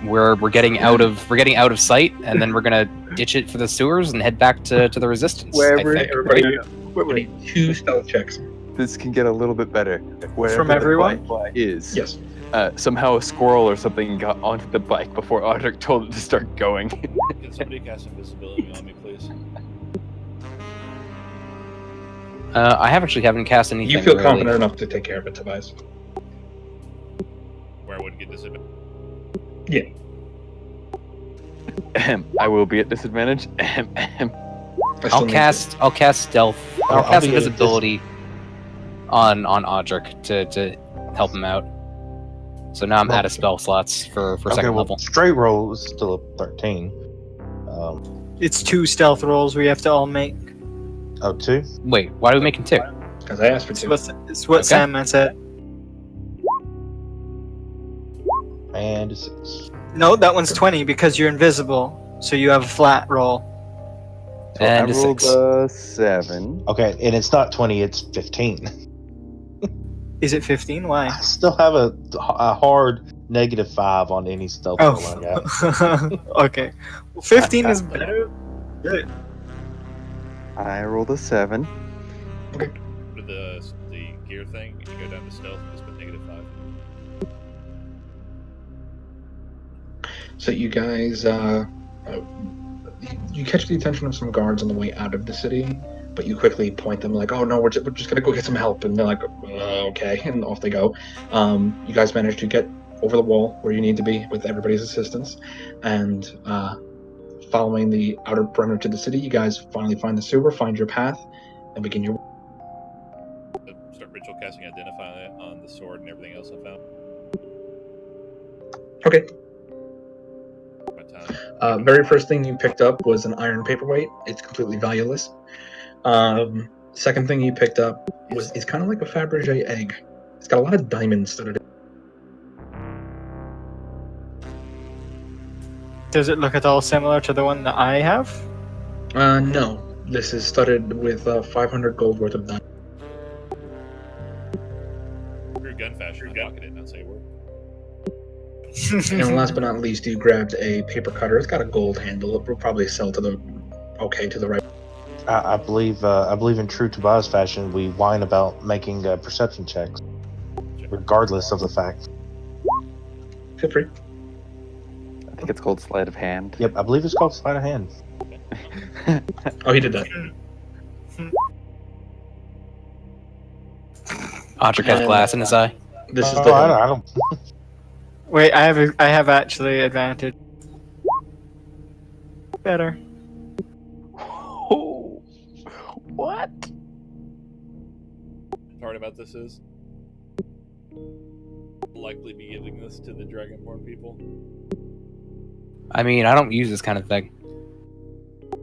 We're getting out of sight, and then we're gonna ditch it for the sewers and head back to the Resistance. Wherever- I think. Everybody, Wait, we need 2 stealth checks. This can get a little bit better. Wherever From the everyone? bike is. Yes. Somehow a squirrel or something got onto the bike before Audric told it to start going. Can somebody cast invisibility on me, please? I haven't cast anything. You feel really. confident enough to take care of it, Tobias. Where I wouldn't get disadvantage. I will be at disadvantage. I'll cast stealth. I'll I'll cast be at invisibility on Audric to help him out. So now I'm out of spell slots for second level. Straight roll is still a 13. It's 2 stealth rolls we have to all make. Oh, 2? Wait, why are we making 2? Because I asked for It's 2. it's what Okay. Sam said. And a 6. No, that one's 20 because you're invisible, so you have a flat roll. So And I a rolled 6. a 7. Okay, and it's not 20, it's 15. Is it 15? Why? I still have a hard -5 on any stealth roll I got. Oh. Okay. Well, 15 is better. Good. I rolled a 7. For the gear thing, you go down to stealth and just put -5. So you guys, you catch the attention of some guards on the way out of the city, but you quickly point them like, "Oh no, we're just gonna go get some help," and they're like, "Okay," and off they go. You guys manage to get over the wall where you need to be with everybody's assistance, and following the outer perimeter to the city, you guys finally find the sewer, find your path, and begin your. Start ritual casting Identify on the sword and everything else I found. Okay. My time. Very first thing you picked up was an iron paperweight. It's completely valueless. Second thing you picked up it's kind of like a Fabergé egg. It's got a lot of diamonds studded. Does it look at all similar to the one that I have? No, this is studded with 500 gold worth of diamonds. Your gun fashion, I'll pocket it and not say a word. And last but not least, you grabbed a paper cutter. It's got a gold handle. It will probably sell to the right. I believe in true Tobias fashion, we whine about making perception checks, regardless of the fact. Feel free. I think it's called sleight of hand. Yep, I believe it's called sleight of hand. Oh, he did that. Audric has glass in his eye. This is Oh, the. I don't. Wait, I have actually advantage. Better. Oh, what? The part about this is likely be giving this to the Dragonborn people. I mean, I don't use this kind of thing.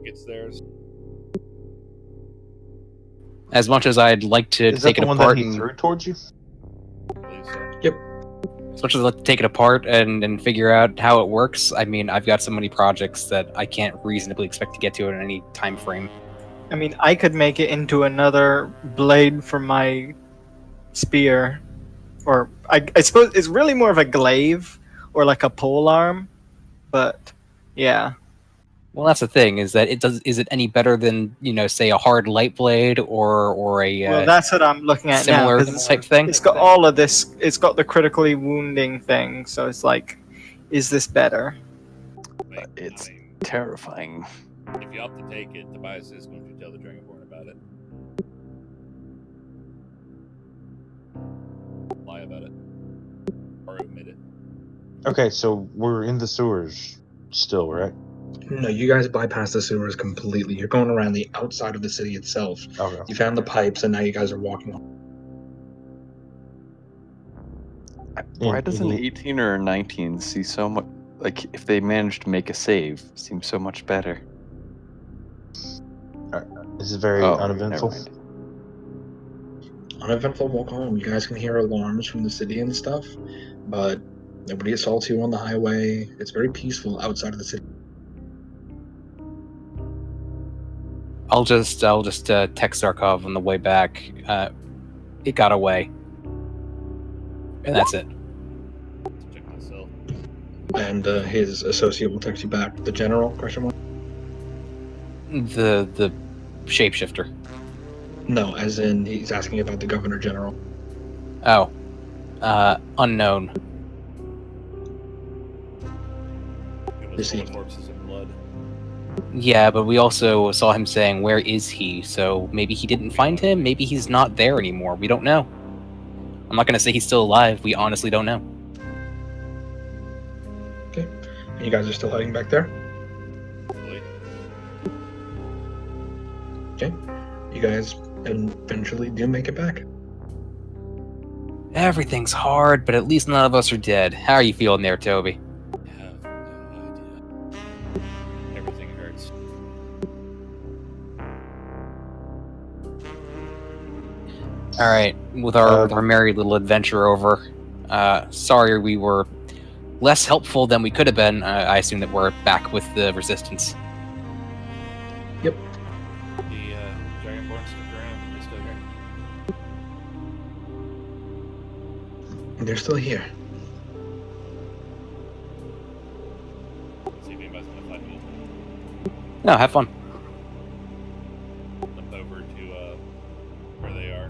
Gets theirs. As much as I'd like to Is that take the it one that apart he and threw towards you? I believe so. as much as I'd like to take it apart and figure out how it works, I mean, I've got so many projects that I can't reasonably expect to get to in any time frame. I mean, I could make it into another blade for my spear, or I suppose it's really more of a glaive or like a pole arm, but yeah. Well, that's the thing, is that is it any better than, say a hard light blade or a Well, that's what I'm looking at now. similar 'Cause type thing? It's got all of this. It's got the critically wounding thing, so it's like, is this better? It's I mean, terrifying. if you opt to take it, Tobias is going to tell the Dragonborn about it. Lie about it. Or admit it. Okay, so we're in the sewers still, right? No, you guys bypass the sewers completely. You're going around the outside of the city itself. Okay. You found the pipes, and now you guys are walking. Why does an 18 or a 19 see so much? Like, if they manage to make a save, seems so much better. This is very Oh, uneventful. never mind. uneventful walk home. You guys can hear alarms from the city and stuff, but nobody assaults you on the highway. It's very peaceful outside of the city. I'll just text Zarkov on the way back. It got away, and that's it. Check myself. And his associate will text you back. The general? Question mark? The shapeshifter. No, as in he's asking about the governor general. Oh, unknown. It was Received. full of corpses and blood. Yeah, but we also saw him saying, "Where is he?" So maybe he didn't find him. Maybe he's not there anymore. We don't know. I'm not gonna say he's still alive. We honestly don't know. Okay. And you guys are still heading back there? Really. Okay. You guys eventually do make it back. Everything's hard, but at least none of us are dead. How are you feeling there, Toby? I have no idea. Everything hurts. All right, with our merry little adventure over. Sorry we were less helpful than we could have been. I assume that we're back with the resistance. The Dragonborn stick around. They still here. They're still here. Let's see if anybody's gonna find me. No, have fun. Limp over to where they are.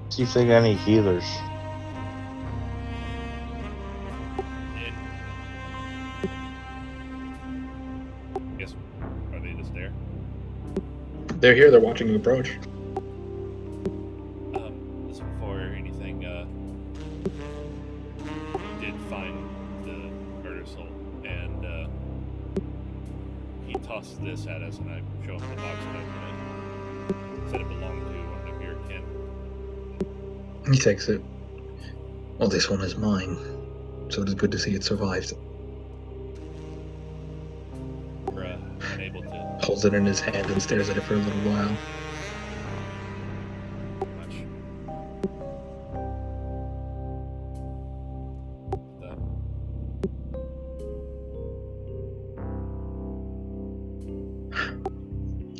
Do you think any healers? And I guess are they just there? They're here. They're watching you approach. Just before anything, did find the murder soul, and he tosses this at us, and I show him the box and open it. Said it belonged to one of your kin. He takes it. Well, this one is mine, so it is good to see it survived. We're unable to Holds it in his hand and stares at it for a little while. much.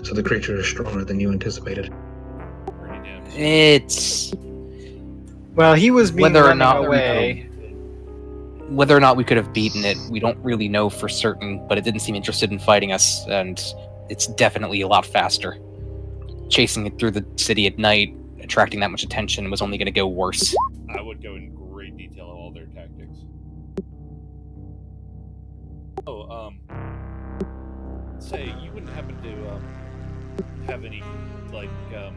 So the creature is stronger than you anticipated. Pretty damn. It's Well, he was being Whether or running not we away. whether or not we could have beaten it. We don't really know for certain, but it didn't seem interested in fighting us, and it's definitely a lot faster. Chasing it through the city at night, attracting that much attention, was only going to go worse. I would go in great detail of all their tactics. Oh, say you wouldn't happen to have any like I'm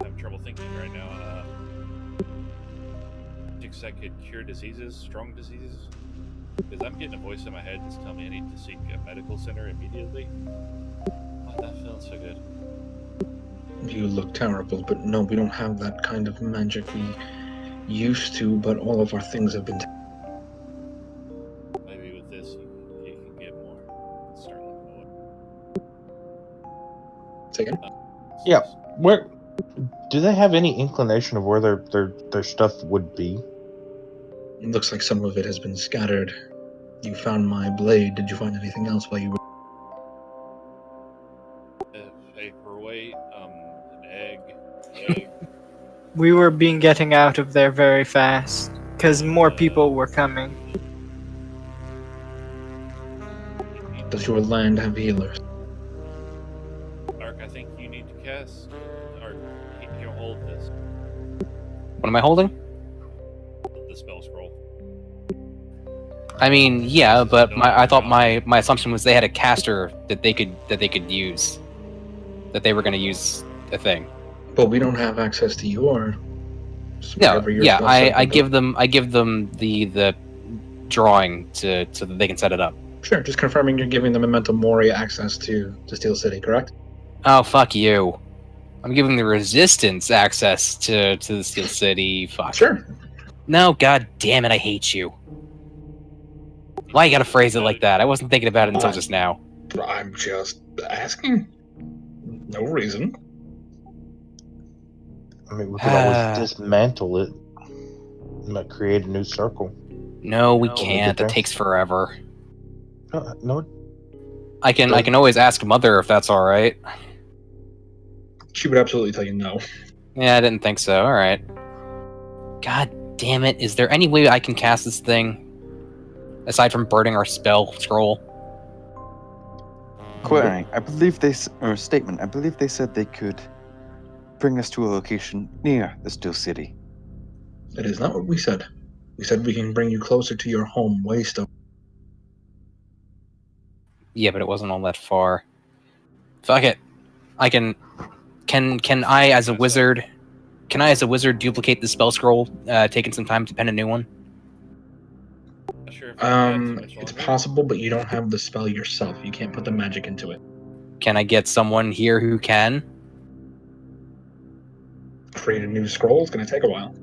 having trouble thinking right now. Magics that could cure diseases, strong diseases. Because I'm getting a voice in my head that's telling me I need to seek a medical center immediately. Oh, that feels so good. You look terrible, but no, we don't have that kind of magic. We used to, but all of our things have been. Maybe with this, you can get more. Start looking away. Say again? Yeah. Where do they have any inclination of where their stuff would be? It looks like some of it has been scattered. You found my blade. Did you find anything else while you were? Paperweight, an egg. We were getting out of there very fast because more people were coming. Does your land have healers? Ark, I think you need to cast. Ark, he'll hold this. What am I holding? The spell scroll. I mean, yeah, but I thought my assumption was they had a caster that they could use. That they were going to use a thing. But we don't have access to your. No, whatever your yeah, spell set I would give them the drawing so that they can set it up. Sure, just confirming you're giving the Memento Mori access to Steel City, correct? Oh, fuck you. I'm giving the Resistance access to the Steel City. Fuck. Sure. No, god damn it, I hate you. Why you gotta phrase it like that? I wasn't thinking about it until just now. I'm just asking. No reason. I mean, we could always dismantle it and create a new circle. No, we When we can't. get there. That takes forever. No, I can always ask Mother if that's all right. She would absolutely tell you no. Yeah, I didn't think so. All right. God damn it! Is there any way I can cast this thing aside from burning our spell scroll? Querying. I believe statement. I believe they said they could bring us to a location near the Still City. That is not what we said. We said we can bring you closer to your home, Waystone. Yeah, but it wasn't all that far. Fuck it. I can I as a wizard duplicate the spell scroll, taking some time to pen a new one? Not sure if that's It's longer. possible, but you don't have the spell yourself. You can't put the magic into it. Can I get someone here who can? Create a new scroll. It's going to take a while.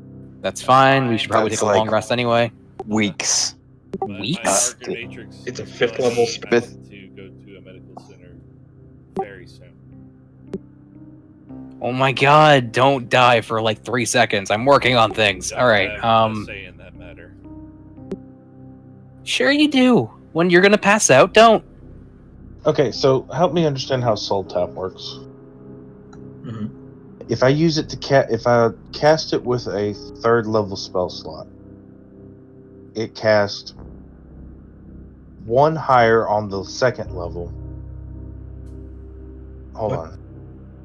That's fine. We should probably That's take a long like- rest anyway. Weeks. My Weeks? Arcane Matrix It's a is 5th telling level me spell. I need to go to a medical center very soon. Oh my god, don't die for like 3 seconds. I'm working on things. Don't Alright, have a say in that matter. sure you do. When you're gonna pass out, don't. Okay, so help me understand how Soul Tap works. Mhm. If I use it to if I cast it with a 3rd level spell slot, it casts 1 higher on the 2nd level. Hold What? on.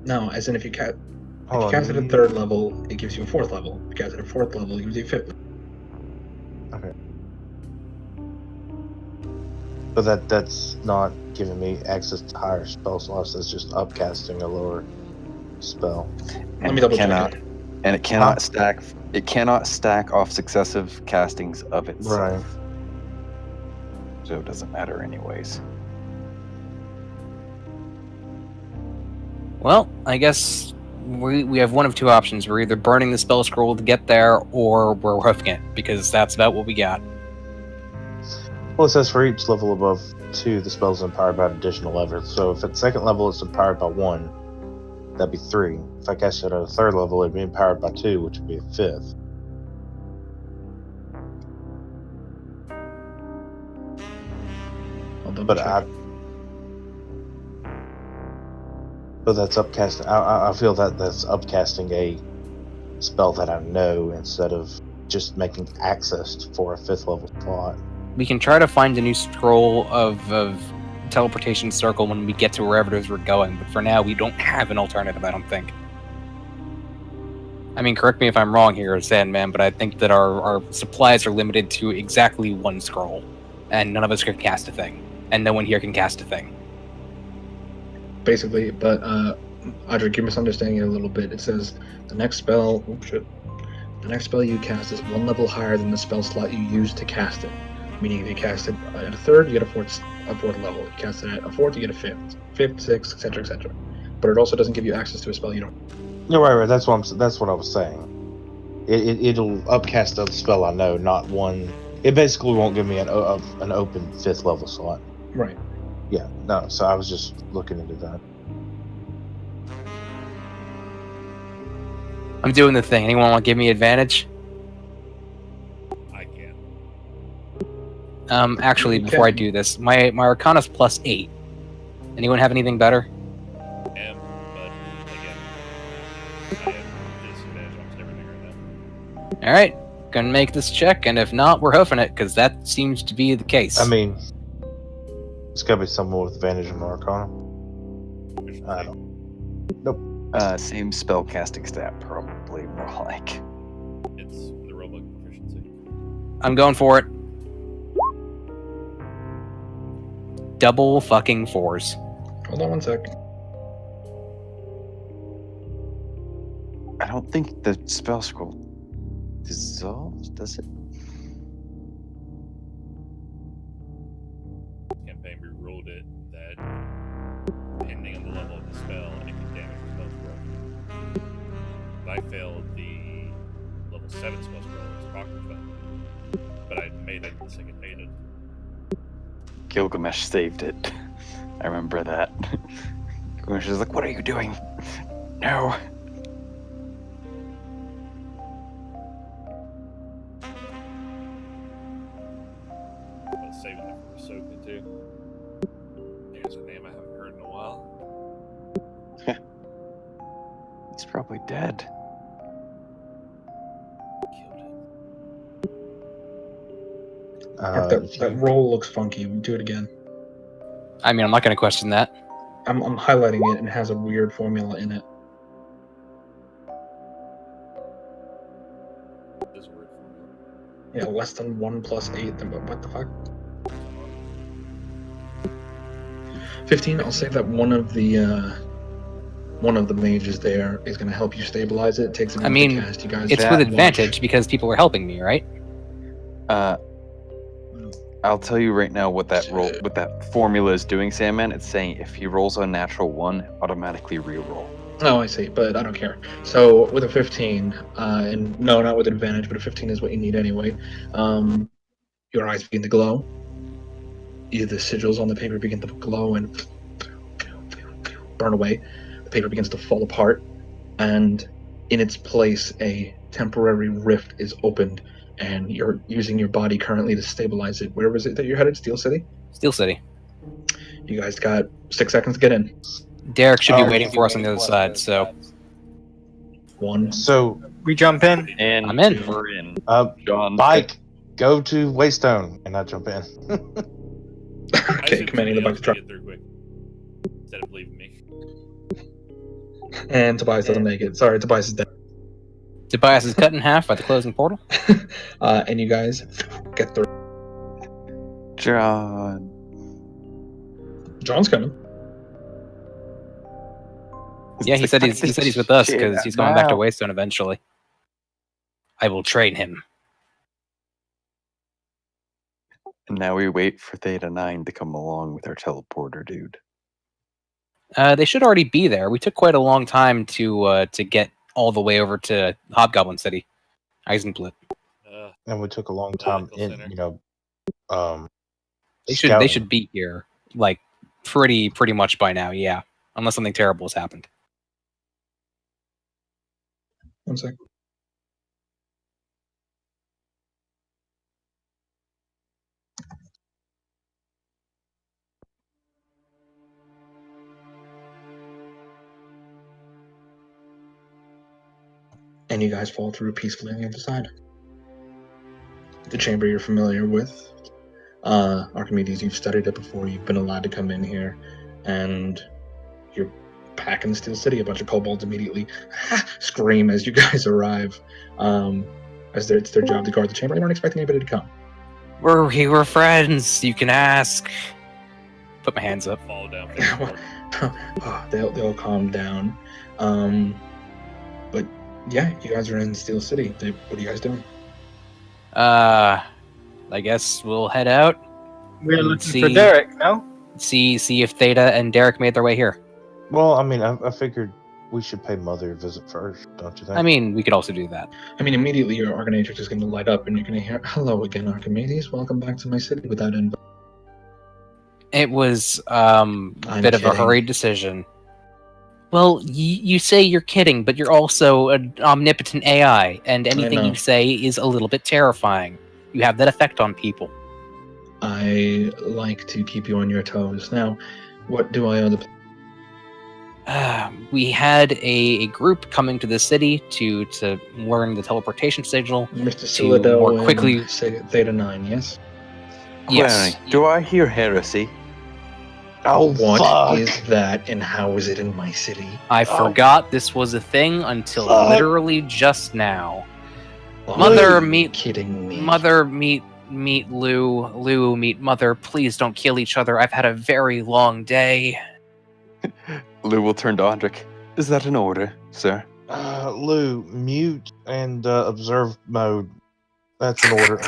No, as in if you cast Hold it on. at 3rd level, it gives you a 4th level. If you cast it at 4th level, it gives you a 5th level. Okay. But that's not giving me access to higher spell slots. That's just upcasting a lower spell. Let me double check cannot, it. And it cannot stack. It cannot stack off successive castings of itself. Right. So it doesn't matter anyways. Well, I guess we have one of two options. We're either burning the spell scroll to get there, or we're hoofing it, because that's about what we got. Well, it says for each level above 2, the spell's empowered by an additional level. So if at 2nd level it's empowered by 1, that'd be 3. If I cast it at a 3rd level, it'd be empowered by 2, which would be a 5th. I'll double But check. But that's upcasting. I feel that's upcasting a spell that I know instead of just making access for a 5th level slot. We can try to find a new scroll of teleportation circle when we get to wherever it is we're going, but for now we don't have an alternative, I don't think. I mean, correct me if I'm wrong here, Sandman, but I think that our supplies are limited to exactly 1 scroll, and none of us can cast a thing, and no one here can cast a thing. Basically, but Audric, you're misunderstanding it a little bit. It says the next spell. Oh shit! The next spell you cast is 1 level higher than the spell slot you used to cast it. Meaning, if you cast it at a 3rd, you get a 4th level. If you cast it at a 4th, you get a 5th, 6th, etc., etc. But it also doesn't give you access to a spell you don't. No, right. That's what I was saying. It'll upcast a spell I know, not one. It basically won't give me an open 5th level slot. Right. Yeah, no. So I was just looking into that. I'm doing the thing. Anyone want to give me advantage? I can. Actually, You before I can. do this, my Arcana's +8. Anyone have anything better? But again, I have disadvantage on everything right now. Alright, gonna make this check, and if not, we're hoofing it, because that seems to be the case. I mean, it's gotta be someone with advantage in Arcana. I don't. Same spell casting stat, probably more like. It's the robot proficiency. I'm going for it. Double fucking 4s. Hold on 1 sec. I don't think the spell scroll dissolves, does it? Campaign reruled it that depending on the level of the spell, it can damage the spell scroll. If I failed the level 7 spell scroll, it's proc effect. But I made it the second made it. Gilgamesh saved it. I remember that. And she's like, "What are you doing?" No. I was saving that for Ahsoka too. There's a name I haven't heard in a while. He's probably dead. Killed him. Mark, that roll looks funky. Do it again. I mean, I'm not going to question that. I'm highlighting it and it has a weird formula in it. This word formula. Yeah, less than 1 + 8. What the fuck? 15. I'll say that one of the mages there is going to help you stabilize it. It takes a I minute mean, to cast. You guys It's That with watch. advantage because people are helping me, right? I'll tell you right now what that formula is doing, Sandman. It's saying if he rolls a natural 1, automatically re-roll. Oh, I see, but I don't care. So with a 15, and no, not with advantage, but a 15 is what you need anyway. Your eyes begin to glow. The sigils on the paper begin to glow and burn away. The paper begins to fall apart, and in its place, a temporary rift is opened, and you're using your body currently to stabilize it. Where was it that you're headed? Steel City? Steel City. You guys got 6 seconds to get in. Derek should be waiting for us on the other side, so 1. So, We jump in. And I'm in. We're in. John, bike, go to Waystone, and I jump in. I Okay, assume commanding the somebody bike else to try. can get through quick. Instead of leaving me. And Tobias doesn't make it. Sorry, Tobias is dead. Tobias is cut in half by the closing portal. And you guys get through. John. John's coming. Yeah, he It's said like, he's "Fuck this with us shit because he's going back to now." Waystone eventually. I will train him. And now we wait for Theta 9 to come along with our teleporter dude. They should already be there. We took quite a long time to get all the way over to Hobgoblin City, Eisenblit. And we took a long time Medical in, center. They scouting. should be here like pretty much by now. Yeah, unless something terrible has happened. 1 sec. And you guys fall through peacefully on the other side. The chamber you're familiar with. Archimedes, you've studied it before. You've been allowed to come in here, and you're packing Steel City. A bunch of kobolds immediately scream as you guys arrive. As it's their job to guard the chamber. They weren't expecting anybody to come. We were friends. You can ask. Put my hands up. Fall down. They'll calm down. But yeah, you guys are in Steel City. What are you guys doing? I guess we'll head out. We're and looking for Derek, no? See if Theta and Derek made their way here. Well, I mean, I figured we should pay Mother a visit first, don't you think? I mean, we could also do that. I mean, immediately your Archinatrix is going to light up, and you're going to hear, "Hello again, Archimedes. Welcome back to my city without invite." It was a bit of a kidding. hurried decision. Well, you say you're kidding, but you're also an omnipotent AI, and anything know. you say is a little bit terrifying. You have that effect on people. I like to keep you on your toes. Now, what do I owe the... We had a group coming to the city to learn the teleportation sigil. Mr. To Citadel more quickly- and Theta 9, yes? Yes. Query, do I hear heresy? Oh, What is fuck. that, and how is it in my city? I forgot this was a thing until Fuck. literally just now. Oh, Mother, are you meet- kidding me? Mother, meet Lou. Lou, meet Mother. Please don't kill each other. I've had a very long day. Lou will turn to Andrik. Is that an order, sir? Lou, mute and observe mode. That's an order.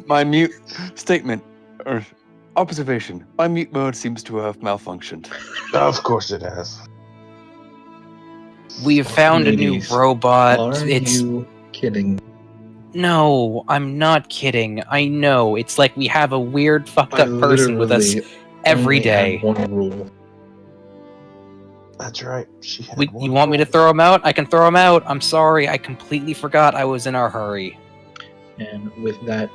My mute statement, or observation. My mute mode seems to have malfunctioned. Of course it has. We've found a new Archimedes, robot. Are you kidding? No, I'm not kidding. I know. It's like we have a weird fucked I up person with us. literally every only had day. one rule. That's right. She had one You want me to rule. throw him out? I can throw him out. I'm sorry. I completely forgot I was in a hurry. And with that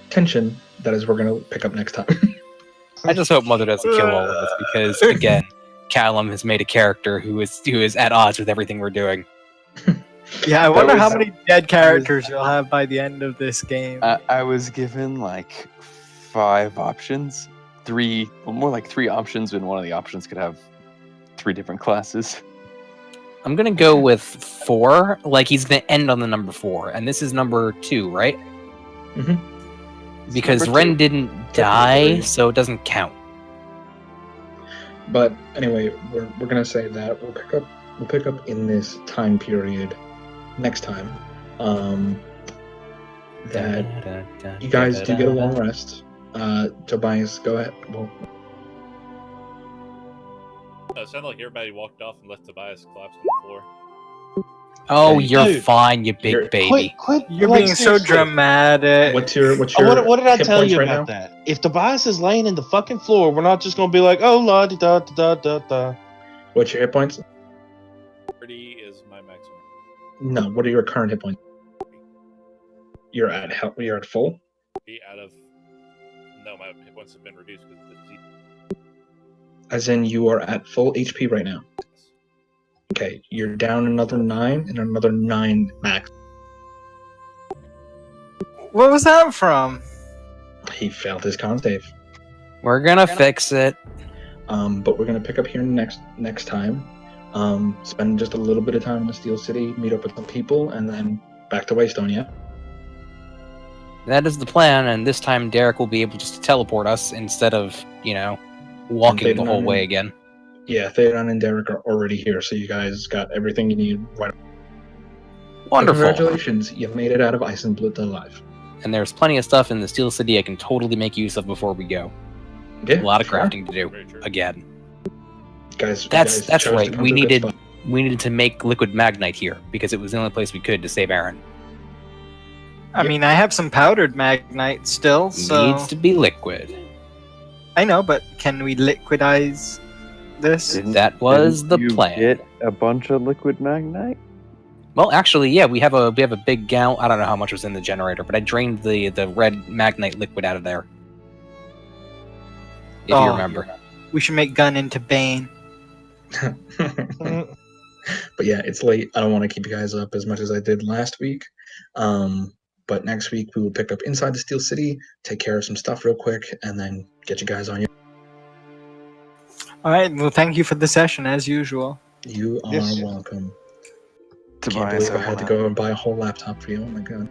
tension, that is we're going to pick up next time. I just hope Mother doesn't kill all of us because, again, Callum has made a character who is at odds with everything we're doing. Yeah, I wonder how was- many dead characters you'll have by the end of this game. I was given like 5 options, more like 3 options, and one of the options could have 3 different classes. I'm gonna go with 4. Like he's gonna end on the number 4, and this is number 2, right? Mhm. Because number Ren 2. didn't die, three. so it doesn't count. But anyway, we're going to say that we'll pick up in this time period next time. That you guys do get a long rest. Tobias, go ahead. Well, It sounded like everybody walked off and left Tobias collapsed on the floor. Oh, Hey, you're dude. fine, you big You're- baby. Quit. You're like, being so seriously. dramatic. what's your What did I hit tell points you right about now? that? If Tobias is laying in the fucking floor, we're not just gonna be like, oh la da da da da da. What's your hit points? 30 is my maximum. No. What are your current hit points? You're at full. Be out of. No, my hit points have been reduced because of the disease. As in, you are at full HP right now. Okay, you're down another 9 and another 9 max. What was that from? He failed his con save. We're gonna fix it. But we're gonna pick up here next time. Spend just a little bit of time in the Steel City, meet up with some people, and then back to Waystonia. That is the plan, and this time Derek will be able just to teleport us instead of, walking the whole way again. Yeah, Theodon and Derek are already here, so you guys got everything you need. Right. Wonderful. Congratulations, you made it out of Ice and Blood alive. And there's plenty of stuff in the Steel City I can totally make use of before we go. Yeah, A lot of sure. crafting to do Very true. again. Guys, That's chose to right. come We to a good needed spot. to make liquid magnite here because it was the only place we could to save Aaron. I mean, I have some powdered magnite still, so Needs to be liquid. I know, but can we liquidize this? That was the Didn't you plan. Get a bunch of liquid magnite. Well, actually, yeah, we have a big gallon. I don't know how much was in the generator, but I drained the red magnite liquid out of there. If Oh. you remember. We should make Gun into Bane. But yeah, it's late. I don't want to keep you guys up as much as I did last week. But next week we will pick up inside the Steel City, take care of some stuff real quick, and then get you guys on your. All right. Well, thank you for the session as usual. You are Yes. welcome. Can't Tobias, believe I had to go and buy a whole laptop for you. Oh my god.